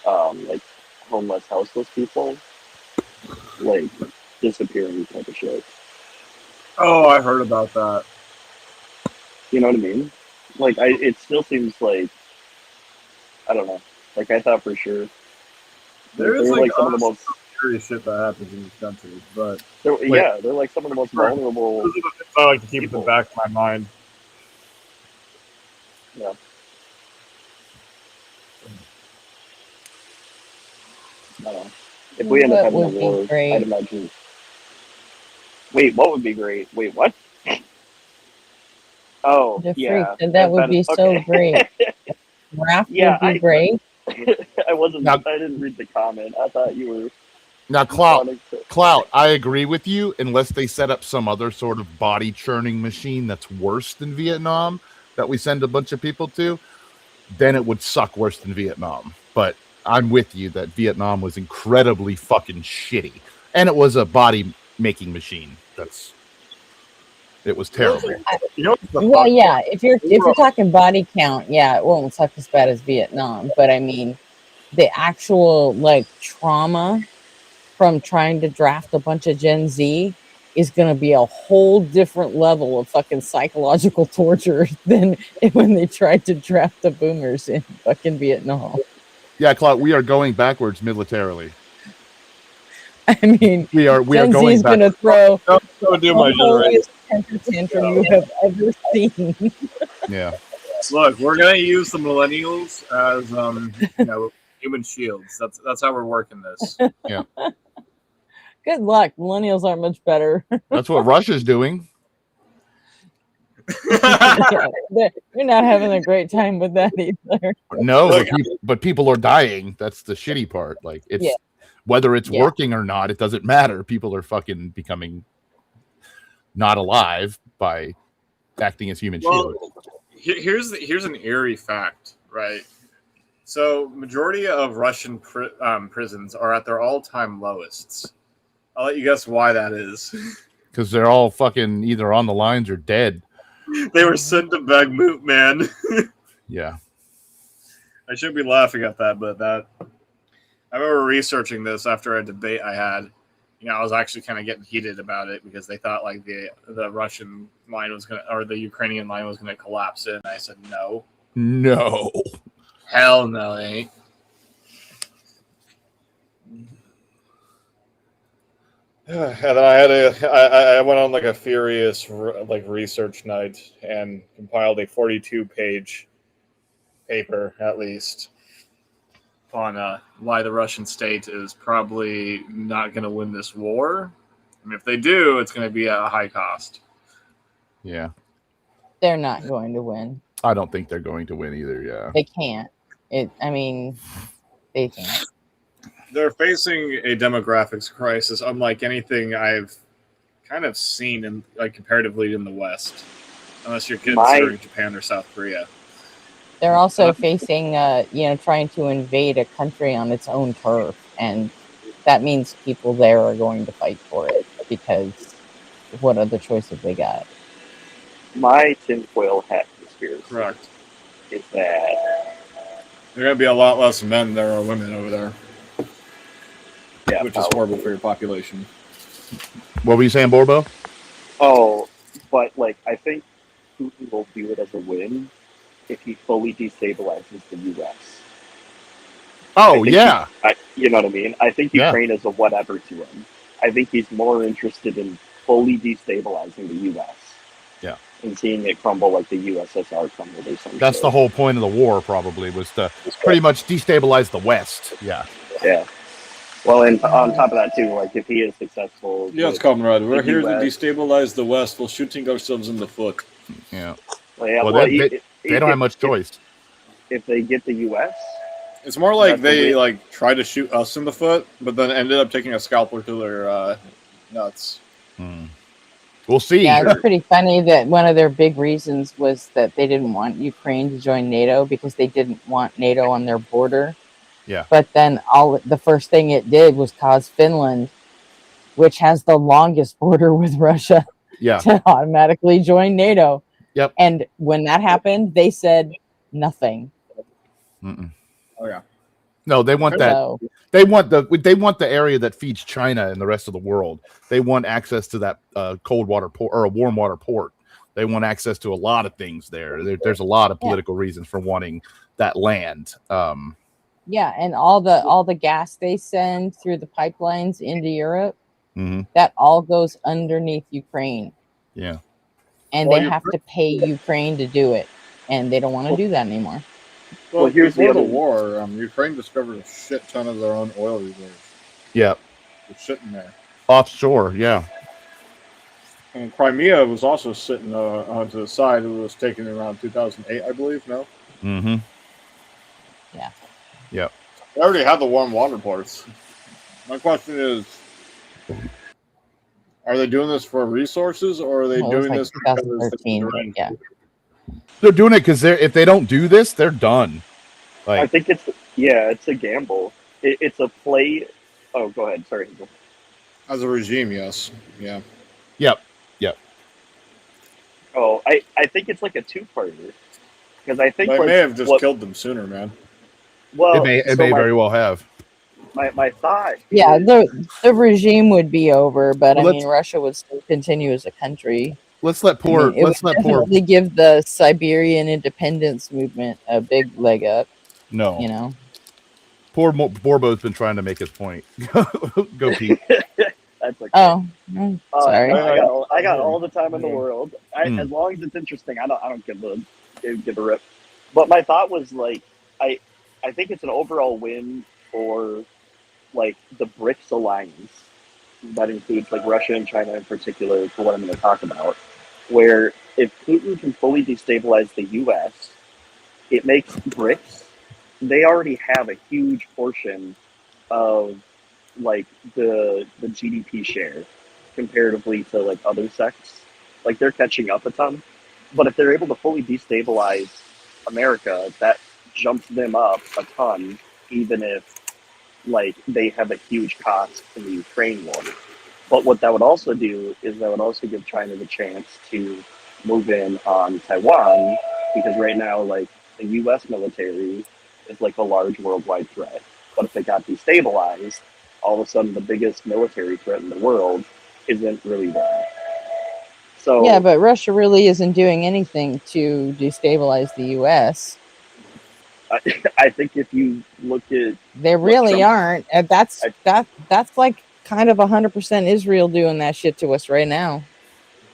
S12: homeless, houseless people disappearing type of shit.
S4: Oh, I heard about that.
S12: You know what I mean? It still seems I don't know. I thought for sure.
S4: There is
S12: some of the most
S4: serious shit that happens in this country, but
S12: they're some of the most vulnerable.
S4: Those are the things I like to keep in the back of my mind.
S12: Yeah. I don't know. If we end up having a war, I'd imagine. Wait, what would be great? Wait, what? Oh, yeah.
S2: That would be so great. Draft would be great.
S12: I didn't read the comment. I thought you were.
S3: Now, Clout, I agree with you, unless they set up some other sort of body churning machine that's worse than Vietnam. that we send a bunch of people to, then it would suck worse than Vietnam. But I'm with you that Vietnam was incredibly fucking shitty, and it was a body making machine. It was terrible.
S2: Well, yeah, if you're talking body count, yeah, it won't suck as bad as Vietnam. But I mean, the actual like trauma from trying to draft a bunch of Gen Z is going to be a whole different level of fucking psychological torture than when they tried to draft the boomers in fucking Vietnam.
S3: Yeah, Claude, we are going backwards militarily.
S2: I mean,
S3: we are
S2: Gen
S3: going
S2: Z is going to throw
S4: Don't do my
S2: the holiest temper tantrum you have ever seen.
S3: Yeah.
S4: Look, we're gonna use the millennials as human shields. That's how we're working this.
S3: Yeah.
S2: Good luck. Millennials aren't much better.
S3: That's what Russia's doing.
S2: Yeah, they're not having a great time with that either.
S3: No, but people are dying. That's the shitty part. Like it's whether it's working or not, it doesn't matter. People are fucking becoming not alive by acting as human shields.
S4: Here's an eerie fact, right? So majority of Russian prisons are at their all-time lowest. I'll let you guess why that is.
S3: Because they're all fucking either on the lines or dead.
S4: They were sent to Bakhmut, man.
S3: Yeah.
S4: I shouldn't be laughing at that, but I remember researching this after a debate I had. I was actually kind of getting heated about it because they thought like the Russian line was gonna, or the Ukrainian line was gonna collapse it. And I said no.
S3: No.
S4: Hell no, they ain't. And then I went on like a furious research night and compiled a 42-page paper at least on why the Russian state is probably not going to win this war. And if they do, it's going to be at a high cost.
S3: Yeah.
S2: They're not going to win.
S3: I don't think they're going to win either. Yeah.
S2: They can't. They can't.
S4: They're facing a demographics crisis unlike anything I've kind of seen in comparatively in the West, unless you're considering Japan or South Korea.
S2: They're also facing, trying to invade a country on its own turf, and that means people there are going to fight for it because what other choice have they got?
S12: My tinfoil hat conspiracy is that
S4: there are going to be a lot less men than there are women over there.
S12: Yeah,
S4: which is horrible for your population.
S3: What were you saying, Borbo?
S12: Oh, but I think Putin will view it as a win if he fully destabilizes the U.S.
S3: Oh, yeah.
S12: You know what I mean? I think Ukraine is a whatever to him. I think he's more interested in fully destabilizing the U.S.
S3: Yeah.
S12: And seeing it crumble like the USSR crumbled or something.
S3: That's the whole point of the war, probably, was to pretty much destabilize the West. Yeah.
S12: Yeah. Well, and on top of that, too, if he is successful...
S4: Yes, comrade, we're here to destabilize the West while shooting ourselves in the foot.
S3: Yeah.
S12: Well,
S3: they don't have much choice.
S12: If they get the U.S.,
S4: it's more like they tried to shoot us in the foot, but then ended up taking a scalpel to their nuts.
S3: We'll see.
S2: Yeah, it's pretty funny that one of their big reasons was that they didn't want Ukraine to join NATO because they didn't want NATO on their border.
S3: Yeah.
S2: But then the first thing it did was cause Finland, which has the longest border with Russia, to automatically join NATO.
S3: Yep.
S2: And when that happened, they said nothing.
S3: Mm-mm.
S4: Oh yeah.
S3: No, they want that. They want the area that feeds China and the rest of the world. They want access to that cold water port or a warm water port. They want access to a lot of things there. There's a lot of political reasons for wanting that land.
S2: Yeah, and all the gas they send through the pipelines into Europe, that all goes underneath Ukraine.
S3: Yeah.
S2: And they have to pay Ukraine to do it. And they don't want to do that anymore.
S4: Well, here's before the war, Ukraine discovered a shit ton of their own oil reserves.
S3: Yeah.
S4: It's sitting there.
S3: Offshore, yeah.
S4: And Crimea was also sitting onto the side. It was taken around 2008, I believe, no?
S3: Mm-hmm.
S2: Yeah.
S3: Yep.
S4: They already had the warm water ports. My question is, are they doing this for resources, or are they doing this because
S2: 2013, yeah.
S3: They're doing it because if they don't do this, they're done.
S12: I think it's a gamble. It's a play. Oh, go ahead. Sorry.
S4: As a regime, yes. Yeah.
S3: Yep.
S12: Oh, I think it's like a two-parter. Because I think
S4: they may have just killed them sooner, man.
S12: Well,
S3: it may very well have.
S12: My thought.
S2: Yeah, the regime would be over, but I mean, Russia would still continue as a country.
S3: Let's let
S2: definitely give the Siberian independence movement a big leg up.
S3: No,
S2: you know,
S3: poor Borbo's been trying to make his point. Go, Pete.
S12: That's okay.
S2: Oh, sorry.
S12: I got all the time in the world. As long as it's interesting, I don't give a rip. But my thought was like, I think it's an overall win for like the BRICS alliance. That includes like Russia and China in particular, for what I'm going to talk about. Where if Putin can fully destabilize the U.S., it makes BRICS. They already have a huge portion of like the GDP share comparatively to like other sects. Like they're catching up a ton. But if they're able to fully destabilize America, that jumps them up a ton, even if like they have a huge cost in the Ukraine war. But what that would also do is that would also give China the chance to move in on Taiwan, because right now like the US military is like a large worldwide threat. But if it got destabilized, all of a sudden the biggest military threat in the world isn't really there. So
S2: yeah, but Russia really isn't doing anything to destabilize the U.S.
S12: I think if you look at,
S2: they really aren't. And that's like kind of 100% Israel doing that shit to us right now.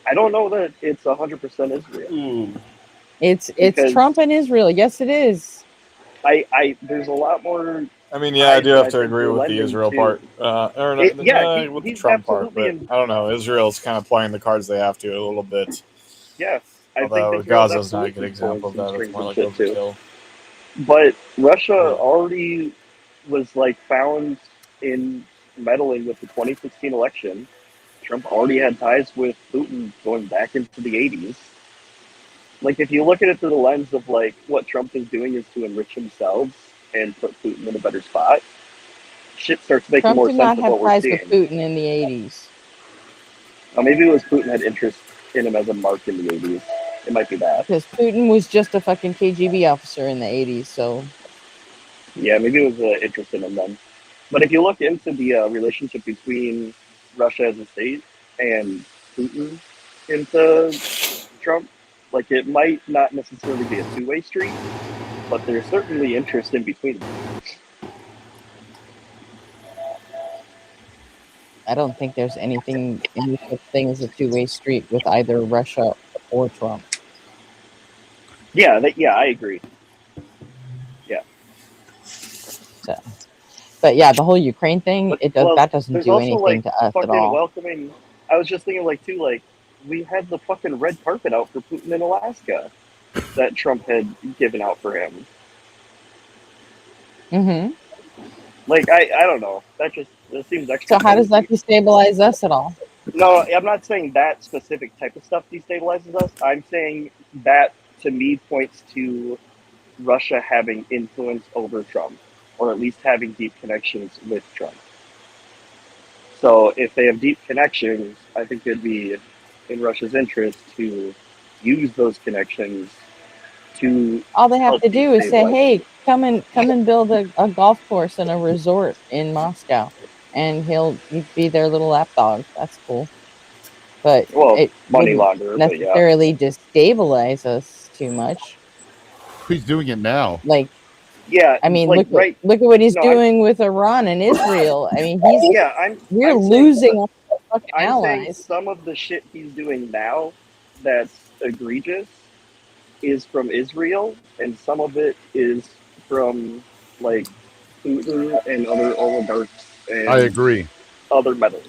S12: I don't know that it's 100% Israel.
S2: It's Trump and Israel. Yes, it is.
S12: There's a lot more.
S4: I mean, yeah, I do have to agree with the Israel part, with the Trump part, but I don't know. Israel's kind of playing the cards they have to a little bit.
S12: Yeah,
S4: although Gaza's not a good example of that. It's more like overkill.
S12: But Russia already was like found in meddling with the 2016 election. Trump already had ties with Putin going back into the 80s. Like, if you look at it through the lens of like what Trump is doing is to enrich himself and put Putin in a better spot, shit starts making
S2: Trump
S12: more
S2: did
S12: sense
S2: not
S12: of
S2: have
S12: what we're
S2: ties
S12: seeing.
S2: with Putin in the 80s.
S12: Maybe it was Putin had interest in him as a mark in the 80s. It might be that.
S2: Because Putin was just a fucking KGB officer in the 80s, so.
S12: Yeah, maybe it was interest in him then. But if you look into the relationship between Russia as a state and Putin into Trump, like it might not necessarily be a two-way street, but there's certainly interest in between them.
S2: I don't think there's any such thing as a two-way street with either Russia or Trump.
S12: Yeah, I agree. Yeah.
S2: So, but yeah, the whole Ukraine thing, that doesn't do anything to us at all.
S12: Welcoming. I was just thinking, like, too, like, we had the fucking red carpet out for Putin in Alaska that Trump had given out for him.
S2: Mm-hmm.
S12: Like, I don't know. That seems extra.
S2: So how does that destabilize us at all?
S12: No, I'm not saying that specific type of stuff destabilizes us. I'm saying that, to me, points to Russia having influence over Trump, or at least having deep connections with Trump. So if they have deep connections, I think it'd be in Russia's interest to use those connections to.
S2: All they have to do is say, "Hey, come and build a golf course and a resort in Moscow," and he'll be their little lapdog. That's cool. But it
S12: money launderer,
S2: necessarily destabilize us too much.
S3: He's doing it now.
S2: Like,
S12: yeah,
S2: I mean,
S12: like,
S2: look at what he's doing with Iran and Israel. I mean, we're losing our fucking allies.
S12: Saying some of the shit he's doing now that's egregious is from Israel, and some of it is from like Putin and other oligarchs. And
S3: I agree.
S12: Other meddlers.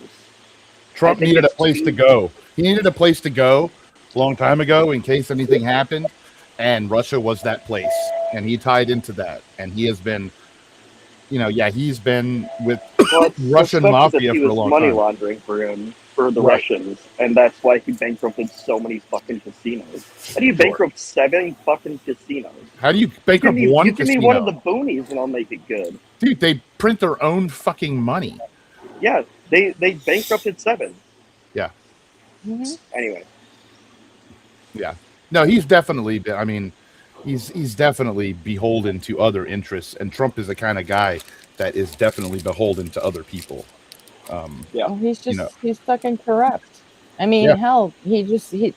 S3: Trump needed a place to go. He needed a place to go a long time ago in case anything happened, and Russia was that place, and he tied into that, and he has been yeah, he's been with
S12: Well,
S3: Russian mafia
S12: he
S3: for a
S12: was
S3: long
S12: money
S3: time.
S12: laundering for him, for the
S3: Right.
S12: Russians, and that's why he bankrupted so many fucking casinos. How do you
S3: Sure.
S12: bankrupt 7 fucking casinos?
S3: How do you bankrupt one
S12: You give me one of
S3: casino?
S12: the boonies and I'll make it good.
S3: Dude, they print their own fucking money.
S12: Yeah, they bankrupted 7.
S3: Yeah.
S2: Mm-hmm.
S12: Anyway.
S3: Yeah. No, he's definitely, I mean, he's definitely beholden to other interests, and Trump is the kind of guy that is definitely beholden to other people.
S12: Yeah.
S2: Well, he's fucking corrupt. I mean,
S3: Yeah.
S2: hell, the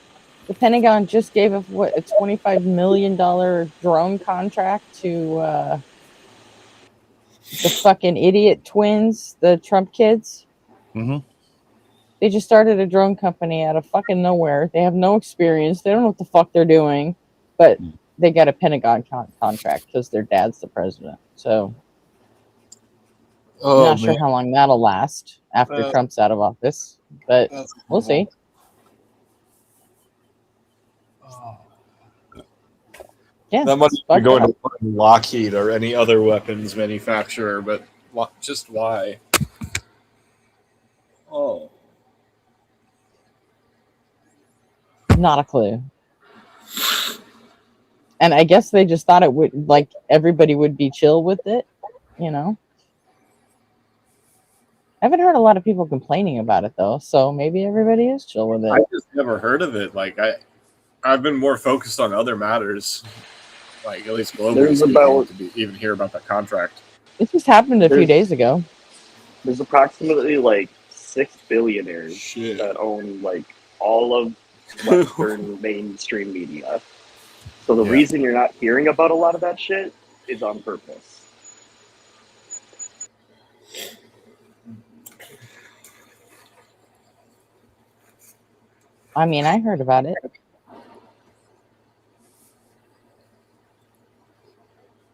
S2: Pentagon just gave a $25 million drone contract to the fucking idiot twins, the Trump kids.
S3: Mm-hmm.
S2: They just started a drone company out of fucking nowhere. They have no experience. They don't know what the fuck they're doing, but they got a Pentagon contract because their dad's the president. So I'm not sure how long that'll last after Trump's out of office, but we'll see. Yeah,
S4: that must be going to Lockheed or any other weapons manufacturer, but just why? Oh,
S2: not a clue. And I guess they just thought it would, like, everybody would be chill with it, you know. I haven't heard a lot of people complaining about it though, so maybe everybody is chill with it.
S4: I just never heard of it. Like I've been more focused on other matters, like at least globally.
S12: There's about
S4: to even hear about that contract.
S2: It just happened a few days ago.
S12: There's approximately like 6 billionaires that own like all of Western mainstream media. So the reason you're not hearing about a lot of that shit is on purpose.
S2: I mean, I heard about it.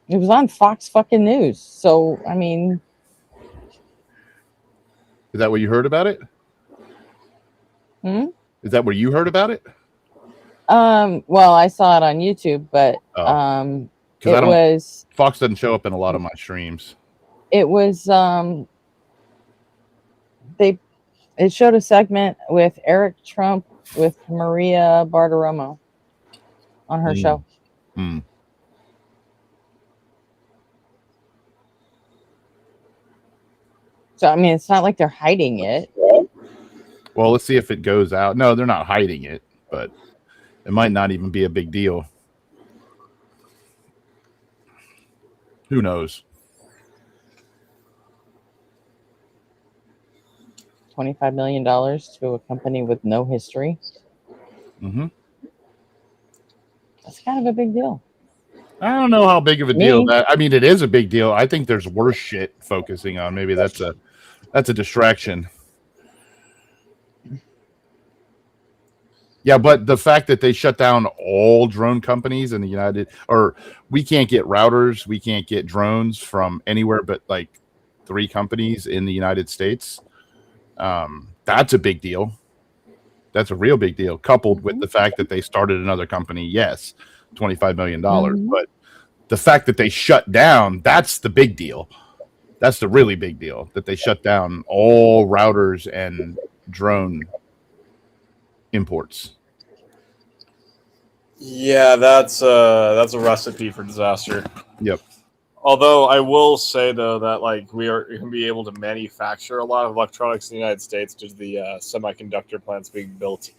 S2: It was on Fox fucking News. So, I mean,
S3: is that what you heard about it?
S2: Hmm?
S3: Is that where you heard about it?
S2: Well, I saw it on YouTube, but it was
S3: Fox doesn't show up in a lot of my streams.
S2: It was it showed a segment with Eric Trump with Maria Bartiromo on her show.
S3: Mm.
S2: So I mean, it's not like they're hiding it.
S3: Well, let's see if it goes out. No, they're not hiding it, but it might not even be a big deal. Who knows?
S2: $25 million to a company with no history.
S3: Mm-hmm.
S2: That's kind of a big deal.
S3: I don't know how big of a deal that. I mean, it is a big deal. I think there's worse shit focusing on. Maybe that's a distraction. Yeah, but the fact that they shut down all drone companies in the we can't get routers, we can't get drones from anywhere but like 3 companies in the United States. That's a big deal. That's a real big deal, coupled with the fact that they started another company. Yes, $25 million. But the fact that they shut down, that's the big deal. That's the really big deal, that they shut down all routers and drone imports.
S4: Yeah, that's a recipe for disaster.
S3: Yep.
S4: Although I will say though that like we are going to be able to manufacture a lot of electronics in the United States due to the semiconductor plants being built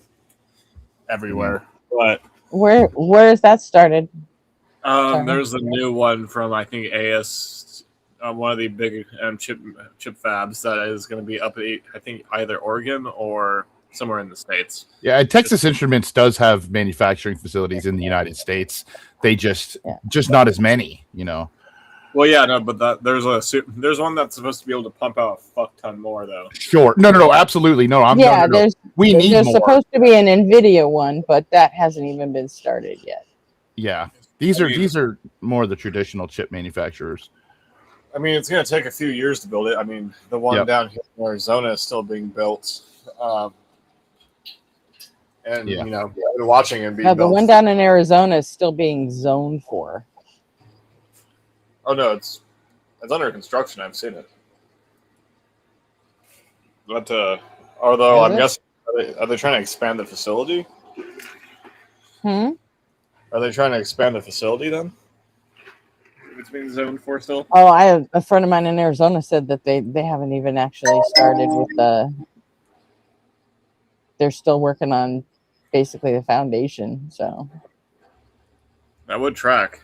S4: everywhere. But
S2: where is that started?
S4: There's a new one from I think AS, one of the big chip fabs that is going to be up at I think either Oregon or somewhere in the States.
S3: Yeah, Texas Instruments does have manufacturing facilities in the United States. They just not as many, you know.
S4: Well, yeah, no, but there's one that's supposed to be able to pump out a fuck ton more, though.
S3: Sure, no, absolutely, no.
S2: There's supposed to be an NVIDIA one, but that hasn't even been started yet.
S3: Yeah, these are more the traditional chip manufacturers.
S4: I mean, it's going to take a few years to build it. I mean, the one down here in Arizona is still being built, and you know, watching it be built.
S2: The one down in Arizona is still being zoned for.
S4: Oh no, It's under construction. I've seen it. But although I'm guessing, are they trying to expand the facility?
S2: Hmm.
S4: Are they trying to expand the facility then? It's being zoned for still.
S2: Oh, I have a friend of mine in Arizona said that they haven't even actually started with the. They're still working on basically the foundation, so.
S4: That would track.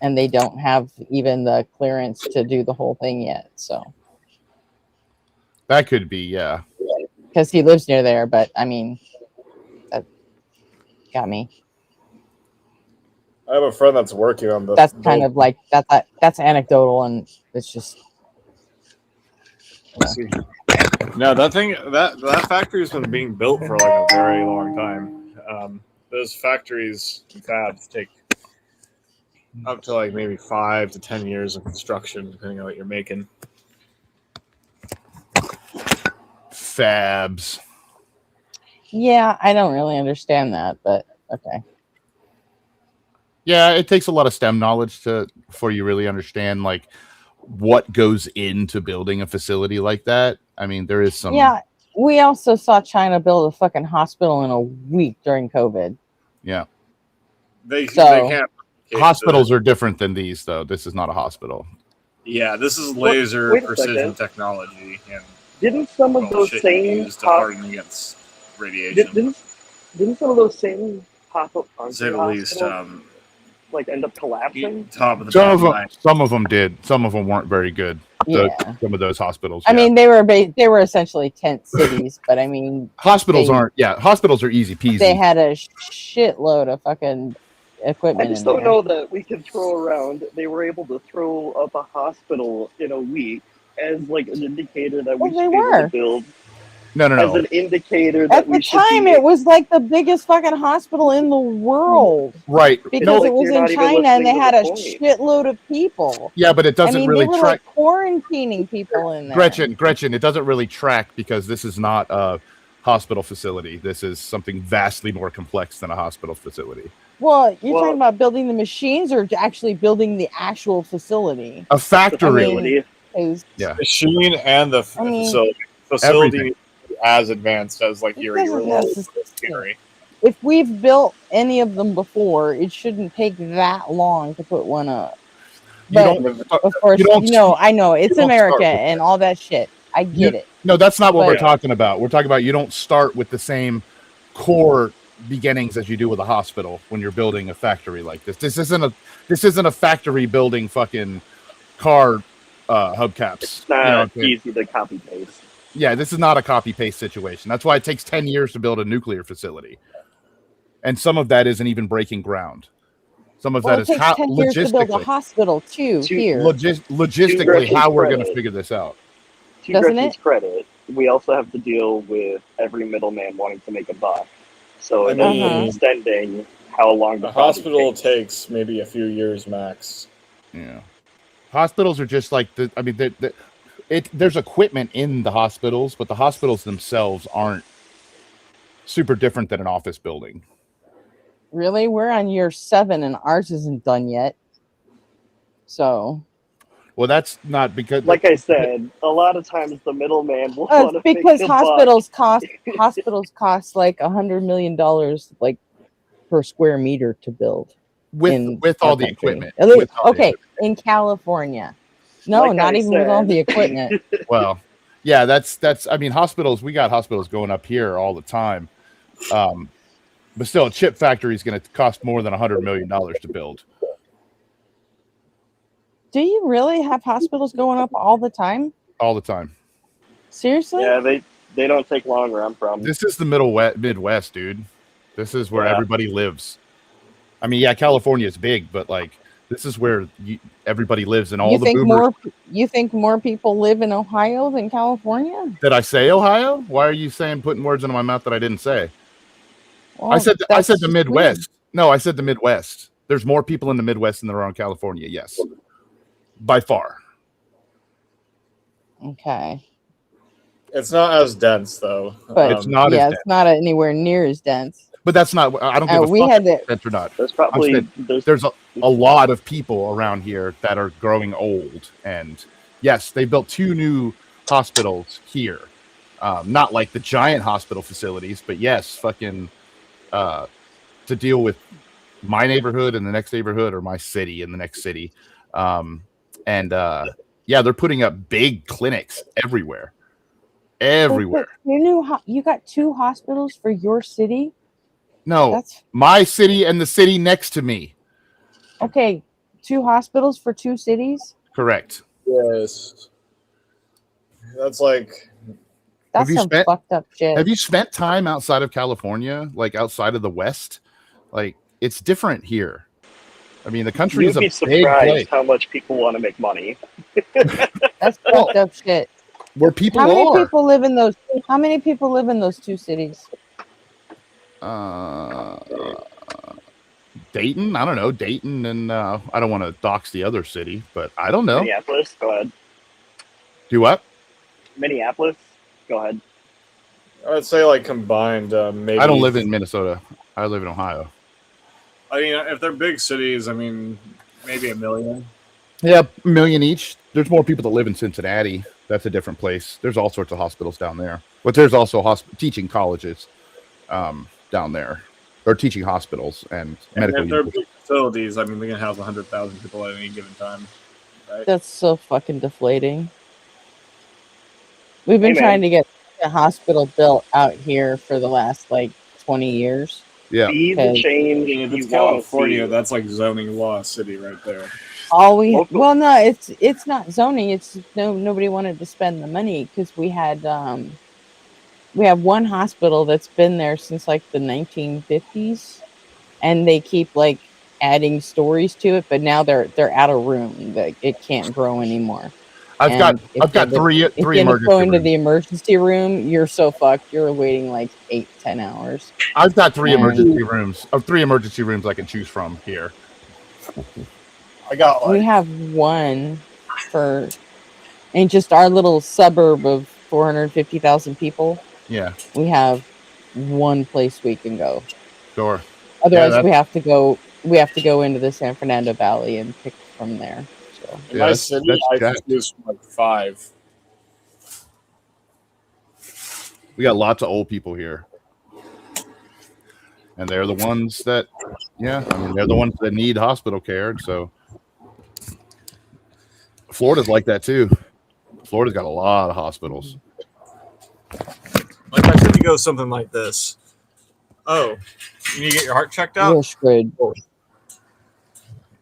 S2: And they don't have even the clearance to do the whole thing yet, so.
S3: That could be, yeah.
S2: Because he lives near there, but I mean, that got me.
S4: I have a friend that's working on this.
S2: That's kind of like that's anecdotal, and it's just.
S4: No, that factory's been being built for like a very long time. Those factories and fabs take up to like maybe 5 to 10 years of construction, depending on what you're making.
S3: Fabs.
S2: Yeah, I don't really understand that, but okay.
S3: Yeah, it takes a lot of STEM knowledge before you really understand like what goes into building a facility like that. I mean, there is some.
S2: Yeah, we also saw China build a fucking hospital in a week during COVID.
S3: Yeah.
S4: They can't.
S3: Hospitals are different than these, though. This is not a hospital.
S4: Yeah, this is laser precision technology, and
S12: didn't some of those same
S4: used to harden against radiation?
S12: Didn't some of those same pop-up
S4: to say the least,
S12: like end up collapsing?
S4: Top of the
S3: some of them did. Some of them weren't very good.
S2: Yeah.
S3: Some of those hospitals.
S2: I mean, they were essentially tent cities, but I mean,
S3: hospitals aren't. Yeah, hospitals are easy peasy.
S2: They had a shitload of fucking equipment.
S12: I just don't know that we can throw around. They were able to throw up a hospital in a week as like an indicator that we should be able to build.
S3: No.
S12: As an indicator that
S2: at the time, it was like the biggest fucking hospital in the world.
S3: Right.
S2: Because it was in China and they had a shitload of people.
S3: Yeah, but it doesn't really
S2: they were
S3: track.
S2: Like quarantining people in there.
S3: Gretchen, it doesn't really track because this is not a hospital facility. This is something vastly more complex than a hospital facility.
S2: Well, you're talking about building the machines or actually building the actual facility?
S3: A factory.
S4: Yeah. Machine and the facility as advanced as like your machinery.
S2: If we've built any of them before, it shouldn't take that long to put one up. But of course, I know it's America and all that shit. I get it.
S3: No, that's not what we're talking about. We're talking about you don't start with the same core beginnings as you do with a hospital when you're building a factory like this. This isn't a factory building fucking car hubcaps.
S12: It's not easy to copy paste.
S3: Yeah, this is not a copy paste situation. That's why it takes 10 years to build a nuclear facility. And some of that isn't even breaking ground. Some of that is how
S2: 10 years to build a hospital too here.
S3: Logistically, how we're going to figure this out.
S12: To Gretchen's credit, we also have to deal with every middleman wanting to make a buck. So it is extending how long the
S4: hospital takes maybe a few years max.
S3: Yeah, hospitals are just like there's equipment in the hospitals, but the hospitals themselves aren't super different than an office building.
S2: Really? We're on year 7 and ours isn't done yet. So.
S3: Well, that's not because,
S12: like I said, a lot of times the middleman will want to
S2: because hospitals cost like $100 million like per square meter to build
S3: with all the equipment.
S2: In California. No, like not even with all the equipment.
S3: Well, yeah, that's. I mean, hospitals. We got hospitals going up here all the time, but still, a chip factory is going to cost more than $100 million to build.
S2: Do you really have hospitals going up all the time?
S3: All the time.
S2: Seriously?
S12: Yeah, they don't take long where I'm from.
S3: This is the Midwest, dude. This is where everybody lives. I mean, yeah, California is big, but like. This is where everybody lives, and all the boomers.
S2: You think more people live in Ohio than California?
S3: Did I say Ohio? Why are you putting words into my mouth that I didn't say? Well, I said the Midwest. Weird. No, I said the Midwest. There's more people in the Midwest than there are in California. Yes, by far.
S2: Okay.
S4: It's not as dense, though.
S2: But it's not. Yeah, it's not anywhere near as dense.
S3: But that's not. I don't give a fuck if it's or not.
S12: There's probably
S3: a lot of people around here that are growing old. And yes, they built 2 new hospitals here. Not like the giant hospital facilities, but yes, fucking to deal with my neighborhood and the next neighborhood, or my city and the next city. Yeah, they're putting up big clinics everywhere. Everywhere.
S2: You got 2 hospitals for your city?
S3: No,
S2: That's
S3: my city and the city next to me.
S2: okay. 2 hospitals for 2 cities?
S3: Correct.
S4: Yes. That's like...
S2: That's some fucked up shit.
S3: Have you spent time outside of California, like outside of the West? Like, it's different here. I mean, the country is a big place.
S12: You'd be surprised how much people want to make money.
S2: That's fucked up shit.
S3: Where people
S2: How many
S3: are.
S2: people live in those? How many people live in those 2 cities?
S3: Dayton? I don't know. Dayton and I don't want to dox the other city, but I don't know.
S12: Minneapolis? Go ahead.
S3: Do what?
S12: Minneapolis? Go ahead.
S4: I would say like combined, maybe.
S3: I don't live in Minnesota. I live in Ohio.
S4: I mean, if they're big cities, I mean, maybe 1 million.
S3: Yeah, 1 million each. There's more people that live in Cincinnati. That's a different place. There's all sorts of hospitals down there, but there's also teaching colleges down there, or teaching hospitals and medical.
S4: If they're big facilities, I mean, they can house 100,000 people at any given time. Right?
S2: That's so fucking deflating. We've been trying to get a hospital built out here for the last like 20 years.
S3: Yeah.
S12: Be the change
S4: If
S12: you
S4: it's
S12: want
S4: California,
S12: to see.
S4: that's like zoning law city right there.
S2: No, it's not zoning. It's nobody wanted to spend the money because we have one hospital that's been there since like the 1950s, and they keep like adding stories to it, but now they're out of room. Like it can't grow anymore.
S3: I've got three
S2: if you
S3: emergency
S2: go into
S3: rooms.
S2: the emergency room, you're so fucked. You're waiting like 8-10 hours.
S3: I've got 3 emergency rooms. 3 emergency rooms I can choose from here.
S2: We have one in just our little suburb of 450,000 people.
S3: Yeah.
S2: We have one place we can go.
S3: Sure.
S2: Otherwise, we have to go into the San Fernando Valley and pick from there. So.
S4: In my city, I choose like 5.
S3: We got lots of old people here. And they're the ones that, they're the ones that need hospital care. So Florida's like that too. Florida's got a lot of hospitals.
S4: Like, I should go something like this. Oh, you need to get your heart checked out?
S2: Real screwed.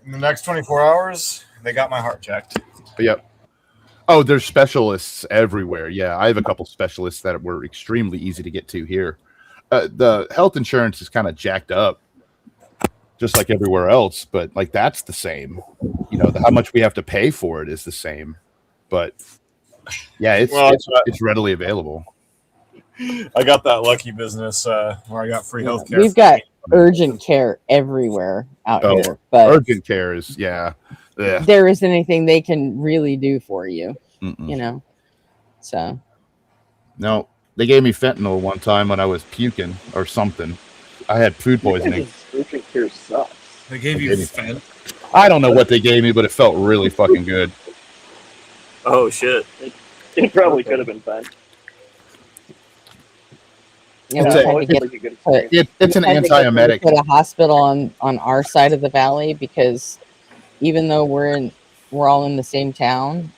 S4: In the next 24 hours, they got my heart checked.
S3: Yep. Oh, there's specialists everywhere. Yeah, I have a couple specialists that were extremely easy to get to here. The health insurance is kind of jacked up, just like everywhere else, but like that's the same. You know, how much we have to pay for it is the same. But yeah, it's readily available.
S4: I got that lucky business where I got free health care.
S2: We've got urgent care everywhere out here, but
S3: urgent care is
S2: there isn't anything they can really do for you. You know, so
S3: no, they gave me fentanyl one time when I was puking or something. I had food poisoning.
S12: Urgent care sucks.
S4: They gave you fent.
S3: I don't know what they gave me, but it felt really fucking good.
S12: Oh shit! It probably could have been fent.
S2: Yeah,
S3: it's an antiemetic.
S2: Put a hospital on our side of the valley because even though we're all in the same town,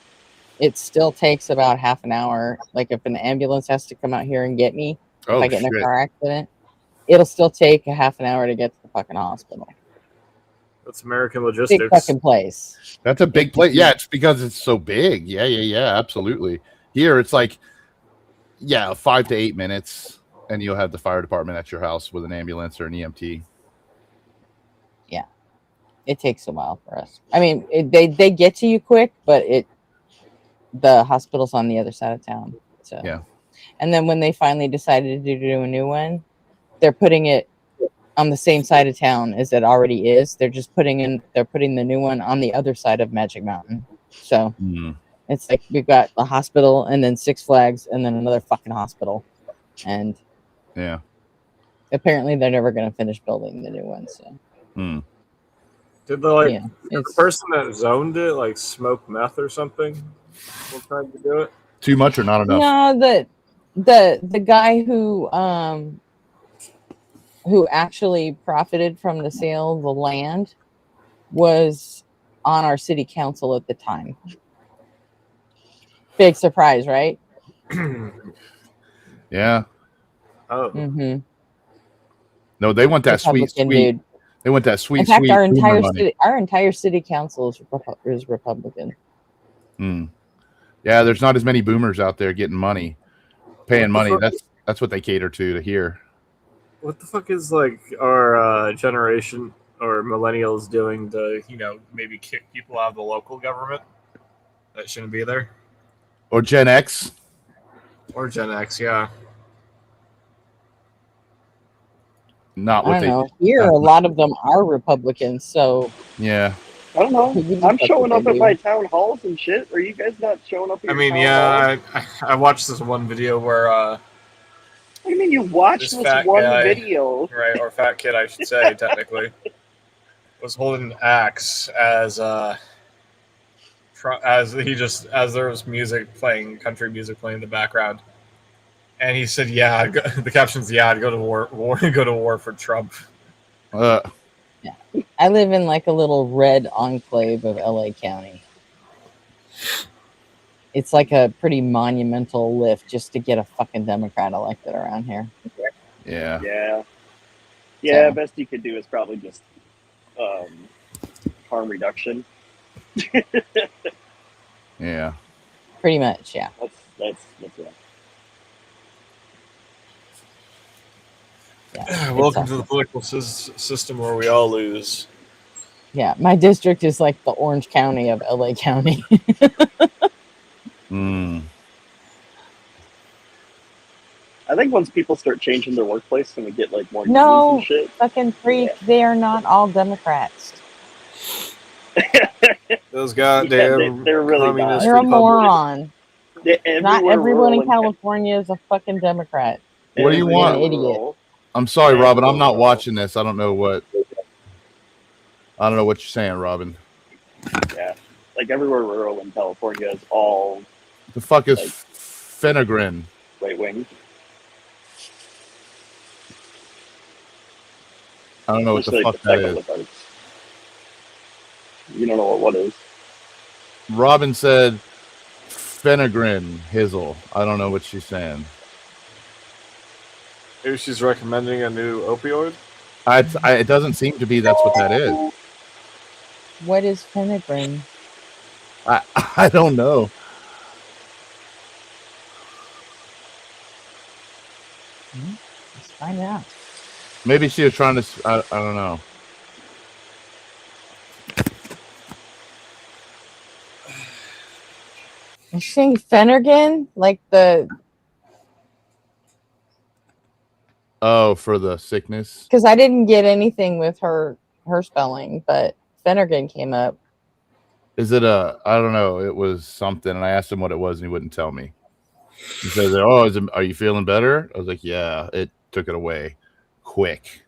S2: it still takes about half an hour. Like if an ambulance has to come out here and get me, if I get in a car accident, it'll still take a half an hour to get to the fucking hospital.
S4: That's American logistics.
S2: Big fucking place.
S3: That's a big place. Yeah, it's because it's so big. Yeah, absolutely. Here it's like 5 to 8 minutes. And you'll have the fire department at your house with an ambulance or an EMT.
S2: Yeah, it takes a while for us. I mean, they get to you quick, but the hospital's on the other side of town. So
S3: yeah.
S2: And then when they finally decided to do a new one, they're putting it on the same side of town as it already is. They're putting the new one on the other side of Magic Mountain. So it's like we've got a hospital and then Six Flags and then another fucking hospital. And apparently they're never going to finish building the new one. So
S4: Did the
S2: the
S4: person that zoned it like smoke meth or something? What tried to do it?
S3: Too much or not enough?
S2: No, the guy who actually profited from the sale of the land was on our city council at the time. Big surprise, right?
S3: Yeah.
S4: Oh.
S2: Mm-hmm.
S3: No, they want that
S2: Republican
S3: sweet.
S2: dude.
S3: They want that sweet.
S2: In fact,
S3: sweet
S2: our
S3: money.
S2: entire city council is Republican.
S3: Yeah, there's not as many boomers out there getting money, paying money. That's what they cater to here.
S4: What the fuck is like our generation or millennials doing to maybe kick people out of the local government that shouldn't be there?
S3: Or Gen X.
S4: Or Gen X, yeah.
S3: Not
S2: I
S3: what
S2: don't
S3: they
S2: know. Here, a lot of them are Republicans, so
S3: yeah.
S12: I don't know. I'm showing up at my town halls and shit. Are you guys not showing up at your town halls?
S4: I watched this one video where
S12: what do you mean you watched this one video?
S4: Right, or fat kid I should say, technically, was holding an axe as there was country music playing in the background. And he said, "Yeah." The caption's, "Yeah, I'd go to war. Go to war for Trump."
S2: Yeah. I live in like a little red enclave of LA County. It's like a pretty monumental lift just to get a fucking Democrat elected around here.
S3: Yeah.
S12: Yeah. Best you could do is probably just harm reduction.
S3: Yeah.
S2: Pretty much, yeah.
S12: That's right.
S2: Yeah,
S4: welcome to the political system where we all lose.
S2: Yeah, my district is like the Orange County of LA County.
S12: I think once people start changing their workplace and we get like more
S2: no,
S12: and shit.
S2: Fucking freak, they are not all Democrats.
S4: Those goddamn
S12: they're really
S4: communist.
S2: You're a moron. Not everyone in
S12: rural
S2: California is a fucking Democrat.
S3: What do you want?
S2: An idiot.
S3: I'm sorry, Robin. I'm not watching this. I don't know what you're saying, Robin.
S12: Yeah, like everywhere rural in California is all.
S3: The fuck is Phenagrin?
S12: Right wing.
S3: I don't know what the fuck that is.
S12: You don't know what is.
S3: Robin said Phenagrin Hizzle. I don't know what she's saying.
S4: Maybe she's recommending a new opioid?
S3: It doesn't seem to be that's what that is.
S2: What is Phenagrin?
S3: I don't know.
S2: Let's find out.
S3: Maybe she was trying to. I don't know.
S2: Is she saying Phenergan? Like the.
S3: Oh, for the sickness?
S2: Because I didn't get anything with her spelling, but Phenergan came up.
S3: Is it I don't know. It was something, and I asked him what it was, and he wouldn't tell me. He says, "Oh, are you feeling better?" I was like, "Yeah." It took it away quick.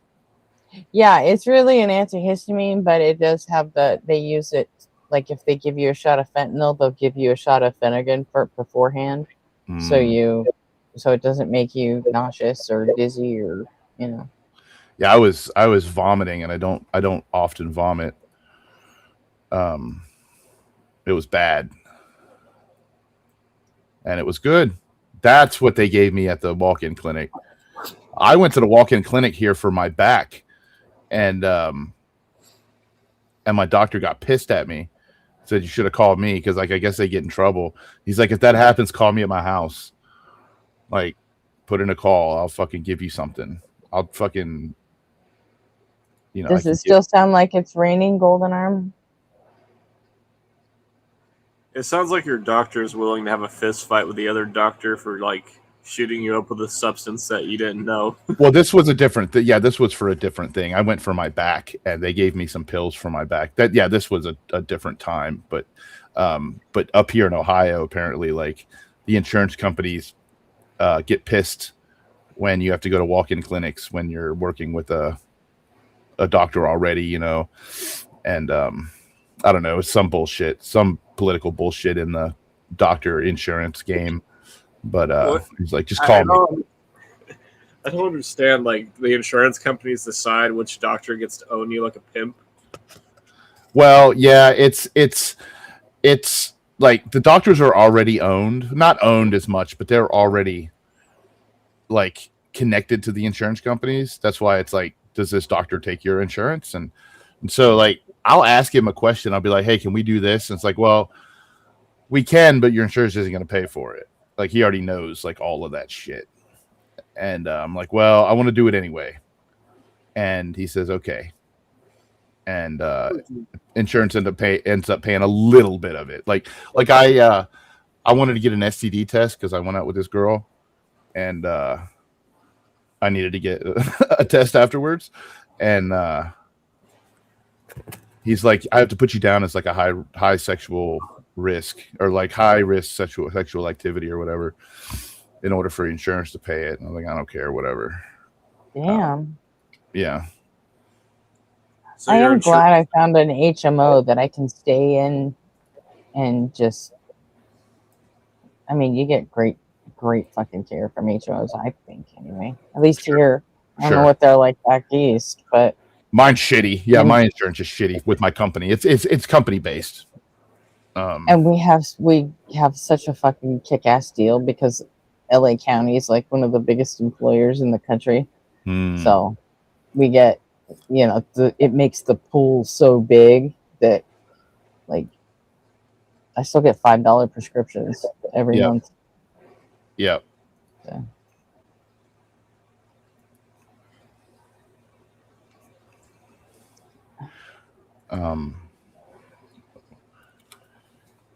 S2: Yeah, it's really an antihistamine, but it does have they use it, like if they give you a shot of fentanyl, they'll give you a shot of Phenergan beforehand. So it doesn't make you nauseous or dizzy or,
S3: Yeah, I was vomiting, and I don't often vomit. It was bad. And it was good. That's what they gave me at the walk-in clinic. I went to the walk-in clinic here for my back, and my doctor got pissed at me. Said you should have called me because, like, I guess they get in trouble. He's like, if that happens, call me at my house. Like, put in a call. I'll fucking give you something. I'll fucking,
S2: Does it still sound like it's raining, Golden Arm?
S4: It sounds like your doctor is willing to have a fist fight with the other doctor for, like, shooting you up with a substance that you didn't know.
S3: Well, this was a different thing. Yeah, this was for a different thing. I went for my back, and they gave me some pills for my back. This was a different time. But up here in Ohio, apparently, like, the insurance companies get pissed when you have to go to walk-in clinics when you're working with a doctor already, And I don't know, some bullshit, some political bullshit in the doctor insurance game. But he's like, just call me.
S4: I don't understand. Like, the insurance companies decide which doctor gets to own you like a pimp.
S3: Well, yeah, it's like the doctors are already owned, not owned as much, but they're already like connected to the insurance companies. That's why it's like, does this doctor take your insurance? And so like, I'll ask him a question. I'll be like, hey, can we do this? And it's like, well, we can, but your insurance isn't going to pay for it. Like, he already knows like all of that shit. And I'm like, well, I want to do it anyway. And he says, okay. And insurance ends up paying a little bit of it. Like I wanted to get an STD test because I went out with this girl, and I needed to get a test afterwards. And he's like, I have to put you down as like a high sexual risk, or like high risk sexual activity or whatever, in order for insurance to pay it. And I'm like, I don't care, whatever.
S2: Damn.
S3: Yeah.
S4: So
S2: I
S4: you're
S2: am glad I found an HMO that I can stay in and just, I mean, you get great fucking care from HMOs, I think, anyway. At least here. I don't know what they're like back east, but
S3: mine's shitty. Yeah, my insurance is shitty with my company. It's company based.
S2: And we have such a fucking kick-ass deal because LA County is like one of the biggest employers in the country. So we get, you know, it makes the pool so big that like I still get $5 prescriptions every month.
S3: Yeah.
S2: So.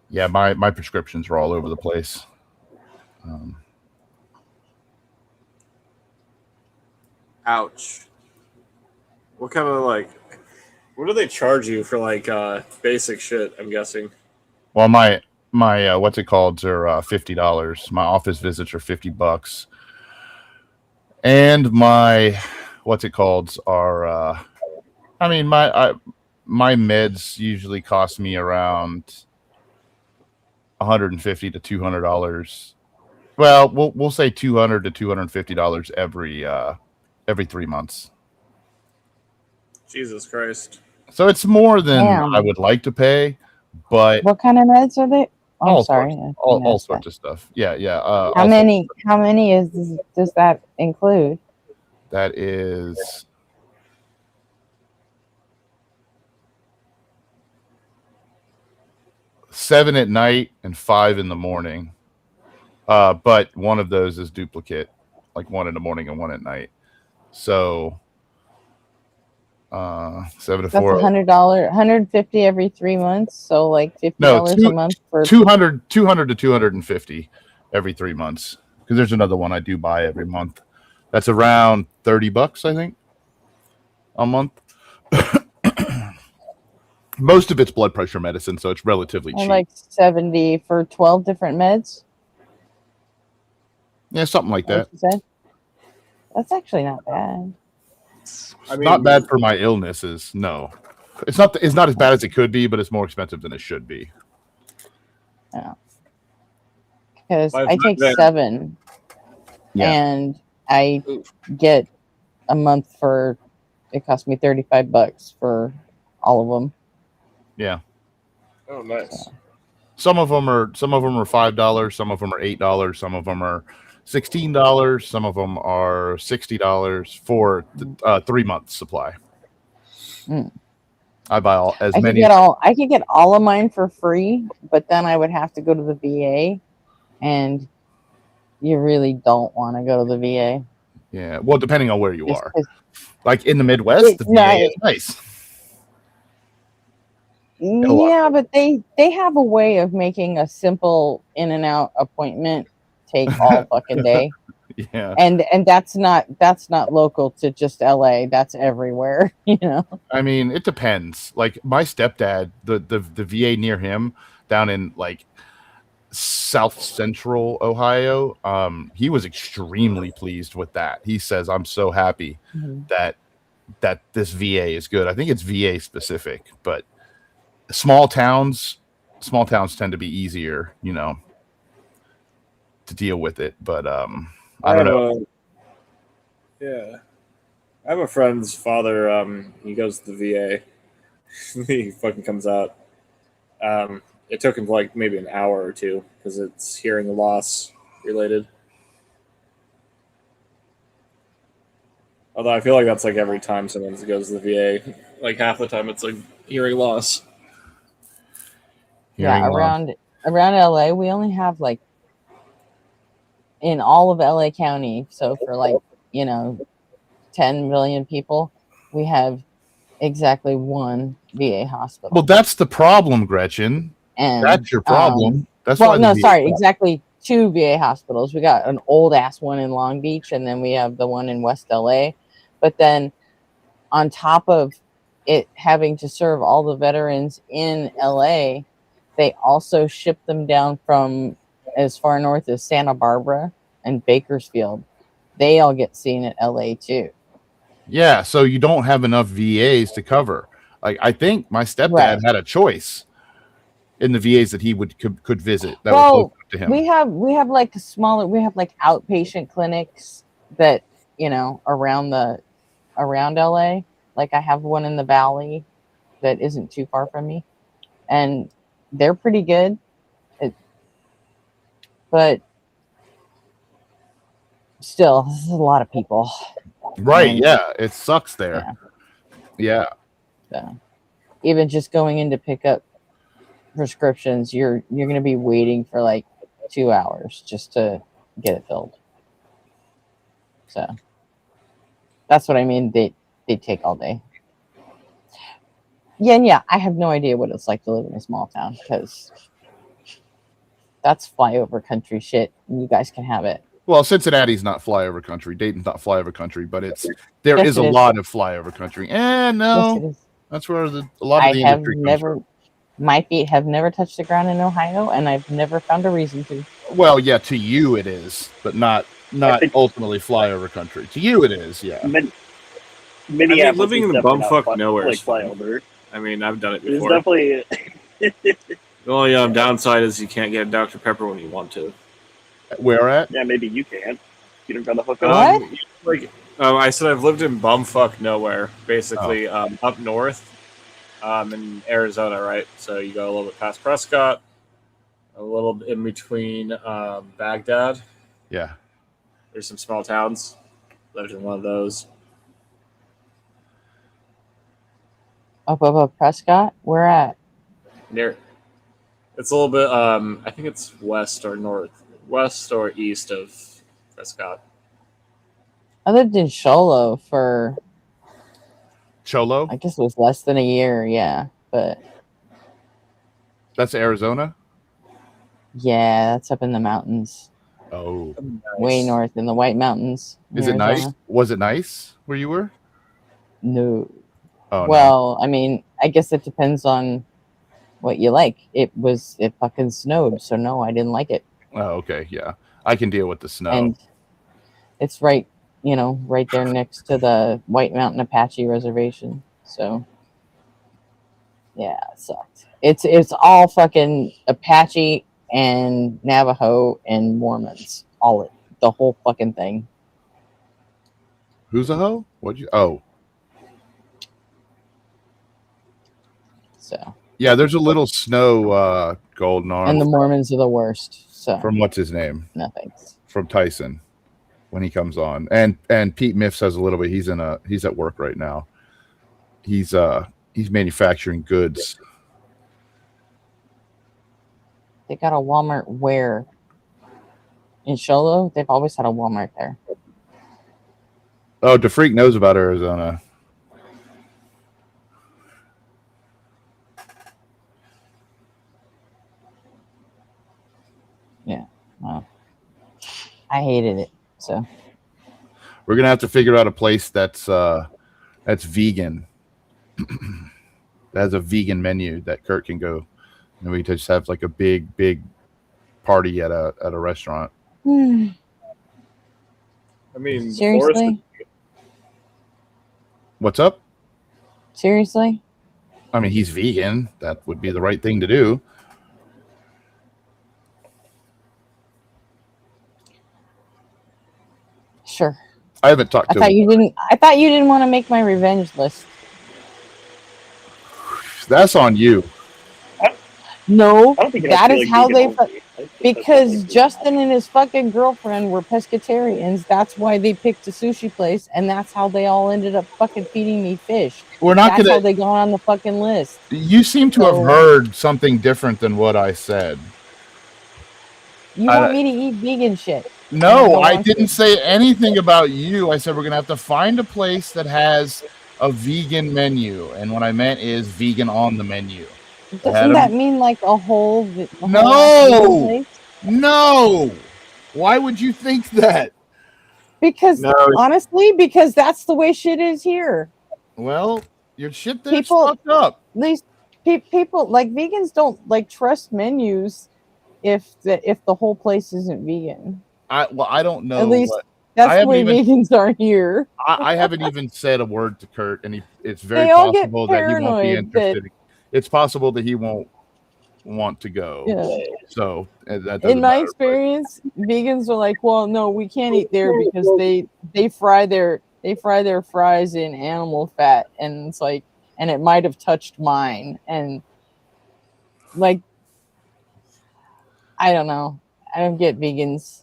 S3: Yeah, my prescriptions are all over the place.
S4: Ouch. What kind of like, what do they charge you for like basic shit, I'm guessing?
S3: Well, my what's it called are $50. My office visits are $50. And my what's it called are I mean, my meds usually cost me around $150 to $200. Well, we'll say $200 to $250 every 3 months.
S4: Jesus Christ.
S3: So it's more than I would like to pay, but
S2: what kind of meds are they? Oh,
S3: all
S2: sorry.
S3: all sorts of stuff. Yeah.
S2: How many does that include?
S3: That is 7 at night and 5 in the morning. But one of those is duplicate, like 1 in the morning and 1 at night. So 7 to 4.
S2: That's $100, $150 every 3 months. So like $50 a month for
S3: 200 to 250 every 3 months. Because there's another one I do buy every month. That's around $30, I think, a month. Most of it's blood pressure medicine, so it's relatively cheap.
S2: Like $70 for 12 different meds.
S3: Yeah, something like that.
S2: That's actually not bad.
S3: I mean, not bad for my illnesses. No, it's not as bad as it could be, but it's more expensive than it should be.
S2: Yeah, because I take 7, and I get a month for. It cost me $35 for all of them.
S3: Yeah.
S4: Oh, nice.
S2: So.
S3: Some of them are $5. Some of them are $8. Some of them are $16. Some of them are $60 for 3 months supply. I buy many.
S2: I could get all of mine for free, but then I would have to go to the VA, and you really don't want to go to the VA.
S3: Yeah, well, depending on where you are. Like in the Midwest, the VA is nice.
S2: Yeah, but they have a way of making a simple in and out appointment take all fucking day.
S3: Yeah.
S2: And that's not local to just LA. That's everywhere, you know.
S3: I mean, it depends. Like my stepdad, the VA near him down in like South Central Ohio, he was extremely pleased with that. He says, I'm so happy that that this VA is good. I think it's VA specific, but small towns tend to be easier, you know, to deal with it. But I don't know.
S4: Yeah, I have a friend's father. He goes to the VA. He fucking comes out. It took him like maybe an hour or two because it's hearing loss related. Although I feel like that's like every time someone goes to the VA, like half the time it's like hearing loss.
S2: Around LA, we only have like in all of LA County. So for like, you know, 10 million people, we have exactly one VA hospital.
S3: Well, that's the problem, Gretchen.
S2: And
S3: that's your problem. That's
S2: well,
S3: why.
S2: No, sorry, exactly 2 VA hospitals. We got an old ass one in Long Beach, and then we have the one in West LA. But then on top of it having to serve all the veterans in LA, they also ship them down from as far north as Santa Barbara and Bakersfield. They all get seen at LA too.
S3: Yeah, so you don't have enough VAs to cover. Like I think my stepdad had a choice in the VAs that he could visit that were close to him.
S2: We have like smaller, we have like outpatient clinics that, you know, around LA. Like I have one in the Valley that isn't too far from me, and they're pretty good. But still, this is a lot of people.
S3: Right, yeah, it sucks there. Yeah.
S2: So, even just going in to pick up prescriptions, you're going to be waiting for like 2 hours just to get it filled. So that's what I mean. They take all day. Yeah, I have no idea what it's like to live in a small town because that's flyover country shit, and you guys can have it.
S3: Well, Cincinnati's not flyover country. Dayton's not flyover country, but there is a lot of flyover country. And that's where a lot of the industry comes from.
S2: My feet have never touched the ground in Ohio, and I've never found a reason to.
S3: Well, yeah, to you it is, but not ultimately flyover country. To you it is, yeah.
S12: Minneapolis
S4: living in the bumfuck nowhere is
S12: flyover.
S4: I mean, I've done it before.
S12: It's definitely.
S4: The only downside is you can't get Dr. Pepper when you want to.
S3: Where at?
S12: Yeah, maybe you can. You don't got the hook up.
S4: I said I've lived in bumfuck nowhere, basically up north, in Arizona, right? So you go a little bit past Prescott, a little bit in between Baghdad.
S3: Yeah.
S4: There's some small towns. Lived in one of those.
S2: Up above Prescott? Where at?
S4: Near. It's a little bit. I think it's west or east of Prescott.
S2: I lived in Cholo for.
S3: Cholo?
S2: I guess it was less than a year. Yeah, but.
S3: That's Arizona.
S2: Yeah, that's up in the mountains.
S3: Oh,
S2: nice. Way north in the White Mountains.
S3: Is it nice? Was it nice where you were?
S2: No.
S3: Oh,
S2: well, no. I mean, I guess it depends on what you like. It fucking snowed, so no, I didn't like it.
S3: Oh, okay, yeah. I can deal with the snow.
S2: And it's right there next to the White Mountain Apache Reservation. So yeah, it sucked. It's all fucking Apache and Navajo and Mormons. The whole fucking thing.
S3: Who's a hoe? What'd you? Oh.
S2: So.
S3: Yeah, there's a little snow golden arm.
S2: And the Mormons are the worst. So.
S3: From what's his name?
S2: No thanks.
S3: From Tyson, when he comes on, and Pete Miff says a little bit. He's at work right now. He's manufacturing goods.
S2: They got a Walmart where? In Cholo? They've always had a Walmart there.
S3: Oh, DeFreak knows about Arizona.
S2: Yeah. Well, I hated it. So
S3: we're gonna have to figure out a place that's vegan. That has a vegan menu that Kurt can go, and we just have like a big party at a restaurant.
S4: I mean,
S2: seriously.
S3: What's up?
S2: Seriously?
S3: I mean, he's vegan. That would be the right thing to do.
S2: Sure.
S3: I haven't talked to him.
S2: I thought you didn't want to make my revenge list.
S3: That's on you.
S2: No,
S12: I don't think it
S2: that
S12: has to
S2: is
S12: be,
S2: how
S12: like,
S2: they.
S12: vegan only. I think
S2: Because
S12: that's, like,
S2: Justin and his fucking girlfriend were pescatarians. That's why they picked a sushi place, and that's how they all ended up fucking feeding me fish.
S3: We're not
S2: That's how
S3: gonna.
S2: they got on the fucking list.
S3: You seem to have heard something different than what I said.
S2: You want me to eat vegan shit?
S3: No, I didn't say anything about you. I said we're gonna have to find a place that has a vegan menu, and what I meant is vegan on the menu.
S2: Doesn't that mean like a whole?
S3: No, no. Why would you think that?
S2: Because honestly, because that's the way shit is here.
S3: Well, your shit there's fucked up.
S2: At least people like vegans don't like trust menus if the whole place isn't vegan.
S3: I don't know.
S2: At least that's the way vegans are here.
S3: I haven't even said a word to Kurt, and it's very
S2: They all
S3: possible
S2: get
S3: that he won't be
S2: paranoid
S3: interested. It's possible that he won't want to go.
S2: Yeah.
S3: So that
S2: In my
S3: matter,
S2: experience, vegans are like, well, no, we can't eat there because they fry their fries in animal fat, and it's like, and it might have touched mine, and like, I don't know, I don't get vegans.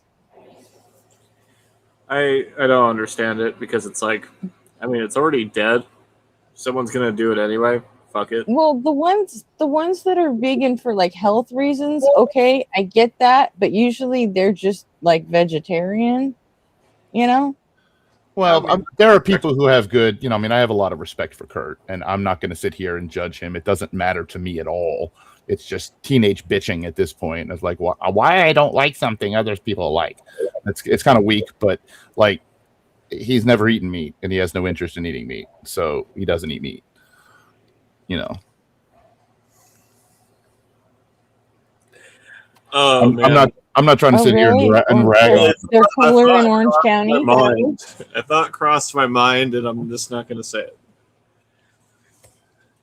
S4: I don't understand it because it's like, I mean, it's already dead. Someone's gonna do it anyway. Fuck it.
S2: Well, the ones that are vegan for like health reasons, okay, I get that, but usually they're just like vegetarian, you know?
S3: Well, there are people who have good, I mean, I have a lot of respect for Kurt, and I'm not going to sit here and judge him. It doesn't matter to me at all. It's just teenage bitching at this point. It's like, why I don't like something others people like. It's kind of weak, but like, he's never eaten meat, and he has no interest in eating meat, so he doesn't eat meat. I'm not trying to sit here and rag on.
S2: They're cooler in Orange County.
S4: A thought crossed my mind, and I'm just not going to say it.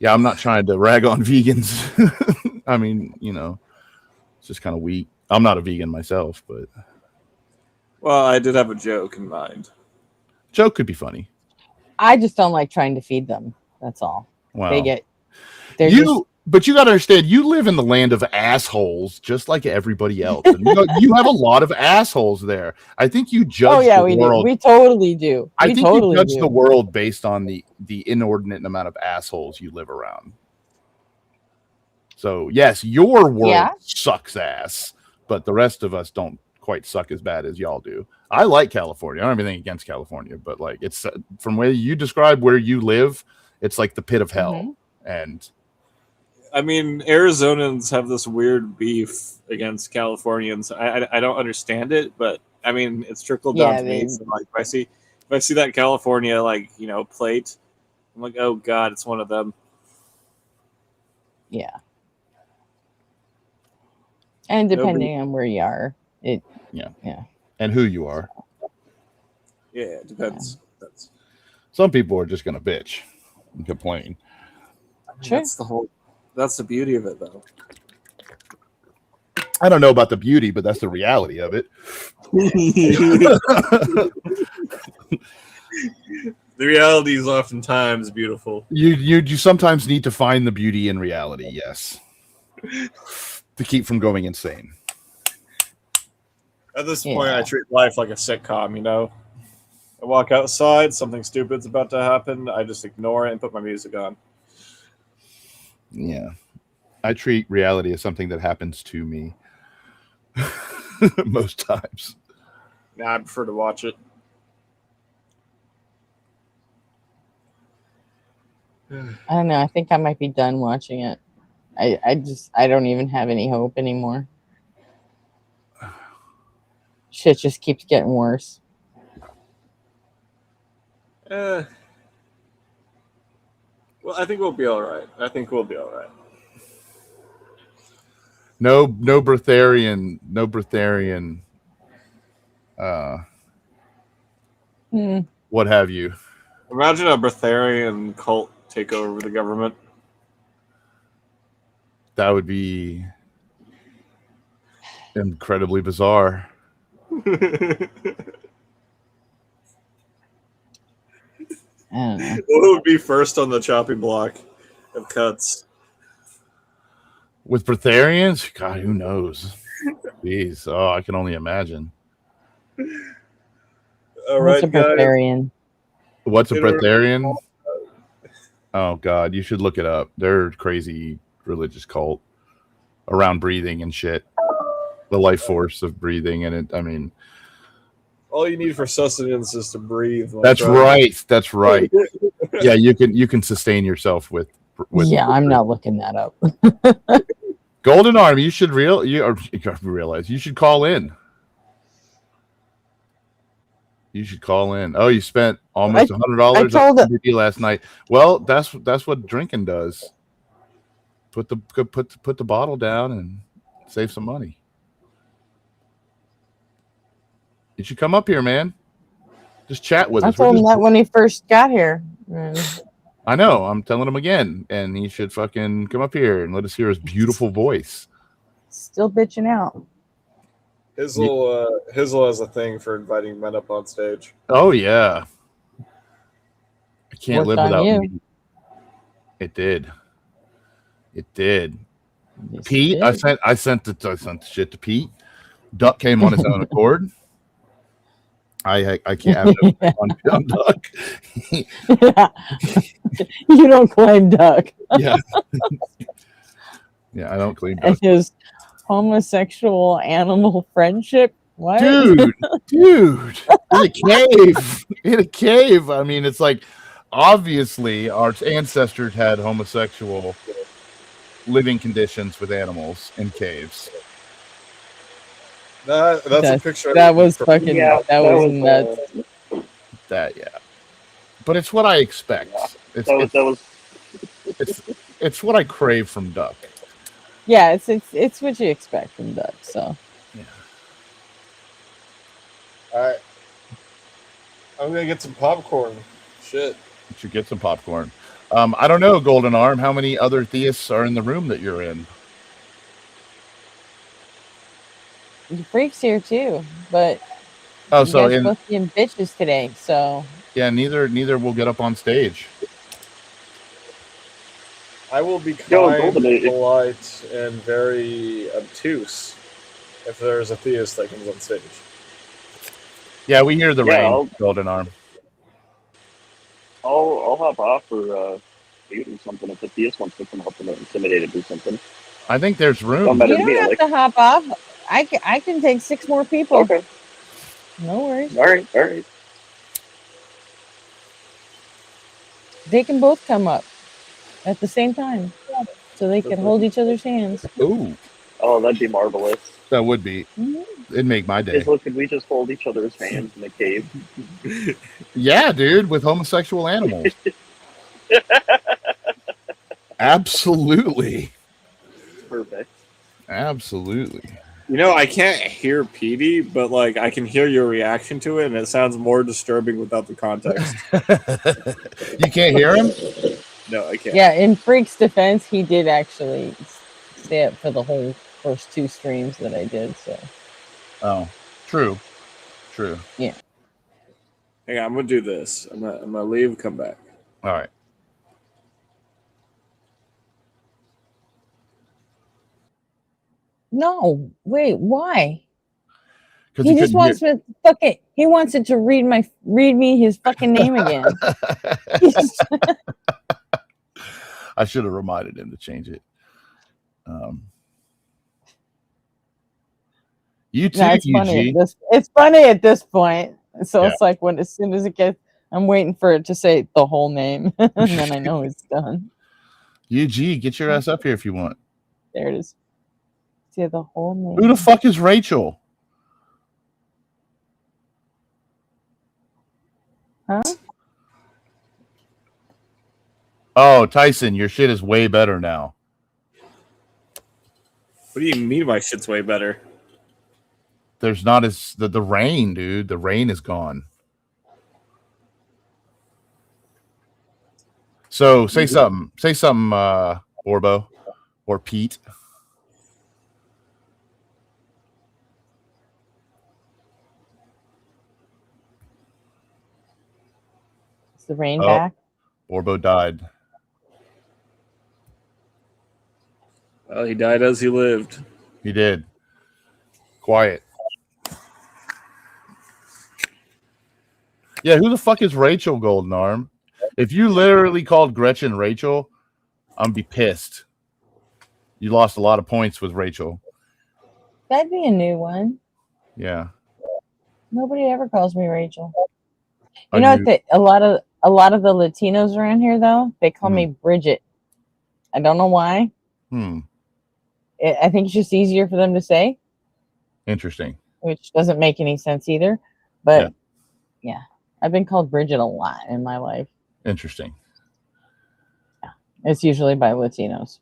S3: Yeah, I'm not trying to rag on vegans. I mean, it's just kind of weak. I'm not a vegan myself, but.
S4: Well, I did have a joke in mind.
S3: Joke could be funny.
S2: I just don't like trying to feed them. That's all.
S3: Wow.
S2: But
S3: you got to understand, you live in the land of assholes, just like everybody else. And you have a lot of assholes there. I think you judge the world.
S2: We totally do.
S3: I think you judge the world based on the inordinate amount of assholes you live around. So, yes, your world sucks ass, but the rest of us don't quite suck as bad as y'all do. I like California. I don't have anything against California, but like it's from where you describe where you live, it's like the pit of hell.
S2: Mm-hmm.
S3: And
S4: I mean, Arizonans have this weird beef against Californians. I don't understand it, but I mean, it's trickled down to me. So like, if I see that California plate, I'm like, oh god, it's one of them.
S2: Yeah. And depending on where you are, yeah,
S3: and who you are.
S4: Yeah, it depends.
S2: Yeah.
S3: Some people are just gonna bitch and complain.
S2: Sure.
S4: That's the beauty of it, though.
S3: I don't know about the beauty, but that's the reality of it.
S4: The reality is oftentimes beautiful.
S3: You sometimes need to find the beauty in reality, yes, to keep from going insane.
S4: At this point, I treat life like a sitcom. I walk outside, something stupid's about to happen. I just ignore it and put my music on.
S3: Yeah, I treat reality as something that happens to me most times.
S4: Nah, I prefer to watch it.
S2: I don't know. I think I might be done watching it. I don't even have any hope anymore. Shit just keeps getting worse.
S4: Well, I think we'll be all right.
S3: No Breatharian. What have you?
S4: Imagine a Breatharian cult take over the government.
S3: That would be incredibly bizarre.
S2: I don't know.
S4: What would be first on the chopping block of cuts?
S3: With Breatharians, God, who knows? Jeez, oh, I can only imagine.
S4: All
S2: What's
S4: right,
S2: a Breatharian?
S3: What's a Breatharian? Oh God, you should look it up. They're a crazy religious cult around breathing and shit. The life force of breathing, and it. I mean,
S4: all you need for sustenance is to breathe.
S3: That's right. That's right. Yeah, you can sustain yourself with
S2: yeah, I'm not looking that up.
S3: Golden Arm. You should realize you should call in. You should call in. Oh, you spent almost $100 on DVD last night. Well, that's what drinking does. Put the bottle down and save some money. You should come up here, man. Just chat with us.
S2: I told him that when he first got here.
S3: I know. I'm telling him again, and he should fucking come up here and let us hear his beautiful voice.
S2: Still bitching out.
S4: Hizzle has a thing for inviting men up on stage.
S3: Oh yeah. I can't live without
S2: you.
S3: me. It did. Yes, Pete, I sent the shit to Pete. Duck came on his own accord. I can't have it on Duck.
S2: You don't claim Duck.
S3: Yeah. Yeah, I don't claim Duck.
S2: And his homosexual animal friendship. What?
S3: Dude, in a cave. I mean, it's like obviously our ancestors had homosexual living conditions with animals in caves.
S4: That's a picture.
S2: That was fucking. Yeah, that was nuts.
S3: But it's what I expect. It's what I crave from Duck.
S2: Yeah, it's what you expect from Duck. So.
S3: Yeah.
S4: All right. I'm gonna get some popcorn. Shit.
S3: You should get some popcorn. I don't know, Golden Arm. How many other theists are in the room that you're in?
S2: The Freak's here too, but
S3: you guys
S2: are both being bitches today. So
S3: yeah, neither will get up on stage.
S4: I will be kind, polite, and very obtuse if there's a theist that comes on stage.
S3: Yeah, we hear the rain, Golden Arm.
S12: I'll hop off or mute or something if the theist wants to come up and intimidate it or something.
S3: I think there's room.
S2: You don't have to hop off. I can take 6 more people.
S12: Okay.
S2: No worries.
S12: All right.
S2: They can both come up at the same time, so they can hold each other's hands.
S3: Ooh.
S12: Oh, that'd be marvelous.
S3: That would be. It'd make my day.
S12: Look, could we just hold each other's hands in a cave?
S3: Yeah, dude, with homosexual animals. Absolutely.
S12: Perfect.
S3: Absolutely.
S4: You know, I can't hear Petey, but like I can hear your reaction to it, and it sounds more disturbing without the context.
S3: You can't hear him?
S4: No, I can't.
S2: Yeah, in Freak's defense, he did actually stay up for the whole first 2 streams that I did. So.
S3: Oh, true.
S2: Yeah.
S4: Hang on, I'm gonna do this. I'm gonna leave. Come back.
S3: All right.
S2: No, wait, why?
S3: He
S2: just wants to fucking. He wants it to read me his fucking name again.
S3: I should have reminded him to change it. You too,
S2: it's funny at this point. So it's like as soon as it gets, I'm waiting for it to say the whole name, and then I know it's done.
S3: UG, get your ass up here if you want.
S2: There it is. See the whole name.
S3: Who the fuck is Rachel?
S2: Huh?
S3: Oh, Tyson, your shit is way better now.
S4: What do you mean my shit's way better?
S3: There's not the rain, dude. The rain is gone. So say something. Say something, Orbo or Pete.
S2: Is the rain back?
S3: Orbo died.
S13: Well, he died as he lived.
S3: He did. Quiet. Yeah, who the fuck is Rachel Golden Arm? If you literally called Gretchen Rachel, I'm be pissed. You lost a lot of points with Rachel.
S2: That'd be a new one.
S3: Yeah.
S2: Nobody ever calls me Rachel. You know what? A lot of the Latinos around here, though, they call me Bridget. I don't know why. I think it's just easier for them to say.
S3: Interesting.
S2: Which doesn't make any sense either. But yeah, I've been called Bridget a lot in my life.
S3: Interesting.
S2: Yeah, it's usually by Latinos.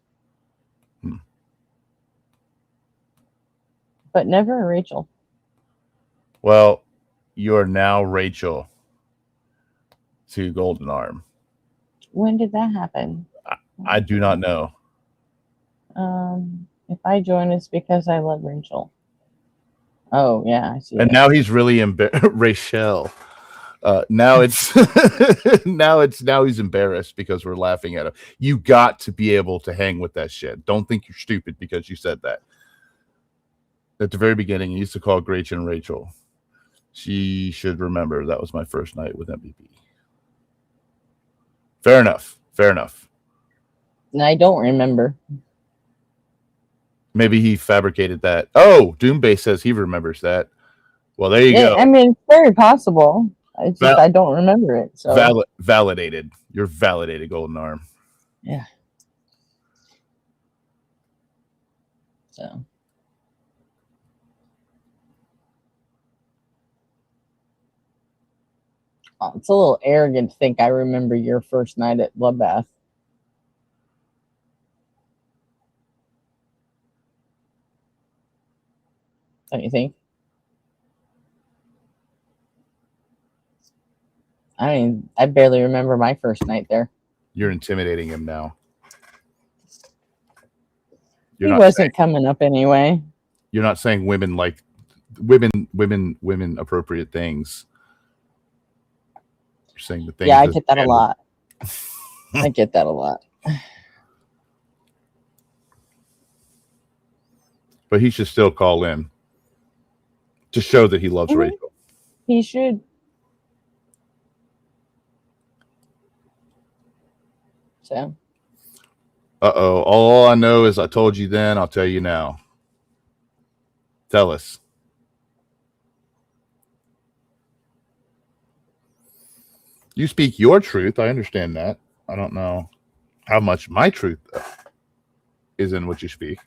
S2: But never a Rachel.
S3: Well, you are now Rachel to Golden Arm.
S2: When did that happen?
S3: I do not know.
S2: If I join, it's because I love Rachel. Oh yeah, I see.
S3: And now he's really Rachel. Now it's now he's embarrassed because we're laughing at him. You got to be able to hang with that shit. Don't think you're stupid because you said that. At the very beginning, you used to call Gretchen Rachel. She should remember that was my first night with MVP. Fair enough. Fair enough.
S2: I don't remember.
S3: Maybe he fabricated that. Oh, Doombase says he remembers that. Well, there you go.
S2: I mean, it's very possible. It's just I don't remember it. So
S3: validated. You're validated, Golden Arm.
S2: Yeah. So. Oh, it's a little arrogant to think I remember your first night at Bloodbath. Don't you think? I mean, I barely remember my first night there.
S3: You're intimidating him now.
S2: He wasn't coming up anyway.
S3: You're not saying women like women appropriate things. You're saying the things.
S2: Yeah, I get that a lot. I get that a lot.
S3: But he should still call in to show that he loves Rachel.
S2: He should. So.
S3: Uh-oh. All I know is I told you then, I'll tell you now. Tell us. You speak your truth. I understand that. I don't know how much my truth is in what you speak.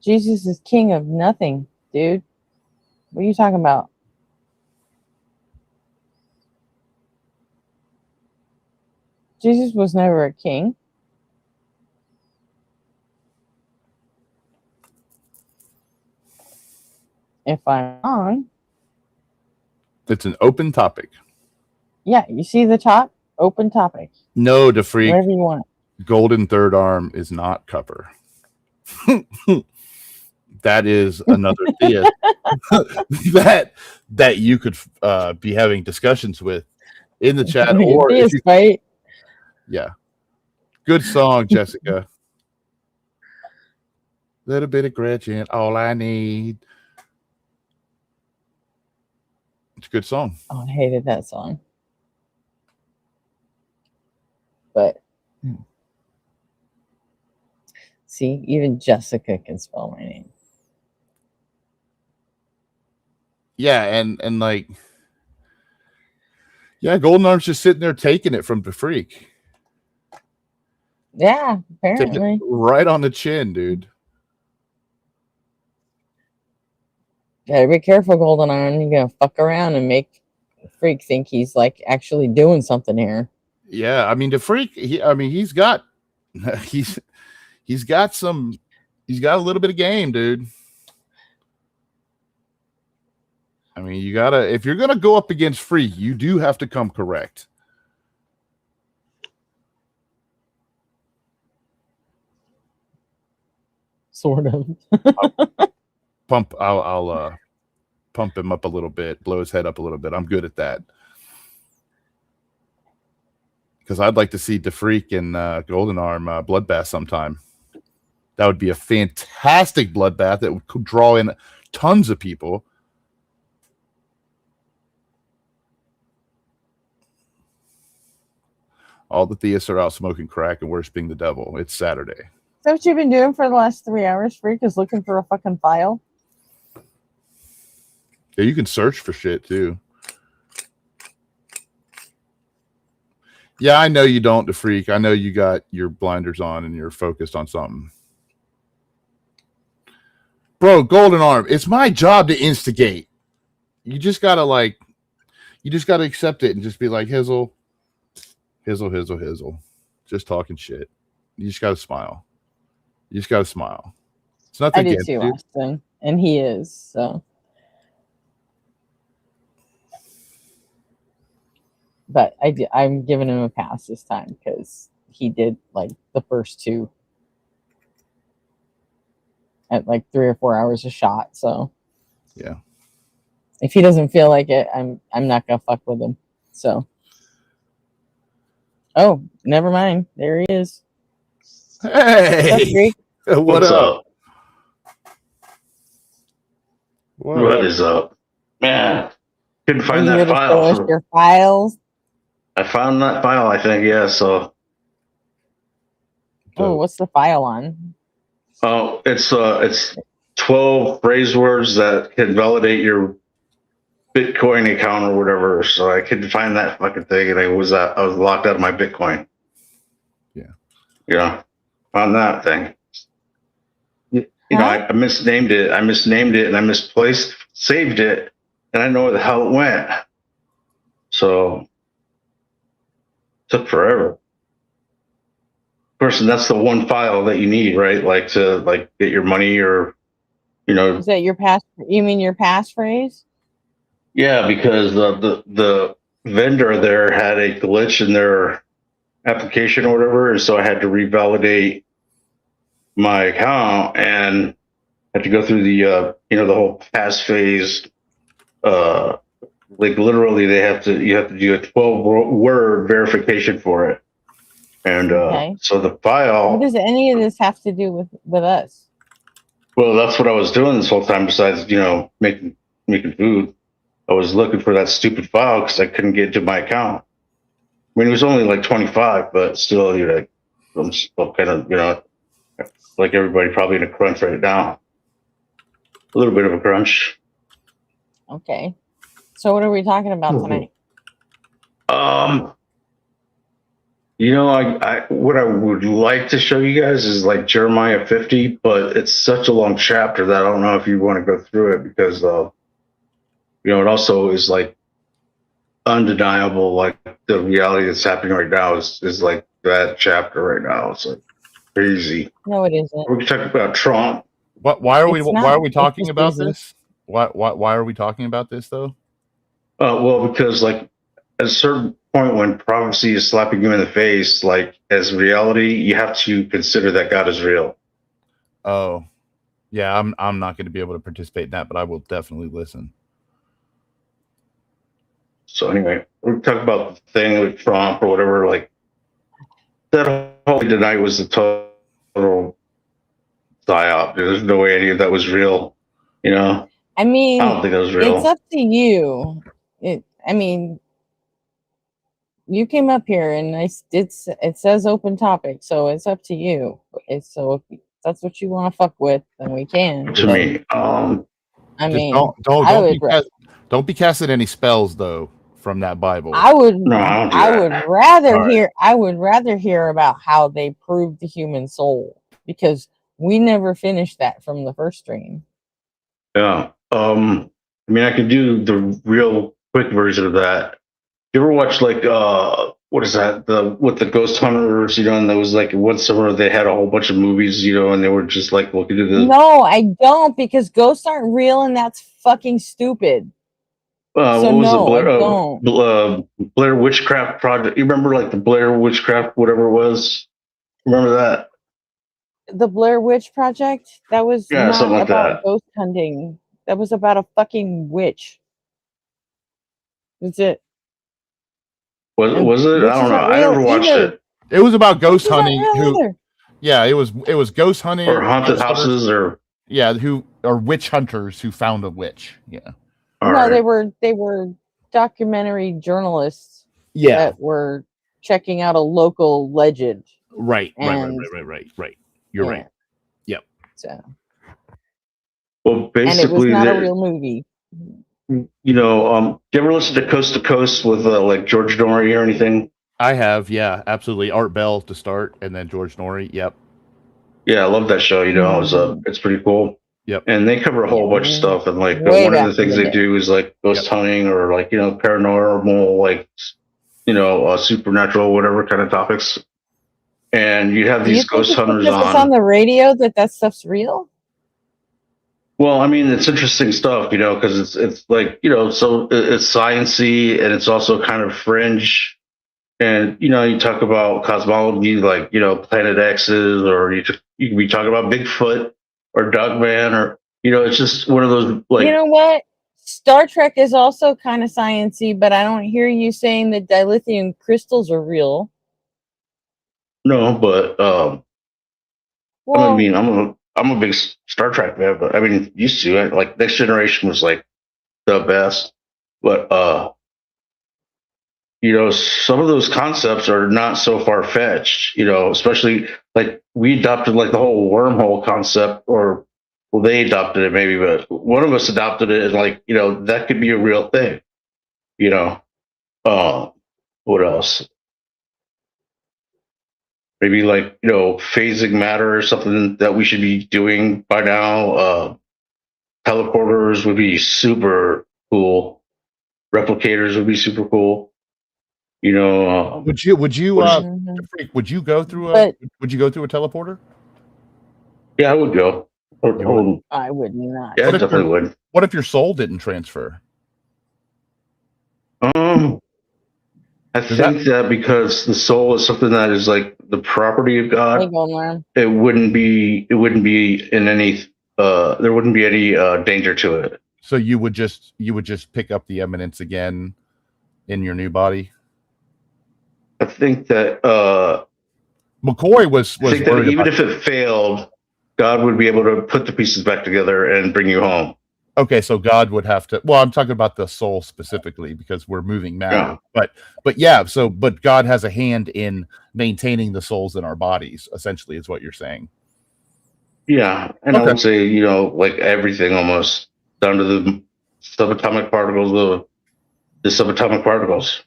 S2: Jesus is king of nothing, dude. What are you talking about? Jesus was never a king. If I'm wrong.
S3: It's an open topic.
S2: Yeah, you see the top? Open topic.
S3: No, DeFreak.
S2: Whatever you want.
S3: Golden third arm is not copper. That is another theist that you could be having discussions with in the chat. Or if you,
S2: right?
S3: Yeah. Good song, Jessica. Little bit of Gretchen, all I need. It's a good song.
S2: Oh, I hated that song. But see, even Jessica can spell my name.
S3: Yeah, and like, yeah, Golden Arm's just sitting there taking it from the freak.
S2: Yeah, apparently.
S3: Right on the chin, dude.
S2: Gotta be careful, Golden Arm. You're gonna fuck around and make the freak think he's like actually doing something here.
S3: Yeah, I mean the freak. He's got a little bit of game, dude. I mean, you gotta, if you're gonna go up against Freak, you do have to come correct.
S2: Sort of.
S3: I'll pump him up a little bit, blow his head up a little bit. I'm good at that. Because I'd like to see DeFreak and Golden Arm bloodbath sometime. That would be a fantastic bloodbath that would draw in tons of people. All the theists are out smoking crack and worshiping the devil. It's Saturday.
S2: Is that what you've been doing for the last 3 hours, Freak? Is looking for a fucking file?
S3: Yeah, you can search for shit too. Yeah, I know you don't, DeFreak. I know you got your blinders on and you're focused on something. Bro, Golden Arm, it's my job to instigate. You just gotta accept it and just be like, Hizzle, Hizzle, Hizzle, Hizzle. Just talking shit. You just gotta smile. You just gotta smile. It's nothing
S2: I did
S3: against
S2: too,
S3: you.
S2: Austin, and he is, so. But I'm giving him a pass this time because he did like the first two at like 3 or 4 hours a shot. So
S3: yeah,
S2: if he doesn't feel like it, I'm not gonna fuck with him. So oh, never mind. There he is.
S3: Hey,
S14: What's up?
S3: What
S14: is up? Man, couldn't
S2: Are
S14: find
S2: you
S14: that
S2: gonna show us
S14: file.
S2: your files?
S14: I found that file, I think, yeah, so.
S2: Oh, what's the file on?
S14: Oh, it's 12 phrase words that can validate your Bitcoin account or whatever. So I couldn't find that fucking thing, and I was locked out of my Bitcoin.
S3: Yeah.
S14: Yeah. Found that thing. You know, I misnamed it. I misnamed it and I misplaced, saved it, and I know where the hell it went. So took forever. Of course, and that's the one file that you need, right? Like to get your money, or
S2: Is that your pass? You mean your passphrase?
S14: Yeah, because the vendor there had a glitch in their application or whatever, and so I had to revalidate my account and had to go through the the whole passphrase. Like literally, you have to do a 12-word verification for it. And so the file.
S2: What does any of this have to do with us?
S14: Well, that's what I was doing this whole time. Besides, making food, I was looking for that stupid file because I couldn't get to my account. I mean, it was only like 25, but still, I'm still kind of, like everybody probably in a crunch right now. A little bit of a crunch.
S2: Okay. So what are we talking about tonight?
S14: What I would like to show you guys is like Jeremiah 50, but it's such a long chapter that I don't know if you want to go through it because, it also is like undeniable. Like the reality that's happening right now is like that chapter right now. It's like crazy.
S2: No, it isn't.
S14: We're talking about Trump.
S3: Why are we talking about this? Why are we talking about this though?
S14: Well, because like at a certain point when prophecy is slapping you in the face, like as reality, you have to consider that God is real.
S3: Oh, yeah. I'm not going to be able to participate in that, but I will definitely listen.
S14: So anyway, we're talking about the thing with Trump or whatever. Like that whole tonight was a total psyop. There's no way any of that was real.
S2: I mean,
S14: I don't think that was real.
S2: It's up to you. You came up here and it says open topic, so it's up to you. So if that's what you want to fuck with, then we can.
S14: To me,
S3: don't be casting any spells though from that Bible.
S2: I would rather hear about how they proved the human soul, because we never finished that from the first stream.
S14: Yeah. I could do the real quick version of that. You ever watch like what is that? With the ghost hunters, and there was like one summer they had a whole bunch of movies, and they were just like looking at the.
S2: No, I don't, because ghosts aren't real and that's fucking stupid.
S14: what was
S2: no,
S14: it?
S2: I don't.
S14: Blair Witchcraft Project. You remember like the Blair Witchcraft, whatever it was? Remember that?
S2: The Blair Witch Project? That was
S14: Yeah, something
S2: not
S14: like
S2: about
S14: that.
S2: ghost hunting. That was about a fucking witch. That's it.
S14: Was it? I don't
S2: Witches
S14: know.
S2: aren't
S14: I
S2: real
S14: never watched
S2: either.
S14: it.
S3: It was about ghost
S2: Witches aren't
S3: hunting.
S2: real
S3: Who?
S2: either.
S3: Yeah, it was ghost hunting
S14: Or haunted
S3: hunters.
S14: houses, or
S3: Yeah, who are witch hunters who found a witch. Yeah.
S14: all
S2: No,
S14: right.
S2: they were documentary journalists
S3: Yeah.
S2: that were checking out a local legend.
S3: Right.
S2: And
S3: Right. You're
S2: yeah,
S3: right. Yep.
S2: so
S14: Well,
S2: and it was
S14: basically,
S2: not a real movie.
S14: do you ever listen to Coast with like George Norrie or anything?
S3: I have, yeah, absolutely. Art Bell to start, and then George Norrie. Yep.
S14: Yeah, I love that show. It's pretty cool.
S3: Yep.
S14: And they cover a whole bunch of stuff. And like
S2: way
S14: one of
S2: back
S14: the things
S2: in the
S14: they
S2: day.
S14: do is like ghost hunting or like paranormal, like supernatural, whatever kind of topics. And you have
S2: Do you
S14: these
S2: think
S14: ghost
S2: it's
S14: hunters
S2: because it's on the radio that stuff's real?
S14: Well, I mean, it's interesting stuff, because it's like so it's sciency and it's also kind of fringe. And you talk about cosmology, like Planet X's, or you can be talking about Bigfoot or Dogman, or it's just one of those like.
S2: You know what? Star Trek is also kind of sciencey, but I don't hear you saying that dilithium crystals are real.
S14: No, but
S2: Well,
S14: I'm a big Star Trek fan, but I mean, used to like Next Generation was like the best, but some of those concepts are not so far fetched, especially like we adopted like the whole wormhole concept, or well, they adopted it maybe, but one of us adopted it, and like, that could be a real thing, you know. What else? Maybe like, phasing matter or something that we should be doing by now. Teleporters would be super cool. Replicators would be super cool.
S3: Would you would you go through a teleporter?
S14: Yeah, I would go.
S2: I would not.
S14: Yeah, I definitely would.
S3: What if your soul didn't transfer?
S14: I think that because the soul is something that is like the property of God, it wouldn't be in any there wouldn't be any danger to it.
S3: So you would just pick up the eminence again in your new body?
S14: I think that
S3: McCoy was
S14: I think that even if it failed, God would be able to put the pieces back together and bring you home.
S3: Okay, so God would have to. Well, I'm talking about the soul specifically because we're moving matter.
S14: Yeah.
S3: But God has a hand in maintaining the souls in our bodies. Essentially, is what you're saying.
S14: Yeah, and I would say like everything almost down to the subatomic particles, the subatomic particles.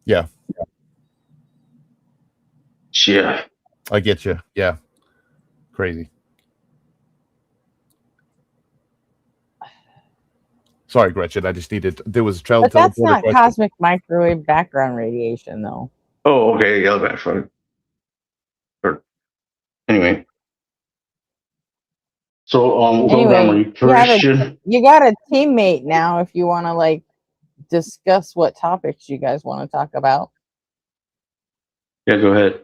S3: Yeah.
S14: Yeah.
S3: I get you. Yeah. Crazy. Sorry, Gretchen. I just needed. There was a child.
S2: But that's not cosmic microwave background radiation, though.
S14: Oh, okay. Yeah, that's fine. Sure. Anyway. So,
S2: anyway, you got a teammate now. If you want to like discuss what topics you guys want to talk about.
S14: Yeah, go ahead.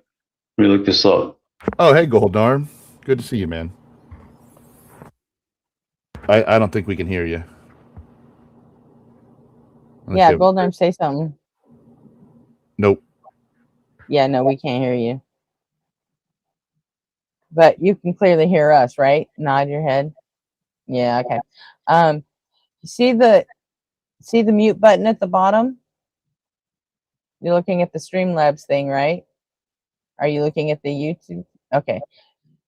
S14: Let me look this up.
S3: Oh, hey, Goldarm. Good to see you, man. I don't think we can hear you.
S2: Yeah, Goldarm, say something.
S3: Nope.
S2: Yeah, no, we can't hear you. But you can clearly hear us, right? Nod your head. Yeah, okay. See the mute button at the bottom? You're looking at the Streamlabs thing, right? Are you looking at the YouTube? Okay.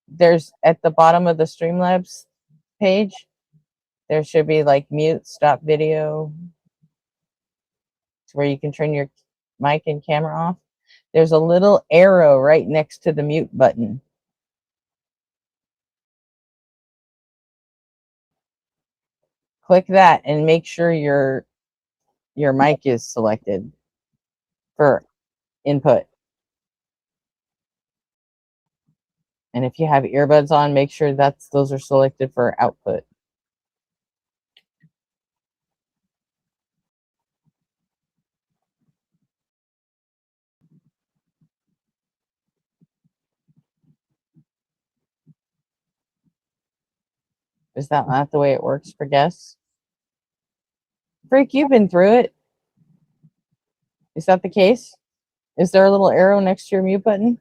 S2: There's at the bottom of the Streamlabs page, there should be like mute, stop video, where you can turn your mic and camera off. There's a little arrow right next to the mute button. Click that and make sure your mic is selected for input. And if you have earbuds on, make sure those are selected for output. Is that not the way it works for guests? Freak, you've been through it. Is that the case? Is there a little arrow next to your mute button?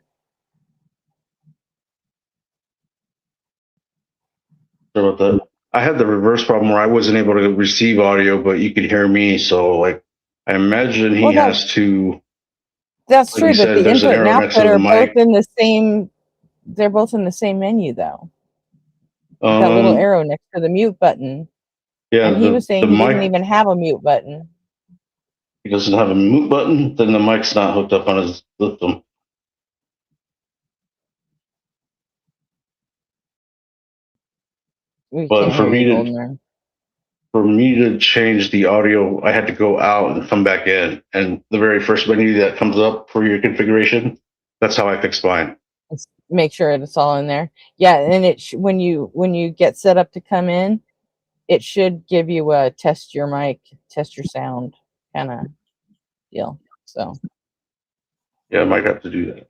S14: So about that, I had the reverse problem where I wasn't able to receive audio, but you could hear me. So like, I imagine he has to.
S2: That's
S14: like
S2: true,
S14: you
S2: but
S14: said,
S2: the
S14: there's an
S2: input and
S14: arrow next
S2: output
S14: to the
S2: are both
S14: mic.
S2: in the same. They're both in the same menu, though. That little arrow next to the mute button.
S14: Yeah,
S2: And he was saying he didn't
S14: mic.
S2: even have a mute button.
S14: He doesn't have a mute button. Then the mic's not hooked up on his system.
S2: We
S14: But
S2: can't
S14: for
S2: hear
S14: me
S2: you,
S14: to
S2: Golden.
S14: for me to change the audio, I had to go out and come back in. And the very first menu that comes up for your configuration, that's how I fixed mine.
S2: Make sure it's all in there. Yeah, and when you get set up to come in, it should give you a test your mic, test your sound kind of deal. So
S14: Yeah, I might have to do that.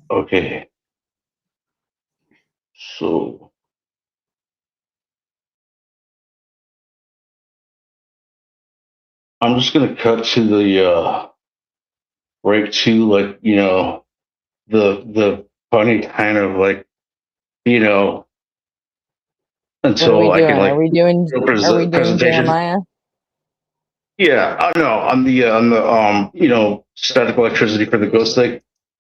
S14: Okay. So I'm just gonna cut to the break to, like, the funny kind of, like,
S2: what are we
S14: until I
S2: doing?
S14: can, like,
S2: Are we doing
S14: presentation.
S2: Jeremiah?
S14: Yeah, I know, on the static electricity for the ghost thing.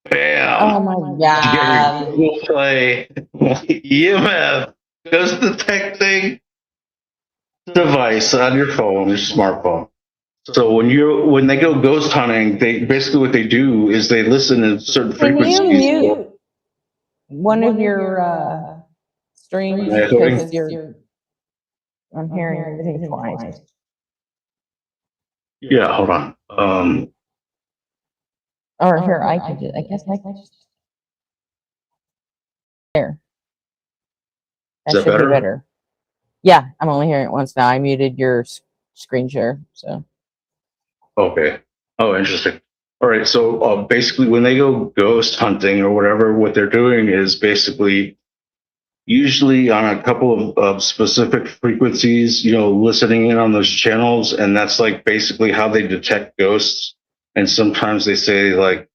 S14: Bam.
S2: Oh my god.
S14: We'll play EMF ghost detecting device on your phone, your smartphone. So when they go ghost hunting, they basically what they do is they listen in certain frequencies.
S2: Can you mute one of your streams because I'm hearing everything twice.
S14: Yeah, hold on.
S2: Or here, I can do. I guess I can just there. That should be better. Yeah, I'm only hearing it once now. I muted your screen share, so.
S14: Okay. Oh, interesting. All right. So basically, when they go ghost hunting or whatever, what they're doing is basically usually on a couple of specific frequencies, listening in on those channels. And that's like basically how they detect ghosts. And sometimes they say, like,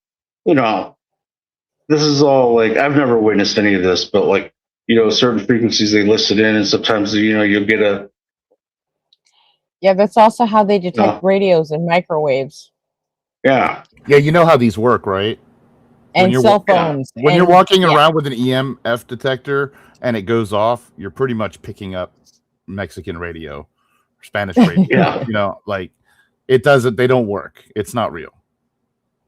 S14: this is all like, I've never witnessed any of this, but like, certain frequencies they listen in, and sometimes, you'll get a.
S2: Yeah, that's also how they detect radios and microwaves.
S14: Yeah.
S3: Yeah, you know how these work, right?
S2: And cell phones.
S3: When you're walking around with an EMF detector and it goes off, you're pretty much picking up Mexican radio, Spanish radio.
S14: Yeah.
S3: Like it doesn't, they don't work. It's not real.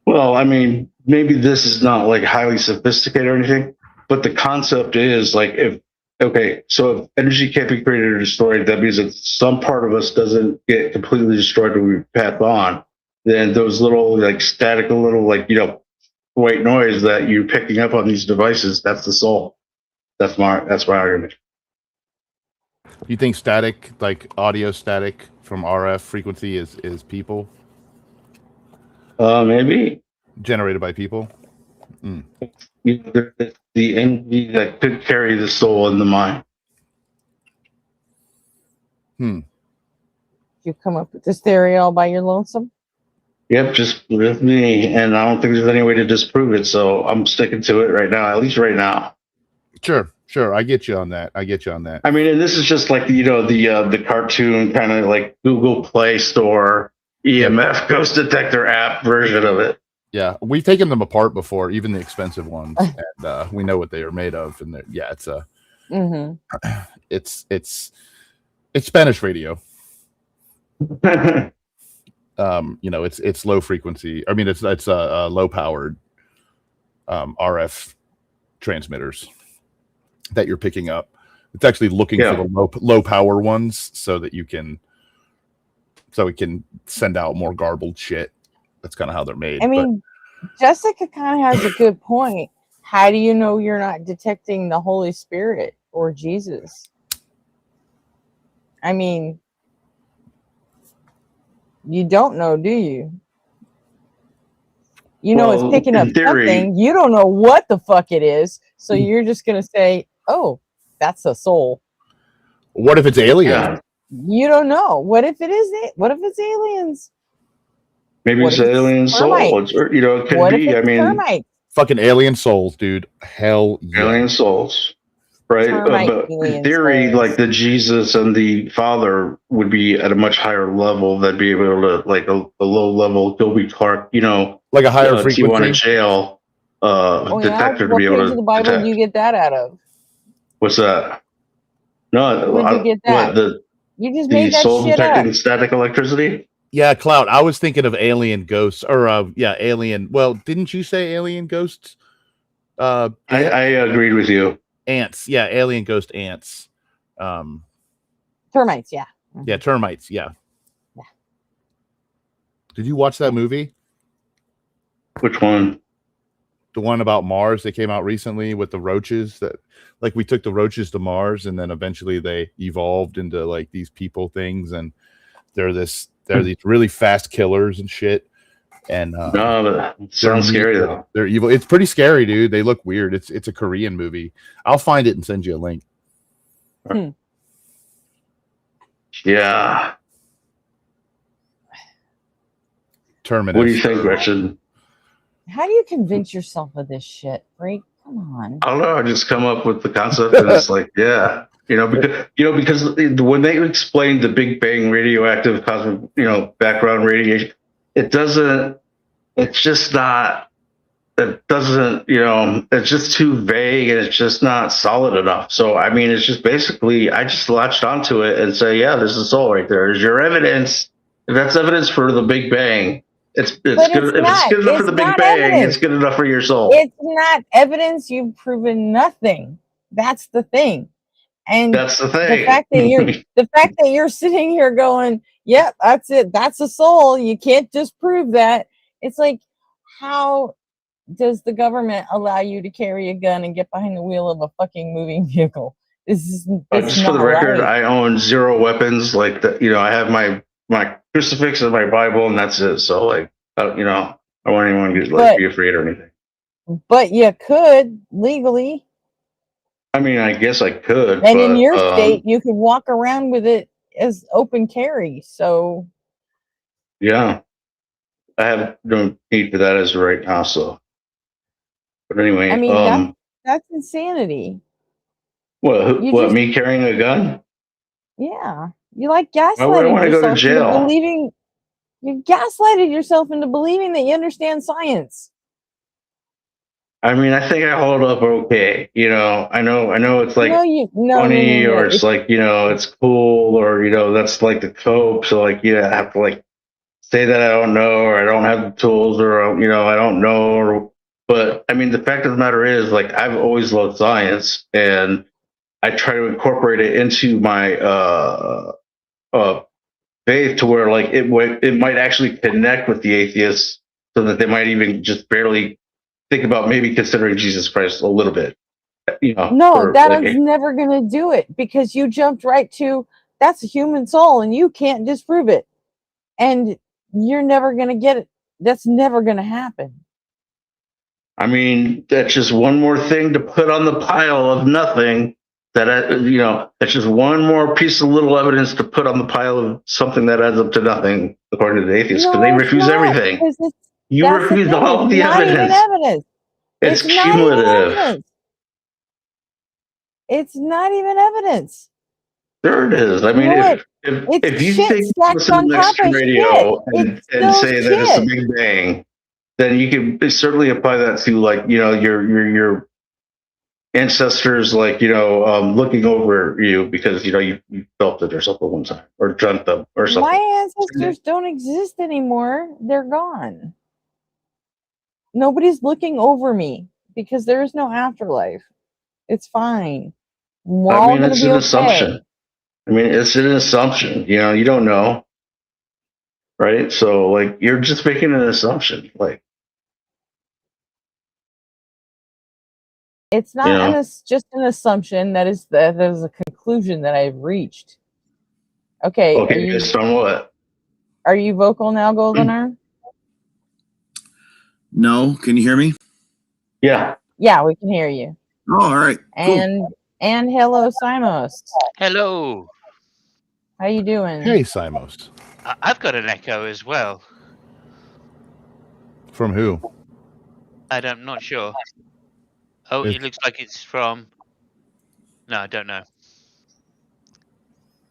S14: Well, I mean, maybe this is not like highly sophisticated or anything, but the concept is like, so if energy can't be created or destroyed, that means that some part of us doesn't get completely destroyed when we pass on. Then those little, like, static, little, like, white noise that you're picking up on these devices, that's the soul. That's my argument.
S3: You think static, like audio static from RF frequency is people?
S14: Maybe.
S3: Generated by people? Mm.
S14: The energy that could carry the soul in the mind.
S2: You come up with this theory all by your lonesome?
S14: Yep, just with me, and I don't think there's any way to disprove it, so I'm sticking to it right now, at least right now.
S3: Sure. I get you on that.
S14: I mean, and this is just like, the cartoon kind of like Google Play Store EMF ghost detector app version of it.
S3: Yeah, we've taken them apart before, even the expensive ones, and we know what they are made of. And it's a, it's Spanish radio. It's low frequency. I mean, it's low powered RF transmitters that you're picking up. It's actually looking for the low power ones so it can send out more garbled shit. That's kind of how they're made.
S2: I mean, Jessica kind of has a good point. How do you know you're not detecting the Holy Spirit or Jesus? I mean, you don't know, do you? It's picking up something. You don't know what the fuck it is. So you're just going to say, oh, that's a soul.
S3: What if it's aliens?
S14: Yeah.
S2: You don't know. What if it is? What if it's aliens?
S14: Maybe
S2: What
S14: it's
S2: if it's
S14: alien soul.
S2: termites?
S14: Or, it could
S2: What if
S14: be. I
S2: it's
S14: mean,
S2: termites?
S3: Fucking alien souls, dude. Hell yeah.
S14: alien souls, right?
S2: Termite
S14: But in
S2: alien
S14: theory,
S2: souls.
S14: like the Jesus and the Father would be at a much higher level. That'd be able to, like a low level Gilby Clark,
S3: like a higher
S14: Tijuana
S3: frequency.
S14: jail
S2: Oh yeah.
S14: detector to
S2: What
S14: be
S2: page
S14: able
S2: of
S14: to
S2: the Bible
S14: detect.
S2: do you get that out of?
S14: What's that? No,
S2: Where'd you get that?
S14: What
S2: You just
S14: the
S2: made that
S14: soul
S2: shit up.
S14: detecting static electricity?
S3: Yeah, Cloud. I was thinking of alien ghosts, or alien. Well, didn't you say alien ghosts?
S14: I agreed with you.
S3: Ants. Yeah, alien ghost ants.
S2: Termites. Yeah.
S3: Yeah, termites. Yeah. Did you watch that movie?
S14: Which one?
S3: The one about Mars that came out recently with the roaches. That, like, we took the roaches to Mars, and then eventually they evolved into like these people things, and they're these really fast killers and shit. And
S14: No, but it sounds scary though.
S3: They're evil. It's pretty scary, dude. They look weird. It's a Korean movie. I'll find it and send you a link.
S14: Yeah.
S3: Terminus.
S14: What do you think, Gretchen?
S2: How do you convince yourself of this shit, Freak? Come on.
S14: I don't know. I just come up with the concept, and it's like, yeah, because when they explained the Big Bang radioactive cosmic, background radiation, it doesn't. It's just not. It doesn't. It's just too vague, and it's just not solid enough. So I mean, it's just basically, I just latched onto it and say, yeah, there's a soul right there. There's your evidence. If that's evidence for the Big Bang, it's good. If it's good enough for the Big Bang, it's good enough for your soul.
S2: It's not evidence. You've proven nothing. That's the thing. And
S14: that's the thing.
S2: The fact that you're sitting here going, "Yep, that's it. That's a soul." You can't disprove that. It's like, how does the government allow you to carry a gun and get behind the wheel of a fucking moving vehicle? This
S14: just for the record, I own 0 weapons. Like I have my crucifix and my Bible, and that's it. So like, I don't want anyone to be afraid or anything.
S2: But you could legally.
S14: I mean, I guess I could.
S2: And in your state, you could walk around with it as open carry. So.
S14: Yeah, I have no need for that as of right now. So. But anyway,
S2: I mean, that's insanity.
S14: What? Me carrying a gun?
S2: Yeah, you like gaslighting
S14: yourself to go to jail.
S2: You gaslighted yourself into believing that you understand science.
S14: I mean, I think I hold up okay. I know it's like funny, or it's like it's cool, or that's like the cope. So like, I have to like say that I don't know, or I don't have the tools, or I don't know, but I mean, the fact of the matter is, like, I've always loved science, and I try to incorporate it into my faith to where like it might actually connect with the atheists, so that they might even just barely think about maybe considering Jesus Christ a little bit.
S2: No, that is never going to do it, because you jumped right to that's a human soul and you can't disprove it, and you're never going to get it. That's never going to happen.
S14: I mean, that's just one more thing to put on the pile of nothing. That's just one more piece of little evidence to put on the pile of something that adds up to nothing, according to the atheists, because they refuse everything. You refuse all of the evidence. It's cumulative.
S2: It's not even evidence.
S14: Sure it is. I mean, if you think listen to next radio and say that it's a Big Bang, then you can certainly apply that to like your ancestors, like looking over you because you felt it or something one time, or dreamt them or something.
S2: My ancestors don't exist anymore. They're gone. Nobody's looking over me because there is no afterlife. It's fine. We're all going to be okay.
S14: Assumption. I mean, it's an assumption. You don't know, right? So like, you're just making an assumption. Like,
S2: it's not just an assumption. That is a conclusion that I've reached. Okay.
S14: Based on what?
S2: Are you vocal now, Goldenar?
S15: No. Can you hear me?
S14: Yeah.
S2: Yeah, we can hear you.
S15: Oh, all right. Cool.
S2: And And hello, Simos.
S15: Hello.
S2: How you doing?
S3: Hey, Simos.
S15: I've got an echo as well.
S3: From who?
S15: I'm not sure. Oh, it looks like it's from... No, I don't know.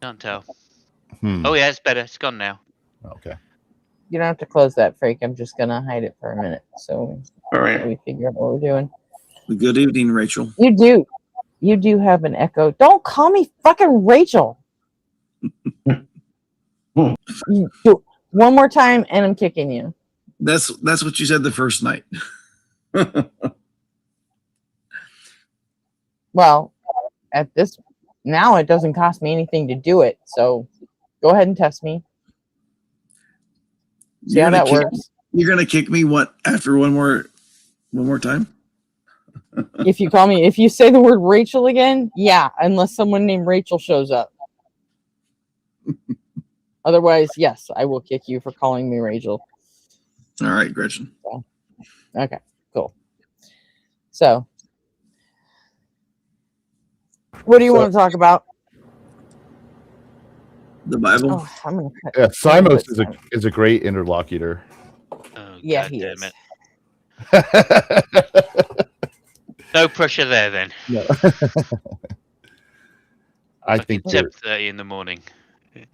S15: Can't tell. Oh, yeah, it's better. It's gone now.
S3: Okay.
S2: You don't have to close that, Freak. I'm just gonna hide it for a minute, so
S14: All right.
S2: we figure out what we're doing.
S16: Good evening, Rachel.
S2: You do have an echo. Don't call me fucking Rachel. You do one more time, and I'm kicking you.
S16: That's what you said the first night.
S2: Well, at this now, it doesn't cost me anything to do it. So go ahead and test me. See how that works.
S16: You're gonna kick me what after one more time?
S2: If you say the word Rachel again, yeah, unless someone named Rachel shows up. Otherwise, yes, I will kick you for calling me Rachel.
S16: All right, Gretchen.
S2: So, okay, cool. So, what do you want to talk about?
S16: The Bible.
S2: Oh, I'm gonna cut.
S3: Yeah, Simos is a great interlocutor.
S15: Oh,
S2: yeah,
S15: God
S2: he
S15: damn
S2: is.
S15: it. No pressure there, then.
S3: No. I think
S15: 7:30 in the morning.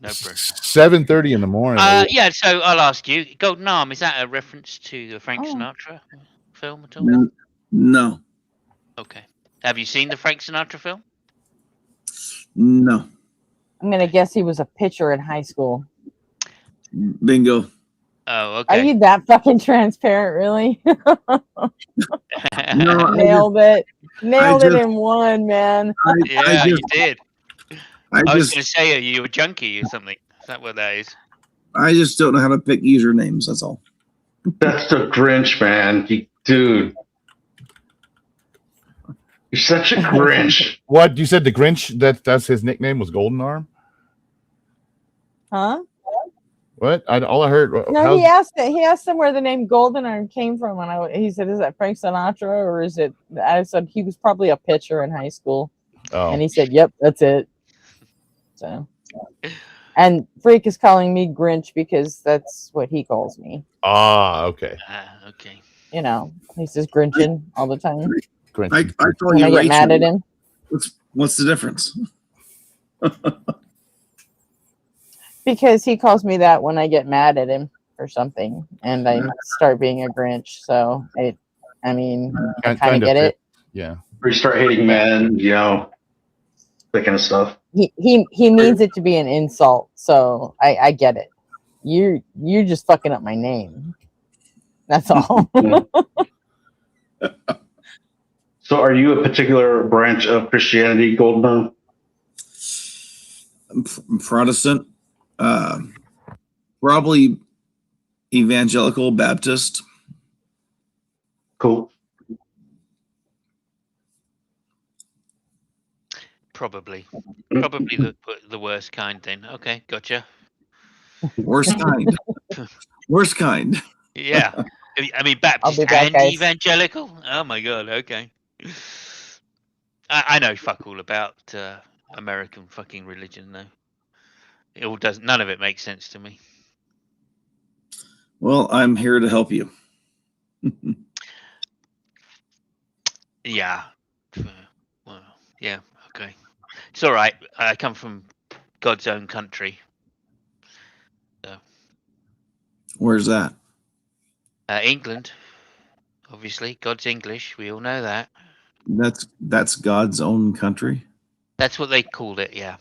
S15: No pressure.
S3: 7:30 in the morning.
S15: Yeah, so I'll ask you, Golden Arm, is that a reference to the Frank Sinatra film at all?
S16: No.
S15: Okay. Have you seen the Frank Sinatra film?
S16: No.
S2: I'm gonna guess he was a pitcher in high school.
S16: Bingo.
S15: Oh, okay.
S2: Are you that fucking transparent, really?
S16: No,
S2: Nailed it. Nailed it in one, man.
S15: You did. I was
S16: just-
S15: going to say, are you a junkie or something? Is that what that is?
S16: I just don't know how to pick usernames. That's all.
S14: That's the Grinch, man. Dude. You're such a Grinch.
S3: What? You said the Grinch, that's his nickname was Golden Arm?
S2: Huh?
S3: What? All I heard.
S2: No, he asked him where the name Golden Arm came from, and he said, "Is that Frank Sinatra or is it?" I said he was probably a pitcher in high school, and he said, "Yep, that's it." So, and Freak is calling me Grinch because that's what he calls me.
S3: Ah, okay.
S15: Okay.
S2: You know, he says Grinchin all the time.
S3: Grinch.
S16: I call
S2: When
S16: you
S2: I get
S16: Rachel.
S2: mad at him.
S16: What's the difference?
S2: Because he calls me that when I get mad at him for something, and I start being a Grinch. So I kind of get it.
S3: Yeah.
S14: Or you start hating men, that kind of stuff.
S2: He means it to be an insult, so I get it. You're just fucking up my name. That's all.
S14: So are you a particular branch of Christianity, Golden?
S16: I'm Protestant. Probably evangelical Baptist.
S14: Cool.
S15: Probably the worst kind then. Okay, gotcha.
S16: Worst kind. Worst kind.
S15: Yeah. I mean, Baptist
S2: back,
S15: and
S2: guys.
S15: evangelical? Oh my God, okay. I know fuck all about American fucking religion though. None of it makes sense to me.
S16: Well, I'm here to help you.
S15: Yeah. Well, yeah, okay. It's all right. I come from God's own country. So,
S16: Where's that?
S15: England, obviously. God's English. We all know that.
S16: That's God's own country.
S15: That's what they called it. Yeah.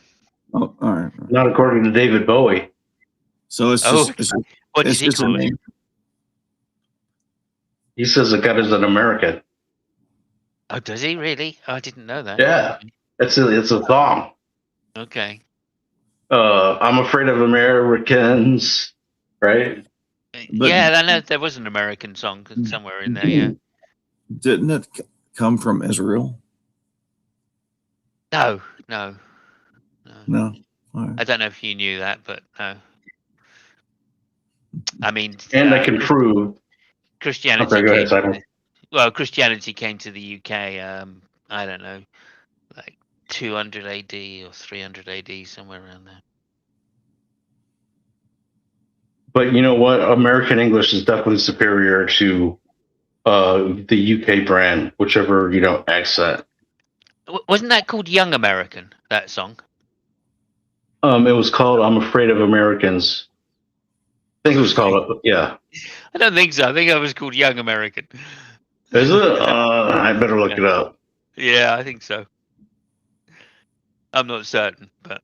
S16: Oh, all right.
S14: Not according to David Bowie.
S16: So it's just
S15: what does he call it?
S14: He says that God is an American.
S15: Oh, does he really? I didn't know that.
S14: Yeah. It's a song.
S15: Okay.
S14: I'm afraid of Americans, right?
S15: Yeah, I know there was an American song somewhere in there. Yeah.
S16: Didn't it come from Israel?
S15: No.
S16: No. All right.
S15: I don't know if you knew that, but no. I mean,
S14: And I can prove
S15: Christianity.
S14: Okay, go ahead, Simon.
S15: Well, Christianity came to the UK. I don't know, like 200 AD or 300 AD, somewhere around there.
S14: But you know what? American English is definitely superior to the UK brand, whichever accent.
S15: Wasn't that called Young American? That song.
S14: It was called "I'm Afraid of Americans." I think it was called yeah.
S15: I don't think so. I think it was called Young American.
S14: Is it? I better look it up.
S15: Yeah, I think so. I'm not certain, but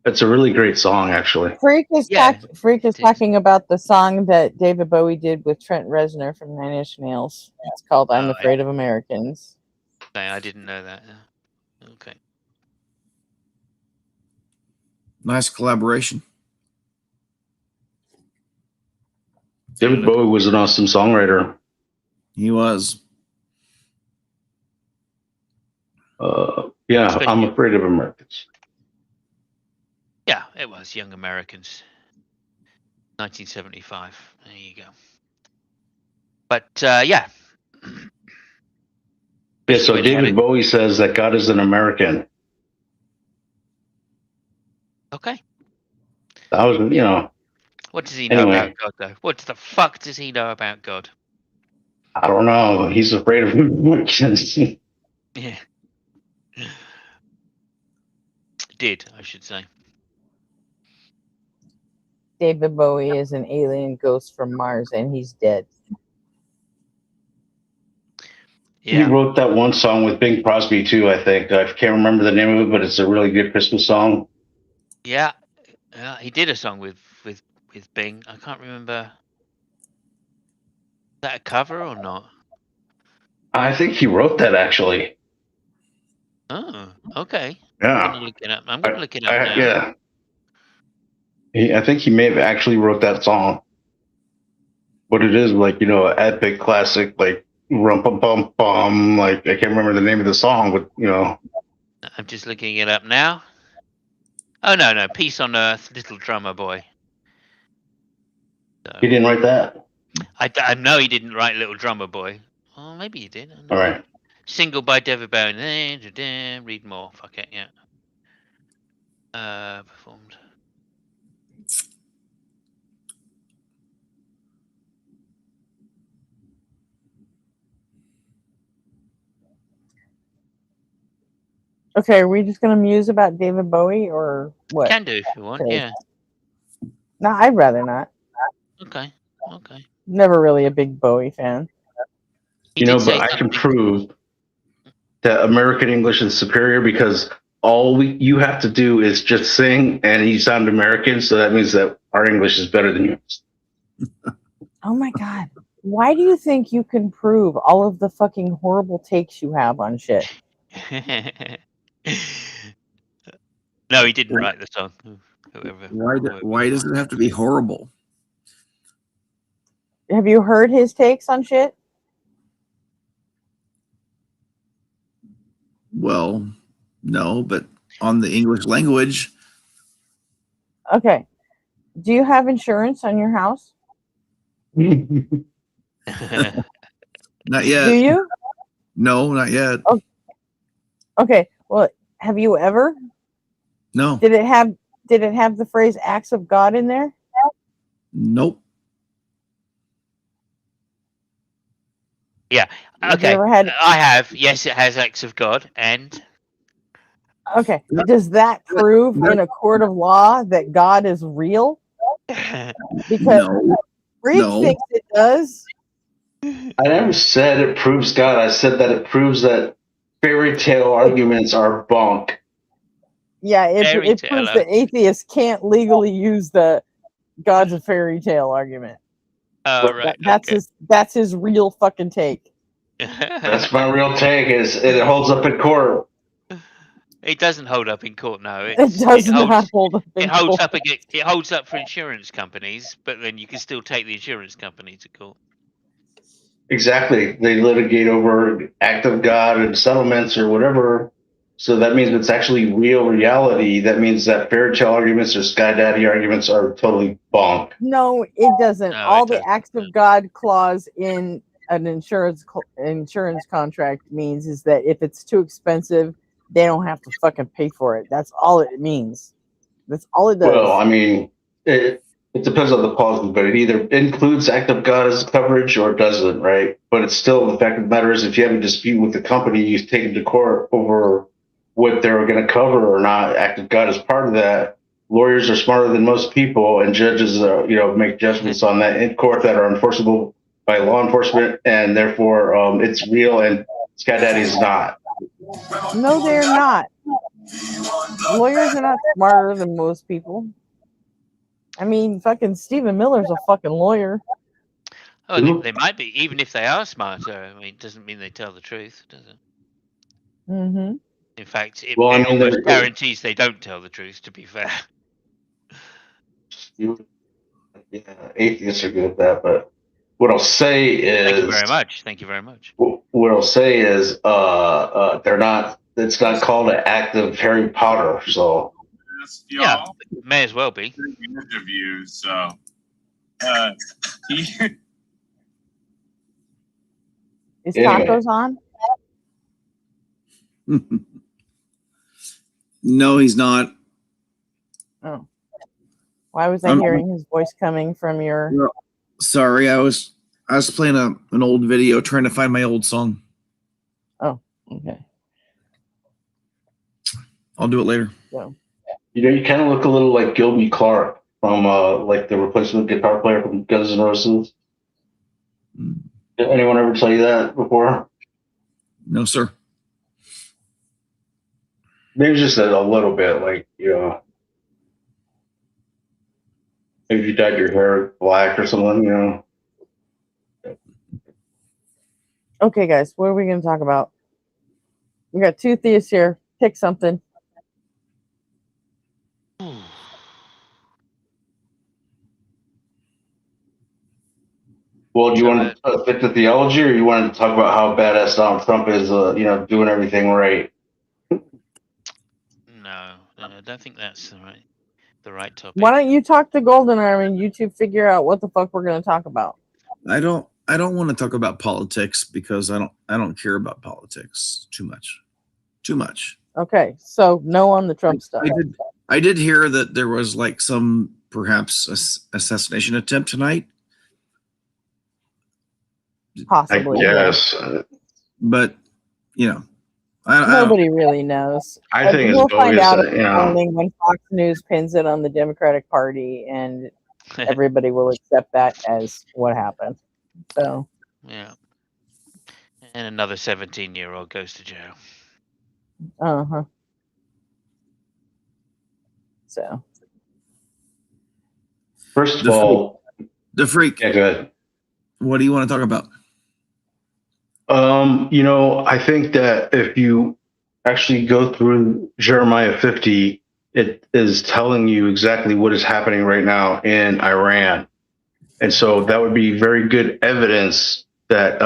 S14: it's a really great song, actually.
S2: Freak is talking about the song that David Bowie did with Trent Reznor from Nine Inch Nails. It's called "I'm Afraid of Americans."
S15: Okay, I didn't know that. Okay.
S16: Nice collaboration.
S14: David Bowie was an awesome songwriter.
S16: He was.
S14: Yeah, I'm Afraid of Americans.
S15: Yeah, it was Young Americans. 1975. There you go. But yeah.
S14: Yeah, so David Bowie says that God is an American.
S15: Okay.
S14: That was,
S15: What does he know about God, though? What the fuck does he know about God?
S14: I don't know. He's afraid of Americans.
S15: Yeah. Did, I should say.
S2: David Bowie is an alien ghost from Mars, and he's dead.
S14: Yeah. He wrote that one song with Bing Crosby, too, I think. I can't remember the name of it, but it's a really good Christmas song.
S15: Yeah. He did a song with Bing. I can't remember. Is that a cover or not?
S14: I think he wrote that, actually.
S15: Oh, okay.
S14: Yeah.
S15: I'm going to look it up. I'm going to look it up now.
S14: Yeah. I think he may have actually wrote that song. But it is like, an epic classic, like, rum-pum-pum-pum. Like, I can't remember the name of the song, but,
S15: I'm just looking it up now. Oh, no. Peace on Earth, Little Drummer Boy. So,
S14: he didn't write that?
S15: I know he didn't write Little Drummer Boy. Oh, maybe he did.
S14: All right.
S15: Single by David Bowie. Read more. Fuck it, yeah. Performed.
S2: Okay, are we just gonna muse about David Bowie or what?
S15: Can do if you want, yeah.
S2: No, I'd rather not.
S15: Okay.
S2: Never really a big Bowie fan.
S14: But I can prove that American English is superior because all you have to do is just sing and you sound American, so that means that our English is better than yours.
S2: Oh my God. Why do you think you can prove all of the fucking horrible takes you have on shit?
S15: No, he didn't write the song.
S16: Why does it have to be horrible?
S2: Have you heard his takes on shit?
S16: Well, no, but on the English language.
S2: Okay. Do you have insurance on your house?
S16: Not yet.
S2: Do you?
S16: No, not yet.
S2: Oh, okay. Well, have you ever?
S16: No.
S2: Did it have the phrase "acts of God" in there?
S16: Nope.
S15: Yeah. Okay. I have. Yes, it has acts of God, and.
S2: Okay. Does that prove in a court of law that God is real? Because Freak thinks it does.
S14: I never said it proves God. I said that it proves that fairy tale arguments are bunk.
S2: Yeah, it proves that atheists can't legally use the God's a fairy tale argument.
S15: Oh, right.
S2: That's his real fucking take.
S14: That's my real take. Is it holds up in court?
S15: It doesn't hold up in court, no.
S2: It does not hold up in court.
S15: It holds up for insurance companies, but then you can still take the insurance company to court.
S14: Exactly. They litigate over act of God and settlements or whatever. So that means it's actually real reality. That means that fairy tale arguments or sky daddy arguments are totally bonk.
S2: No, it doesn't. All the acts of God clause in an insurance contract means is that if it's too expensive they don't have to fucking pay for it. That's all it means. That's all it does.
S14: Well, I mean, it depends on the policy, but it either includes act of God as coverage or it doesn't, right? But it's still, the fact of the matter is, if you have a dispute with the company, you take them to court over what they're going to cover or not. Act of God is part of that. Lawyers are smarter than most people, and judges, make judgments on that in court that are enforceable by law enforcement, and therefore it's real. And Sky Daddy is not.
S2: No, they're not. Lawyers are not smarter than most people. I mean, fucking Stephen Miller's a fucking lawyer.
S15: Oh, they might be, even if they are smarter. I mean, it doesn't mean they tell the truth, does it?
S2: Mm-hmm.
S15: In fact, it
S14: Well, I mean,
S15: almost guarantees they don't tell the truth, to be fair.
S14: Yeah, atheists are good at that, but what I'll say is,
S15: Thank you very much. Thank you very much.
S14: What I'll say is, they're not. It's not called an act of Harry Potter, so
S15: Yeah, may as well be.
S17: Interview, so
S2: Is Tacos on?
S16: No, he's not.
S2: Oh, why was I hearing his voice coming from your?
S16: No, sorry, I was playing an old video trying to find my old song.
S2: Oh, okay.
S16: I'll do it later.
S2: Yeah.
S14: You kind of look a little like Gilby Clarke from like the replacement guitar player from Guns N' Roses. Did anyone ever tell you that before?
S16: No, sir.
S14: Maybe just a little bit, like, maybe you dyed your hair black or something,
S2: Okay, guys, what are we going to talk about? We got two theists here. Pick something.
S14: Well, do you want to fit the theology, or you want to talk about how badass Donald Trump is, doing everything right?
S15: No, I don't think that's the right topic.
S2: Why don't you talk to Golden Arm and you two figure out what the fuck we're going to talk about?
S16: I don't want to talk about politics because I don't care about politics too much. Too much.
S2: Okay, so no on the Trump stuff.
S16: I did hear that there was like some perhaps assassination attempt tonight.
S2: Possibly,
S14: yes.
S16: But
S2: nobody really knows.
S14: I think
S2: we'll
S14: it's
S2: find
S14: bogus,
S2: out in the morning when Fox News pins it on the Democratic Party, and everybody will accept that as what happened. So
S15: yeah, and another 17-year-old goes to jail.
S2: Uh-huh. So
S14: first of all,
S16: the freak.
S14: Yeah, go ahead.
S16: What do you want to talk about?
S14: I think that if you actually go through Jeremiah 50, it is telling you exactly what is happening right now in Iran. And so that would be very good evidence that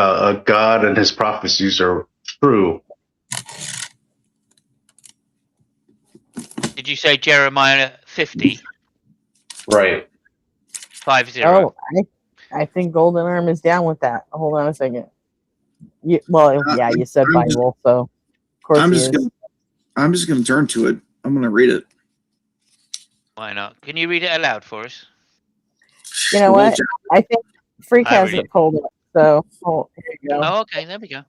S14: God and his prophecies are true.
S15: Did you say Jeremiah 50?
S14: Right.
S15: 50.
S2: Oh, I think Golden Arm is down with that. Hold on a second. You said Bible, so of course
S16: I'm just gonna turn to it. I'm gonna read it.
S15: Why not? Can you read it aloud for us?
S2: You know what? I think Freak has it pulled up. So here you go.
S15: Oh, okay, there we go.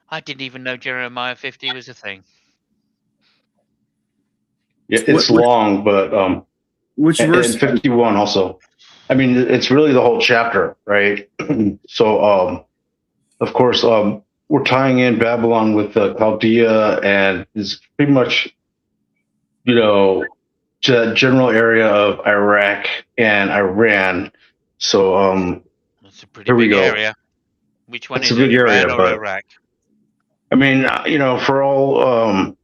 S15: I didn't even know Jeremiah 50 was a thing.
S14: Yeah, it's long, but
S16: which verse?
S14: And 51 also. I mean, it's really the whole chapter, right? So, of course, we're tying in Babylon with Chaldea, and it's pretty much, the general area of Iraq and Iran. So,
S15: That's a pretty big area. Which one is it, Iran or Iraq?
S14: I mean, for all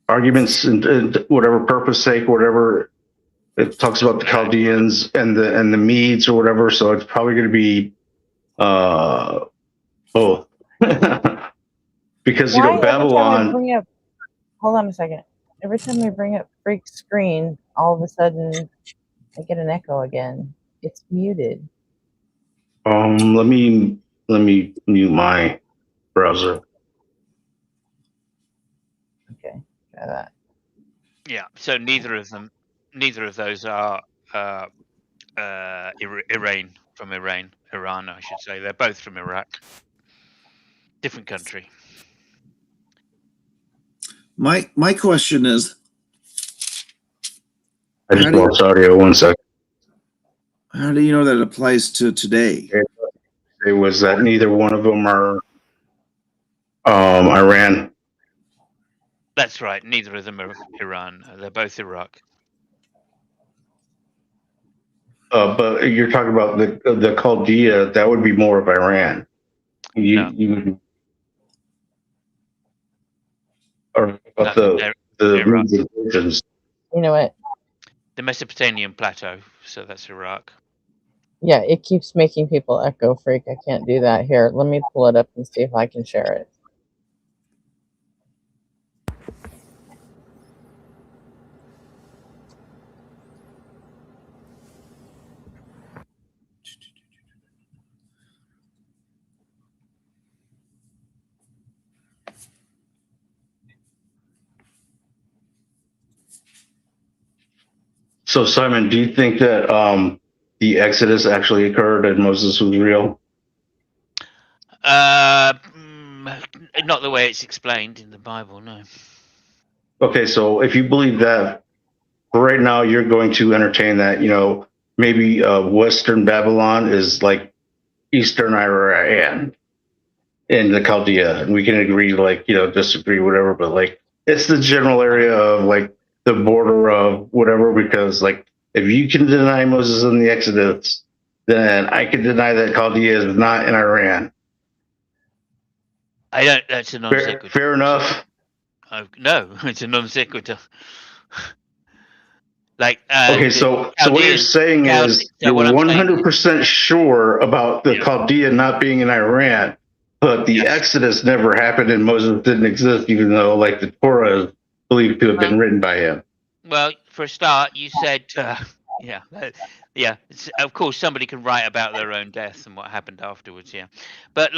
S14: arguments and whatever purpose sake, whatever, it talks about the Chaldeans and the Medes or whatever. So it's probably going to be both. Because Babylon.
S2: Hold on a second. Every time I bring up Freak's screen, all of a sudden I get an echo again. It's muted.
S14: Let me mute my browser.
S2: Okay, try that.
S15: Yeah. So neither of those are Iran, I should say. They're both from Iraq. Different country.
S16: My question is,
S14: I just lost audio 1 second.
S16: how do you know that applies to today?
S14: It was that neither one of them are Iran.
S15: That's right. Neither of them are Iran. They're both Iraq.
S14: But you're talking about the Chaldea. That would be more of Iran. You or about
S15: they're
S14: the
S15: Iraq.
S14: regions.
S2: You know what?
S15: The Mesopotamian plateau. So that's Iraq.
S2: Yeah, it keeps making people echo freak. I can't do that here. Let me pull it up and see if I can share it.
S14: So, Simon, do you think that the Exodus actually occurred and Moses was real?
S15: Not the way it's explained in the Bible, no.
S14: Okay, so if you believe that, for right now, you're going to entertain that, maybe Western Babylon is like Eastern Iran in the Chaldea, and we can agree, disagree, whatever, but it's the general area of the border of whatever, because if you can deny Moses in the Exodus, then I can deny that Chaldea is not in Iran.
S15: I don't. That's a non sequitur.
S14: Fair enough.
S15: No, it's a non sequitur.
S14: Okay, so what you're saying is you're 100% sure about the Chaldea not being in Iran, but the Exodus never happened and Moses didn't exist, even though the Torah is believed to have been written by him.
S15: Well, for a start, you said, of course, somebody can write about their own death and what happened afterwards, yeah. But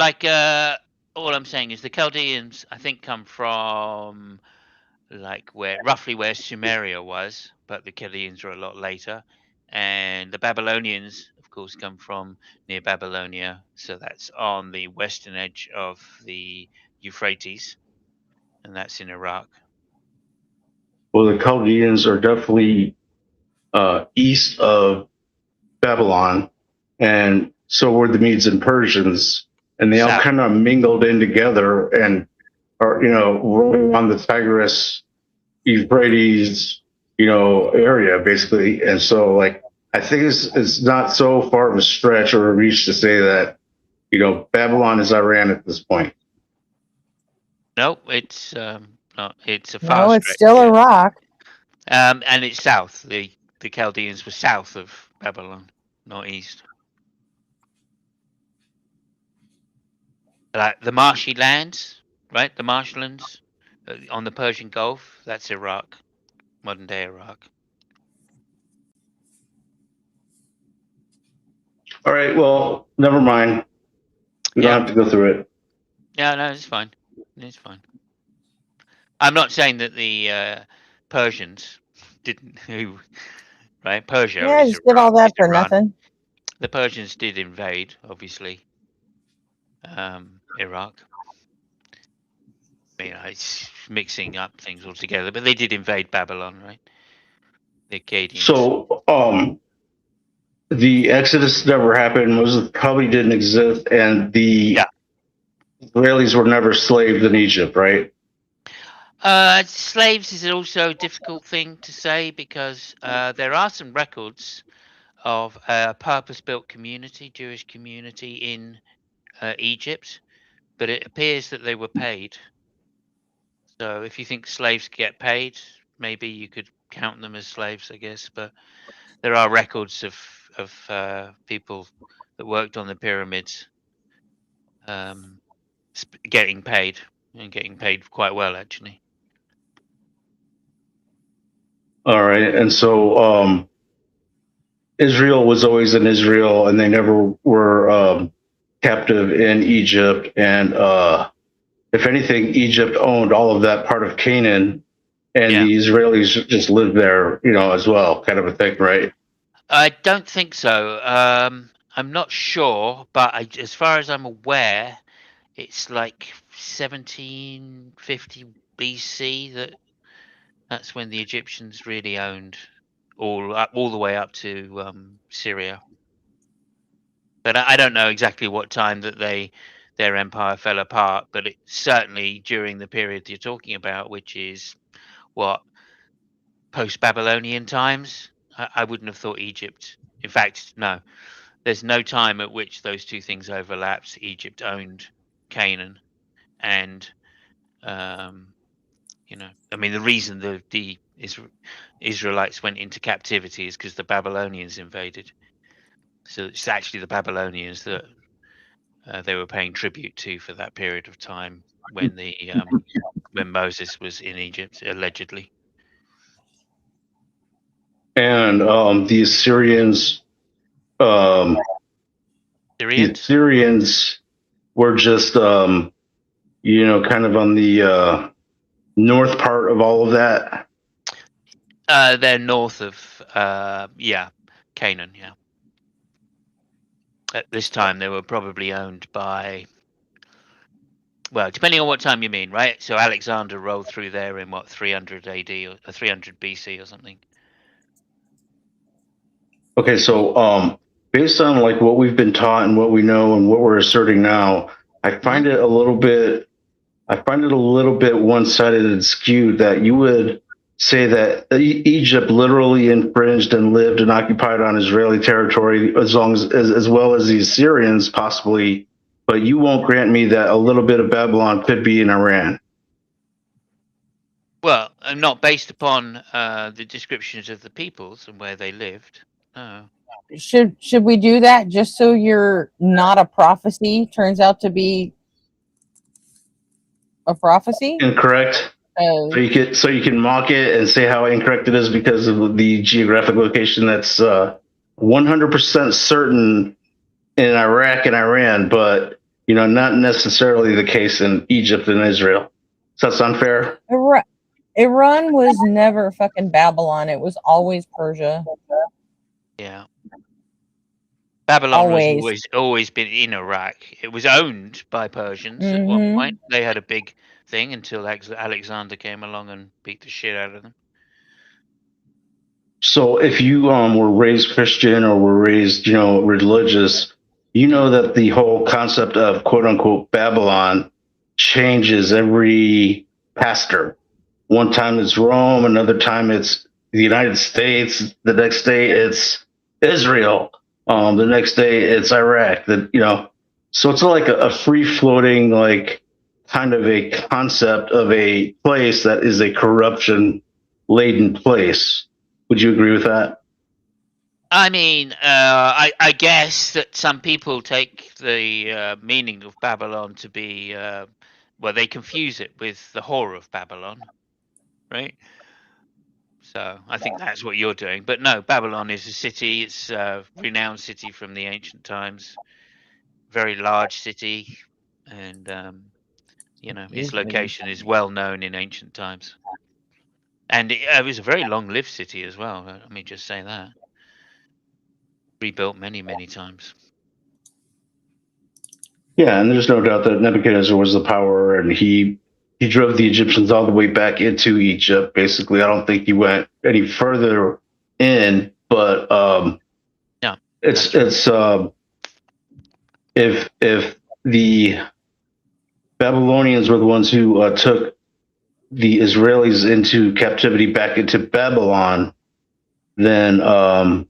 S15: all I'm saying is the Chaldeans, I think, come from roughly where Sumeria was, but the Chaldeans are a lot later. And the Babylonians, of course, come from near Babylonia. So that's on the western edge of the Euphrates, and that's in Iraq.
S14: Well, the Chaldeans are definitely east of Babylon, and so were the Medes and Persians, and they all kind of mingled in together and are, rolling on the Tigris, Euphrates, area basically. And so, I think it's not so far of a stretch or a reach to say that, Babylon is Iran at this point.
S15: No, it's not. It's a far
S2: No, it's still Iraq.
S15: And it's south. The Chaldeans were south of Babylon, not east. The marshy lands, right? The marshlands on the Persian Gulf. That's Iraq, modern day Iraq.
S14: All right. Well, never mind. We don't have to go through it.
S15: Yeah, no, it's fine. It's fine. I'm not saying that the Persians didn't, right? Persia.
S2: Yeah, just did all that for nothing.
S15: The Persians did invade, obviously, Iraq. It's mixing up things altogether, but they did invade Babylon, right? The Akkadians.
S14: So, the Exodus never happened. Moses probably didn't exist, and the Israelis were never slaves in Egypt, right?
S15: Slaves is also a difficult thing to say because there are some records of a purpose-built community, Jewish community in Egypt, but it appears that they were paid. So if you think slaves get paid, maybe you could count them as slaves, I guess. But there are records of people that worked on the pyramids getting paid and getting paid quite well, actually.
S14: All right. And so Israel was always in Israel, and they never were captive in Egypt. And if anything, Egypt owned all of that part of Canaan, and the Israelis just lived there, as well, kind of a thing, right?
S15: I don't think so. I'm not sure, but as far as I'm aware, it's like 1750 BC that's when the Egyptians really owned all the way up to Syria. But I don't know exactly what time that their empire fell apart. But it certainly during the period you're talking about, which is what, post-Babylonian times. I wouldn't have thought Egypt. In fact, no. There's no time at which those two things overlapped. Egypt owned Canaan, and I mean, the reason the Israelites went into captivity is because the Babylonians invaded. So it's actually the Babylonians that they were paying tribute to for that period of time when when Moses was in Egypt, allegedly.
S14: And the Assyrians, the Assyrians were just, kind of on the north part of all of that.
S15: They're north of, Canaan, yeah. At this time, they were probably owned by, well, depending on what time you mean, right? So Alexander rolled through there in, 300 AD or 300 BC or something?
S14: Okay, so based on like what we've been taught and what we know and what we're asserting now, I find it a little bit one-sided and skewed that you would say that Egypt literally infringed and lived and occupied on Israeli territory as well as the Assyrians possibly, but you won't grant me that a little bit of Babylon could be in Iran.
S15: Well, not based upon the descriptions of the peoples and where they lived. No.
S2: Should we do that just so you're not a prophecy turns out to be a prophecy?
S14: Incorrect. So you can mock it and say how incorrect it is because of the geographic location that's 100% certain in Iraq and Iran, but not necessarily the case in Egypt and Israel. Does that sound fair?
S2: Iran was never fucking Babylon. It was always Persia.
S15: Yeah. Babylon was always been in Iraq. It was owned by Persians at one point. They had a big thing until Alexander came along and beat the shit out of them.
S14: So if you were raised Christian or were raised, religious, that the whole concept of quote unquote Babylon changes every pastor. One time it's Rome, another time it's the United States, the next day it's Israel, the next day it's Iraq. So it's like a free floating, like kind of a concept of a place that is a corruption laden place. Would you agree with that?
S15: I mean, I guess that some people take the meaning of Babylon to be, they confuse it with the whore of Babylon, right? So I think that's what you're doing. But no, Babylon is a city. It's a renowned city from the ancient times. Very large city. And, its location is well known in ancient times. And it was a very long-lived city as well. Let me just say that. Rebuilt many, many times.
S14: Yeah, and there's no doubt that Nebuchadnezzar was the power, and he drove the Egyptians all the way back into Egypt. Basically, I don't think he went any further in, but
S15: no,
S14: it's if the Babylonians were the ones who took the Israelis into captivity back into Babylon, then the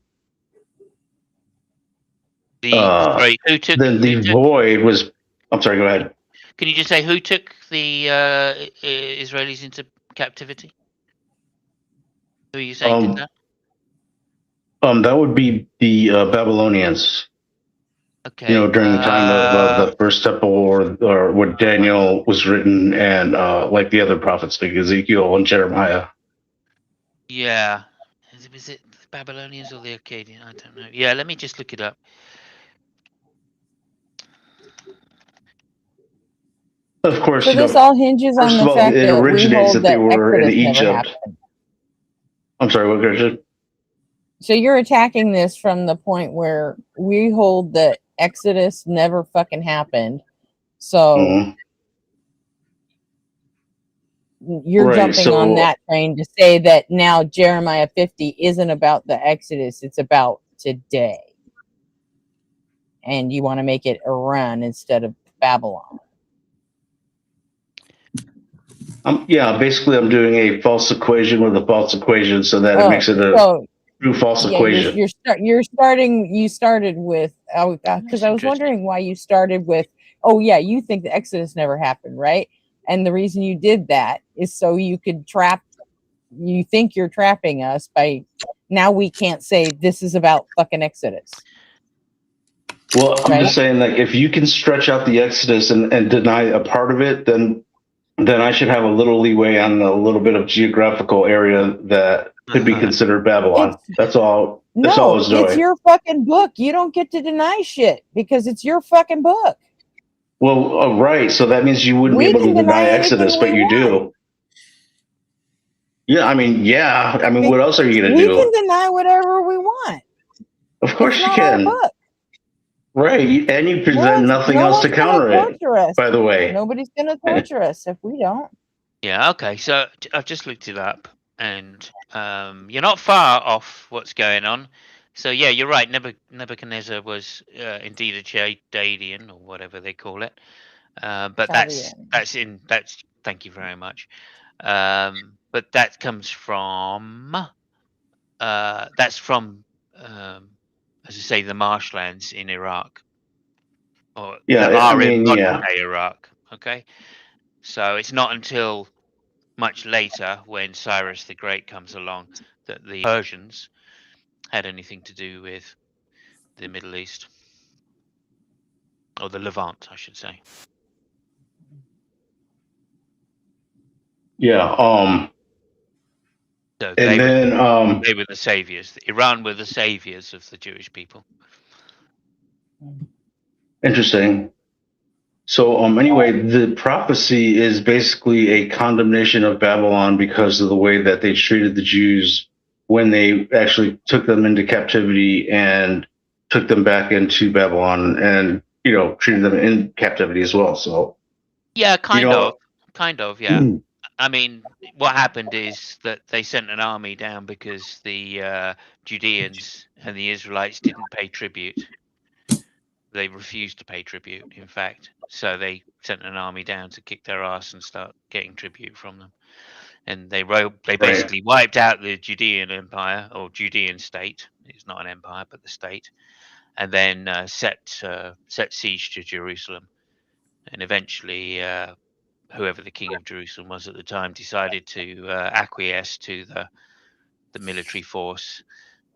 S14: void was. I'm sorry. Go ahead.
S15: Can you just say who took the Israelis into captivity? Who are you saying did that?
S14: That would be the Babylonians.
S15: Okay.
S14: During the time of the first temple, or when Daniel was written, and like the other prophets like Ezekiel and Jeremiah.
S15: Yeah. Was it the Babylonians or the Akkadians? I don't know. Yeah, let me just look it up.
S14: Of course,
S2: So this all hinges on
S14: first
S2: the
S14: of all,
S2: fact
S14: it
S2: that we
S14: originates
S2: hold
S14: that they
S2: that
S14: were in
S2: Exodus never
S14: Egypt.
S2: happened.
S14: I'm sorry, what, Christian?
S2: So you're attacking this from the point where we hold that Exodus never fucking happened. So you're
S14: Right,
S2: jumping on
S14: so
S2: that train to say that now Jeremiah 50 isn't about the Exodus, it's about today. And you want to make it Iran instead of Babylon.
S14: yeah, basically I'm doing a false equation with a false equation so that it makes it a true false equation.
S2: You started with, because I was wondering why you started with, oh yeah, you think the Exodus never happened, right? And the reason you did that is so you could you think you're trapping us by, now we can't say this is about fucking Exodus.
S14: Well, I'm just saying, like, if you can stretch out the Exodus and deny a part of it, then I should have a little leeway on a little bit of geographical area that could be considered Babylon. That's all. That's all I was doing.
S2: It's your fucking book. You don't get to deny shit because it's your fucking book.
S14: Well, right. So that means you wouldn't be able to deny Exodus, but you do. Yeah, I mean, what else are you going to do?
S2: We can deny whatever we want.
S14: Of course you can.
S2: Book.
S14: Right, and you present nothing else to counter it. By the way,
S2: nobody's going to torture us if we don't.
S15: Yeah, okay. So I've just looked it up, and you're not far off what's going on. So yeah, you're right. Nebuchadnezzar was indeed a Jadian, or whatever they call it. But that's thank you very much. But that comes from as I say, the marshlands in Iraq, or in modern day Iraq. Okay, so it's not until much later, when Cyrus the Great comes along, that the Persians had anything to do with the Middle East, or the Levant, I should say.
S14: Yeah.
S15: So
S14: and
S15: they were the saviors. Iran were the saviors of the Jewish people.
S14: Interesting. So anyway, the prophecy is basically a condemnation of Babylon because of the way that they treated the Jews when they actually took them into captivity and took them back into Babylon, and treated them in captivity as well. So
S15: yeah, kind of, yeah. I mean, what happened is that they sent an army down because the Judeans and the Israelites didn't pay tribute. They refused to pay tribute, in fact. So they sent an army down to kick their ass and start getting tribute from them. And they basically wiped out the Judean Empire, or Judean state. It's not an empire, but the state. And then set siege to Jerusalem. And eventually, whoever the king of Jerusalem was at the time decided to acquiesce to the military force,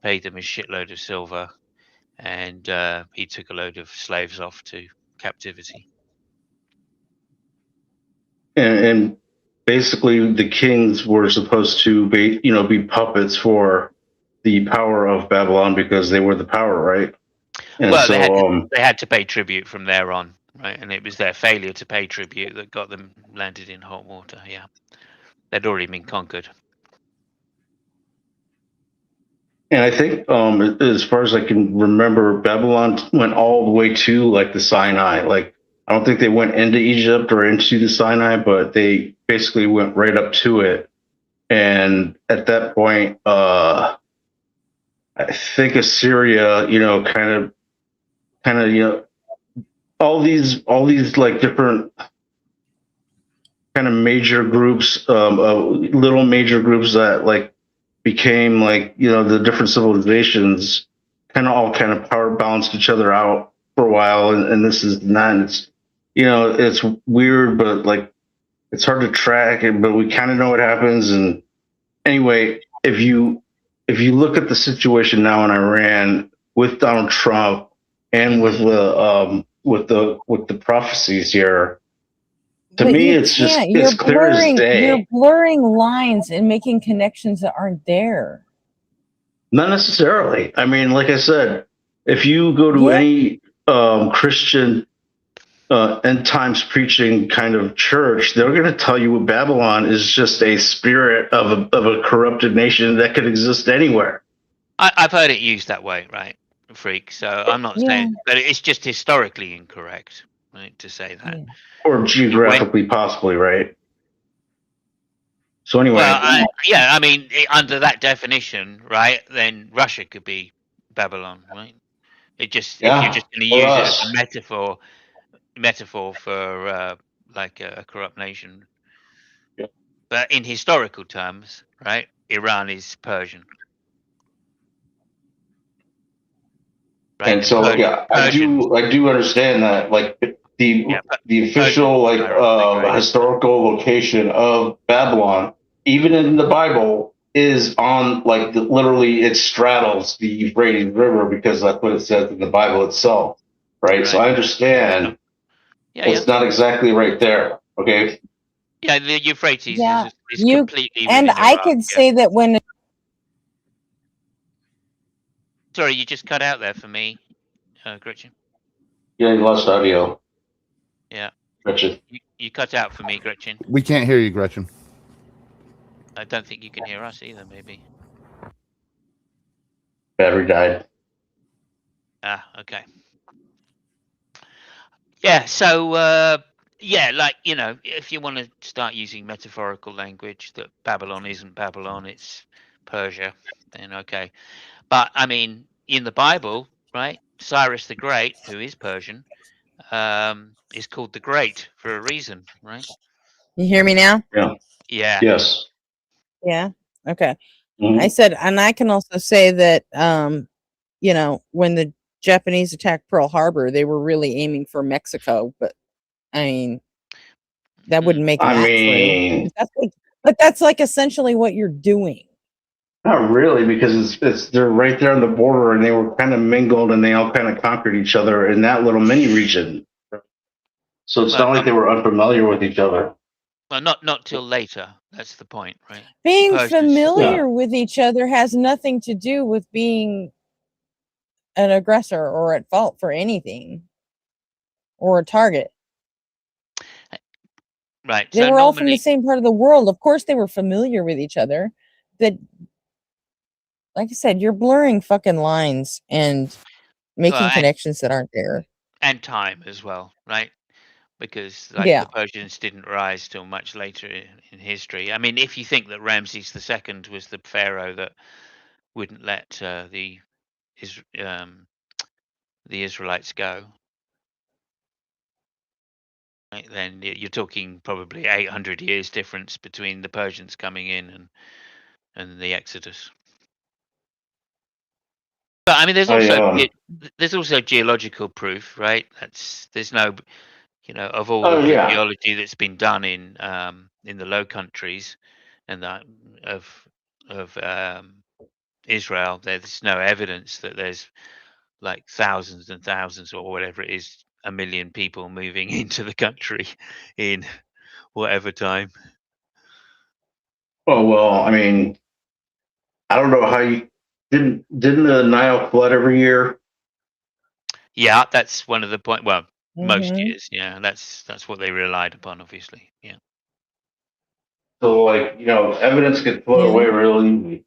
S15: paid them a shitload of silver, and he took a load of slaves off to captivity.
S14: And basically, the kings were supposed to be puppets for the power of Babylon because they were the power, right? And
S15: well,
S14: so,
S15: they had to pay tribute from there on, right? And it was their failure to pay tribute that got them landed in hot water. Yeah, they'd already been conquered.
S14: And I think, as far as I can remember, Babylon went all the way to like the Sinai. Like, I don't think they went into Egypt or into the Sinai, but they basically went right up to it. And at that point, I think Assyria, kind of, all these like different kind of major groups, little major groups that like became like, the different civilizations all power balanced each other out for a while. And this is not, it's, it's weird, but like, it's hard to track it, but we kind of know what happens. And anyway, if you look at the situation now in Iran with Donald Trump and with the prophecies here, to me, it's clear as day.
S2: You're blurring lines and making connections that aren't there.
S14: Not necessarily. I mean, like I said, if you go to any Christian end times preaching kind of church, they're going to tell you Babylon is just a spirit of a corrupted nation that could exist anywhere.
S15: I've heard it used that way, right, freak? So I'm not
S2: Yeah.
S15: saying, but it's just historically incorrect, right, to say that.
S2: Yeah.
S14: Or geographically, possibly, right? So anyway,
S15: Well, I mean, under that definition, right, then Russia could be Babylon, right? It just if you're just going to use it as a metaphor for like a corrupt nation.
S14: Yeah.
S15: But in historical terms, right, Iran is Persian. Right?
S14: And so I do understand that, like the official historical location of Babylon, even in the Bible, is on like literally it straddles the Euphrates River because that's what it says in the Bible itself, right? So I understand it's not exactly right there, okay?
S15: Yeah, the Euphrates is
S2: you
S15: completely
S2: and
S15: within
S2: I
S15: Iraq,
S2: could say that when
S15: Sorry, you just cut out there for me, Gretchen.
S14: Yeah, you lost audio.
S15: Yeah.
S14: Gretchen.
S15: You cut out for me, Gretchen.
S3: We can't hear you, Gretchen.
S15: I don't think you can hear us either, maybe.
S14: Battery died.
S15: Ah, okay. Yeah, so yeah, like, you know, if you want to start using metaphorical language that Babylon isn't Babylon, it's Persia, then okay. But I mean, in the Bible, right, Cyrus the Great, who is Persian, is called the Great for a reason, right?
S2: you hear me now?
S14: Yeah.
S15: Yeah.
S14: Yes.
S2: Yeah. Okay.
S14: Mhm.
S2: I said, and I can also say that, you know, when the Japanese attacked Pearl Harbor, they were really aiming for Mexico, but I mean, that wouldn't make
S14: I
S2: that
S14: mean,
S2: true. But that's like essentially what you're doing.
S14: Not really, because it's they're right there on the border, and they were kind of mingled, and they all kind of conquered each other in that little mini region. So it's not like they were unfamiliar with each other.
S15: Well, not till later. That's the point, right?
S2: Being
S15: Persia's-
S2: familiar with each other has nothing to do with being an aggressor or at fault for anything or a target.
S15: Right.
S2: They
S15: So
S2: were all from
S15: normally,
S2: the same part of the world. Of course they were familiar with each other. That, like I said, you're blurring fucking lines and making
S15: and
S2: connections that aren't there.
S15: time as well, right? Because like
S2: Yeah.
S15: the Persians didn't rise till much later in history. I mean, if you think that Ramses II was the pharaoh that wouldn't let the Israelites go, right, then you're talking probably 800 years difference between the Persians coming in and the Exodus. But I mean, there's also geological proof, right? There's no, you know, of all the geology that's been done in the Low Countries and that of Israel, there's no evidence that there's like thousands and thousands or whatever it is, 1 million people moving into the country in whatever time.
S14: Oh well, I mean, I don't know how you didn't the Nile flood every year?
S15: Yeah, that's one of the point. Well, most
S2: Mhm.
S15: years, yeah, that's what they relied upon, obviously. Yeah.
S14: So like, you know, evidence could float away really easy.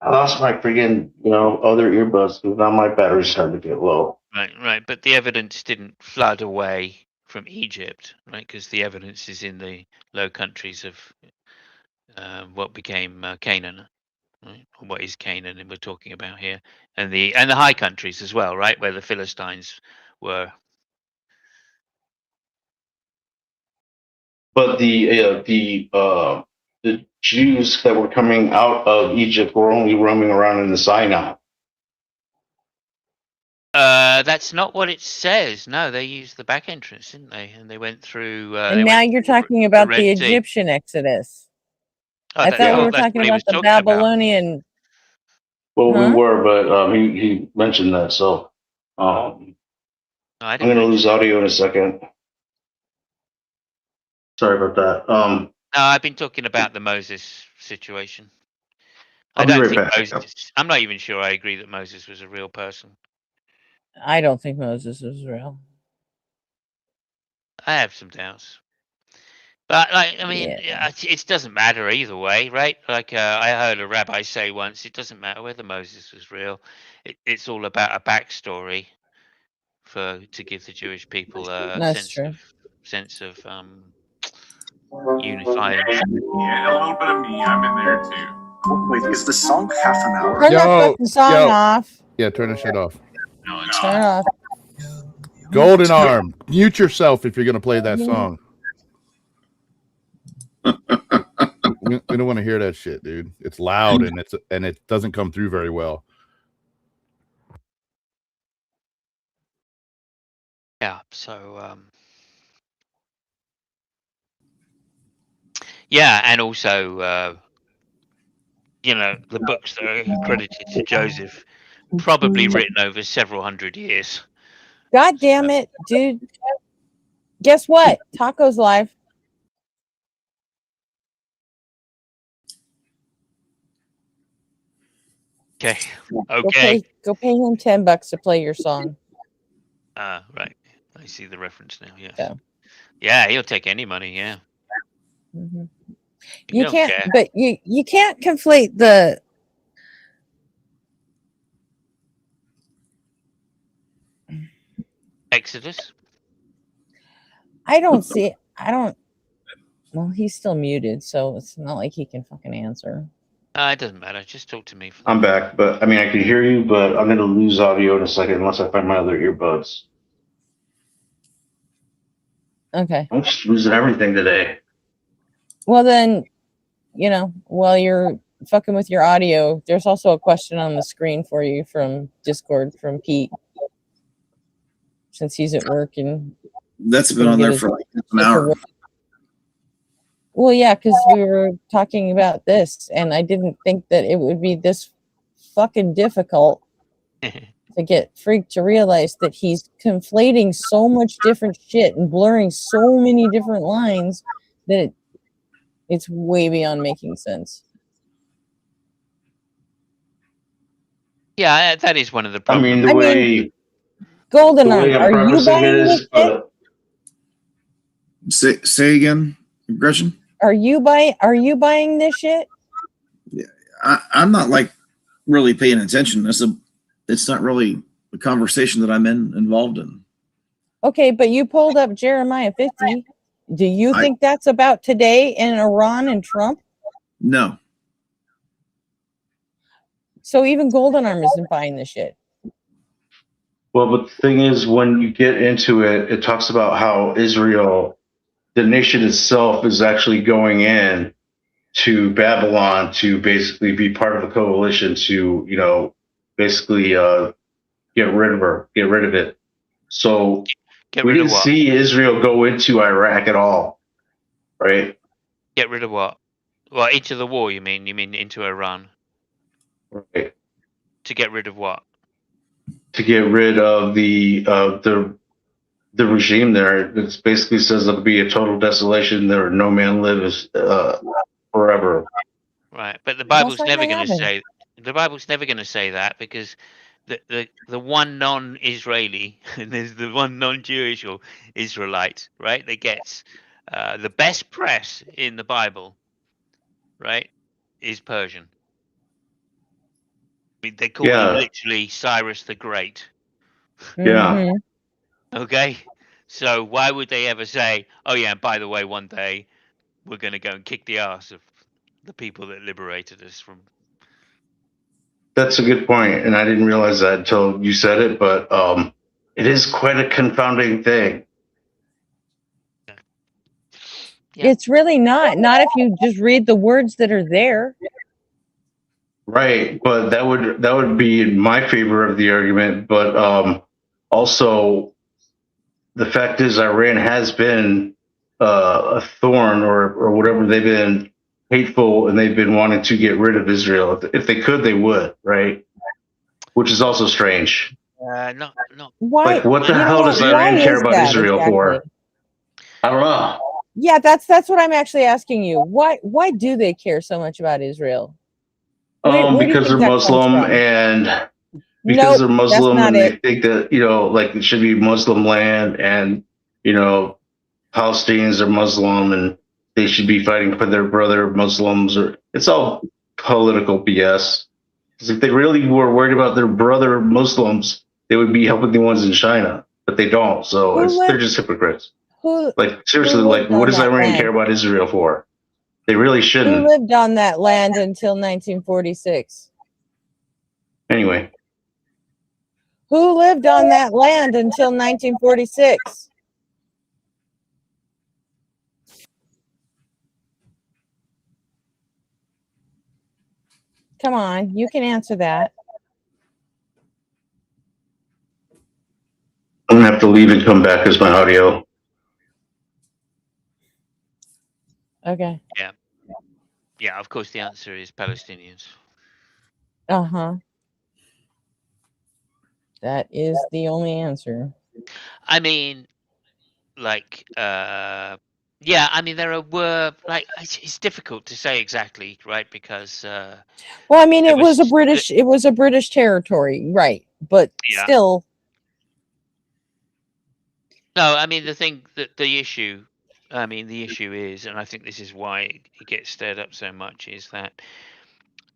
S14: I lost my freaking, you know, other earbuds because now my battery's starting to get low.
S15: Right. But the evidence didn't flood away from Egypt, right? Because the evidence is in the Low Countries of what became Canaan, right? Or what is Canaan, and we're talking about here, and the High Countries as well, right, where the Philistines were.
S14: But the Jews that were coming out of Egypt were only roaming around in the Sinai.
S15: That's not what it says. No, they used the back entrance, didn't they? And they went through.
S2: And now you're talking about the Egyptian Exodus.
S15: Oh,
S2: I thought we were
S15: that's
S2: talking
S15: what he
S2: about
S15: was
S2: the
S15: talking about.
S2: Babylonian.
S14: Well, we
S2: Huh?
S14: were, but he mentioned that, so I'm going to lose audio in a second. Sorry about that.
S15: No, I've been talking about the Moses situation.
S14: I'll be right back.
S15: Moses. I'm not even sure I agree that Moses was a real person.
S2: I don't think Moses was real.
S15: I have some doubts. But like, I mean, it doesn't matter either way, right? Like I heard a rabbi say once, it doesn't matter whether Moses was real. It's all about a backstory to give the Jewish people a sense of unifying.
S17: Yeah, a little bit of me. I'm in there too. Wait, is the song half an hour?
S2: Turn that fucking song off.
S3: Yeah, turn the shit off.
S17: No, it's
S2: Turn it off.
S3: Golden Arm. Mute yourself if you're going to play that song. We don't want to hear that shit, dude. It's loud and it doesn't come through very well.
S15: Yeah. So. Yeah, and also, you know, the books that are credited to Joseph, probably written over several hundred years.
S2: God damn it, dude. Guess what? Taco's live.
S15: Okay.
S2: Go pay him $10 to play your song.
S15: Right. I see the reference now. Yes. Yeah, he'll take any money. Yeah.
S2: Mm-hmm.
S15: You
S2: can't,
S15: care.
S2: but you can't conflate the.
S15: Exodus.
S2: I don't. Well, he's still muted, so it's not like he can fucking answer.
S15: It doesn't matter. Just talk to me.
S14: I'm back, but I mean, I can hear you, but I'm going to lose audio in a second unless I find my other earbuds.
S2: Okay.
S14: I'm just losing everything today.
S2: Well, then, while you're fucking with your audio, there's also a question on the screen for you from Discord from Pete, since he's at work and
S16: that's been on there for like an hour.
S2: Well, yeah, because we were talking about this, and I didn't think that it would be this fucking difficult to get Freak to realize that he's conflating so much different shit and blurring so many different lines that it's way beyond making sense.
S15: Yeah, that is one of the problems.
S14: I mean, the way
S2: Golden Arm, are you buying this shit?
S16: Say again, Gretchen.
S2: Are you buying this shit?
S16: Yeah, I'm not like really paying attention. It's not really a conversation that I'm involved in.
S2: Okay, but you pulled up Jeremiah 50. Do you think that's about today in Iran and Trump?
S16: No.
S2: So even Golden Arm isn't buying this shit.
S14: Well, but the thing is, when you get into it, it talks about how Israel, the nation itself, is actually going in to Babylon to basically be part of the coalition to, basically get rid of it. So we didn't see Israel go into Iraq at all, right?
S15: Get rid of what? Well, into the war, you mean? You mean into Iran?
S14: Right.
S15: To get rid of what?
S14: To get rid of the regime there. It basically says it'll be a total desolation. There no man lives forever.
S15: Right, but the Bible's never going to say. The Bible's never going to say that, because the one non-Israeli and there's the one non-Jewish or Israelite, right, that gets the best press in the Bible, right, is Persian. I mean, they call him literally Cyrus the Great.
S14: Yeah.
S15: Okay, so why would they ever say, "Oh yeah, and by the way, one day we're going to go and kick the ass of the people that liberated us from"?
S14: That's a good point, and I didn't realize that until you said it. But it is quite a confounding thing.
S2: Yeah. It's really not if you just read the words that are there.
S14: Right, but that would be in my favor of the argument. But also, the fact is, Iran has been a thorn or whatever. They've been hateful, and they've been wanting to get rid of Israel. If they could, they would, right? Which is also strange.
S15: No.
S2: Why?
S14: Like, what the hell does Iran care about Israel for? I don't know.
S2: Yeah, that's what I'm actually asking you. Why do they care so much about Israel? Where
S14: because they're Muslim, and because they're Muslim, and they think that like it should be Muslim land, and Palestinians are Muslim and they should be fighting for their brother Muslims, or it's all political BS. Because if they really were worried about their brother Muslims, they would be helping the ones in China, but they don't. So they're just hypocrites.
S2: Who
S14: Like seriously, like
S2: lived
S14: what
S2: on
S14: does
S2: that
S14: Iran care
S2: land?
S14: about Israel for? They really
S2: Who
S14: shouldn't.
S2: lived on that land until 1946?
S14: Anyway,
S2: Who lived on that land until 1946? Come on, you can answer that.
S14: I'm gonna have to leave and come back as my audio.
S2: Okay.
S15: Yeah. Yeah, of course the answer is Palestinians.
S2: Uh-huh. That is the only answer.
S15: I mean, like, yeah, I mean, were, like, it's difficult to say exactly, right? Because,
S2: well, I mean, it was a British territory, right? But
S15: yeah.
S2: still.
S15: No, I mean, the issue is, and I think this is why it gets stirred up so much, is that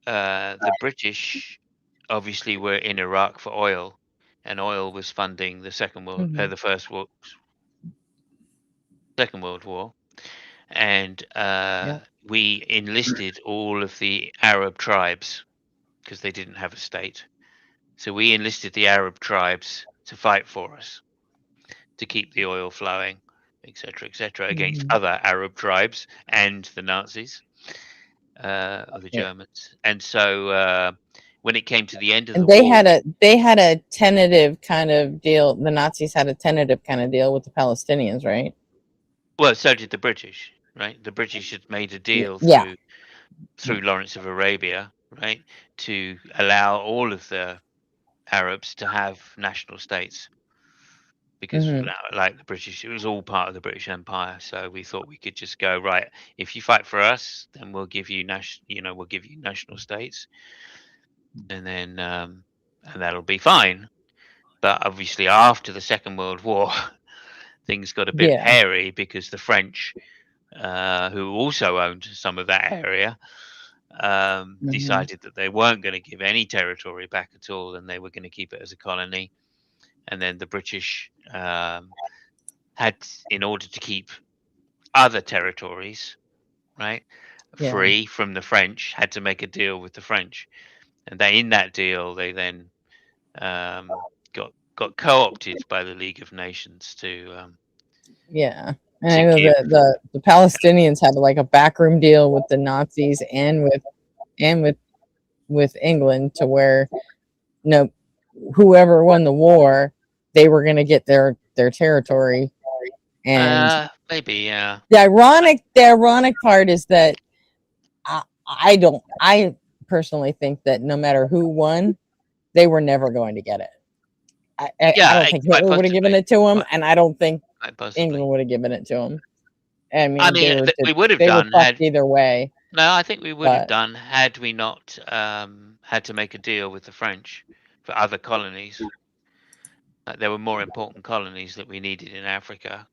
S15: the British obviously were in Iraq for oil, and oil was funding the Second World War, and we enlisted all of the Arab tribes because they didn't have a state. So we enlisted the Arab tribes to fight for us, to keep the oil flowing, etc., against other Arab tribes and the Nazis, or the Germans. And so when it came to the end of the war,
S2: they had a tentative kind of deal. The Nazis had a tentative kind of deal with the Palestinians, right?
S15: well, so did the British, right? The British had made a deal through Lawrence of Arabia, right, to allow all of the Arabs to have national states, because like the British, it was all part of the British Empire. So we thought we could just go, right, if you fight for us, then we'll give you national states, and then and that'll be fine. But obviously after the Second World War, things got a bit hairy because the French, who also owned some of that area, decided that they weren't going to give any territory back at all, and they were going to keep it as a colony. And then the British had, in order to keep other territories, right, free from the French, had to make a deal with the French. And in that deal, they then got co-opted by the League of Nations to
S2: and I know that the Palestinians had like a backroom deal with the Nazis and with England, to where whoever won the war, they were going to get their territory. And
S15: maybe
S2: the ironic part is that I personally think that no matter who won, they were never going to get it. I don't think Hitler would have given it to him, and I don't think England would have given it to him. I mean,
S15: we would have
S2: they
S15: done
S2: were fucked either way.
S15: No, I think we would have done had we not had to make a deal with the French for other colonies. There were more important colonies that we needed in Africa,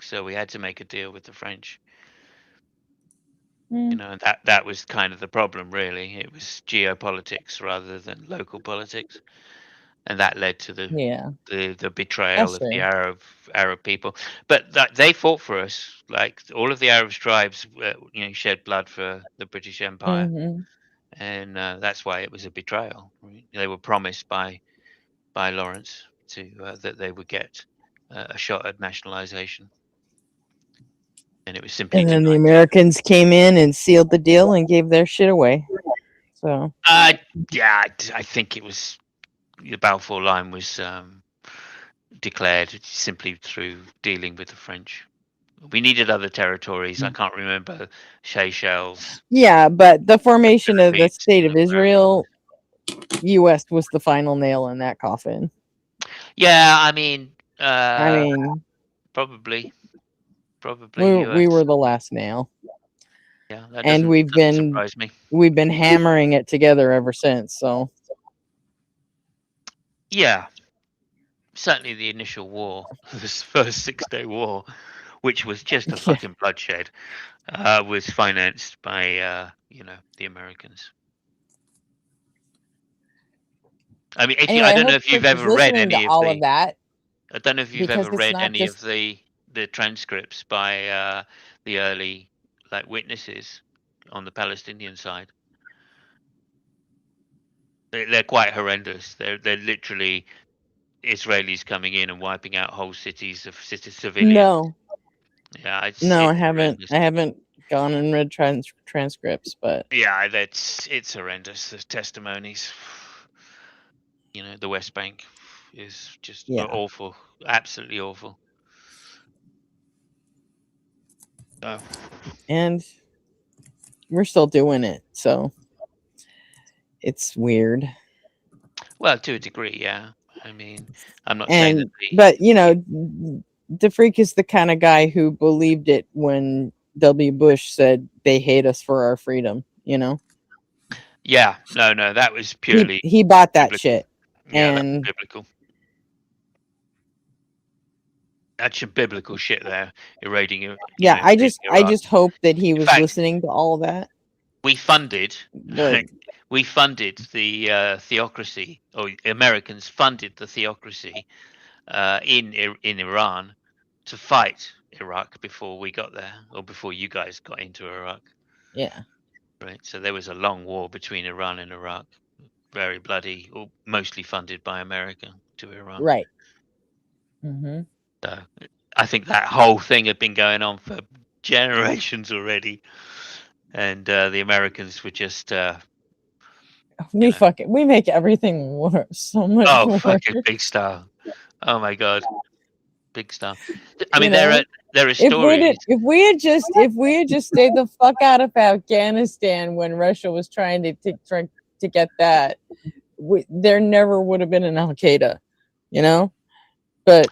S15: so we had to make a deal with the French. You know, that was kind of the problem, really. It was geopolitics rather than local politics, and that led to the betrayal of the Arab people. But they fought for us. Like all of the Arab tribes, shed blood for the British Empire, and that's why it was a betrayal. Right? They were promised by Lawrence that they would get a shot at nationalization. And it was simply.
S2: And then the Americans came in and sealed the deal and gave their shit away. So.
S15: Yeah, I think it was the Balfour Line was declared simply through dealing with the French. We needed other territories. I can't remember Seychelles.
S2: Yeah, but the formation of the State of Israel, U.S. was the final nail in that coffin.
S15: Yeah, I mean,
S2: we
S15: probably.
S2: were the last nail.
S15: Yeah, that
S2: and
S15: doesn't surprise me.
S2: We've been hammering it together ever since. So.
S15: Yeah, certainly the initial war, this first 6-day war, which was just a fucking bloodshed, was financed by the Americans. I mean,
S2: Anyway,
S15: I
S2: I
S15: don't know
S2: hope
S15: if you've
S2: Rick is
S15: ever read
S2: listening to
S15: any of
S2: all
S15: the.
S2: of that,
S15: I don't know if you've
S2: because
S15: ever
S2: it's
S15: read
S2: not
S15: any of
S2: just
S15: the transcripts by the early witnesses on the Palestinian side. They're quite horrendous. They're literally Israelis coming in and wiping out whole cities of civilians.
S2: no.
S15: Yeah, it's
S2: I
S15: horrendous.
S2: haven't gone and read transcripts, but
S15: Yeah, it's horrendous. The testimonies, the West Bank is just awful, absolutely awful.
S2: And we're still doing it, so it's weird.
S15: Well, to a degree, yeah. I mean, I'm not saying that.
S2: But the freak is the kind of guy who believed it when W. Bush said they hate us for our freedom.
S15: Yeah, no, that was purely.
S2: He bought that
S15: biblical.
S2: shit,
S15: Yeah,
S2: and
S15: that's biblical. That's some biblical shit there. Eroding.
S2: I just hope that he was
S15: fact,
S2: listening to all of that.
S15: We funded.
S2: But
S15: we funded the theocracy, or Americans funded the theocracy in Iran to fight Iraq before we got there, or before you guys got into Iraq.
S2: Yeah.
S15: Right. So there was a long war between Iran and Iraq, very bloody, or mostly funded by America to Iran.
S2: Right. Mm-hmm.
S15: So I think that whole thing had been going on for generations already, and the Americans were just.
S2: We make everything worse, so much worse.
S15: Fucking big star! Oh my god, big star! I mean, there are stories.
S2: If we had just stayed the fuck out of Afghanistan when Russia was trying to get that, there never would have been an Al Qaeda, But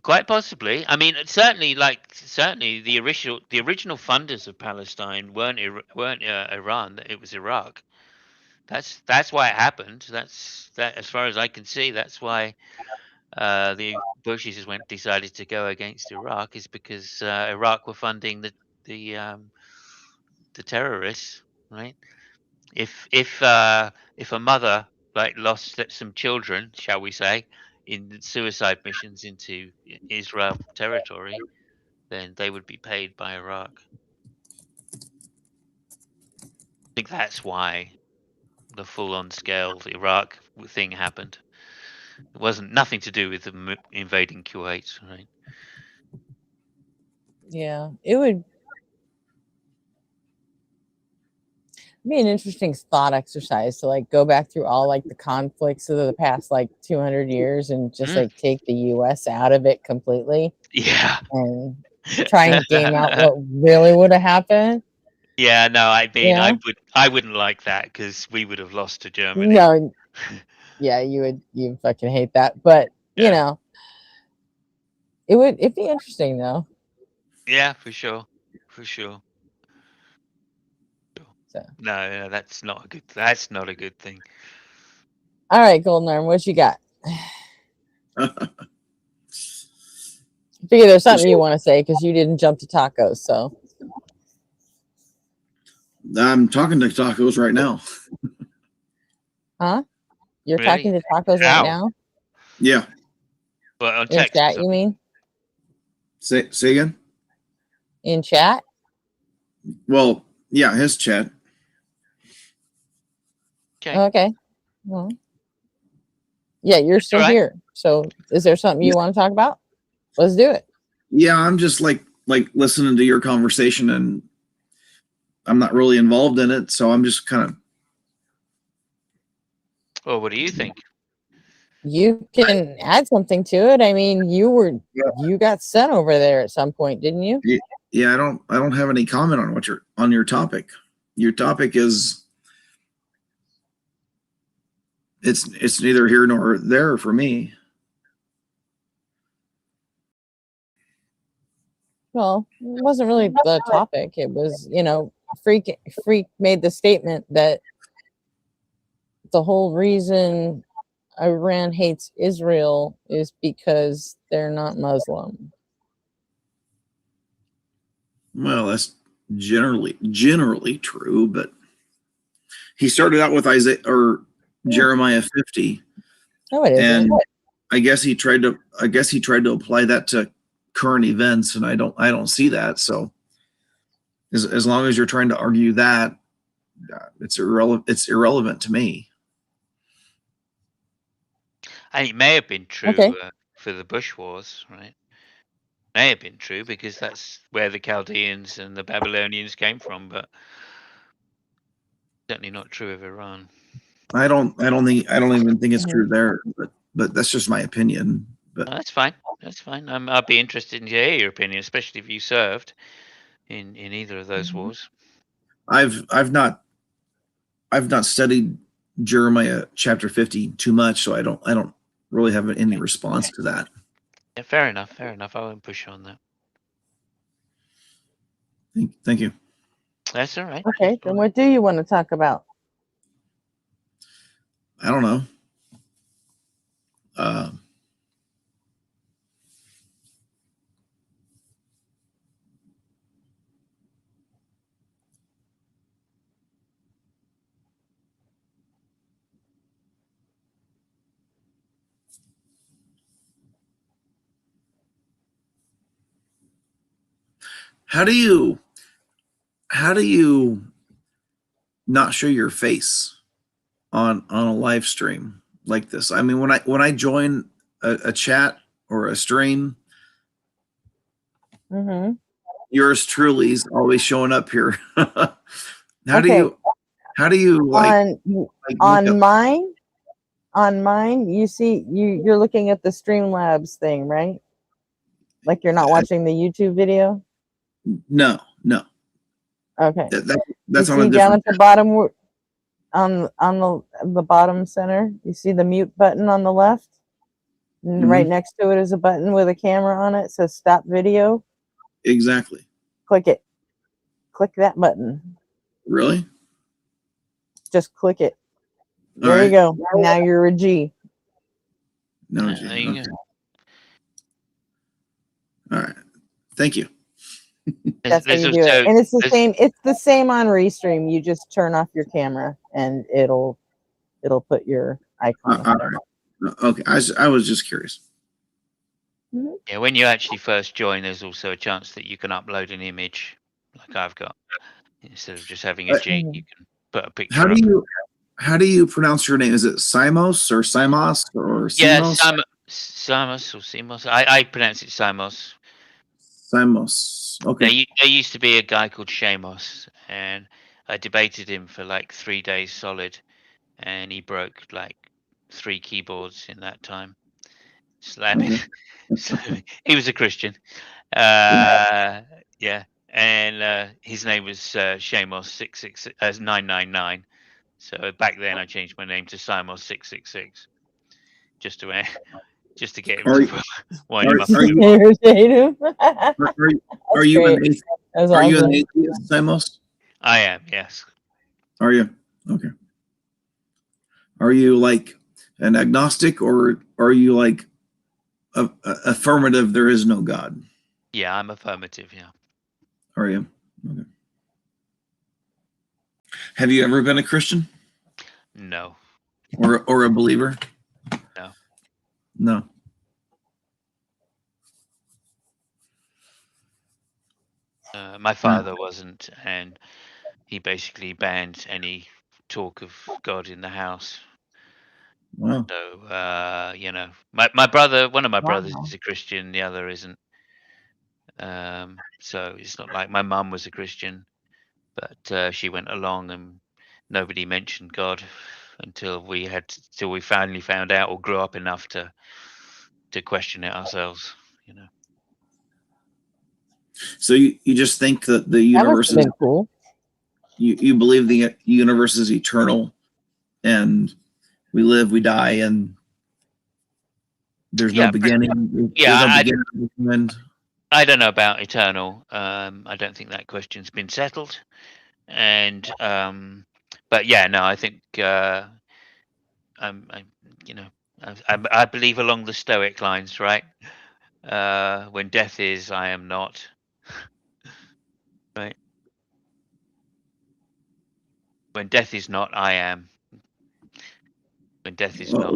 S15: quite possibly. I mean, certainly the original funders of Palestine weren't Iran. It was Iraq. That's why it happened. That's as far as I can see. That's why the Bushes decided to go against Iraq, is because Iraq were funding the terrorists, right? If a mother lost some children, shall we say, in suicide missions into Israel territory, then they would be paid by Iraq. I think that's why the full-on scale Iraq thing happened. It wasn't nothing to do with them invading Kuwait, right?
S2: Yeah, it would be an interesting thought exercise to go back through all the conflicts of the past 200 years and just take the US out of it completely.
S15: Yeah.
S2: And try and game out what really would have happened.
S15: Yeah, no, I mean, I wouldn't like that, because we would have lost to Germany.
S2: No, yeah, you fucking hate that, but it'd be interesting though.
S15: Yeah, for sure.
S2: So.
S15: No, that's not a good thing.
S2: All right, Golden Arm, what you got? Figure there's something you want to say because you didn't jump to tacos, so.
S16: I'm talking to tacos right now.
S2: Huh? You're
S15: Really?
S2: talking to tacos right now?
S16: Yeah.
S15: But on
S2: In
S15: text,
S2: chat, you mean?
S16: Say again?
S2: In chat?
S16: Well, yeah, his chat.
S2: Okay. Well, yeah, you're still here. So is there something you want to talk about? Let's do it.
S16: Yeah, I'm just like listening to your conversation, and I'm not really involved in it, so I'm just kind of.
S15: Well, what do you think?
S2: You can add something to it. I mean, you got sent over there at some point, didn't you?
S16: Yeah, I don't have any comment on your topic. Your topic is it's neither here nor there for me.
S2: Well, it wasn't really the topic. It was, Freak made the statement that the whole reason Iran hates Israel is because they're not Muslim.
S16: Well, that's generally true, but he started out with Isaiah or Jeremiah 50.
S2: No, it isn't.
S16: And I guess he tried to apply that to current events, and I don't see that. So as long as you're trying to argue that, it's irrelevant to me.
S15: And it may have been true for the Bush Wars, right? May have been true because that's where the Chaldeans and the Babylonians came from, but certainly not true of Iran.
S16: I don't even think it's true there, but that's just my opinion. But
S15: no, that's fine. That's fine. I'd be interested in to hear your opinion, especially if you served in either of those wars.
S16: I've not studied Jeremiah chapter 50 too much, so I don't really have any response to that.
S15: Yeah, fair enough. Fair enough. I won't push on that.
S16: Thank you.
S15: That's all right.
S2: Okay, then what do you want to talk about?
S16: I don't know. How do you not show your face on a live stream like this? I mean, when I join a chat or a stream, yours truly is always showing up here. How do you like
S2: on mine? You see, you're looking at the Streamlabs thing, right? Like you're not watching the YouTube video.
S16: No.
S2: Okay.
S16: That's
S2: you
S16: on a
S2: see
S16: different
S2: down at the bottom, on the bottom center. You see the mute button on the left. And right next to it is a button with a camera on it. It says stop video.
S16: Exactly.
S2: Click it. Click that button.
S16: Really?
S2: Just click it. There you go. Now you're a G.
S16: No G. Okay. All right. Thank you.
S2: That's how you do it. And it's the same. It's the same on Restream. You just turn off your camera, and it'll put your icon up there.
S16: Okay. I was just curious.
S15: Yeah, when you actually first join, there's also a chance that you can upload an image, like I've got, instead of just having a G. You can put a picture.
S16: How do you pronounce your name? Is it Simos or Simos or Simos?
S15: Yeah, Simos or Simos. I pronounce it Simos.
S16: Simos. Okay.
S15: There used to be a guy called Shamos, and I debated him for like 3 days solid, and he broke like 3 keyboards in that time. Slamming. So, he was a Christian. Yeah. And his name was Shamos 999. So back then I changed my name to Simos 666. Just to get him to wind him up.
S16: Are you an atheist, Simos?
S15: I am, yes.
S16: Are you? Okay. Are you like an agnostic, or are you like affirmative, there is no God?
S15: Yeah, I'm affirmative, yeah.
S16: Are you? Okay. Have you ever been a Christian?
S15: No.
S16: Or a believer?
S15: No.
S16: No.
S15: My father wasn't, and he basically banned any talk of God in the house.
S16: Wow.
S15: So, my brother, one of my brothers is a Christian, the other isn't. So it's not like my mum was a Christian, but she went along and nobody mentioned God until we finally found out or grew up enough to question it ourselves,
S16: So you just think that the universe is
S2: cool.
S16: You believe the universe is eternal, and we live, we die, and there's no beginning.
S15: I don't know about eternal. I don't think that question's been settled. And but yeah, no, I think I believe along the Stoic lines, right? When death is, I am not. Right. When death is not, I am. When death is not,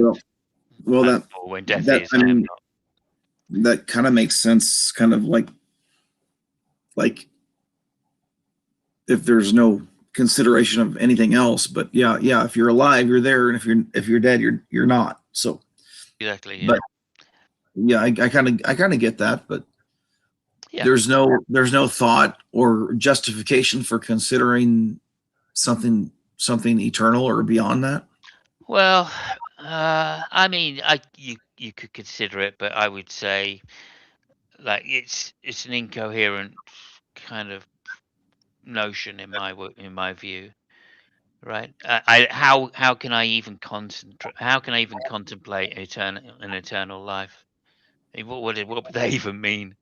S16: well, that
S15: or when death
S16: that
S15: is,
S16: I
S15: I am
S16: mean,
S15: not.
S16: that kind of makes sense. Kind of like if there's no consideration of anything else. But yeah, if you're alive, you're there, and if you're dead, you're not. So
S15: Exactly. Yeah.
S16: but yeah, I kind of get that, but
S15: Yeah.
S16: there's no thought or justification for considering something eternal or beyond that.
S15: Well, I mean, you could consider it, but I would say like it's an incoherent kind of notion in my view, right? How can I even concentrate? How can I even contemplate an eternal life? I mean, what would that even mean?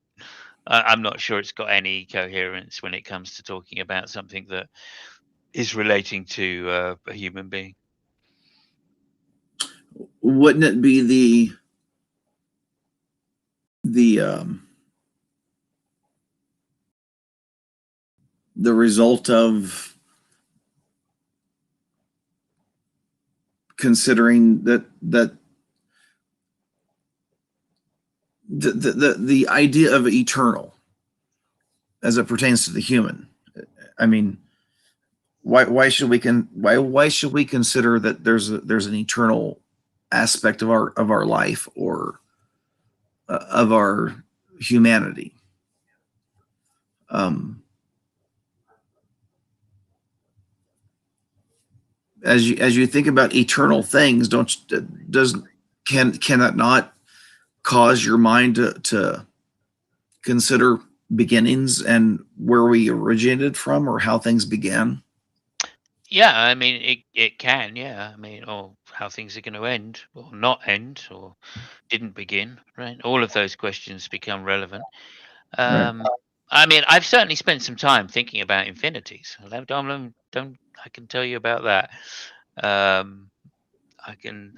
S15: I'm not sure it's got any coherence when it comes to talking about something that is relating to a human being.
S16: Wouldn't it be the result of considering that the idea of eternal as it pertains to the human? I mean, why should we consider that there's an eternal aspect of our life or of our humanity? As you think about eternal things, can that not cause your mind to consider beginnings and where we originated from or how things began?
S15: Yeah, I mean, it can, yeah. I mean, or how things are going to end, or not end, or didn't begin, right? All of those questions become relevant.
S16: Right.
S15: I mean, I've certainly spent some time thinking about infinities. I can tell you about that. Um,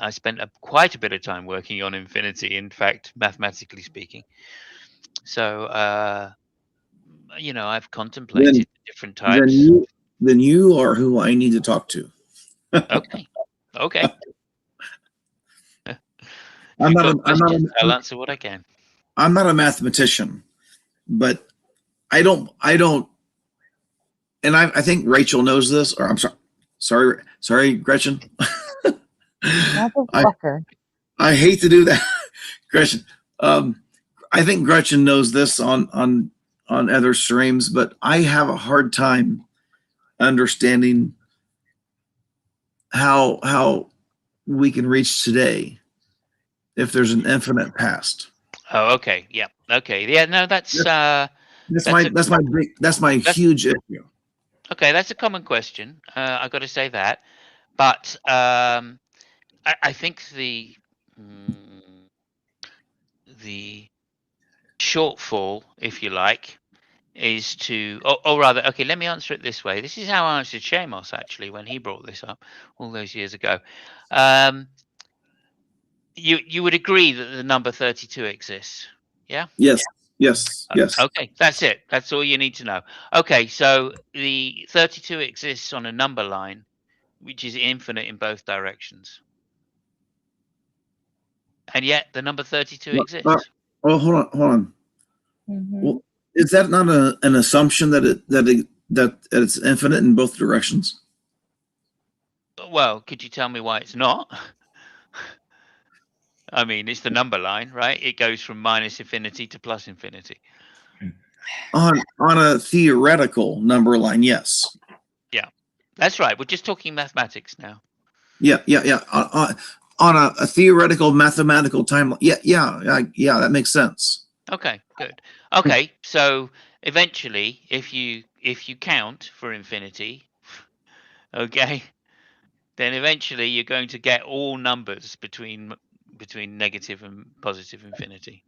S15: I spent quite a bit of time working on infinity, in fact, mathematically speaking. So, I've
S16: Then
S15: contemplated different
S16: then
S15: types.
S16: you then you are who I need to talk to.
S15: Okay. Okay. If
S16: I'm
S15: you've
S16: not
S15: got
S16: a, I'm not
S15: questions, I'll
S16: a,
S15: answer what I can.
S16: I'm not a mathematician, but I don't, and I think Rachel knows this, or I'm sorry, Gretchen.
S2: Motherfucker.
S16: I hate to do that, Gretchen. I think Gretchen knows this on other streams, but I have a hard time understanding how we can reach today if there's an infinite past.
S15: Oh, okay. Yeah. Okay. Yeah. No, that's
S16: my huge issue.
S15: okay. That's a common question. I got to say that, but I think the shortfall, if you like, is to, or rather, okay. Let me answer it this way. This is how I answered Seamus actually when he brought this up all those years ago. You would agree that the number 32 exists, yeah?
S16: Yes.
S15: Okay, that's it. That's all you need to know. Okay, so the 32 exists on a number line, which is infinite in both directions. And yet the number 32 exists.
S16: Oh, hold on. Well, is that not an assumption that it's infinite in both directions?
S15: Well, could you tell me why it's not? I mean, it's the number line, right? It goes from minus infinity to plus infinity.
S16: On a theoretical number line, yes.
S15: Yeah, that's right. We're just talking mathematics now.
S16: Yeah. On a theoretical mathematical timeline, yeah, that makes sense.
S15: Okay, good. Okay, so eventually, if you count for infinity, okay, then eventually you're going to get all numbers between negative and positive infinity.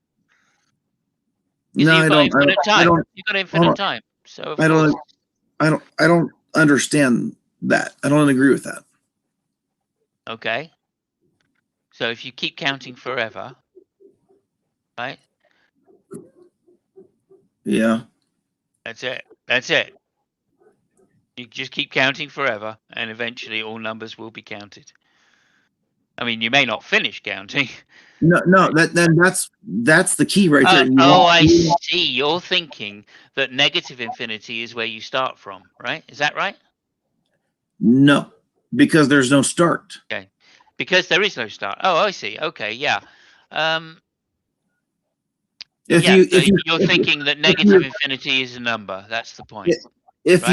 S15: Because
S16: No,
S15: you've
S16: I
S15: got
S16: don't.
S15: infinite
S16: I
S15: time.
S16: don't.
S15: You've got infinite time. So of
S16: I
S15: course.
S16: don't understand that. I don't agree with that.
S15: Okay. So if you keep counting forever, right?
S16: Yeah.
S15: That's it. That's it. You just keep counting forever, and eventually all numbers will be counted. I mean, you may not finish counting.
S16: No, that's the key right there.
S15: I see. You're thinking that negative infinity is where you start from, right? Is that right?
S16: No, because there's no start.
S15: Okay, because there is no start. Oh, I see. Okay, yeah. You're thinking that negative infinity is a number. That's the point.
S16: If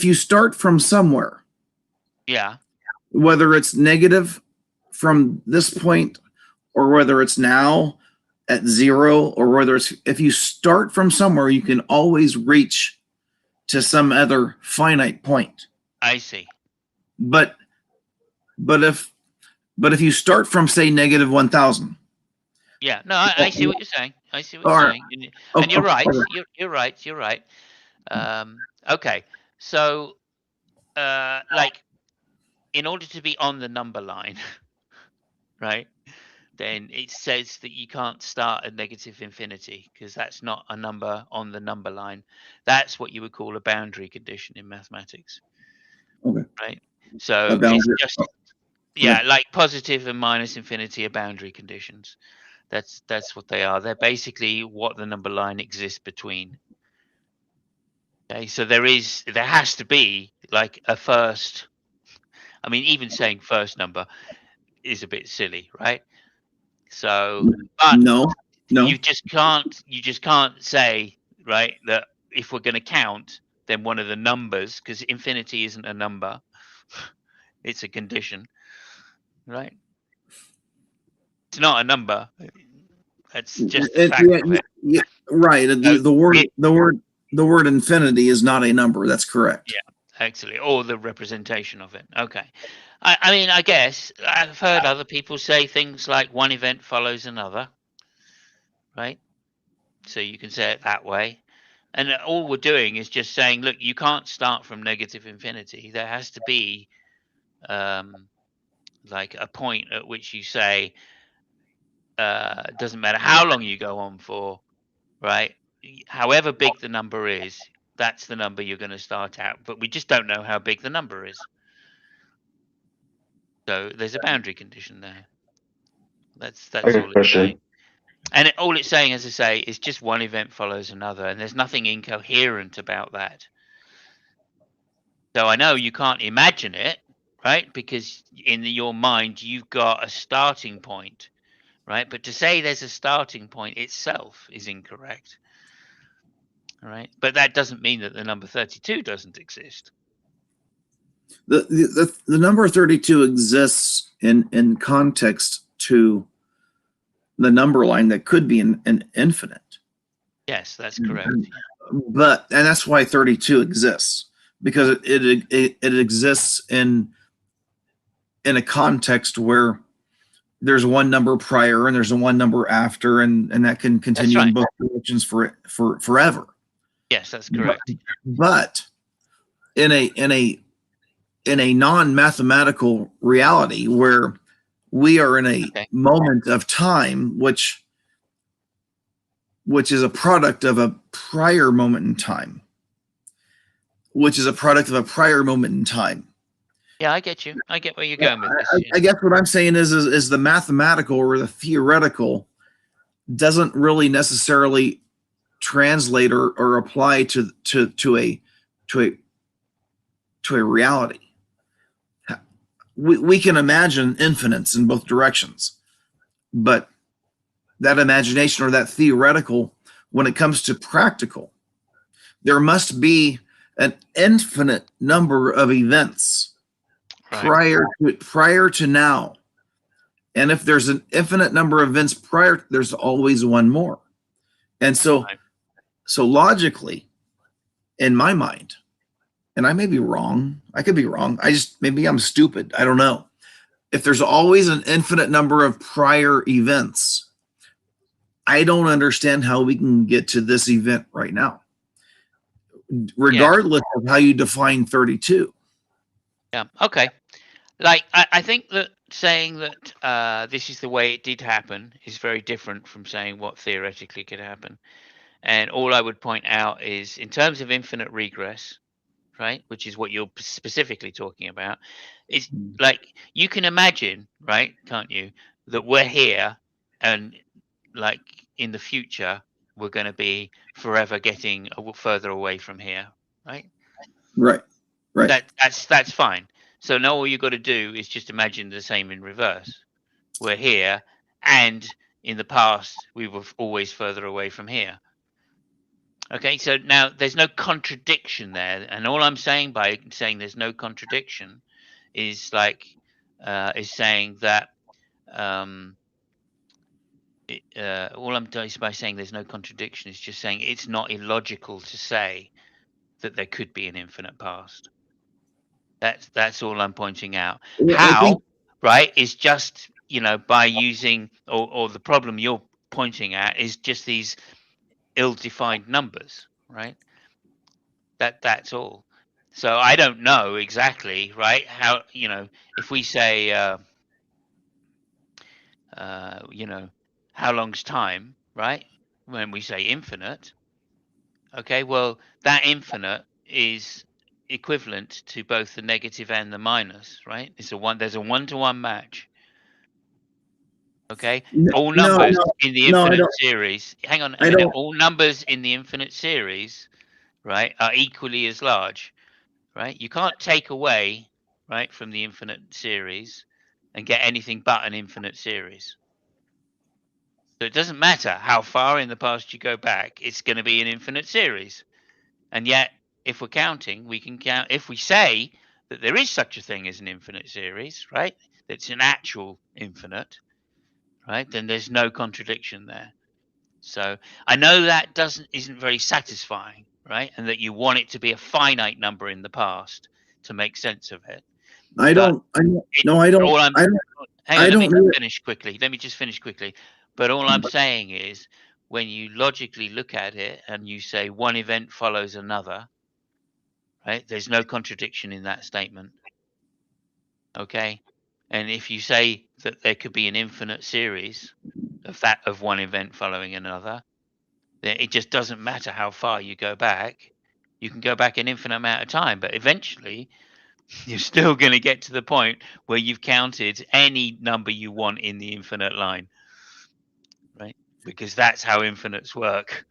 S16: you start from somewhere,
S15: yeah,
S16: whether it's negative from this point or whether it's now at 0 or whether it's, if you start from somewhere, you can always reach to some other finite point.
S15: I see.
S16: But if you start from, say, negative 1,000.
S15: Yeah, no, I see what you're saying. I see what you're saying, and you're right. You're right. You're right. Okay, so like, in order to be on the number line, right? Then it says that you can't start at negative infinity because that's not a number on the number line. That's what you would call a boundary condition in mathematics.
S16: Okay.
S15: Right. So it's just like positive and minus infinity are boundary conditions. That's what they are. They're basically what the number line exists between. Okay, so there has to be like a first. I mean, even saying first number is a bit silly, right? So, but
S16: no,
S15: you just can't say, right, that if we're going to count, then one of the numbers, because infinity isn't a number, it's a condition, right? It's not a number. That's just the fact of it.
S16: Yeah, right. The word infinity is not a number. That's correct.
S15: Yeah, actually, or the representation of it. Okay. I mean, I guess I've heard other people say things like one event follows another, right? So you can say it that way. And all we're doing is just saying, look, you can't start from negative infinity. There has to be like a point at which you say, it doesn't matter how long you go on for, right? However big the number is, that's the number you're going to start at. But we just don't know how big the number is. So there's a boundary condition there. That's all it's saying. And all it's saying, as I say, is just one event follows another, and there's nothing incoherent about that. So I know you can't imagine it, right? Because in your mind, you've got a starting point, right? But to say there's a starting point itself is incorrect, right? But that doesn't mean that the number 32 doesn't exist.
S16: The number 32 exists in context to the number line that could be an infinite.
S15: Yes, that's correct.
S16: And that's why 32 exists, because it exists in a context where there's one number prior and there's one number after, and that can continue in both directions for forever.
S15: Yes, that's correct.
S16: But in a non-mathematical reality where we are in a moment of time which is a product of a prior moment in time,
S15: Yeah, I get you. I get where you're going with this.
S16: I guess what I'm saying is the mathematical or the theoretical doesn't really necessarily translate or apply to a reality. We can imagine infinites in both directions, but that imagination or that theoretical, when it comes to practical, there must be an infinite number of events prior to now. And if there's an infinite number of events prior, there's always one more. And so logically, in my mind, and I may be wrong, I could be wrong, maybe I'm stupid, I don't know. If there's always an infinite number of prior events, I don't understand how we can get to this event right now, regardless of how you define 32.
S15: Yeah, okay. Like, I think that saying that this is the way it did happen is very different from saying what theoretically could happen. And all I would point out is, in terms of infinite regress, right, which is what you're specifically talking about, is like you can imagine, right, can't you, that we're here and like in the future we're going to be forever getting further away from here, right?
S16: Right. Right.
S15: That's fine. So now all you've got to do is just imagine the same in reverse. We're here, and in the past we were always further away from here. Okay, so now there's no contradiction there, and all I'm saying by saying there's no contradiction is like is saying that all I'm doing is by saying there's no contradiction is just saying it's not illogical to say that there could be an infinite past. That's all I'm pointing out.
S16: Well,
S15: How, right, is just, you know, by using or the problem you're pointing at is just these ill-defined numbers, right? That's all. So I don't know exactly, right, how, you know, if we say you know, how long's time, right? When we say infinite, okay, well, that infinite is equivalent to both the negative and the minus, right? There's a one-to-one match. Okay, all numbers in the infinite series. Hang on a minute. All numbers in the infinite series, right, are equally as large, right? You can't take away, right, from the infinite series and get anything but an infinite series. So it doesn't matter how far in the past you go back, it's going to be an infinite series. And yet, if we're counting, we can count. If we say that there is such a thing as an infinite series, right, that's an actual infinite, right, then there's no contradiction there. So I know that isn't very satisfying, right, and that you want it to be a finite number in the past to make sense of it.
S16: I don't.
S15: Hang on, let me just finish quickly. But all I'm saying is, when you logically look at it and you say one event follows another, right, there's no contradiction in that statement. Okay, and if you say that there could be an infinite series of one event following another, then it just doesn't matter how far you go back. You can go back an infinite amount of time, but eventually you're still going to get to the point where you've counted any number you want in the infinite line, right? Because that's how infinites work.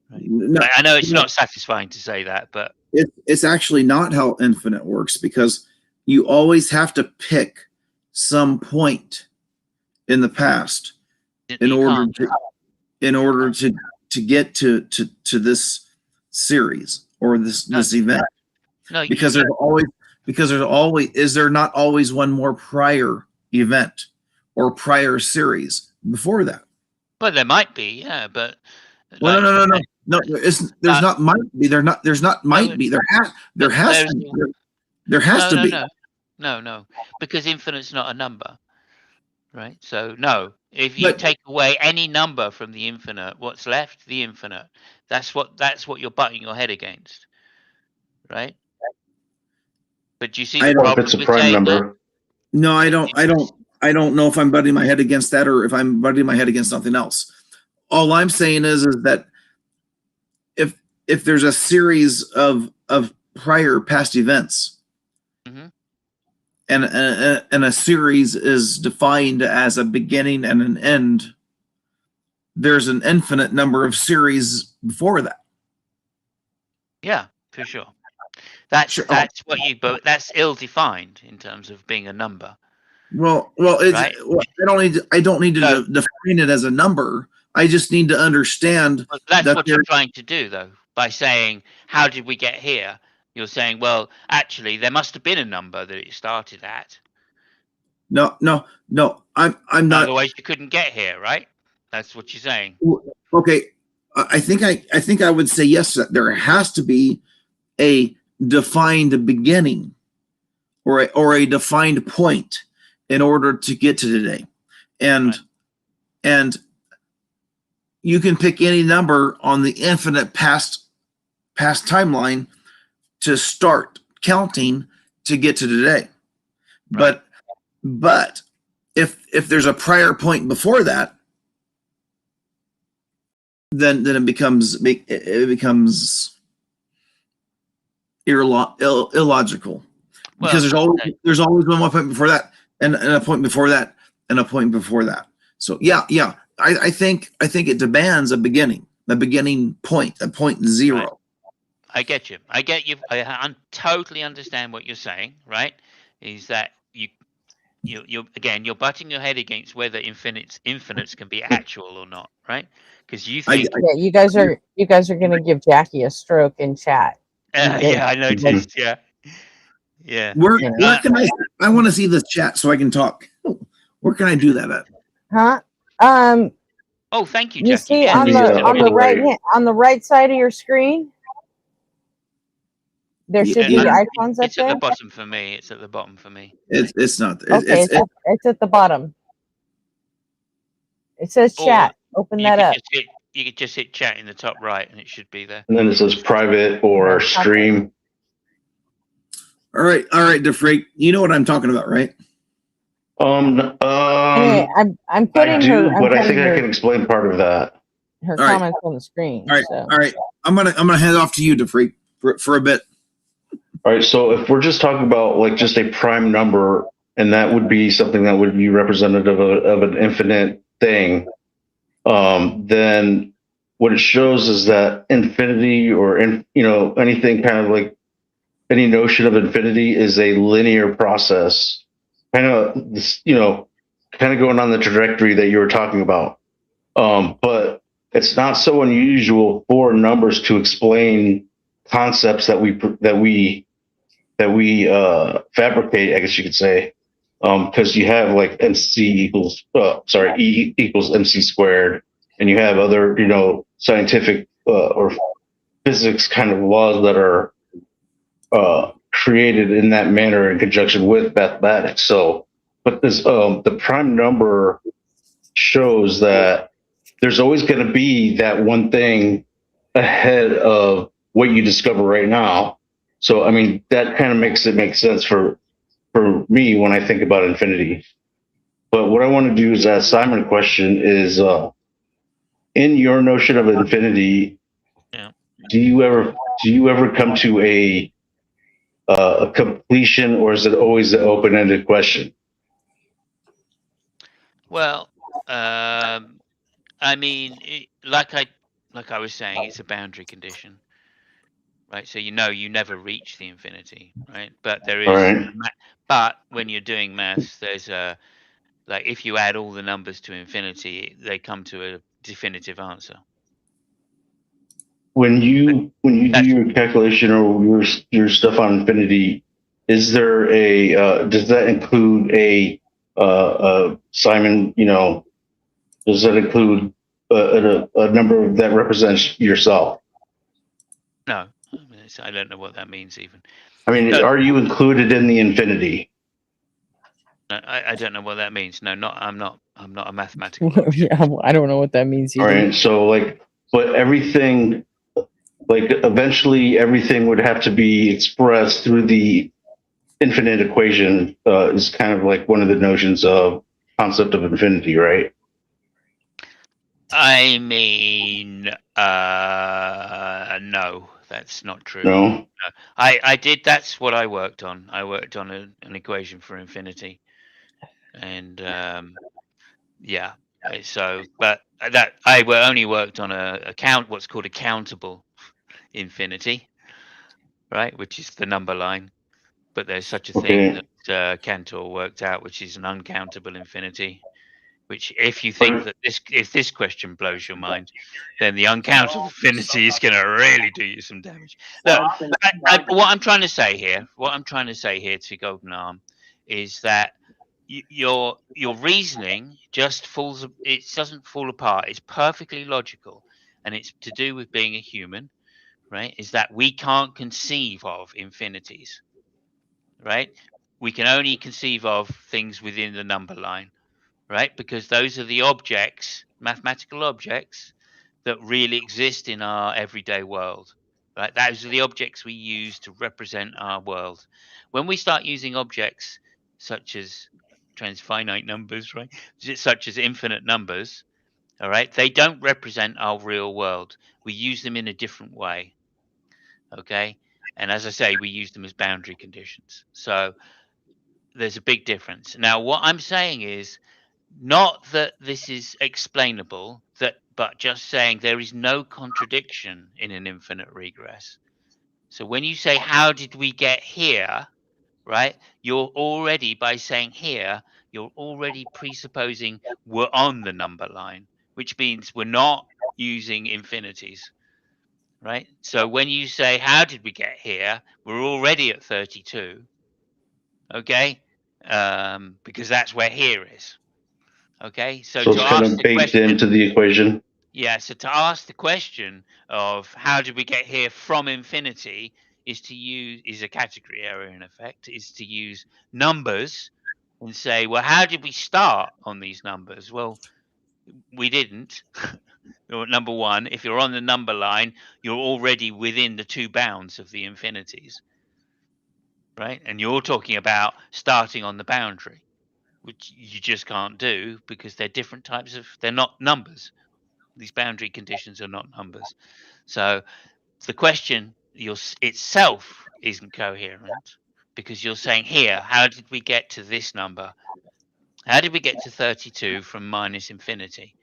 S15: Right?
S16: No,
S15: I know it's not satisfying to say that, but
S16: it's actually not how infinite works, because you always have to pick some point in the past in order to get to this series or this event.
S15: No,
S16: because there's always is there not always one more prior event or prior series before that?
S15: But there might be, yeah, but
S16: well, no. There's not might be. There's not might be. There has to be.
S15: No, because infinite's not a number, right? So no, if you take away any number from the infinite, what's left? The infinite. That's what you're butting your head against, right? But do you see the problem
S14: if it's a prime number?
S15: That?
S16: No, I don't know if I'm butting my head against that or if I'm butting my head against something else. All I'm saying is that if there's a series of prior past events, and a series is defined as a beginning and an end, there's an infinite number of series before that.
S15: Yeah, for sure. That's what you. But that's ill-defined in terms of being a number.
S16: Well, I don't need to define it as a number. I just need to understand.
S15: Well, that's what you're trying to do, though, by saying, "How did we get here?" You're saying, "Well, actually, there must have been a number that it started at."
S16: No. I'm not.
S15: Otherwise, you couldn't get here, right? That's what you're saying.
S16: Okay, I think I would say yes. There has to be a defined beginning or a defined point in order to get to today, and you can pick any number on the infinite past timeline to start counting to get to today. Right. But if there's a prior point before that, then it becomes illogical, because there's always one point before that, and a point before that, and a point before that. So yeah, I think it demands a beginning point, a point zero.
S15: Right. I get you. I totally understand what you're saying. Right? Is that you're again, you're butting your head against whether infinites can be actual or not, right? Because you think
S2: you guys are going to give Jackie a stroke in chat.
S15: yeah, I noticed. Yeah.
S16: Where can I want to see the chat so I can talk. Where can I do that at?
S2: Huh?
S15: Oh, thank you,
S2: You
S15: Jackie.
S2: see
S15: Yeah,
S2: on the right side of your screen, there should be icons up
S15: it's
S2: there.
S15: At the bottom for me. It's at the bottom for me.
S16: It's not.
S2: Okay, it's at the bottom. It says chat. Open that up.
S15: You could just hit chat in the top right, and it should be there.
S14: And then it says private or stream.
S16: All right, DeFreak. You know what I'm talking about, right?
S2: Anyway, I'm putting
S14: I do,
S2: her.
S14: but I think I can explain part of that.
S2: Her comments on the screen.
S16: All right. I'm gonna hand it off to you, DeFreak, for a bit.
S14: All right. So if we're just talking about like just a prime number, and that would be something that would be representative of an infinite thing, then what it shows is that infinity, or anything kind of like any notion of infinity, is a linear process, kind of going on the trajectory that you were talking about. But it's not so unusual for numbers to explain concepts that we fabricate, I guess you could say, because you have like E equals MC squared, and you have other scientific or physics kind of laws that are created in that manner in conjunction with mathematics. So, but this the prime number shows that there's always going to be that one thing ahead of what you discover right now. So, I mean, that kind of makes it make sense for me when I think about infinity. But what I want to do is ask Simon a question: is in your notion of infinity, do you ever come to a completion, or is it always an open-ended question?
S15: Well, I mean, like I was saying, it's a boundary condition, right? So you never reach the infinity, right? But there is, but when you're doing maths, there's like if you add all the numbers to infinity, they come to a definitive answer.
S14: When you do your calculation or your stuff on infinity, is there does that include a Simon? Does that include a number that represents yourself?
S15: No, I don't know what that means even.
S14: I mean, are you included in the infinity?
S15: I don't know what that means. No, I'm not a mathematical.
S2: Yeah, I don't know what that means either.
S14: All right, so but everything, eventually everything would have to be expressed through the infinite equation. Is kind of like one of the notions of concept of infinity, right?
S15: I mean, no, that's not true.
S14: No?
S15: I did. That's what I worked on. I worked on an equation for infinity, and yeah. So, but that I only worked on what's called a countable infinity, right? Which is the number line. But there's such a thing that Cantor worked out, which is an uncountable infinity. Which, if you think that if this question blows your mind, then the uncountable infinity is going to really do you some damage. Look, what I'm trying to say here to Golden Arm, is that your reasoning just falls. It doesn't fall apart. It's perfectly logical, and it's to do with being a human, right? Is that we can't conceive of infinities, right? We can only conceive of things within the number line. Right? Because those are the objects, mathematical objects, that really exist in our everyday world. Right? Those are the objects we use to represent our world. When we start using objects such as transfinite numbers, right? Such as infinite numbers, all right, they don't represent our real world. We use them in a different way. Okay? And as I say, we use them as boundary conditions. So there's a big difference. Now, what I'm saying is not that this is explainable, but just saying there is no contradiction in an infinite regress. So when you say, how did we get here, right? You're already, by saying here, you're already presupposing we're on the number line, which means we're not using infinities, right? So when you say, how did we get here? We're already at 32, okay? Because that's where here is, okay? So
S14: So
S15: to
S14: it's kind
S15: ask
S14: of
S15: the
S14: baked
S15: question,
S14: into the equation.
S15: yeah, so to ask the question of how did we get here from infinity is a category error in effect, is to use numbers and say, well, how did we start on these numbers? Well, we didn't. Number one, if you're on the number line, you're already within the two bounds of the infinities, right? And you're talking about starting on the boundary, which you just can't do because they're different types of, they're not numbers. These boundary conditions are not numbers. So the question itself isn't coherent because you're saying here, how did we get to this number? How did we get to 32 from minus infinity?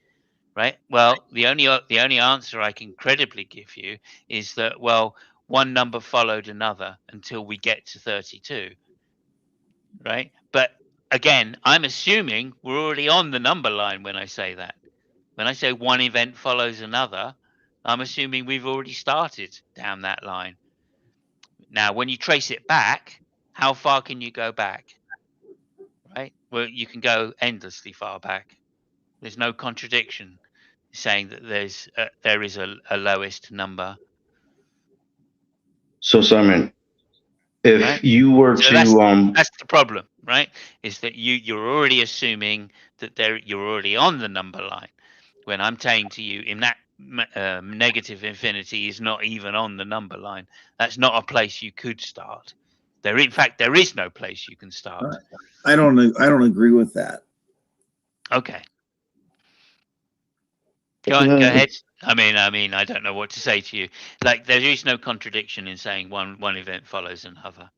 S15: Right? Well, the only answer I can credibly give you is that, well, one number followed another until we get to 32. Right? But again, I'm assuming we're already on the number line when I say that. When I say one event follows another, I'm assuming we've already started down that line. Now, when you trace it back, how far can you go back? Right? Well, you can go endlessly far back. There's no contradiction saying that there is a lowest number.
S14: So Simon, if
S15: right?
S14: you were
S15: So
S14: to
S15: that's the problem, right? Is that you're already assuming that you're already on the number line. When I'm saying to you, in that negative infinity is not even on the number line. That's not a place you could start. In fact, there is no place you can start.
S16: I don't agree with that.
S15: Okay. Go ahead. I mean, I don't know what to say to you. Like, there is no contradiction in saying one event follows another.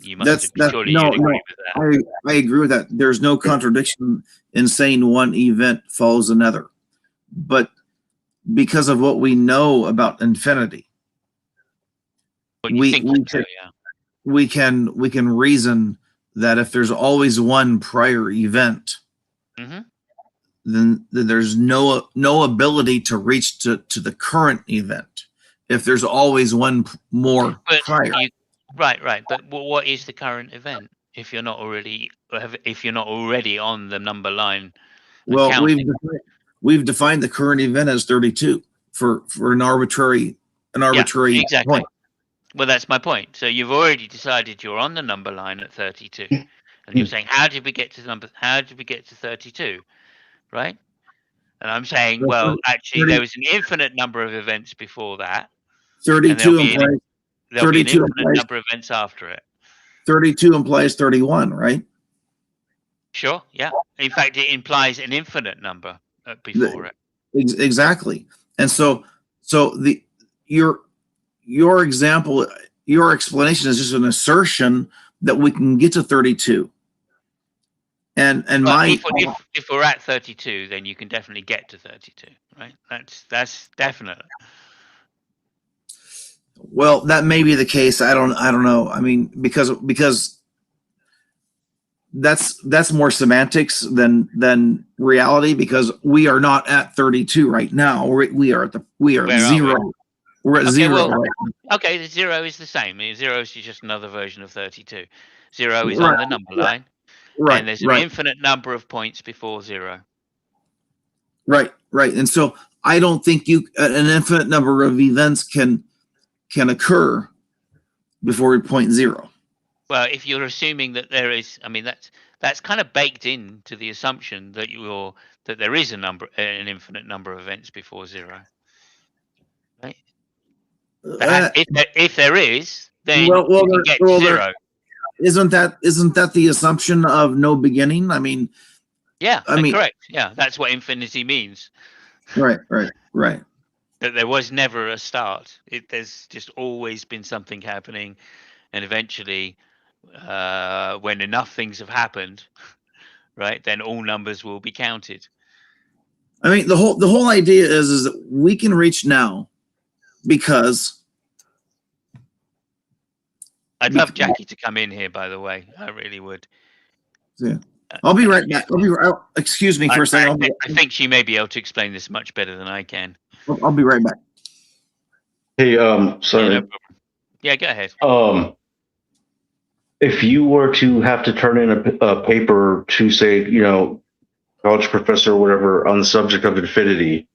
S15: You must surely you'd agree with that.
S16: I agree with that. There's no contradiction in saying one event follows another, but because of what we know about infinity, we can reason that if there's always one prior event, then there's no ability to reach to the current event if there's always one more prior.
S15: Right. But what is the current event if you're not already on the number line?
S16: Well, we've defined the current event as 32 for an arbitrary
S15: exactly.
S16: point.
S15: Well, that's my point. So you've already decided you're on the number line at 32, and you're saying, how did we get to 32? Right? And I'm saying, well, actually, there was an infinite number of events before that.
S16: 32
S15: implies there'll be an infinite number of events after it.
S16: 32 implies 31, right?
S15: Sure. Yeah. In fact, it implies an infinite number before it.
S16: Exactly. And so your example, your explanation is just an assertion that we can get to 32. And
S15: if we're at 32, then you can definitely get to 32, right? That's definite.
S16: Well, that may be the case. I don't know. I mean, because that's more semantics than reality, because we are not at 32 right now. We are at zero. We're at zero.
S15: Well, okay, the zero is the same. Zero is just another version of 32. Zero is on the number line.
S16: Right.
S15: And there's an infinite number of points before zero.
S16: Right. And so I don't think an infinite number of events can occur before point zero.
S15: Well, if you're assuming that there is, I mean, that's kind of baked into the assumption that there is an infinite number of events before zero. Right? If there is, then you can get to zero.
S16: Isn't that the assumption of no beginning? I mean,
S15: yeah, I mean, correct. Yeah, that's what infinity means.
S16: Right.
S15: That there was never a start. There's just always been something happening, and eventually, when enough things have happened, right, then all numbers will be counted.
S16: I mean, the whole idea is that we can reach now because
S15: I'd love Jackie to come in here, by the way. I really would.
S16: Yeah. I'll be right back. Excuse me for a second.
S15: I think she may be able to explain this much better than I can.
S16: I'll be right back.
S14: Hey, sorry.
S15: Yeah, go ahead.
S14: If you were to have to turn in a paper to say, college professor or whatever on the subject of infinity,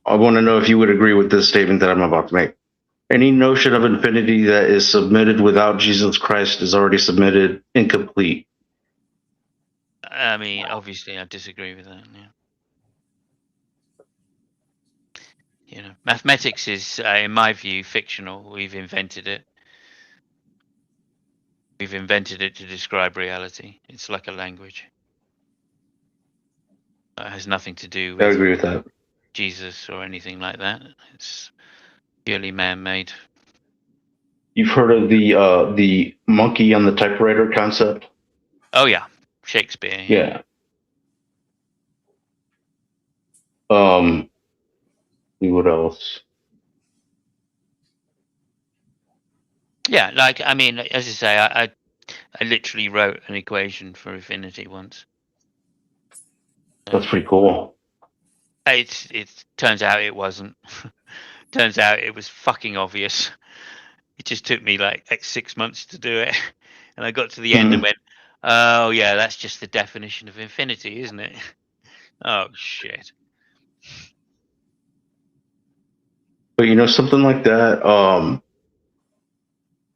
S14: I want to know if you would agree with this statement that I'm about to make. Any notion of infinity that is submitted without Jesus Christ is already submitted incomplete.
S15: I mean, obviously, I disagree with that. Yeah. Mathematics is, in my view, fictional. We've invented it. We've invented it to describe reality. It's like a language. It has nothing to do with,
S14: I agree with that.
S15: Jesus or anything like that. It's purely man-made.
S14: You've heard of the monkey on the typewriter concept?
S15: Oh yeah, Shakespeare.
S14: Yeah. What else?
S15: Yeah, like I mean, as I say, I literally wrote an equation for infinity once.
S14: That's pretty cool.
S15: It turns out it wasn't. Turns out it was fucking obvious. It just took me like 6 months to do it, and I got to the end and went, "Oh yeah, that's just the definition of infinity, isn't it?" Oh shit.
S14: But something like that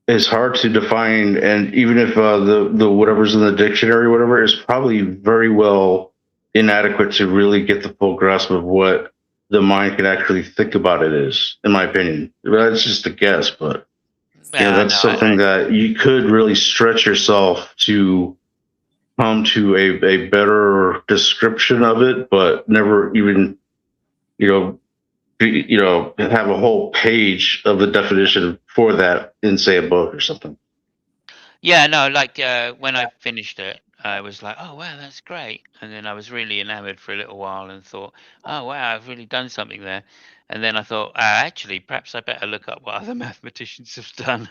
S14: is hard to define, and even if the whatever's in the dictionary or whatever is probably very well inadequate to really get the full grasp of what the mind can actually think about it is, in my opinion. That's just a guess, but that's something that you could really stretch yourself to come to a better description of it, but never even have a whole page of the definition for that in, say, a book or something.
S15: Yeah, no, like when I finished it, I was like, "Oh wow, that's great," and then I was really enamored for a little while and thought, "Oh wow, I've really done something there." And then I thought, actually, perhaps I better look up what other mathematicians have done.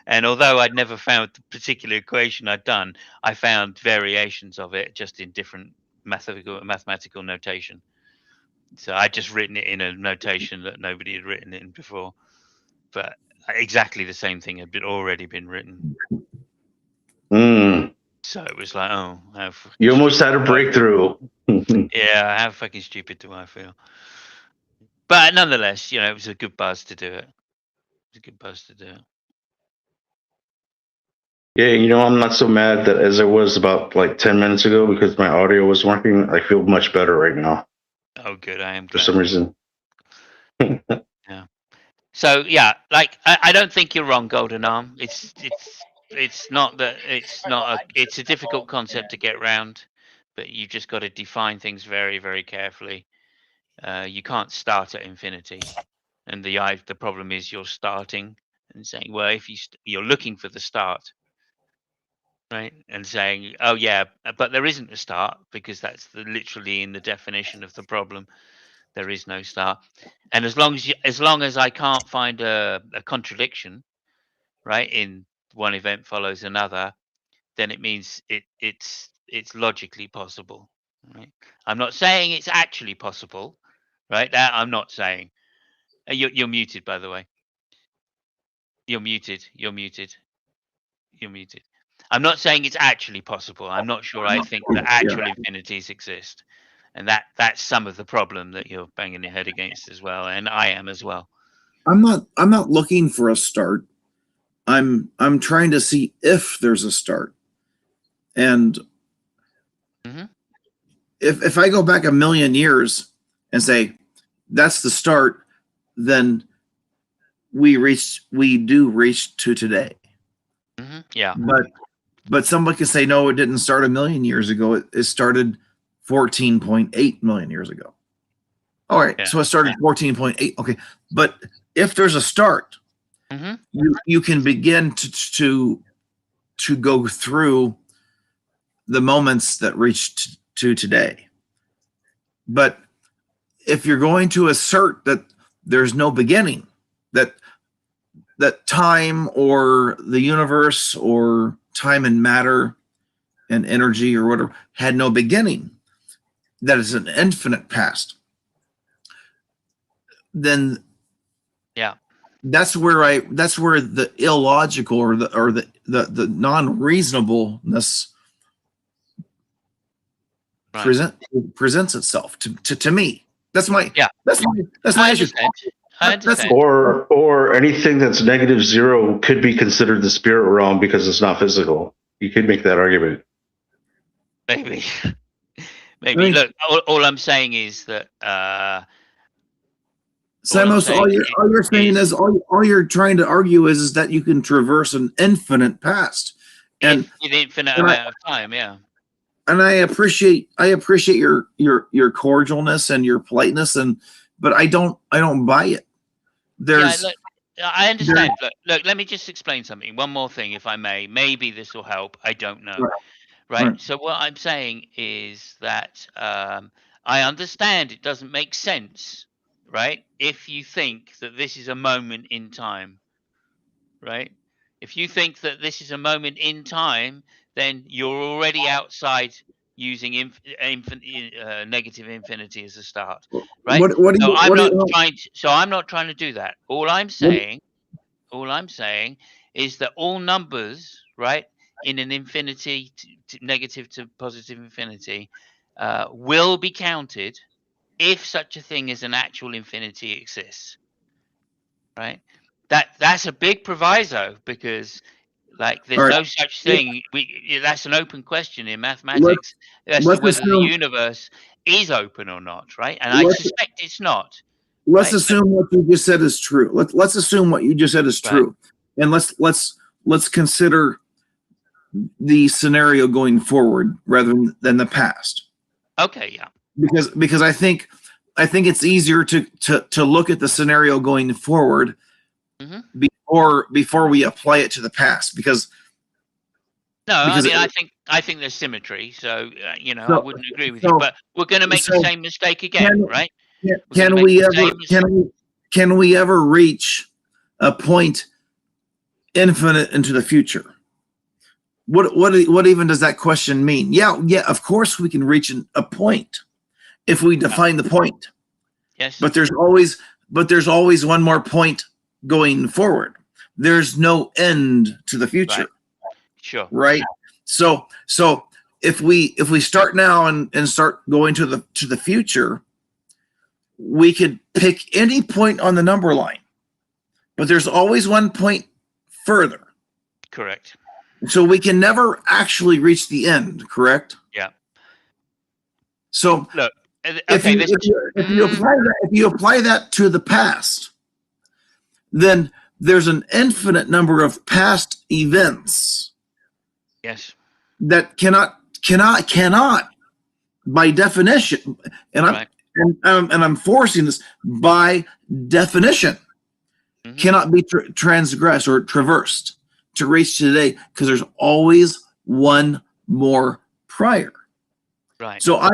S15: And although I'd never found the particular equation I'd done, I found variations of it just in different mathematical notation. So I'd just written it in a notation that nobody had written it in before, but exactly the same thing had already been written. So it was like, oh,
S14: you almost had a breakthrough.
S15: Yeah, how fucking stupid do I feel? But nonetheless, it was a good buzz to do it.
S14: Yeah, I'm not so mad that as I was about like 10 minutes ago because my audio was working. I feel much better right now.
S15: Oh, good. I am glad.
S14: For some reason.
S15: Yeah. So yeah, like I don't think you're wrong, Golden Arm. It's not that it's a difficult concept to get around, but you just got to define things very, very carefully. You can't start at infinity, and the problem is you're starting and saying, well, if you're looking for the start, right, and saying, oh yeah, but there isn't a start because that's literally in the definition of the problem. There is no start, and as long as I can't find a contradiction, right, in one event follows another, then it means it's logically possible. Right? I'm not saying it's actually possible, right? That I'm not saying. You're muted, by the way. You're muted. I'm not saying it's actually possible. I'm not sure I think that actual infinities exist. And that's some of the problem that you're banging your head against as well, and I am as well.
S16: I'm not looking for a start. I'm trying to see if there's a start. And if I go back a million years and say that's the start, then we do reach to today.
S15: Yeah.
S16: But somebody could say, no, it didn't start a million years ago. It started 14.8 million years ago. All right,
S15: Yeah.
S16: so I started 14.8. Okay, but if there's a start, you can begin to go through the moments that reached to today. But if you're going to assert that there's no beginning, that time or the universe or time and matter and energy or whatever had no beginning, that is an infinite past, then that's where the illogical or the non-reasonableness presents itself to me. That's my issue.
S15: I understand.
S14: Or anything that's -0 could be considered the spirit realm because it's not physical. You could make that argument.
S15: Maybe. Maybe. Look, all I'm saying is that
S16: Samos, all you're saying is all you're trying to argue is that you can traverse an infinite past, and
S15: an infinite amount of time. Yeah.
S16: And I appreciate your cordialness and your politeness, but I don't buy it.
S15: I understand. Look, let me just explain something. One more thing, if I may. Maybe this will help. I don't know. Right. So what I'm saying is that I understand it doesn't make sense, right? If you think that this is a moment in time, right? If you think that this is a moment in time, then you're already outside using negative infinity as a start, right? I'm not trying to do that. All I'm saying is that all numbers, right, in an infinity to negative to positive infinity, will be counted if such a thing as an actual infinity exists, right? That's a big proviso, because there's no such thing. That's an open question in mathematics as to whether the universe is open or not, right? And I suspect it's not.
S16: Let's assume what you just said is true. Let's assume what you just said is true, and let's consider the scenario going forward rather than the past.
S15: Okay, yeah.
S16: Because I think it's easier to look at the scenario going forward before we apply it to the past. Because
S15: I mean, I think there's symmetry. So I wouldn't agree with you, but we're going to make the same mistake again, right?
S16: Can we ever reach a point infinite into the future? What even does that question mean? Yeah, of course we can reach a point if we define the point.
S15: Yes.
S16: But there's always one more point going forward. There's no end to the future.
S15: Right. Sure.
S16: Right? So if we start now and start going to the future, we could pick any point on the number line, but there's always one point further.
S15: Correct.
S16: So we can never actually reach the end, correct?
S15: Yeah.
S16: So
S15: look,
S16: if you apply that to the past, then there's an infinite number of past events.
S15: Yes.
S16: That cannot by definition, and I'm forcing this, by definition, cannot be transgressed or traversed to reach today, because there's always one more prior.
S15: Right.
S16: So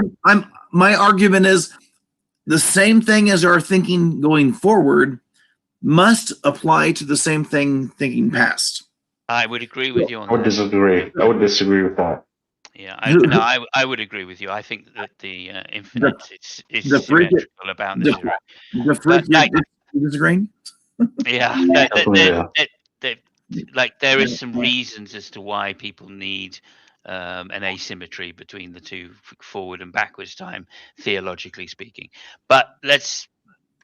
S16: my argument is the same thing as our thinking going forward must apply to the same thing thinking past.
S15: I would agree with you on that.
S14: I would disagree with that.
S15: Yeah, I would agree with you. I think that the infinite is symmetrical about the zero.
S16: The freak is disagreeing?
S15: Yeah, there is some reasons as to why people need an asymmetry between the two, forward and backwards time, theologically speaking. But let's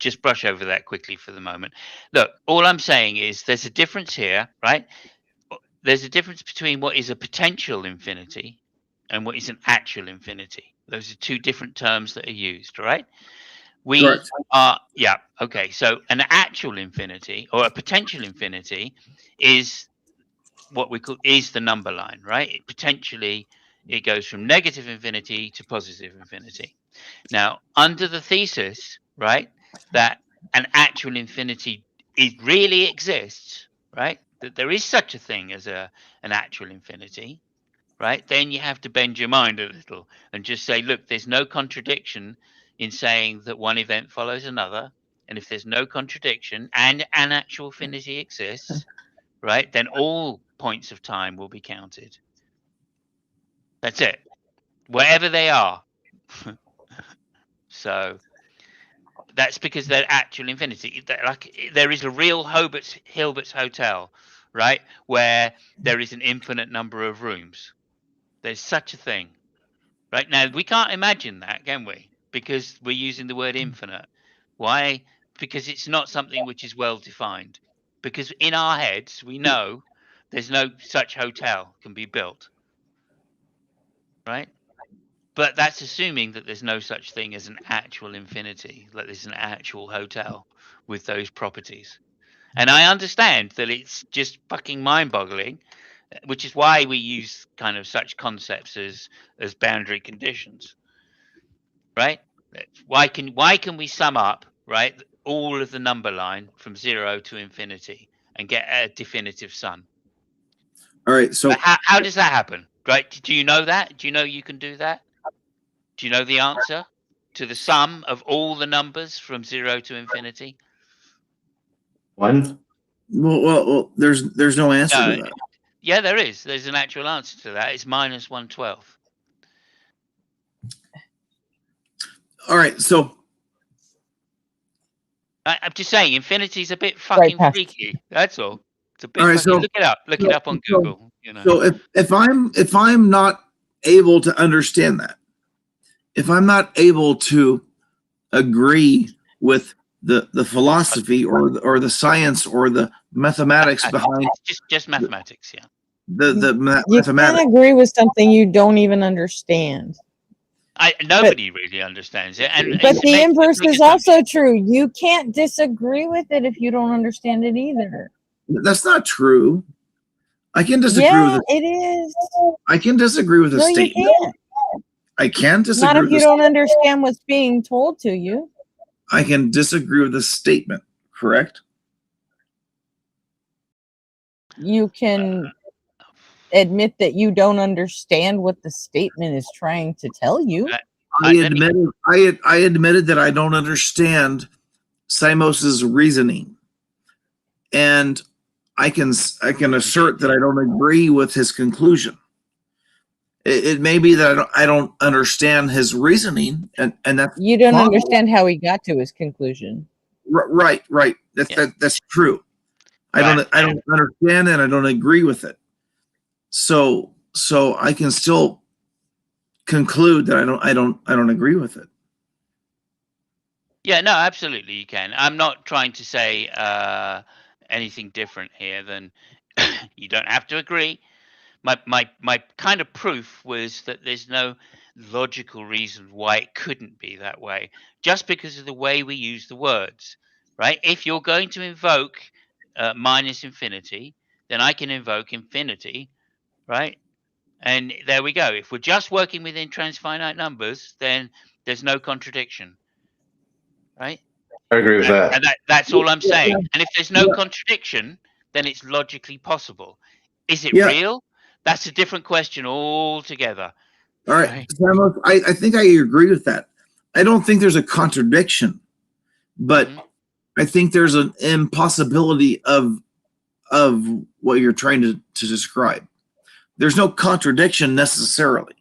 S15: just brush over that quickly for the moment. Look, all I'm saying is there's a difference here, right? There's a difference between what is a potential infinity and what is an actual infinity. Those are two different terms that are used, right? Okay. So an actual infinity or a potential infinity is what we call the number line, right? It goes from negative infinity to positive infinity. Now, under the thesis, right? That an actual infinity really exists, right? That there is such a thing as an actual infinity, right? Then you have to bend your mind a little and just say, look, there's no contradiction in saying that one event follows another. And if there's no contradiction and an actual infinity exists, right, then all points of time will be counted. That's it. Wherever they are. So that's because they're actual infinity. Like there is a real Hilbert's Hotel, right, where there is an infinite number of rooms. There's such a thing. Right now, we can't imagine that, can we? Because we're using the word infinite. Why? Because it's not something which is well defined. Because in our heads, we know there's no such hotel can be built. Right? But that's assuming that there's no such thing as an actual infinity, like there's an actual hotel with those properties. And I understand that it's just fucking mind-boggling, which is why we use kind of such concepts as boundary conditions. Right? Why can we sum up, right, all of the number line from 0 to infinity and get a definitive sum?
S16: All right. So
S15: how does that happen? Right? Do you know that? Do you know you can do that? Do you know the answer to the sum of all the numbers from 0 to infinity?
S14: One.
S16: Well, there's no answer to that.
S15: Yeah, there is. There's an actual answer to that. It's minus 1/12.
S16: All right. So
S15: I'm just saying, infinity's a bit fucking freaky. That's all. It's a bit.
S16: All right,
S15: fucking,
S16: so
S15: look it up. Look it up on Google. You know.
S16: So if I'm not able to understand that, if I'm not able to agree with the philosophy or the science or the mathematics behind
S15: just mathematics, yeah.
S2: You
S16: Mathematics.
S2: can't agree with something you don't even understand.
S15: Nobody really understands it. And
S2: But the inverse is also true. You can't disagree with it if you don't understand it either.
S16: That's not true. I can disagree
S2: Yeah,
S16: with
S2: it is.
S16: I can disagree with a
S2: No, you
S16: statement.
S2: can't.
S16: I can disagree
S2: Not if
S16: with
S2: you
S16: a
S2: don't understand what's being told to you.
S16: I can disagree with a statement, correct?
S2: You can admit that you don't understand what the statement is trying to tell you.
S16: I admitted that I don't understand Simos's reasoning, and I can assert that I don't agree with his conclusion. It may be that I don't understand his reasoning, and that's
S2: You don't
S16: possible.
S2: understand how he got to his conclusion.
S16: Right. That's true. I don't understand and I don't agree with it. So I can still conclude that I don't agree with it.
S15: Yeah, no, absolutely you can. I'm not trying to say anything different here than you don't have to agree. My kind of proof was that there's no logical reason why it couldn't be that way, just because of the way we use the words, right? If you're going to invoke minus infinity, then I can invoke infinity, right? And there we go. If we're just working within transfinite numbers, then there's no contradiction, right?
S14: I agree with that.
S15: And that's all I'm saying. And if there's no contradiction, then it's logically possible. Is it real? That's a different question altogether.
S16: All right, Samuel, I think I agree with that. I don't think there's a contradiction, but I think there's an impossibility of what you're trying to describe. There's no contradiction necessarily.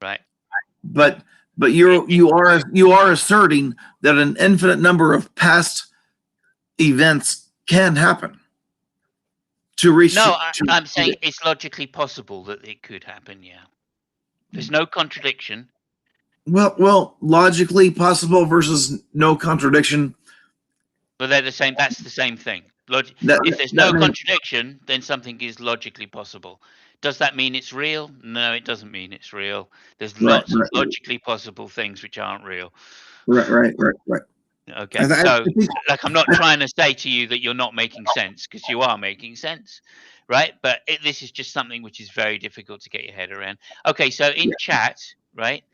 S15: Right.
S16: But you are asserting that an infinite number of past events can happen to reach.
S15: No, I'm saying it's logically possible that it could happen. Yeah. There's no contradiction.
S16: Well, logically possible versus no contradiction.
S15: But they're the same. That's the same thing. If there's no contradiction, then something is logically possible. Does that mean it's real? No, it doesn't mean it's real. There's lots of logically possible things which aren't real.
S16: Right.
S15: Okay, so like I'm not trying to say to you that you're not making sense, because you are making sense, right? But this is just something which is very difficult to get your head around. Okay, so in chat, right?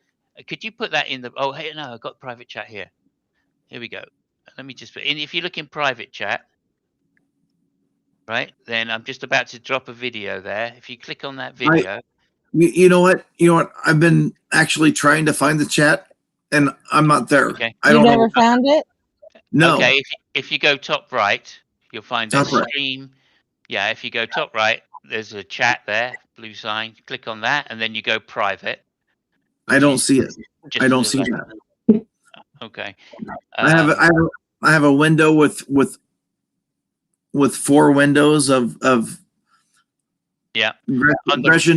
S15: Could you put that in the? Oh, hey, no, I've got private chat here. Here we go. Let me just put in. If you look in private chat, right, then I'm just about to drop a video there. If you click on that video.
S16: You know what? I've been actually trying to find the chat, and I'm not there.
S15: Okay.
S16: I don't
S2: never
S16: know.
S2: found it?
S16: No.
S15: Okay. If you go top right, you'll find a
S16: Top right.
S15: stream. Yeah. If you go top right, there's a chat there, blue sign. Click on that, and then you go private.
S16: I don't see it. I don't see
S15: that. Okay.
S16: I have a window with 4 windows of
S15: yeah.
S16: Gretchen,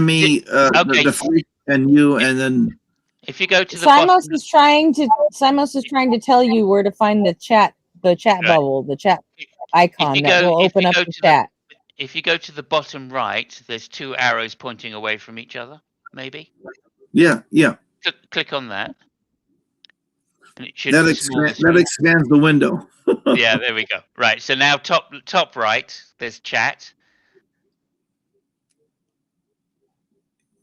S16: me, the freak, and you, and then
S15: if you go to the
S2: Simos is trying to tell you where to find the chat bubble, the chat icon that will open up the chat.
S15: If you go to the bottom right, there's 2 arrows pointing away from each other, maybe.
S16: Yeah.
S15: Click on that. And it should
S16: that expands the window.
S15: Yeah, there we go. Right. So now top right, there's chat.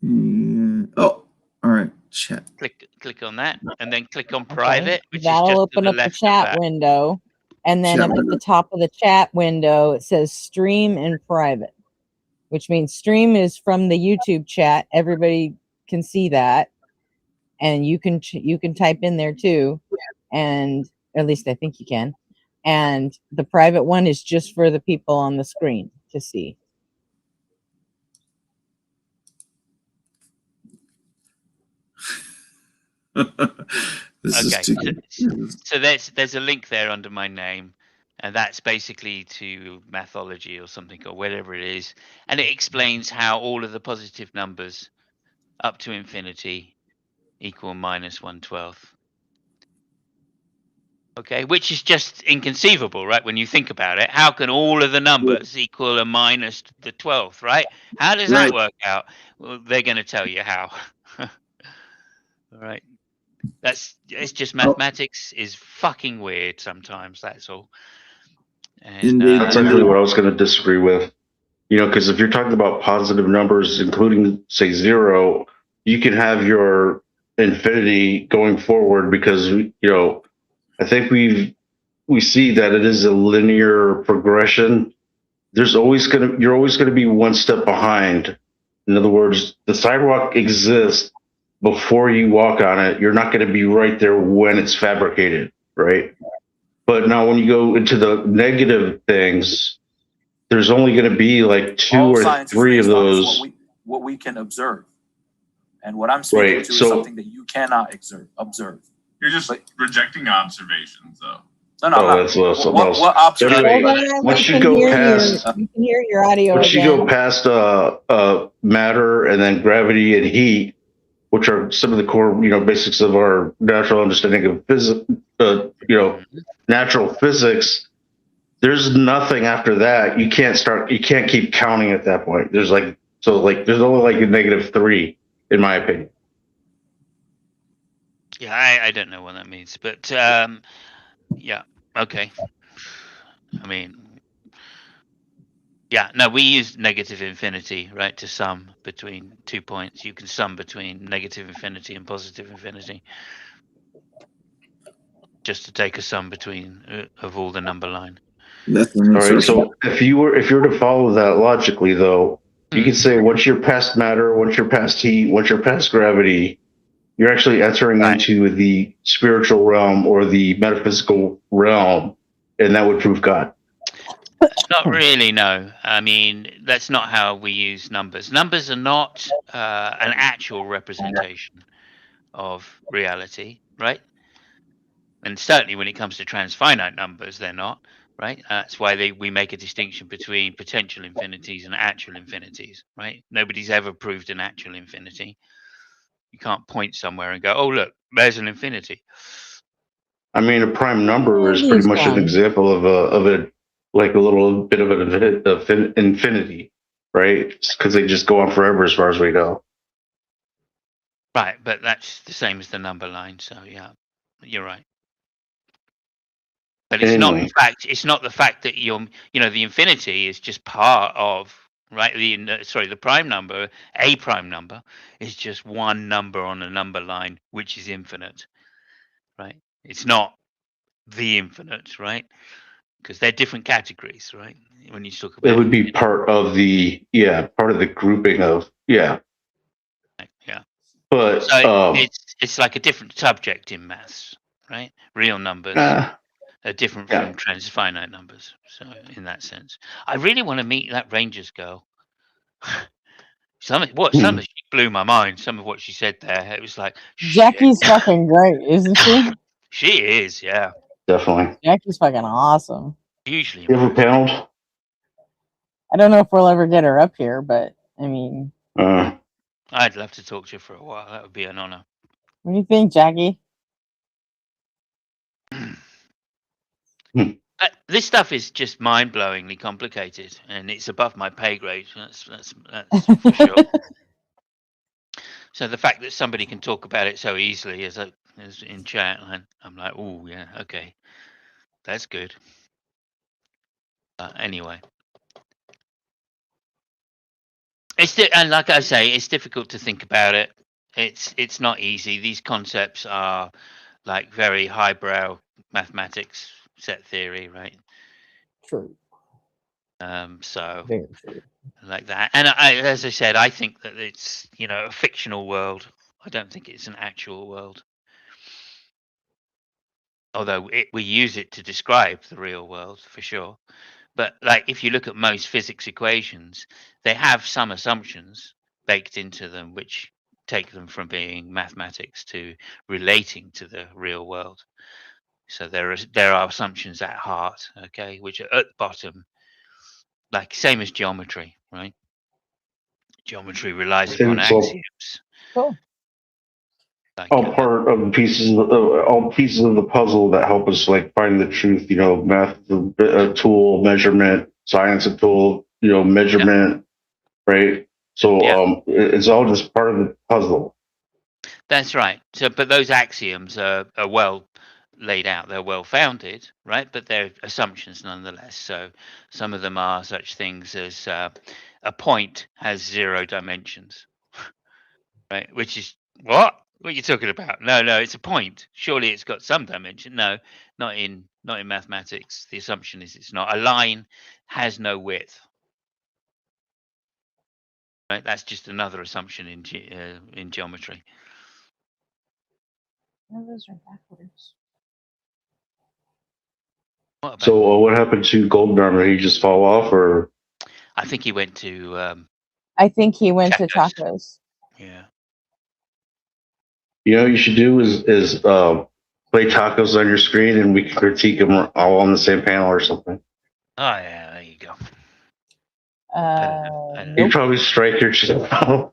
S16: Oh, all right. Chat.
S15: Click on that, and then click on private, which
S2: That'll
S15: is just
S2: open
S15: to the
S2: up the
S15: left
S2: chat
S15: of that.
S2: window, and then
S16: Chat
S2: up at
S16: window.
S2: the top of the chat window it says stream and private, which means stream is from the YouTube chat. Everybody can see that, and you can type in there too, and at least I think you can. And the private one is just for the people on the screen to see.
S15: Okay, so there's a link there under my name, and that's basically to mathology or something or whatever it is, and it explains how all of the positive numbers up to infinity equal -1/12. Okay, which is just inconceivable, right? When you think about it, how can all of the numbers equal a minus the 12th, right? How does that work out? Well, they're going to tell you how. All right. It's just mathematics is fucking weird sometimes. That's all. And
S14: that's actually what I was going to disagree with. Because if you're talking about positive numbers, including say 0, you can have your infinity going forward because I think we see that it is a linear progression. You're always going to be one step behind. In other words, the sidewalk exists before you walk on it. You're not going to be right there when it's fabricated, right? But now when you go into the negative things, there's only going to be like 2 or 3 of those.
S17: What we can observe, and what I'm speaking to is something that you cannot observe. You're just rejecting observations, though. No.
S14: That's something else.
S17: What observation?
S14: Anyway, once you go past,
S2: you can hear your audio.
S14: once you go past matter and then gravity and heat, which are some of the core, basics of our natural understanding of physics, natural physics. There's nothing after that. You can't keep counting at that point. There's only like a -3 in my opinion.
S15: yeah, I don't know what that means, but yeah, okay. I mean, yeah, no, we use negative infinity, right, to sum between 2 points. You can sum between negative infinity and positive infinity, just to take a sum between of all the number line.
S14: All right. So if you were to follow that logically, though, you could say once you're past matter, once you're past heat, once you're past gravity, you're actually entering into the spiritual realm or the metaphysical realm, and that would prove God.
S15: Not really, no. I mean, that's not how we use numbers. Numbers are not an actual representation of reality, right? And certainly when it comes to transfinite numbers, they're not, right? That's why we make a distinction between potential infinities and actual infinities, right? Nobody's ever proved an actual infinity. You can't point somewhere and go, oh, look, there's an infinity.
S14: I mean, a prime number is pretty much an example of a like a little bit of an infinity, right? Because they just go on forever as far as we know.
S15: Right, but that's the same as the number line. So yeah, you're right. But it's not the fact. It's not the fact that the infinity is just part of, right? The prime number, a prime number, is just one number on a number line, which is infinite, right? It's not the infinite, right? Because they're different categories, right? When you talk about
S14: it would be part of the grouping of
S15: yeah.
S14: But
S15: So it's like a different subject in maths, right? Real numbers are different from transfinite numbers. So in that sense, I really want to meet that Rangers girl. Some of she blew my mind. Some of what she said there, it was like
S2: Jackie's fucking great, isn't she?
S15: She is, yeah.
S14: Definitely.
S2: Jackie's fucking awesome.
S15: Usually.
S14: You ever paneled?
S2: I don't know if we'll ever get her up here, but I mean,
S15: I'd love to talk to her for a while. That would be an honor.
S2: what do you think, Jackie?
S15: This stuff is just mind-blowingly complicated, and it's above my pay grade. That's for sure. So the fact that somebody can talk about it so easily as in chat, I'm like, oh yeah, okay, that's good. Anyway, and like I say, it's difficult to think about it. It's not easy. These concepts are like very highbrow mathematics, set theory, right?
S2: True.
S15: So
S2: very true.
S15: Like that, and as I said, I think that it's a fictional world. I don't think it's an actual world, although we use it to describe the real world for sure. But like, if you look at most physics equations, they have some assumptions baked into them, which take them from being mathematics to relating to the real world. So there are assumptions at heart, okay, which are at the bottom, like same as geometry, right? Geometry relies upon axioms.
S2: Cool.
S14: All part of pieces of the puzzle that help us like find the truth. Math a tool, measurement, science a tool, measurement, right? So it's all just part of the puzzle.
S15: That's right. So, but those axioms are well laid out. They're well founded, right? But they're assumptions nonetheless. So some of them are such things as a point has 0 dimensions, right? Which is what? What are you talking about? No, it's a point. Surely it's got some dimension. No, not in mathematics. The assumption is it's not. A line has no width. Right? That's just another assumption in geometry.
S2: No, those are backwards.
S14: So what happened to Golden? Did he just fall off, or?
S15: I think he went to.
S2: I think he went to tacos.
S15: Yeah.
S14: You should do is play tacos on your screen, and we can critique them all on the same panel or something.
S15: Oh yeah, there you go.
S14: You'd probably strike your channel.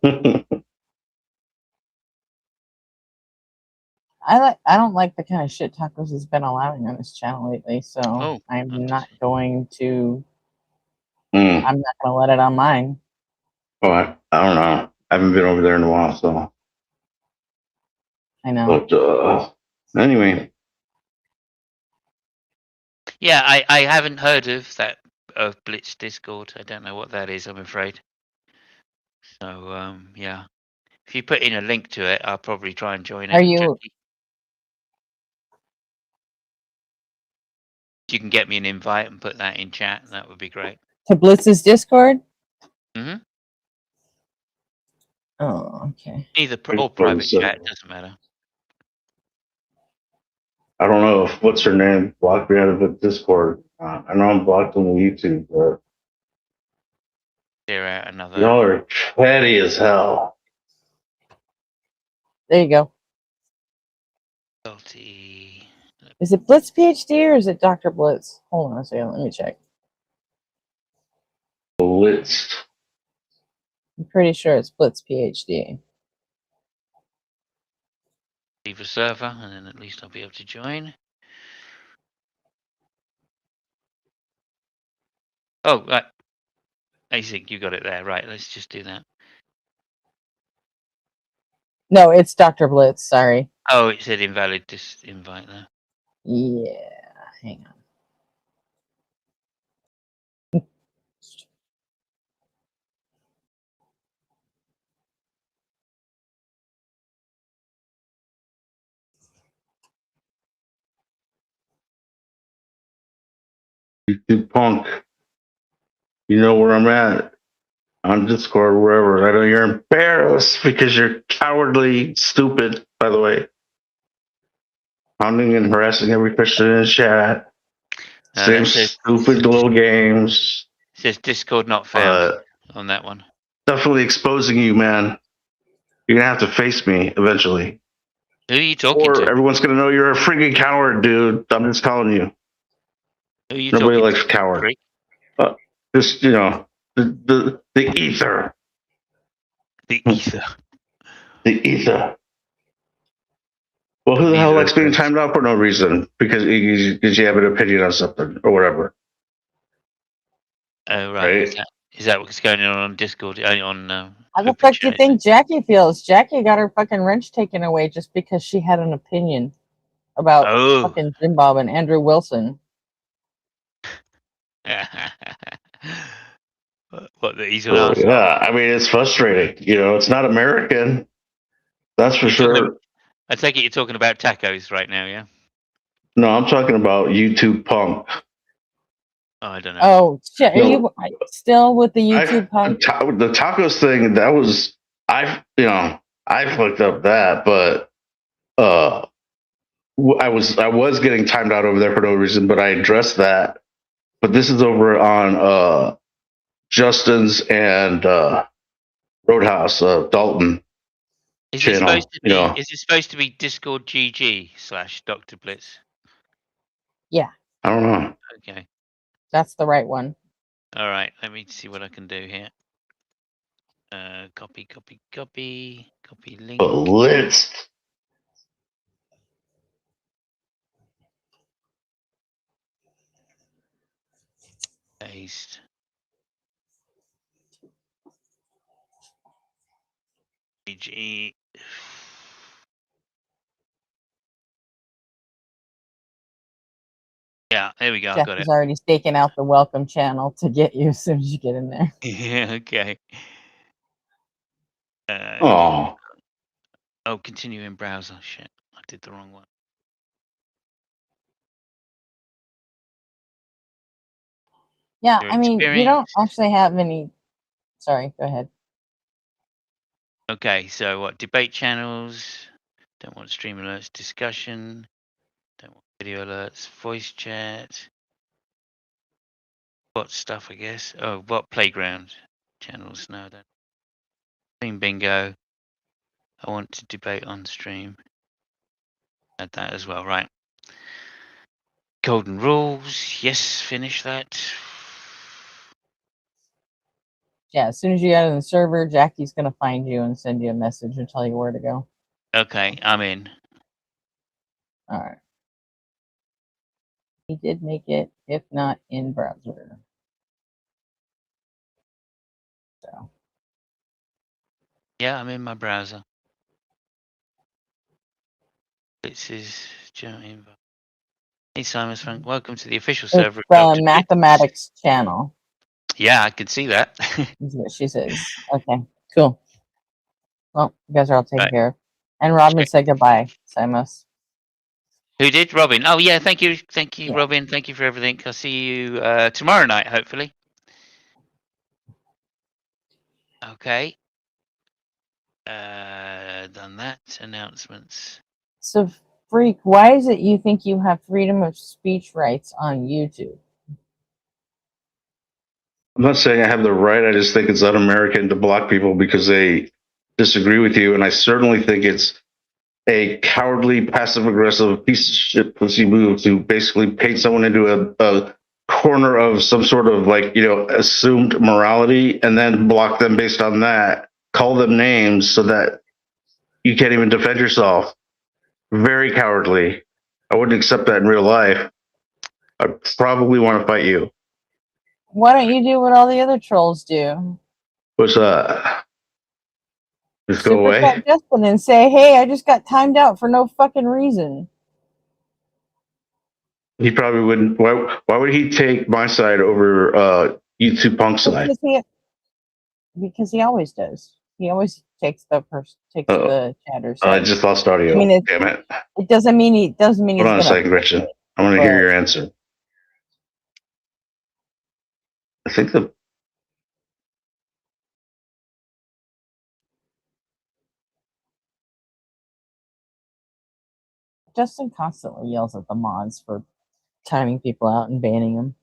S2: I don't like the kind of shit tacos has been allowing on this channel lately, so I'm not going to. I'm not going to let it on mine.
S14: Oh, I don't know. I haven't been over there in a while, so.
S2: I know.
S14: But anyway.
S15: Yeah, I haven't heard of that Blitz Discord. I don't know what that is, I'm afraid. So yeah, if you put in a link to it, I'll probably try and join it.
S2: Are you?
S15: You can get me an invite and put that in chat. That would be great.
S2: To Blitz's Discord?
S15: Mm-hmm.
S2: Oh, okay.
S15: Either or private chat, doesn't matter.
S14: I don't know if what's her name blocked me out of the Discord. I know I'm blocked on YouTube, but
S15: Clear out another.
S14: Y'all are petty as hell.
S2: There you go. Is it Blitz PhD or is it Dr. Blitz? Hold on a second, let me check.
S14: Blitz.
S2: I'm pretty sure it's Blitz PhD.
S15: Leave a server, and then at least I'll be able to join. Oh, right. I think you got it there. Right, let's just do that.
S2: No, it's Dr. Blitz, sorry.
S15: Oh, it said invalid invite there.
S2: Yeah, hang on.
S14: YouTube punk. You know where I'm at. On Discord or wherever. I know you're embarrassed because you're cowardly, stupid, by the way. Hounding and harassing every Christian in the chat. Same stupid little games.
S15: It says Discord not found on that one.
S14: Definitely exposing you, man. You're gonna have to face me eventually.
S15: Who are you talking to?
S14: Everyone's gonna know you're a freaking coward, dude. I'm just telling you.
S15: Who are you
S14: Nobody
S15: talking
S14: likes
S15: to?
S14: coward. Just the ether.
S15: The ether.
S14: The ether. Well, who the hell likes being timed out for no reason? Because you have an opinion on something or whatever.
S15: Oh, right. Is that what's going on Discord? On
S2: How the fuck do you think Jackie feels? Jackie got her fucking wrench taken away just because she had an opinion about fucking Jim Bob and Andrew Wilson.
S15: What, that he's an arsehole?
S14: Yeah, I mean, it's frustrating. It's not American. That's for sure.
S15: I take it you're talking about tacos right now, yeah?
S14: No, I'm talking about YouTube punk.
S15: Oh, I don't know.
S2: Oh, shit. Are you still with the YouTube punk?
S14: The tacos thing, that was, I fucked up that, but I was getting timed out over there for no reason, but I addressed that. But this is over on Justin's and Roadhouse, Dalton channel.
S15: Is it supposed to be Discord GG / Dr. Blitz?
S2: Yeah.
S14: I don't know.
S15: Okay.
S2: That's the right one.
S15: All right. Let me see what I can do here. Copy link.
S14: Blitz.
S15: Paste. GG. Yeah, there we go.
S2: Jeff
S15: Got it.
S2: is already staking out the welcome channel to get you as soon as you get in there.
S15: Yeah, okay.
S14: Oh,
S15: continue in browser. Shit, I did the wrong one.
S2: Yeah, I mean, you don't actually have any. Sorry, go ahead.
S15: Okay, so what? Debate channels. Don't want stream alerts. Discussion. Don't want video alerts. Voice chat. Bot stuff, I guess. Oh, bot playground channels. No, I don't. Stream bingo. I want to debate on stream. Add that as well, right? Golden rules. Yes, finish that.
S2: Yeah, as soon as you get in the server, Jackie's gonna find you and send you a message and tell you where to go.
S15: Okay, I'm in.
S2: All right. He did make it, if not in browser. So.
S15: Yeah, I'm in my browser. This is Joe Invo. Hey, Simon Frank. Welcome to the official server
S2: It's
S15: of
S2: the mathematics channel.
S15: Yeah, I can see that.
S2: Is what she says. Okay, cool. Well, you guys are all taken
S15: Right.
S2: care of. And Robin said goodbye, Simos.
S15: Who did? Robin. Oh, yeah. Thank you. Thank you, Robin. Thank you for everything. I'll see you tomorrow night, hopefully. Okay. Done that. Announcements.
S2: So, Freak, why is it you think you have freedom of speech rights on YouTube?
S14: I'm not saying I have the right. I just think it's un-American to block people because they disagree with you. And I certainly think it's a cowardly, passive-aggressive piece of shit pussy move to basically paint someone into a corner of some sort of assumed morality and then block them based on that, call them names so that you can't even defend yourself. Very cowardly. I wouldn't accept that in real life. I'd probably want to fight you.
S2: Why don't you do what all the other trolls do?
S14: What's that? Just go away?
S2: Supercut Justin and say, hey, I just got timed out for no fucking reason.
S14: He probably wouldn't. Why would he take my side over YouTube Punk's side?
S2: Because he always does. He always takes the chatter's side.
S14: I just lost audio.
S2: I mean,
S14: damn it!
S2: It doesn't mean he doesn't mean.
S14: Hold on a
S2: he's gonna.
S14: second, Gretchen. I want to hear your answer. I think the
S2: Justin constantly yells at the mods for timing people out and banning them.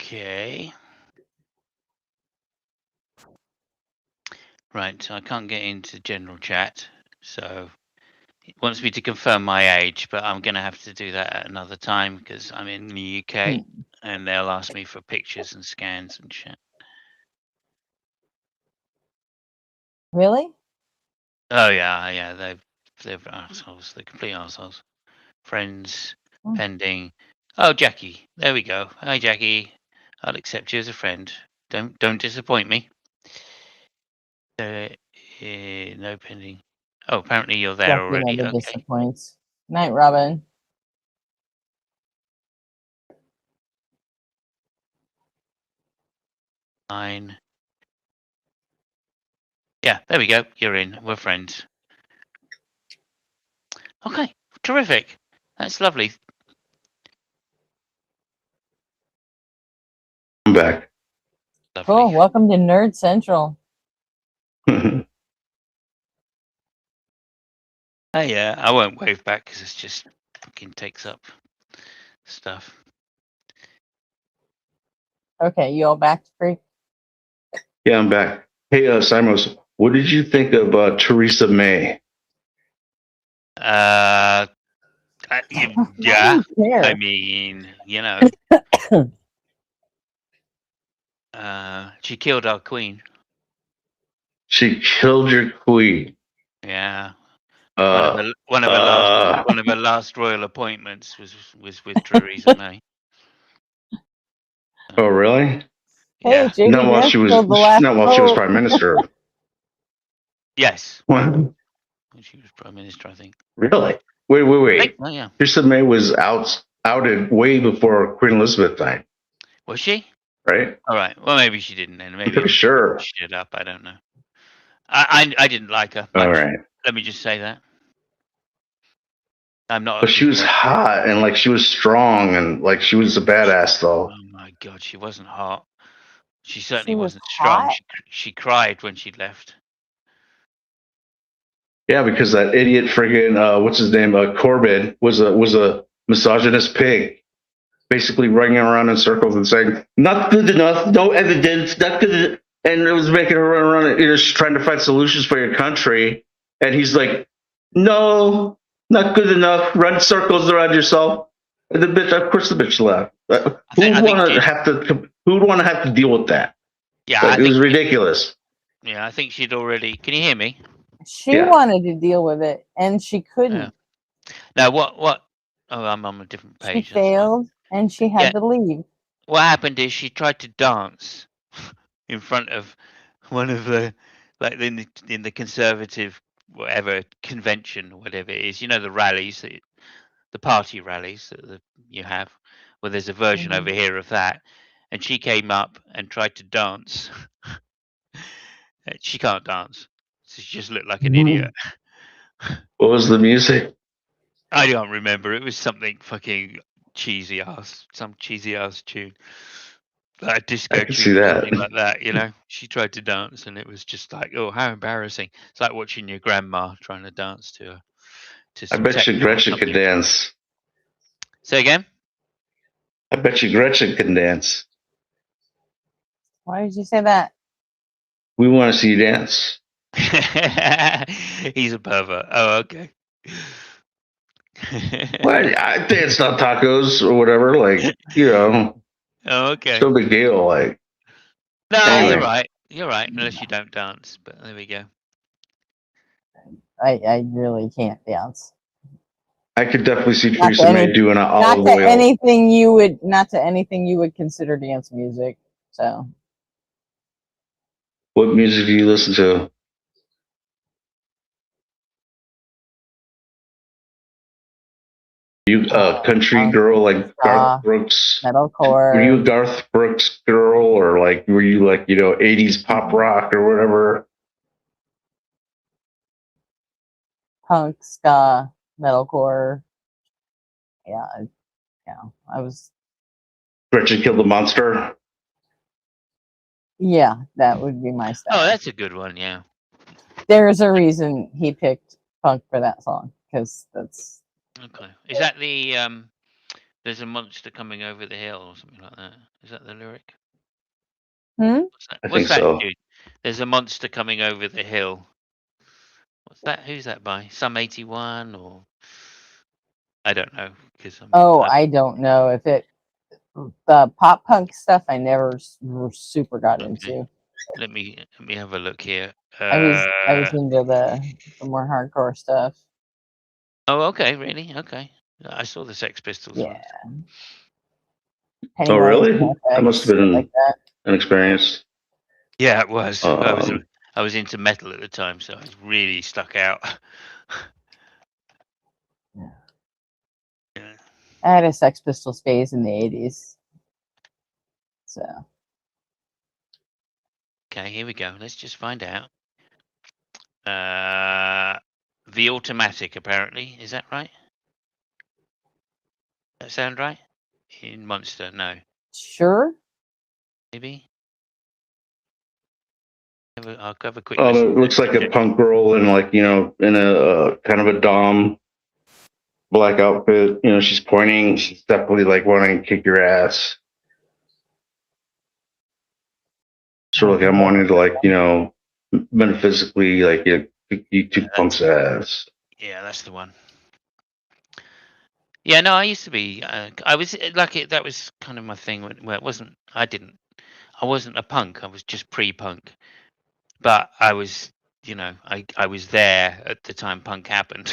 S15: Okay. Right, so I can't get into general chat, so it wants me to confirm my age, but I'm going to have to do that at another time because I'm in the UK and they'll ask me for pictures and scans and shit.
S2: Really?
S15: Oh yeah, they've assholes, they're complete assholes. Friends, pending. Oh, Jackie, there we go. Hi, Jackie. I'll accept you as a friend. Don't disappoint me. No pending. Oh, apparently you're there
S2: Jackie
S15: already.
S2: never
S15: Okay.
S2: disappoints. Night, Robin.
S15: Fine. Yeah, there we go. You're in. We're friends. Okay, terrific. That's lovely.
S14: I'm back.
S15: Lovely.
S2: Cool. Welcome to Nerd Central.
S15: Yeah, I won't wave back because it's just fucking takes up stuff.
S2: Okay, you all back, Freak?
S14: Yeah, I'm back. Hey, Simos, what did you think of Theresa May?
S15: Yeah, I mean, you know, she killed our queen.
S14: She killed your queen.
S15: Yeah. One of her last royal appointments was with Theresa May.
S14: Oh, really?
S2: Hey,
S15: Yeah.
S2: JD
S14: Not while she was prime minister.
S15: Yes.
S14: What?
S15: When she was prime minister, I think.
S14: Really? Wait.
S15: Oh, yeah.
S14: Theresa May was outed way before Queen Elizabeth died.
S15: Was she?
S14: Right?
S15: All right. Well, maybe she didn't then. Maybe
S14: I'm pretty sure.
S15: Shit up. I don't know. I didn't like her.
S14: All right.
S15: Let me just say that. I'm not.
S14: But she was hot and like she was strong and like she was a badass though.
S15: Oh my god, she wasn't hot. She certainly wasn't strong. She cried when she left.
S14: Yeah, because that idiot friggin' what's his name? Corbyn was a misogynist pig, basically running around in circles and saying, "Not good enough, no evidence, not good," and it was making her run around, just trying to find solutions for your country. And he's like, "No, not good enough. Run circles around yourself." And the bitch, of course, the bitch left. Who would want to have to deal with that?
S15: Yeah,
S14: it was ridiculous.
S15: Yeah, I think she'd already. Can you hear me?
S2: She wanted to deal with it, and she couldn't.
S15: Yeah. Now, what? Oh, I'm on a different page.
S2: She failed, and she had to leave.
S15: What happened is she tried to dance in front of one of the, like in the conservative whatever convention or whatever it is. You know, the rallies, the party rallies that you have, where there's a version over here of that. And she came up and tried to dance. She can't dance. So she just looked like an idiot.
S14: What was the music?
S15: I don't remember. It was something fucking cheesy ass, some cheesy ass tune. Like a disco
S14: I can
S15: tune
S14: see
S15: or
S14: that.
S15: something like that, you know. She tried to dance and it was just like, oh, how embarrassing. It's like watching your grandma trying to dance to
S14: I
S15: some
S14: bet you
S15: techno or
S14: Gretchen could
S15: something.
S14: dance.
S15: Say again?
S14: I bet you Gretchen can dance.
S2: Why did you say that?
S14: We want to see you dance.
S15: He's a pervert. Oh, okay.
S14: Well, I dance on tacos or whatever. Like, you know,
S15: Oh, okay.
S14: no big deal. Like,
S15: No,
S14: anyway.
S15: you're right. You're right, unless you don't dance. But there we go.
S2: I really can't dance.
S14: I could definitely see Theresa May doing an olive oil.
S2: Not to anything you would consider dance music. So,
S14: What music do you listen to? You country girl like Garth Brooks?
S2: Metalcore.
S14: Were you a Garth Brooks girl, or like were you like 80s pop rock or whatever?
S2: Punk, ska, metalcore. Yeah, I was.
S14: Gretchen killed the monster.
S2: Yeah, that would be my style.
S15: Oh, that's a good one. Yeah.
S2: There's a reason he picked punk for that song, because that's
S15: Okay. Is that the there's a monster coming over the hill or something like that? Is that the lyric?
S2: Hmm?
S14: I
S15: What's
S14: think
S15: that?
S14: so.
S15: Dude? There's a monster coming over the hill. What's that? Who's that by? Some 81 or I don't know because
S2: I don't know if it the pop punk stuff I never super got into.
S15: let me have a look here.
S2: I was into the more hardcore stuff.
S15: Oh, okay, really? Okay. I saw the Sex Pistols
S2: Yeah.
S15: one.
S14: Oh,
S2: Pennywise,
S14: really?
S2: NoFX,
S14: That must have
S2: stuff
S14: been
S2: like that.
S14: an experience.
S15: Yeah, it was.
S14: Um,
S15: I was into metal at the time, so I was really stuck out. Yeah.
S2: I had a Sex Pistols phase in the 80s. So.
S15: Okay, here we go. Let's just find out. The Automatic, apparently. Is that right? That sound right? In Monster, no.
S2: Sure.
S15: Maybe. I'll have a quick
S14: it
S15: listen.
S14: looks like a punk girl in in a kind of a dom black outfit. She's pointing. She's definitely like wanting to kick your ass. Sort of like I'm wanting to metaphysically you two punks ass.
S15: Yeah, that's the one. Yeah, no, I used to be. I was like that was kind of my thing. Well, it wasn't. I wasn't a punk. I was just pre-punk. But I was, I was there at the time punk happened.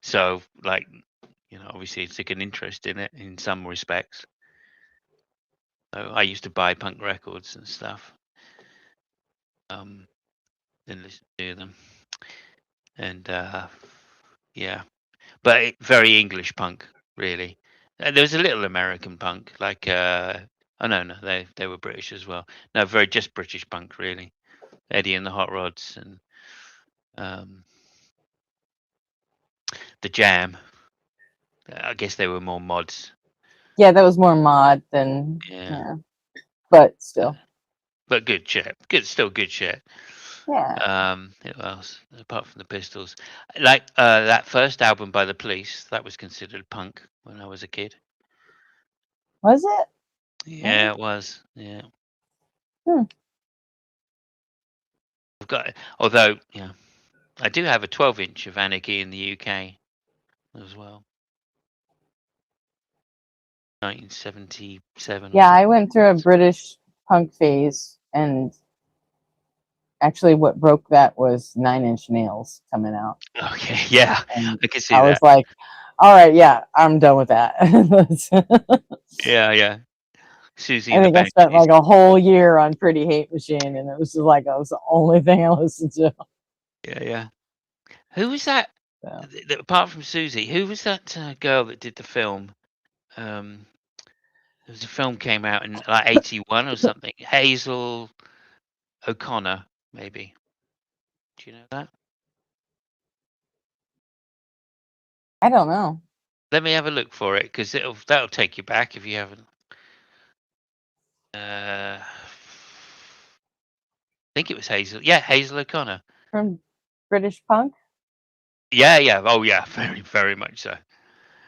S15: So, obviously, I took an interest in it in some respects. So I used to buy punk records and stuff. Then listen to them, and yeah, but very English punk, really. There was a little American punk, oh no, they were British as well. No, very just British punk, really. Eddie and the Hot Rods and the Jam. I guess they were more mods.
S2: Yeah, that was more mod than yeah. But still.
S15: But good shit. Still good shit.
S2: Yeah.
S15: Who else? Apart from the Pistols. That first album by the Police, that was considered punk when I was a kid.
S2: Was it?
S15: Yeah, it was. Yeah. Although, yeah. I do have a 12-inch of Anarchy in the UK as well. 1977.
S2: Yeah, I went through a British punk phase, and actually what broke that was 9 Inch Nails coming out.
S15: Okay, yeah,
S2: and
S15: I can see
S2: I
S15: that.
S2: was like, all right, yeah, I'm done with that.
S15: Yeah. Susie
S2: I
S15: and the
S2: think I
S15: Banshees.
S2: spent like a whole year on Pretty Hate Machine, and it was just like that was the only thing I listened to.
S15: Yeah. Who was that? Apart from Susie, who was that girl that did the film? There was a film came out in like 81 or something. Hazel O'Connor, maybe. Do you know that?
S2: I don't know.
S15: Let me have a look for it because that'll take you back if you haven't. I think it was Hazel. Yeah, Hazel O'Connor.
S2: From British punk?
S15: Yeah. Oh, yeah. Very, very much so.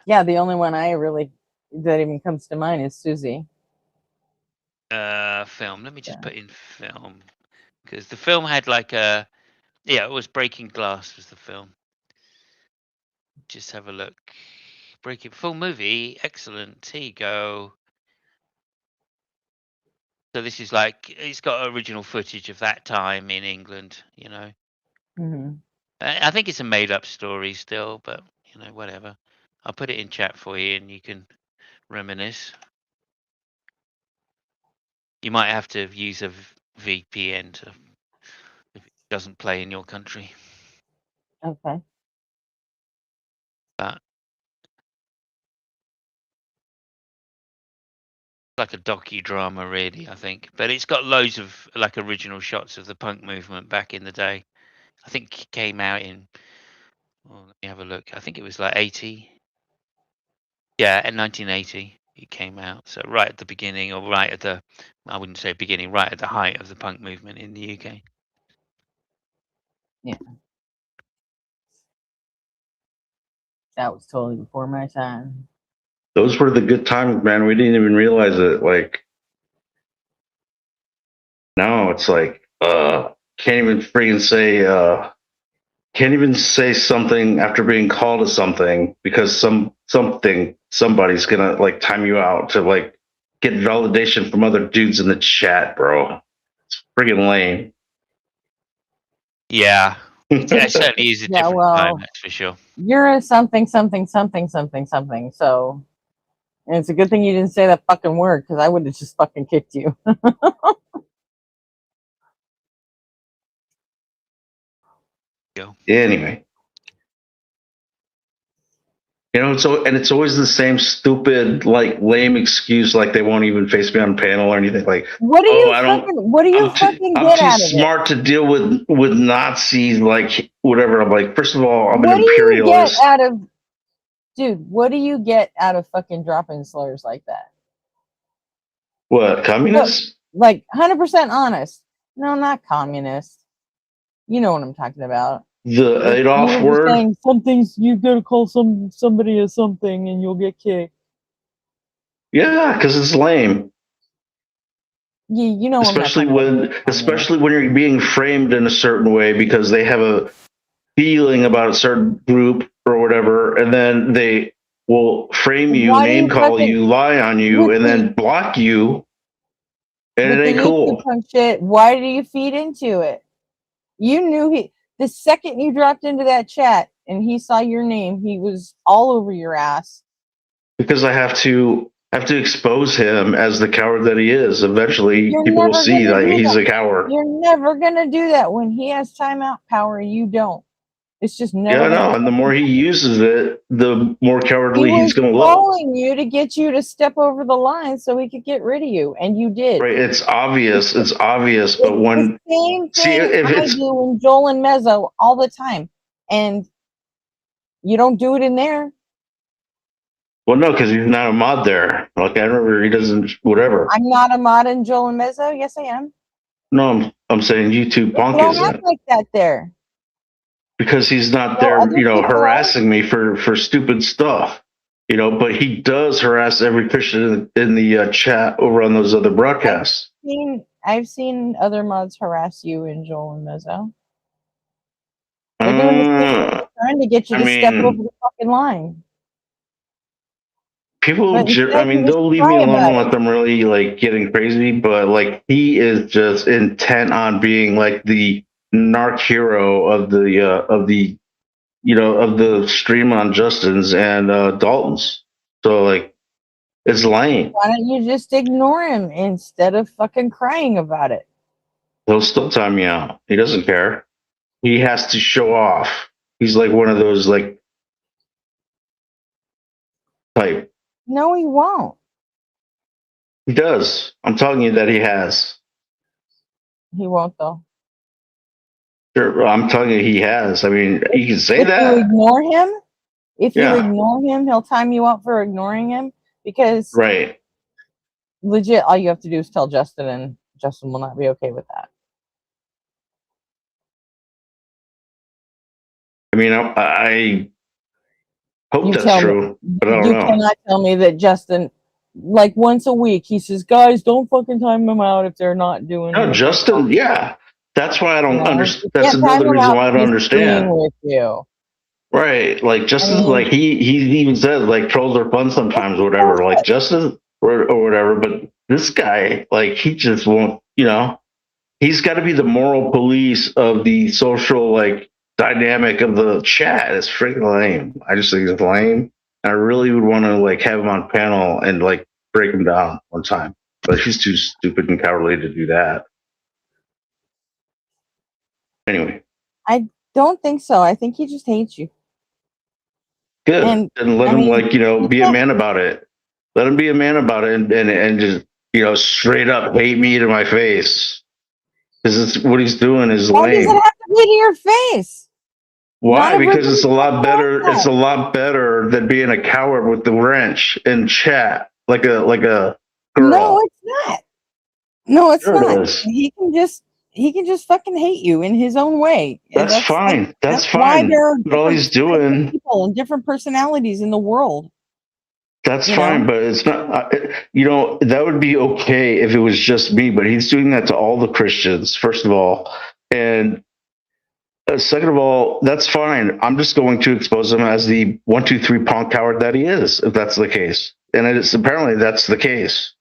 S2: Yeah, the only one that even comes to mind is Susie.
S15: Film. Let me just put in film because the film had it was Breaking Glass was the film. Just have a look. Breaking full movie. Excellent. Here you go. So this is it's got original footage of that time in England,
S2: Mm-hmm.
S15: I think it's a made up story still, but whatever. I'll put it in chat for you and you can reminisce. You might have to use a VPN if it doesn't play in your country.
S2: Okay.
S15: But like a docudrama, really, I think. But it's got loads of original shots of the punk movement back in the day. I think it came out in. Well, let me have a look. I think it was 80. Yeah, in 1980. he came out. So right at the beginning, or right at the, I wouldn't say beginning, right at the height of the punk movement in the UK.
S2: Yeah. That was totally before my time.
S14: Those were the good times, man. We didn't even realize it. Like now it's like can't even freaking say can't even say something after being called to something because somebody's gonna like time you out to like get validation from other dudes in the chat, bro. It's friggin' lame.
S15: Yeah. It certainly is a
S2: Yeah,
S15: different time,
S2: well,
S15: that's for sure.
S2: you're a something, something, something, something, something. So, and it's a good thing you didn't say that fucking word because I would have just fucking kicked you.
S15: Go.
S14: Anyway. You know, it's always the same stupid, like lame excuse, like they won't even face me on panel or anything. Like,
S2: What do you
S14: I'm
S2: get
S14: too
S2: out of it?
S14: smart to deal with Nazis, like whatever. I'm like, first of all, I'm an
S2: What do you get
S14: imperialist.
S2: out of, dude? What do you get out of fucking dropping slurs like that?
S14: What, communists?
S2: Like 100% honest. No, not communist. You know what I'm talking about.
S14: The Adolf
S2: You were
S14: word?
S2: saying some things you gotta call somebody a something and you'll get kicked.
S14: Yeah, because it's lame.
S2: Yeah, you know,
S14: Especially when you're being framed in a certain way because they have a feeling about a certain group or whatever, and then they will frame you,
S2: Why do
S14: name
S2: you
S14: call
S2: fucking
S14: you, lie on you, and then block you, and
S2: with
S14: it
S2: the
S14: ain't
S2: YouTube
S14: cool.
S2: punk shit? Why do you feed into it? You knew the second you dropped into that chat and he saw your name, he was all over your ass.
S14: Because I have to expose him as the coward that he is. Eventually,
S2: You're
S14: people will
S2: never
S14: see
S2: gonna
S14: that
S2: do
S14: he's
S2: that.
S14: a coward.
S2: You're never gonna do that when he has timeout power. You don't. It's just never
S14: Yeah, I
S2: gonna
S14: know. And the more he uses it, the more
S2: He
S14: cowardly he's
S2: was
S14: going to look.
S2: trolling you to get you to step over the line so he could get rid of you, and you did.
S14: Right? It's obvious. It's obvious.
S2: It's
S14: But when
S2: the same
S14: see
S2: thing
S14: if
S2: I
S14: it's
S2: do in Joel and Mezzo all the time, and you don't do it in there.
S14: well, no, because he's not a mod there. Like I remember, he doesn't. Whatever.
S2: I'm not a mod in Joel and Mezzo. Yes, I am.
S14: No, I'm saying YouTube
S2: But you
S14: Punk
S2: don't act
S14: isn't
S2: like that there.
S14: because he's not
S2: So
S14: there.
S2: other
S14: You know,
S2: people are.
S14: harassing me for stupid stuff. You know, but he does harass every Christian in the chat over on those other broadcasts.
S2: I've seen other mods harass you in Joel and Mezzo. They're doing the same thing. They're trying to get you to step over the fucking line.
S14: People,
S2: But instead,
S14: I mean,
S2: you just
S14: they'll leave
S2: cry
S14: me alone
S2: about
S14: and
S2: it.
S14: let them really like getting crazy, but like he is just intent on being like the narc hero of the of the stream on Justin's and Dalton's. So like it's lame.
S2: Why don't you just ignore him instead of fucking crying about it?
S14: He'll still time me out. He doesn't care. He has to show off. He's like one of those like type.
S2: No, he won't.
S14: He does. I'm telling you that he has.
S2: He won't though.
S14: Sure, I'm telling you he has. I mean, you can say
S2: If you
S14: that.
S2: ignore him,
S14: Yeah.
S2: he'll time you out for ignoring him because
S14: Right.
S2: legit, all you have to do is tell Justin, and Justin will not be okay with that.
S14: I mean, I hope
S2: You
S14: that's
S2: tell
S14: true, but I don't
S2: You
S14: know.
S2: cannot tell me that Justin, like once a week, he says, "Guys, don't fucking time them out if they're not doing."
S14: No,
S2: their
S14: Justin, yeah. That's why I don't
S2: You
S14: understand. That's
S2: can't time
S14: another
S2: him
S14: reason
S2: out
S14: why I
S2: when
S14: don't
S2: he's agreeing
S14: understand.
S2: with you.
S14: Right. Like Justin's
S2: mean-
S14: like he even says like trolls are fun sometimes or whatever. Like Justin or whatever, but this guy, like he just won't, he's gotta be the moral police of the social like dynamic of the chat. It's freaking lame. I just think it's lame. I really would want to like have him on panel and like break him down one time. But he's too stupid and cowardly to do that. Anyway,
S2: I don't think so. I think he just hates you.
S14: good.
S2: And
S14: let
S2: I
S14: him
S2: mean,
S14: be a man about it. Let him be a man about it and just straight up hate me to my face. Because it's what he's doing is
S2: why does it
S14: lame.
S2: have to be to your face?
S14: Why?
S2: Not
S14: Because it's a lot
S2: everybody
S14: better.
S2: does
S14: It's
S2: that.
S14: a lot better than being a coward with the wrench in chat. like a girl.
S2: No, it's not. No, it's
S14: Sure it
S2: not.
S14: is.
S2: He can just fucking hate you in his own way. And
S14: That's fine. That's
S2: why
S14: fine.
S2: there are
S14: But all he's doing,
S2: people and different personalities in the world.
S14: that's
S2: You
S14: fine.
S2: know?
S14: But it's not. That would be okay if it was just me. But he's doing that to all the Christians, first of all, and second of all, that's fine. I'm just going to expose him as the 1, 2, 3 punk coward that he is, if that's the case. And it's apparently that's the case.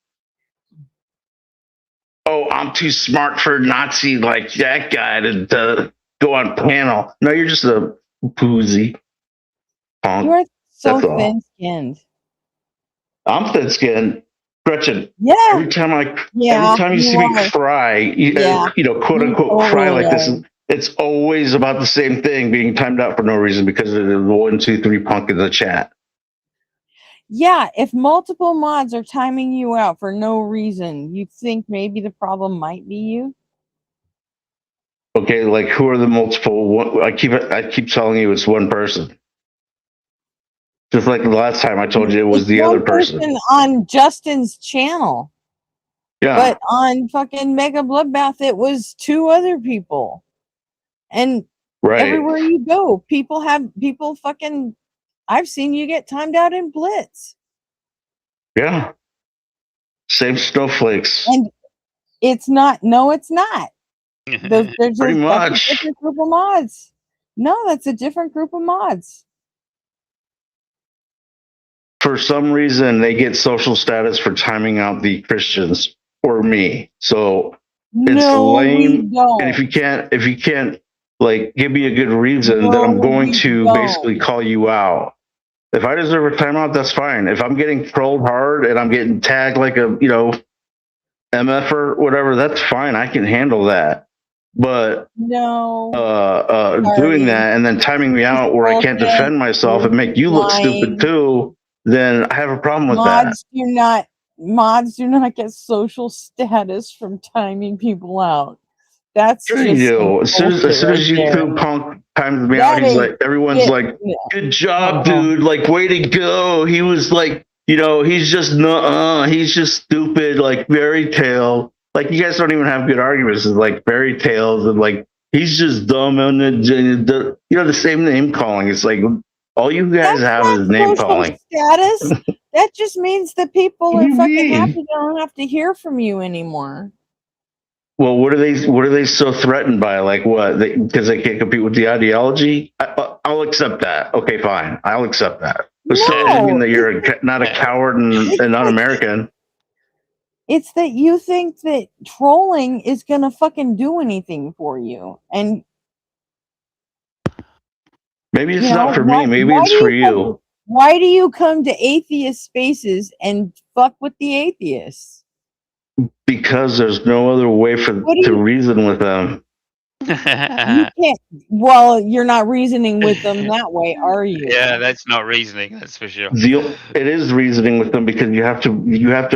S14: Oh, I'm too smart for Nazi like that guy to go on panel. No, you're just a boozy punk.
S2: You are so
S14: That's all.
S2: thin-skinned.
S14: I'm thin-skinned. Gretchen,
S2: Yeah.
S14: every time you see me cry, quote unquote cry like this, it's always about the same thing being timed out for no reason because of the 1, 2, 3 punk in the chat.
S2: Yeah, if multiple mods are timing you out for no reason, you think maybe the problem might be you?
S14: Okay, like who are the multiple? I keep telling you it's one person. Just like the last time I told you it was the other person.
S2: On Justin's channel.
S14: Yeah.
S2: But on fucking Mega Bloodbath, it was 2 other people. And everywhere you go, people fucking, I've seen you get timed out in Blitz.
S14: Yeah. Same snowflakes.
S2: And it's not, no, it's not. They're just,
S14: Pretty much.
S2: That's a different group of mods. No, that's a different group of mods.
S14: For some reason, they get social status for timing out the Christians or me. So it's lame. And if you can't like give me a good reason, then I'm going to basically call you out. If I deserve a timeout, that's fine. If I'm getting trolled hard and I'm getting tagged like a MF or whatever, that's fine. I can handle that. But doing that and then timing me out where I can't defend myself and make you look stupid too, then I have a problem with that.
S2: Mods do not get social status from timing people out. That's
S14: sure you do. As soon as you two punk times me out, he's like, everyone's like, good job, dude. Like, way to go. He was like, he's just he's just stupid, like fairy tale. Like, you guys don't even have good arguments. It's like fairy tales and like he's just dumb and the same name calling. It's like all you guys have is name calling.
S2: Status. That just means that people are fucking happy they don't have to hear from you anymore.
S14: Well, what are they so threatened by? Like what? Because they can't compete with the ideology? I'll accept that. Okay, fine. I'll accept that. But still doesn't mean that you're not a coward and not American.
S2: It's that you think that trolling is gonna fucking do anything for you, and
S14: maybe it's not for me. Maybe it's for you.
S2: Why do you come to atheist spaces and fuck with the atheists?
S14: Because there's no other way to reason with them.
S2: You can't. Well, you're not reasoning with them that way, are you?
S15: Yeah, that's not reasoning. That's for sure.
S14: It is reasoning with them because you have to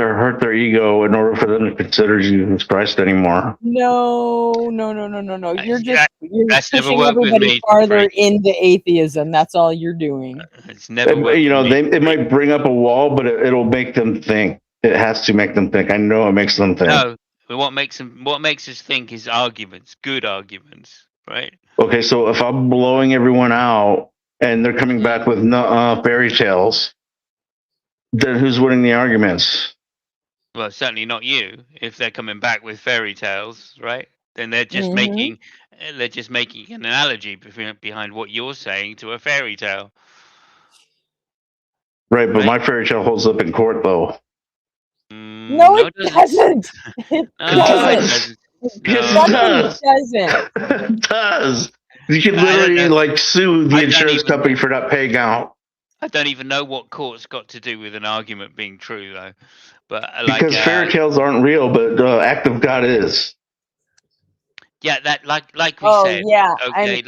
S14: hurt their ego in order for them to consider Jesus Christ anymore.
S2: No. You're pushing everybody farther into atheism. That's all you're doing.
S15: It's never.
S14: It might bring up a wall, but it'll make them think. It has to make them think. I know it makes them think.
S15: No, but what makes us think is arguments, good arguments, right?
S14: Okay, so if I'm blowing everyone out and they're coming back with fairy tales, then who's winning the arguments?
S15: Well, certainly not you. If they're coming back with fairy tales, right? Then they're just making an analogy behind what you're saying to a fairy tale.
S14: Right, but my fairy tale holds up in court, though.
S2: No, it doesn't. It
S14: doesn't. It does. You can literally sue the insurance company for not paying out.
S15: I don't even know what court's got to do with an argument being true, though. But
S14: because fairy tales aren't real, but act of God is.
S15: Yeah, that like we said.
S2: Yeah,
S15: okay,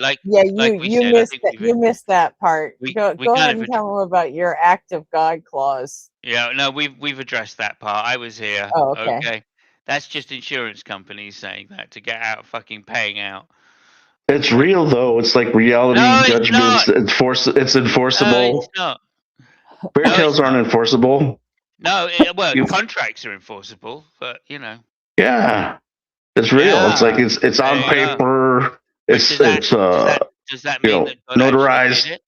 S2: you missed that part. Go ahead and tell them about your act of God clause.
S15: Yeah, no, we've addressed that part. I was here.
S2: Oh, okay.
S15: That's just insurance companies saying that to get out of fucking paying out.
S14: It's real though. It's like reality judgments. It's enforceable.
S15: No, it's not.
S14: Fairy tales aren't enforceable.
S15: No, contracts are enforceable, but you know.
S14: Yeah, it's real.
S15: Yeah.
S14: It's like it's on paper. Does
S15: that mean that God
S14: notarized?
S15: Actually did it?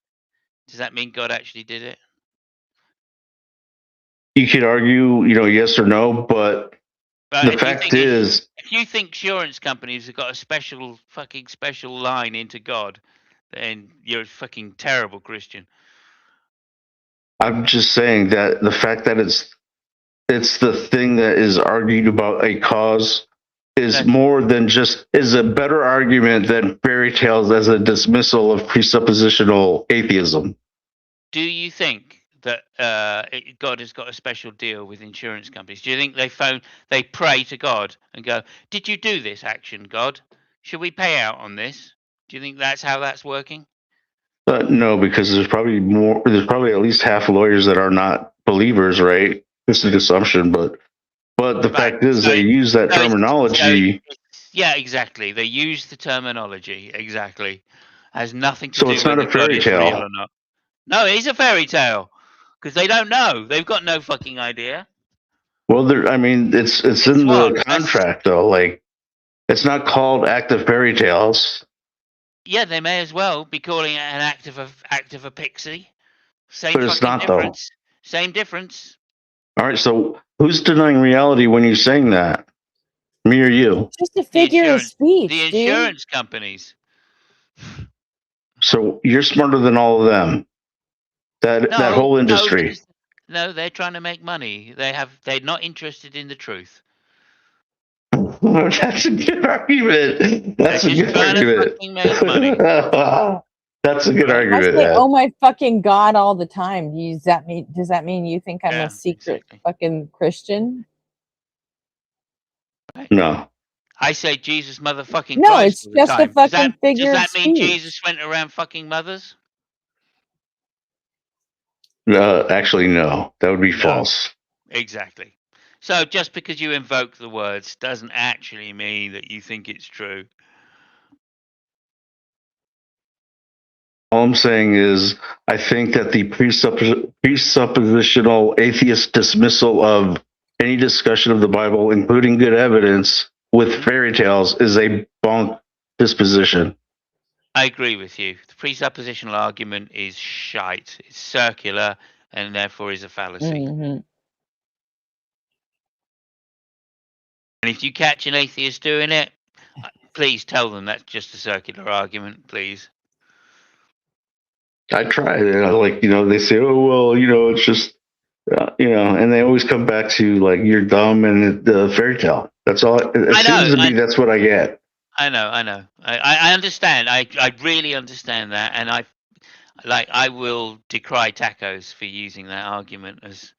S15: Does that mean God actually did it?
S14: You could argue, yes or no, but the fact is,
S15: if you think insurance companies have got a special line into God, then you're a fucking terrible Christian.
S14: I'm just saying that the fact that it's the thing that is argued about a cause is more than is a better argument than fairy tales as a dismissal of presuppositional atheism.
S15: Do you think that God has got a special deal with insurance companies? Do you think they pray to God and go, "Did you do this action, God? Should we pay out on this?" Do you think that's how that's working?
S14: No, because there's probably at least half lawyers that are not believers, right? This is an assumption, but the fact is they use that terminology.
S15: Yeah, exactly. They use the terminology. Exactly. Has nothing to
S14: So
S15: do
S14: it's
S15: with
S14: not a fairy tale.
S15: Real or not. No, it is a fairy tale because they don't know. They've got no fucking idea.
S14: Well, it's in the contract though. Like, it's not called Act of Fairy Tales.
S15: Yeah, they may as well be calling it an act of a pixie. Same
S14: but it's not
S15: difference. Same difference.
S14: All right, so who's denying reality when you're saying that? Me or you?
S2: Just a figure of speech.
S15: The insurance companies.
S14: So you're smarter than all of them. That whole industry.
S15: No, they're trying to make money. They're not interested in the truth.
S14: That's a good argument. That's a good argument.
S15: Make money.
S14: That's a good argument.
S2: I say, oh my fucking God all the time. Does that mean you think I'm a secret fucking Christian?
S14: No.
S15: I say Jesus motherfucking
S2: No,
S15: Christ.
S2: it's just a fucking figure of speech.
S15: Does that mean Jesus went around fucking mothers?
S14: Actually, no. That would be false.
S15: Exactly. So just because you invoke the words doesn't actually mean that you think it's true.
S14: All I'm saying is, I think that the presuppositional atheist dismissal of any discussion of the Bible, including good evidence, with fairy tales, is a bonk disposition.
S15: I agree with you. The presuppositional argument is shite. It's circular and therefore is a fallacy.
S2: Mm-hmm.
S15: And if you catch an atheist doing it, please tell them that's just a circular argument, please.
S14: I try. They say, oh, well, it's just, and they always come back to, like, you're dumb and the fairy tale. That's all. It seems to be that's what I get.
S15: I know. I understand. I really understand that. And I will decry tacos for using that argument as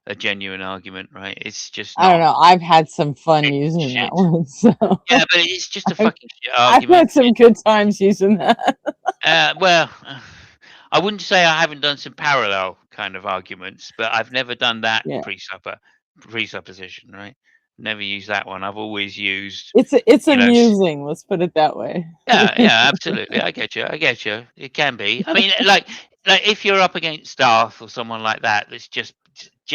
S15: a genuine argument, right? It's just
S2: I don't know. I've had some fun using that one. So.
S15: Yeah, but it's just a fucking shit argument.
S2: I've had some good times using that.
S15: Well, I wouldn't say I haven't done some parallel kind of arguments, but I've never done that presupposition, right? Never used that one. I've always used.
S2: It's amusing. Let's put it that way.
S15: Yeah, absolutely. I get you. It can be. I mean, like if you're up against Darth or someone like that, that's just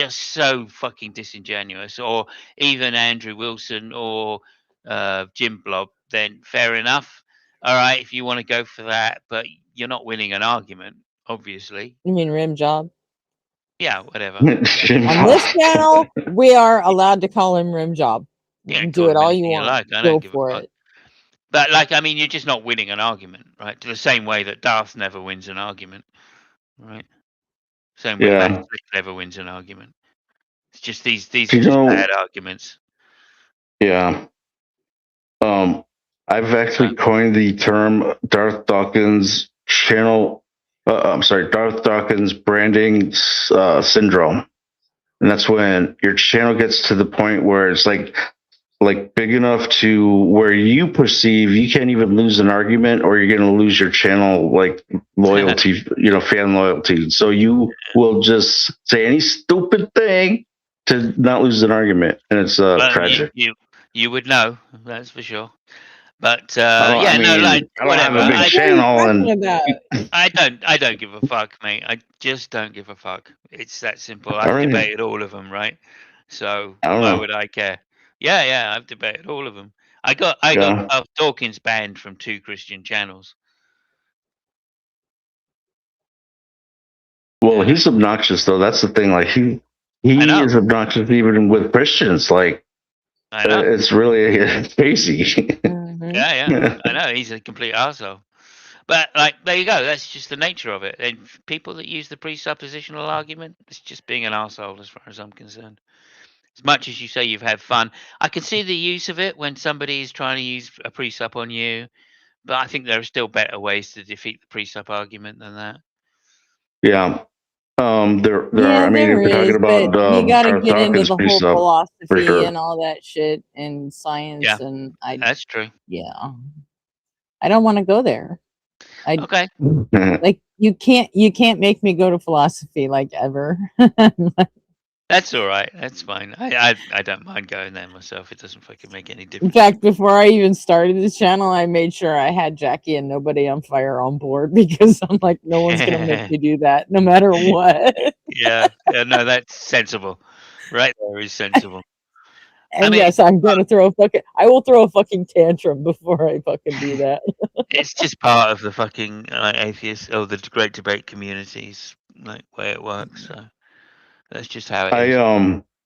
S15: so fucking disingenuous, or even Andrew Wilson or Jim Blob, then fair enough. All right, if you want to go for that, but you're not winning an argument, obviously.
S2: You mean rim job?
S15: Yeah, whatever.
S2: On this channel, we are allowed to call him rim job. You can do it all you want. Go for it.
S15: But you're just not winning an argument, right? To the same way that Darth never wins an argument, right? Same way Matt never wins an argument. It's just these are just bad arguments.
S14: Yeah. I've actually coined the term Darth Dawkins channel. Darth Dawkins branding syndrome, and that's when your channel gets to the point where it's like big enough to where you perceive you can't even lose an argument, or you're going to lose your channel loyalty, fan loyalty. So you will just say any stupid thing to not lose an argument, and it's tragic.
S15: You would know, that's for sure.
S14: I don't
S15: whatever.
S14: have a big channel, and
S15: I don't give a fuck, mate. I just don't give a fuck. It's that simple. I've debated all of them, right? So why would I care? Yeah, I've debated all of them. I got Dawkins banned from 2 Christian channels.
S14: Well, he's obnoxious though. That's the thing. Like he is obnoxious even with Christians. Like it's really crazy.
S15: Yeah, I know. He's a complete arsehole. But like, there you go. That's just the nature of it. And people that use the presuppositional argument, it's just being an arsehole, as far as I'm concerned. As much as you say you've had fun, I can see the use of it when somebody is trying to use a presup on you. But I think there are still better ways to defeat the presup argument than that.
S14: Yeah. There are. I mean, if we're talking about
S2: you got to
S14: Darth
S2: get into
S14: Dawkins
S2: the whole
S14: presup, for
S2: philosophy
S14: sure.
S2: and all that shit and science,
S15: Yeah,
S2: and
S15: that's true.
S2: Yeah, I don't want to go there.
S15: Okay.
S2: Like you can't make me go to philosophy like ever.
S15: That's all right. That's fine. I don't mind going there myself. It doesn't fucking make any
S2: In
S15: difference.
S2: fact, before I even started this channel, I made sure I had Jackie and Nobody on Fire on board because I'm like, no one's gonna make me do that, no matter what.
S15: Yeah, no, that's sensible. Right there is sensible.
S2: And yes, I'm gonna I will throw a fucking tantrum before I fucking do that.
S15: It's just part of the fucking atheist or the great debate communities, like way it works. So that's just how it is.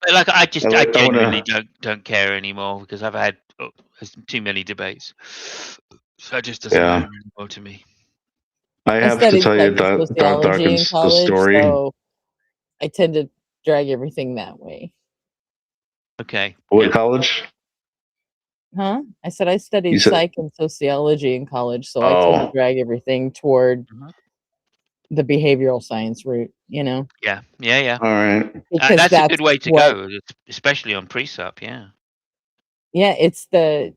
S15: But like, I genuinely don't care anymore because I've had too many debates. So it just doesn't matter anymore to me.
S14: I have to tell you that Darth
S2: Sociology in
S14: Dawkins'
S2: college,
S14: story.
S2: so I tend to drag everything that way.
S15: Okay.
S14: What college?
S2: Huh? I said I studied
S14: said-
S2: psych and sociology in college, so I tend to drag everything toward the behavioral science route, you know?
S15: Yeah.
S14: All right.
S2: Because
S15: that's a good way to
S2: what-
S15: go, especially on presup. Yeah.
S2: Yeah, it's I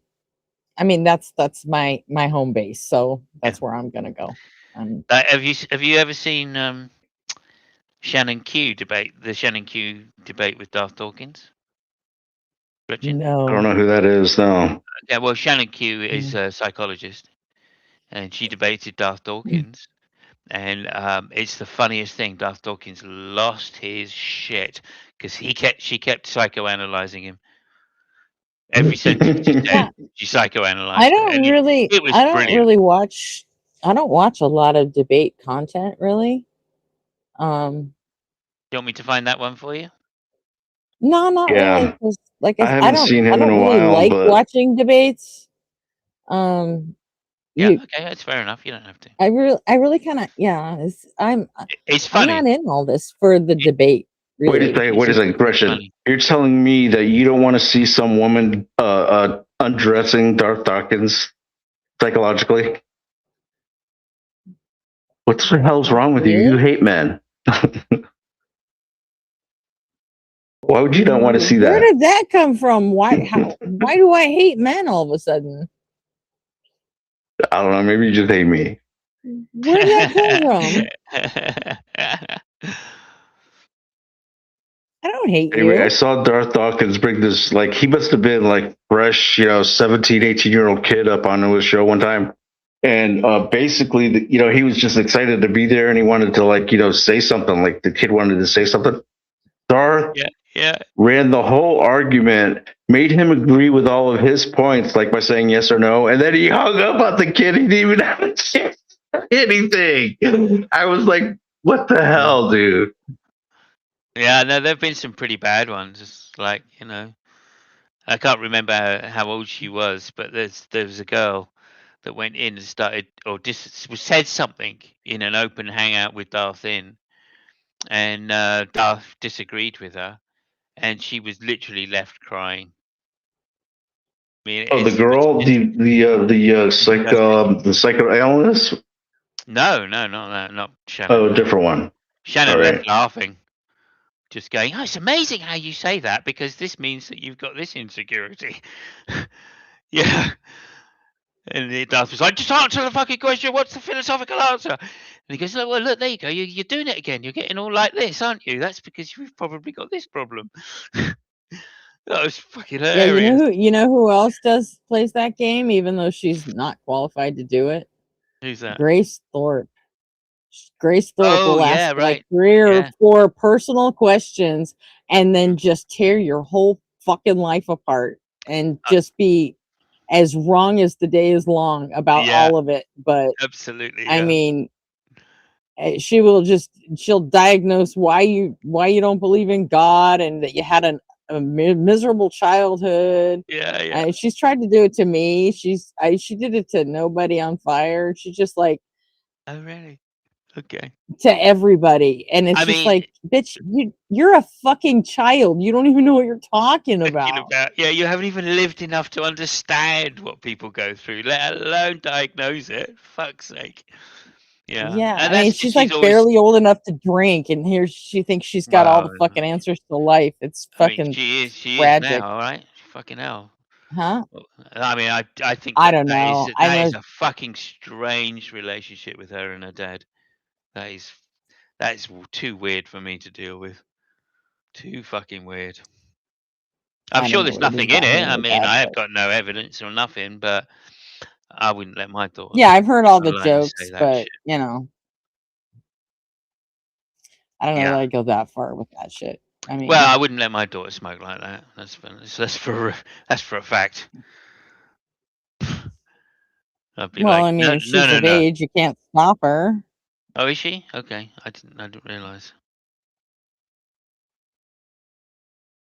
S2: mean, that's my home base, so that's where I'm gonna go.
S15: Have you ever seen Shannon Q debate with Darth Dawkins? Richard?
S2: No.
S14: I don't know who that is. No.
S15: Yeah, well, Shannon Q is a psychologist, and she debated Darth Dawkins, and it's the funniest thing. Darth Dawkins lost his shit because she kept psychoanalyzing him. Every sentence she said, she psychoanalyzed.
S2: I don't really watch. I don't watch a lot of debate content, really.
S15: Do you want me to find that one for you?
S2: No, not really. 'Cause, like,
S14: I haven't seen him in a while,
S2: like
S14: but
S2: watching debates.
S15: Yeah, okay, that's fair enough. You don't have to.
S2: I really kind of
S15: It's funny.
S2: I'm not in all this for the debate. Really.
S14: Wait a second, Gretchen. You're telling me that you don't want to see some woman undressing Darth Dawkins psychologically? What the hell's wrong with you? You hate men. Why would you not want to see that?
S2: Where did that come from? Why do I hate men all of a sudden?
S14: I don't know. Maybe you just hate me.
S2: Where did that come from? I don't hate
S14: Anyway,
S2: you.
S14: I saw Darth Dawkins bring this, like, he must have been like fresh, 17, 18-year-old kid up onto his show one time. And basically, he was just excited to be there and he wanted to, say something. Like, the kid wanted to say something. Darth ran the whole argument, made him agree with all of his points, like by saying yes or no. And then he hung up on the kid. He didn't even have a chance to say anything. I was like, what the hell, dude?
S15: Yeah, no, there've been some pretty bad ones. It's like, I can't remember how old she was, but there was a girl that went in and started said something in an open hangout with Darth and Darth disagreed with her, and she was literally left crying. I mean,
S14: the girl, the psychoanalyst?
S15: No, not that, not Shannon.
S14: Oh, a different one.
S15: Shannon left laughing. Just going, oh, it's amazing how you say that because this means that you've got this insecurity. Yeah. And Darth was like, just answer the fucking question. What's the philosophical answer? And he goes, well, look, there you go. You're doing it again. You're getting all like this, aren't you? That's because you've probably got this problem. That was fucking
S2: Yeah,
S15: hilarious.
S2: you know who else plays that game, even though she's not qualified to do it?
S15: Who's that?
S2: Grace Thorpe. Grace Thorpe
S15: Oh
S2: will
S15: yeah,
S2: ask like
S15: right.
S2: 3 or
S15: Yeah.
S2: 4 personal questions and then just tear your whole fucking life apart and just be as wrong as the day is long about
S15: Yeah.
S2: all of it. But
S15: Absolutely.
S2: I
S15: Yeah.
S2: mean, she'll diagnose why you don't believe in God and that you had a miserable childhood.
S15: Yeah. Yeah.
S2: And she's tried to do it to me. She did it to Nobody on Fire. She's just like
S15: Oh really? Okay.
S2: to everybody, and it's
S15: I
S2: just
S15: mean,
S2: like, bitch, you're a fucking child. You don't even know what you're talking about.
S15: yeah, you haven't even lived enough to understand what people go through, let alone diagnose it. Fuck's sake. Yeah,
S2: Yeah,
S15: and
S2: I mean,
S15: that's because
S2: she's
S15: she's
S2: like
S15: always.
S2: barely old enough to drink, and here she thinks she's got all the
S15: Well,
S2: fucking answers to life. It's
S15: I mean,
S2: fucking
S15: she is
S2: tragic.
S15: now, all right? Fucking hell.
S2: Huh?
S15: I mean, I think
S2: I
S15: that
S2: don't know. I
S15: that
S2: know.
S15: is a fucking strange relationship with her and her dad. That is too weird for me to deal with. Too fucking weird. I'm
S2: I don't
S15: sure
S2: know
S15: there's
S2: what it is
S15: nothing in
S2: about
S15: it.
S2: her and
S15: I
S2: her
S15: mean,
S2: dad,
S15: I have
S2: but
S15: got no evidence or nothing, but I wouldn't let my daughter
S2: yeah, I've heard all the
S15: alone say
S2: jokes,
S15: that
S2: but
S15: shit.
S2: you know, I don't know that
S15: Yeah.
S2: I go that far with that shit. I mean,
S15: Well, I wouldn't let my daughter smoke like that. That's for a fact. I'd be
S2: well,
S15: like,
S2: I
S15: no,
S2: mean, if
S15: no,
S2: she's
S15: no,
S2: of
S15: no.
S2: age, you can't stop her.
S15: Oh, is she? Okay, I didn't realize.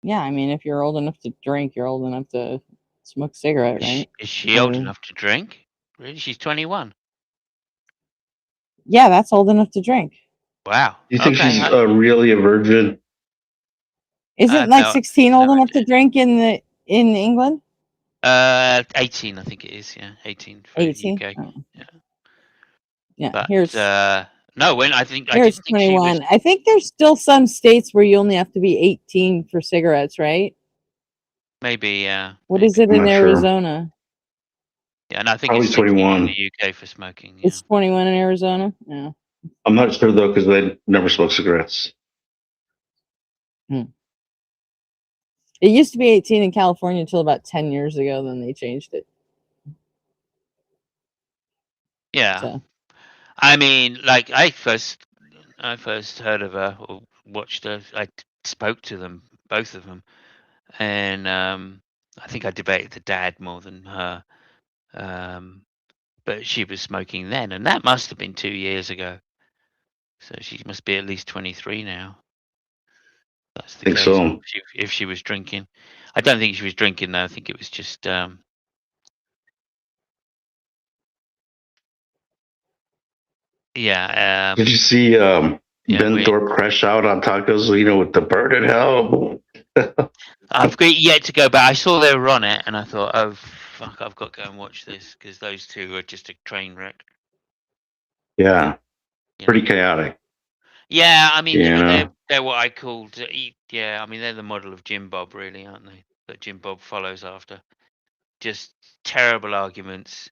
S2: Yeah, I mean, if you're old enough to drink, you're old enough to smoke a cigarette, right?
S15: Is she old
S2: Or
S15: enough to drink? Really? She's 21.
S2: yeah, that's old enough to drink.
S15: Wow.
S14: You think
S15: Okay.
S14: she's really a virgin?
S2: Isn't like
S15: No,
S2: 16
S15: no
S2: old enough to
S15: idea.
S2: drink in England?
S15: 18, I think it is. Yeah, 18 for
S2: 18?
S15: UK.
S2: Oh.
S15: Yeah.
S2: Yeah,
S15: But
S2: here's
S15: no, when I
S2: here's
S15: didn't think she was.
S2: 21. I think there's still some states where you only have to be 18 for cigarettes, right?
S15: Maybe,
S2: What is
S15: maybe.
S2: it
S14: I'm
S2: in
S14: not sure.
S2: Arizona?
S15: Yeah, and I think
S14: Probably
S15: it's 18 in
S14: 21.
S15: the UK for smoking. Yeah.
S2: It's 21 in Arizona? Yeah.
S14: I'm not sure though because they never smoke cigarettes.
S2: Hmm. It used to be 18 in California until about 10 years ago, then they changed it.
S15: Yeah.
S2: So
S15: I mean, like I first heard of her or watched her. I spoke to them, both of them, and I think I debated the dad more than her. But she was smoking then, and that must have been 2 years ago. So she must be at least 23 now. That's
S14: I
S15: the
S14: think
S15: case.
S14: so.
S15: If she was drinking, I don't think she was drinking though. I think it was just yeah.
S14: Did you see
S15: Yeah,
S14: Ben
S15: weird.
S14: Thorpe crash out on tacos? You know, with the bird in hell.
S15: I've got yet to go back. I saw they were on it, and I thought, oh fuck, I've got to go and watch this because those two are just a train wreck.
S14: Yeah,
S15: You
S14: pretty
S15: know?
S14: chaotic.
S15: Yeah, I mean
S14: You know,
S15: they're what I called yeah. I mean they're the model of Jim Bob, really, aren't they? That Jim Bob follows after. Just terrible arguments,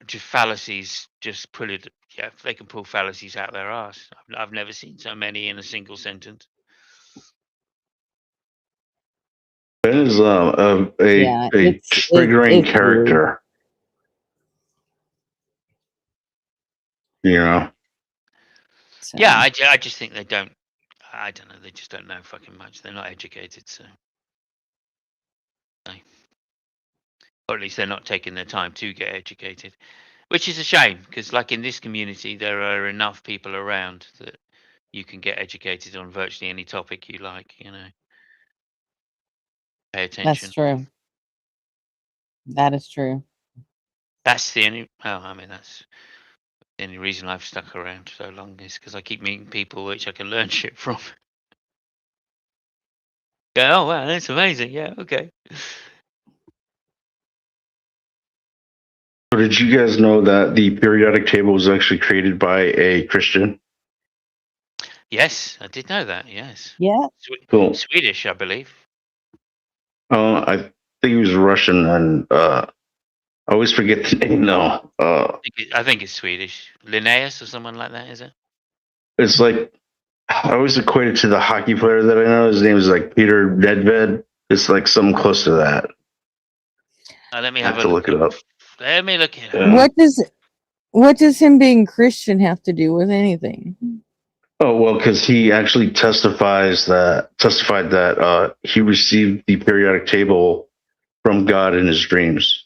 S15: just fallacies. Just pull it. Yeah, they can pull fallacies out their ass. I've never seen so many in a single sentence.
S14: Ben is
S2: yeah,
S14: a triggering
S2: it's weird.
S14: character. You know.
S2: So.
S15: Yeah, I just think they don't. I don't know. They just don't know fucking much. They're not educated, so. Or at least they're not taking their time to get educated, which is a shame because, like in this community, there are enough people around that you can get educated on virtually any topic you like. You know, pay attention.
S2: That's true. That is true.
S15: That's the only. Oh, I mean, that's the only reason I've stuck around so long is because I keep meeting people which I can learn shit from. Go, oh wow, that's amazing. Yeah, okay.
S14: So did you guys know that the periodic table was actually created by a Christian?
S15: Yes, I did know that. Yes.
S2: Yeah.
S14: Cool.
S15: Swedish, I believe.
S14: I think he was Russian, and I always forget the name now.
S15: I think it's Swedish. Linnaeus or someone like that, is it?
S14: It's like I always equate it to the hockey player that I know. His name is like Peter Nedved. It's like something close to that.
S15: Let me
S14: I
S15: have
S14: have
S15: a
S14: to look it up.
S15: Let me look it up.
S14: Yeah.
S2: What does him being Christian have to do with anything?
S14: Oh well, because he actually testified that he received the periodic table from God in his dreams.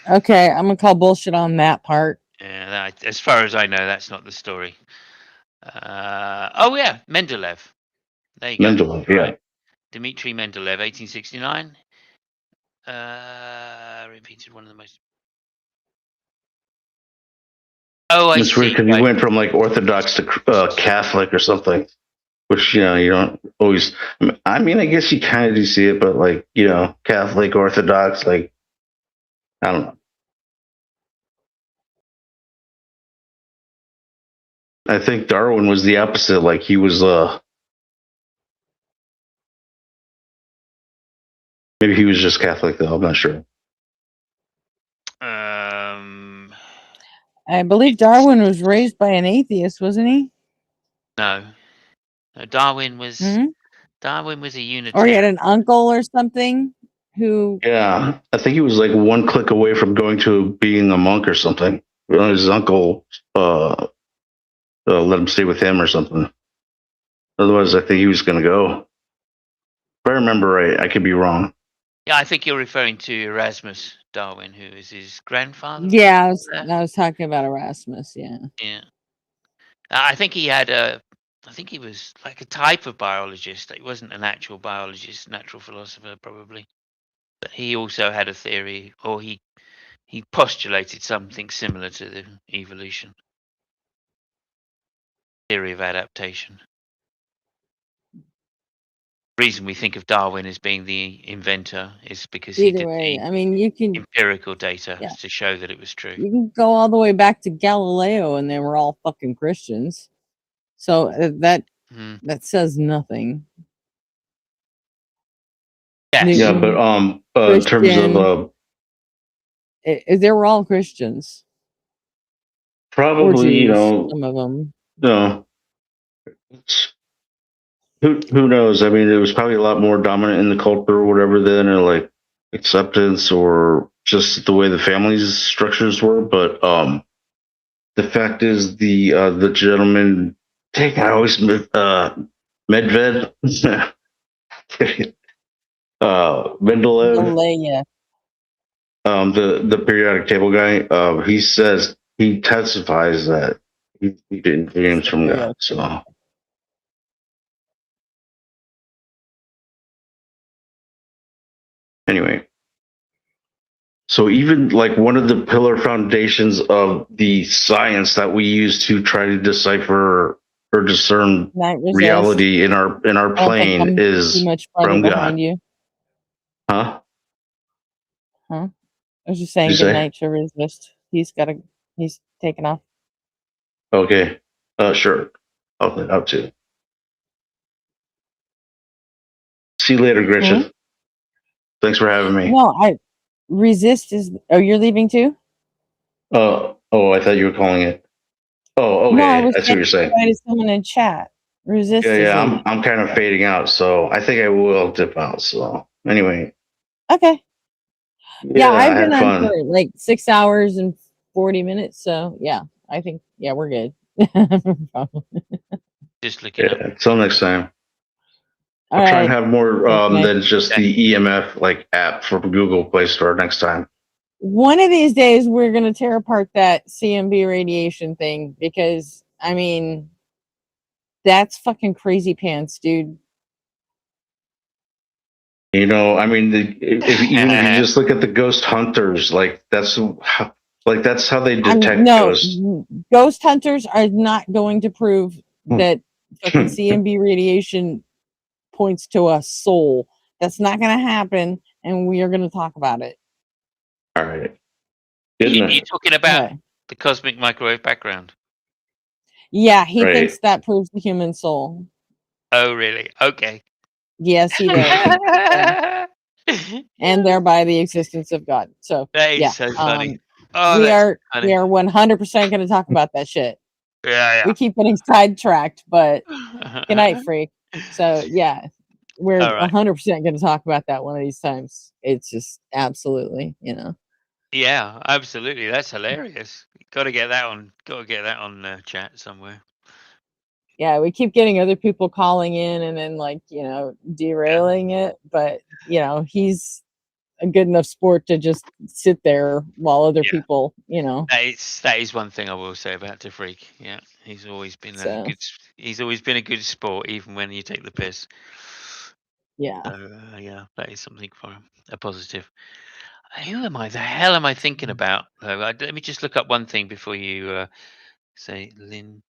S2: Okay, I'm gonna call bullshit on that part.
S15: Yeah, as far as I know, that's not the story. Oh yeah, Mendeleev. There you go.
S14: Mendeleev, yeah.
S15: Dmitry Mendeleev, 1869. Repeated one of the most. Oh, I
S14: It's
S15: see.
S14: weird because he went from like Orthodox to Catholic or something, which you don't always. I mean, I guess you kind of do see it, but like Catholic, Orthodox, like I don't know. I think Darwin was the opposite. Like he was maybe he was just Catholic though. I'm not sure.
S2: I believe Darwin was raised by an atheist, wasn't he?
S15: No, Darwin was
S2: Hmm?
S15: Darwin was a
S2: Or he
S15: Unitarian.
S2: had an uncle or something who.
S14: Yeah, I think he was like one click away from going to being a monk or something. His uncle let him stay with him or something. Otherwise, I think he was going to go. If I remember right, I could be wrong.
S15: Yeah, I think you're referring to Erasmus Darwin, who is his grandfather.
S2: Yeah, I was talking about Erasmus. Yeah.
S15: Yeah. I think he had I think he was like a type of biologist. He wasn't an actual biologist, natural philosopher, probably. But he also had a theory, or he postulated something similar to the evolution theory of adaptation. The reason we think of Darwin as being the inventor is because he
S2: Either
S15: did
S2: way,
S15: the
S2: I mean, you can.
S15: empirical data
S2: Yeah.
S15: to show that it was true.
S2: You can go all the way back to Galileo, and they were all fucking Christians. So that says nothing.
S15: Yes.
S14: Yeah, but in terms of
S2: they were all Christians.
S14: probably
S2: Or Jews, some of them.
S14: No. Who knows? I mean, it was probably a lot more dominant in the culture or whatever then, or like acceptance or just the way the family's structures were. But the fact is, the gentleman, dang, I always Medved, Mendeleev, the periodic table guy, he testifies that he didn't dreams from God. So. Anyway, so even like one of the pillar foundations of the science that we use to try to decipher or discern reality in our plane is from God.
S2: You.
S14: Huh?
S2: Huh? I was just saying good night to Resist. He's taken off.
S14: Okay. Sure. I'll head out too. See you later, Gretchen. Thanks for having me.
S2: No, Resist is. Oh, you're leaving too?
S14: Oh, I thought you were calling it. Oh, okay.
S2: No, I was
S14: That's what you're saying.
S2: Invited someone in chat. Resist.
S14: Yeah. I'm kind of fading out, so I think I will dip out. So anyway.
S2: Okay. Yeah, I've been
S14: had
S2: on
S14: fun.
S2: for like 6 hours and 40 minutes. So yeah, I think we're good.
S15: Just looking up.
S14: Until next time.
S2: All
S14: I'll try and
S2: right.
S14: have more than just the EMF like app from Google Play Store next time.
S2: One of these days, we're gonna tear apart that CMB radiation thing because I mean, that's fucking crazy pants, dude.
S14: I mean, even if you just look at the ghost hunters, like that's how they detect ghosts.
S2: Ghost hunters are not going to prove that fucking CMB radiation points to a soul. That's not going to happen, and we are going to talk about it.
S14: All right.
S15: You're talking about the cosmic microwave background.
S2: Yeah, he thinks that proves the human soul.
S15: Oh, really? Okay.
S2: Yes, he does. And thereby the existence of God. So
S15: that is so funny.
S2: We are 100% going to talk about that shit.
S15: Yeah.
S2: We keep getting sidetracked, but good night, freak. So yeah, we're
S15: All right.
S2: 100% going to talk about that one of these times. It's just absolutely, you know.
S15: Yeah, absolutely. That's hilarious. Got to get that on. Got to get that on chat somewhere.
S2: Yeah, we keep getting other people calling in and then like, you know, derailing it, but you know, he's a good enough sport to just sit there while other
S15: Yeah.
S2: people, you know.
S15: That is one thing I will say about the freak. Yeah, he's always been a
S2: So
S15: good. He's always been a good sport, even when you take the piss.
S2: yeah.
S15: So yeah, that is something for him. A positive. Who am I? The hell am I thinking about? Let me just look up one thing before you say Lin.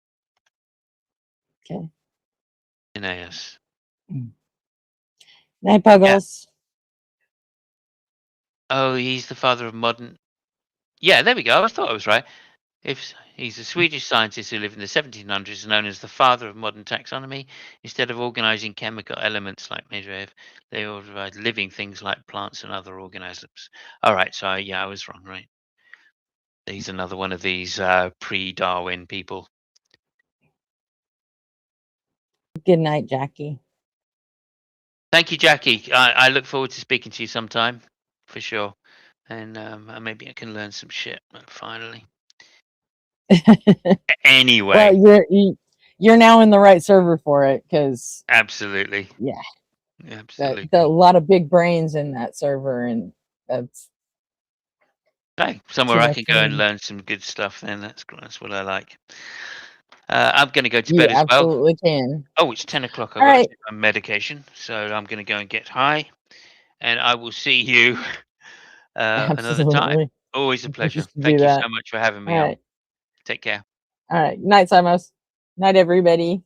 S2: Okay.
S15: Linnaeus.
S2: Night Puggles.
S15: Oh, he's the father of modern. Yeah, there we go. I thought I was right. If he's a Swedish scientist who lived in the 1700s, known as the father of modern taxonomy, instead of organizing chemical elements like Mendeleev, they organized living things like plants and other organisms. All right, so yeah, I was wrong, right? He's another one of these pre-Darwin people.
S2: Good night, Jackie.
S15: Thank you, Jackie. I look forward to speaking to you sometime, for sure. And maybe I can learn some shit finally. Anyway.
S2: Well, you're now in the right server for it because
S15: Absolutely.
S2: Yeah.
S15: Absolutely.
S2: A lot of big brains in that server, and that's
S15: Hey, somewhere I can go and learn some good stuff. Then that's what I like. I'm going to go to
S2: You
S15: bed as well.
S2: absolutely can.
S15: Oh, it's 10 o'clock. I've
S2: All
S15: got to
S2: right.
S15: take my medication, so I'm going to go and get high. And I will see you another time.
S2: Absolutely.
S15: Always a pleasure.
S2: Just do
S15: Thank you
S2: that.
S15: so much for having me
S2: All
S15: on.
S2: right.
S15: Take care.
S2: All right. Night, Simos. Night, everybody.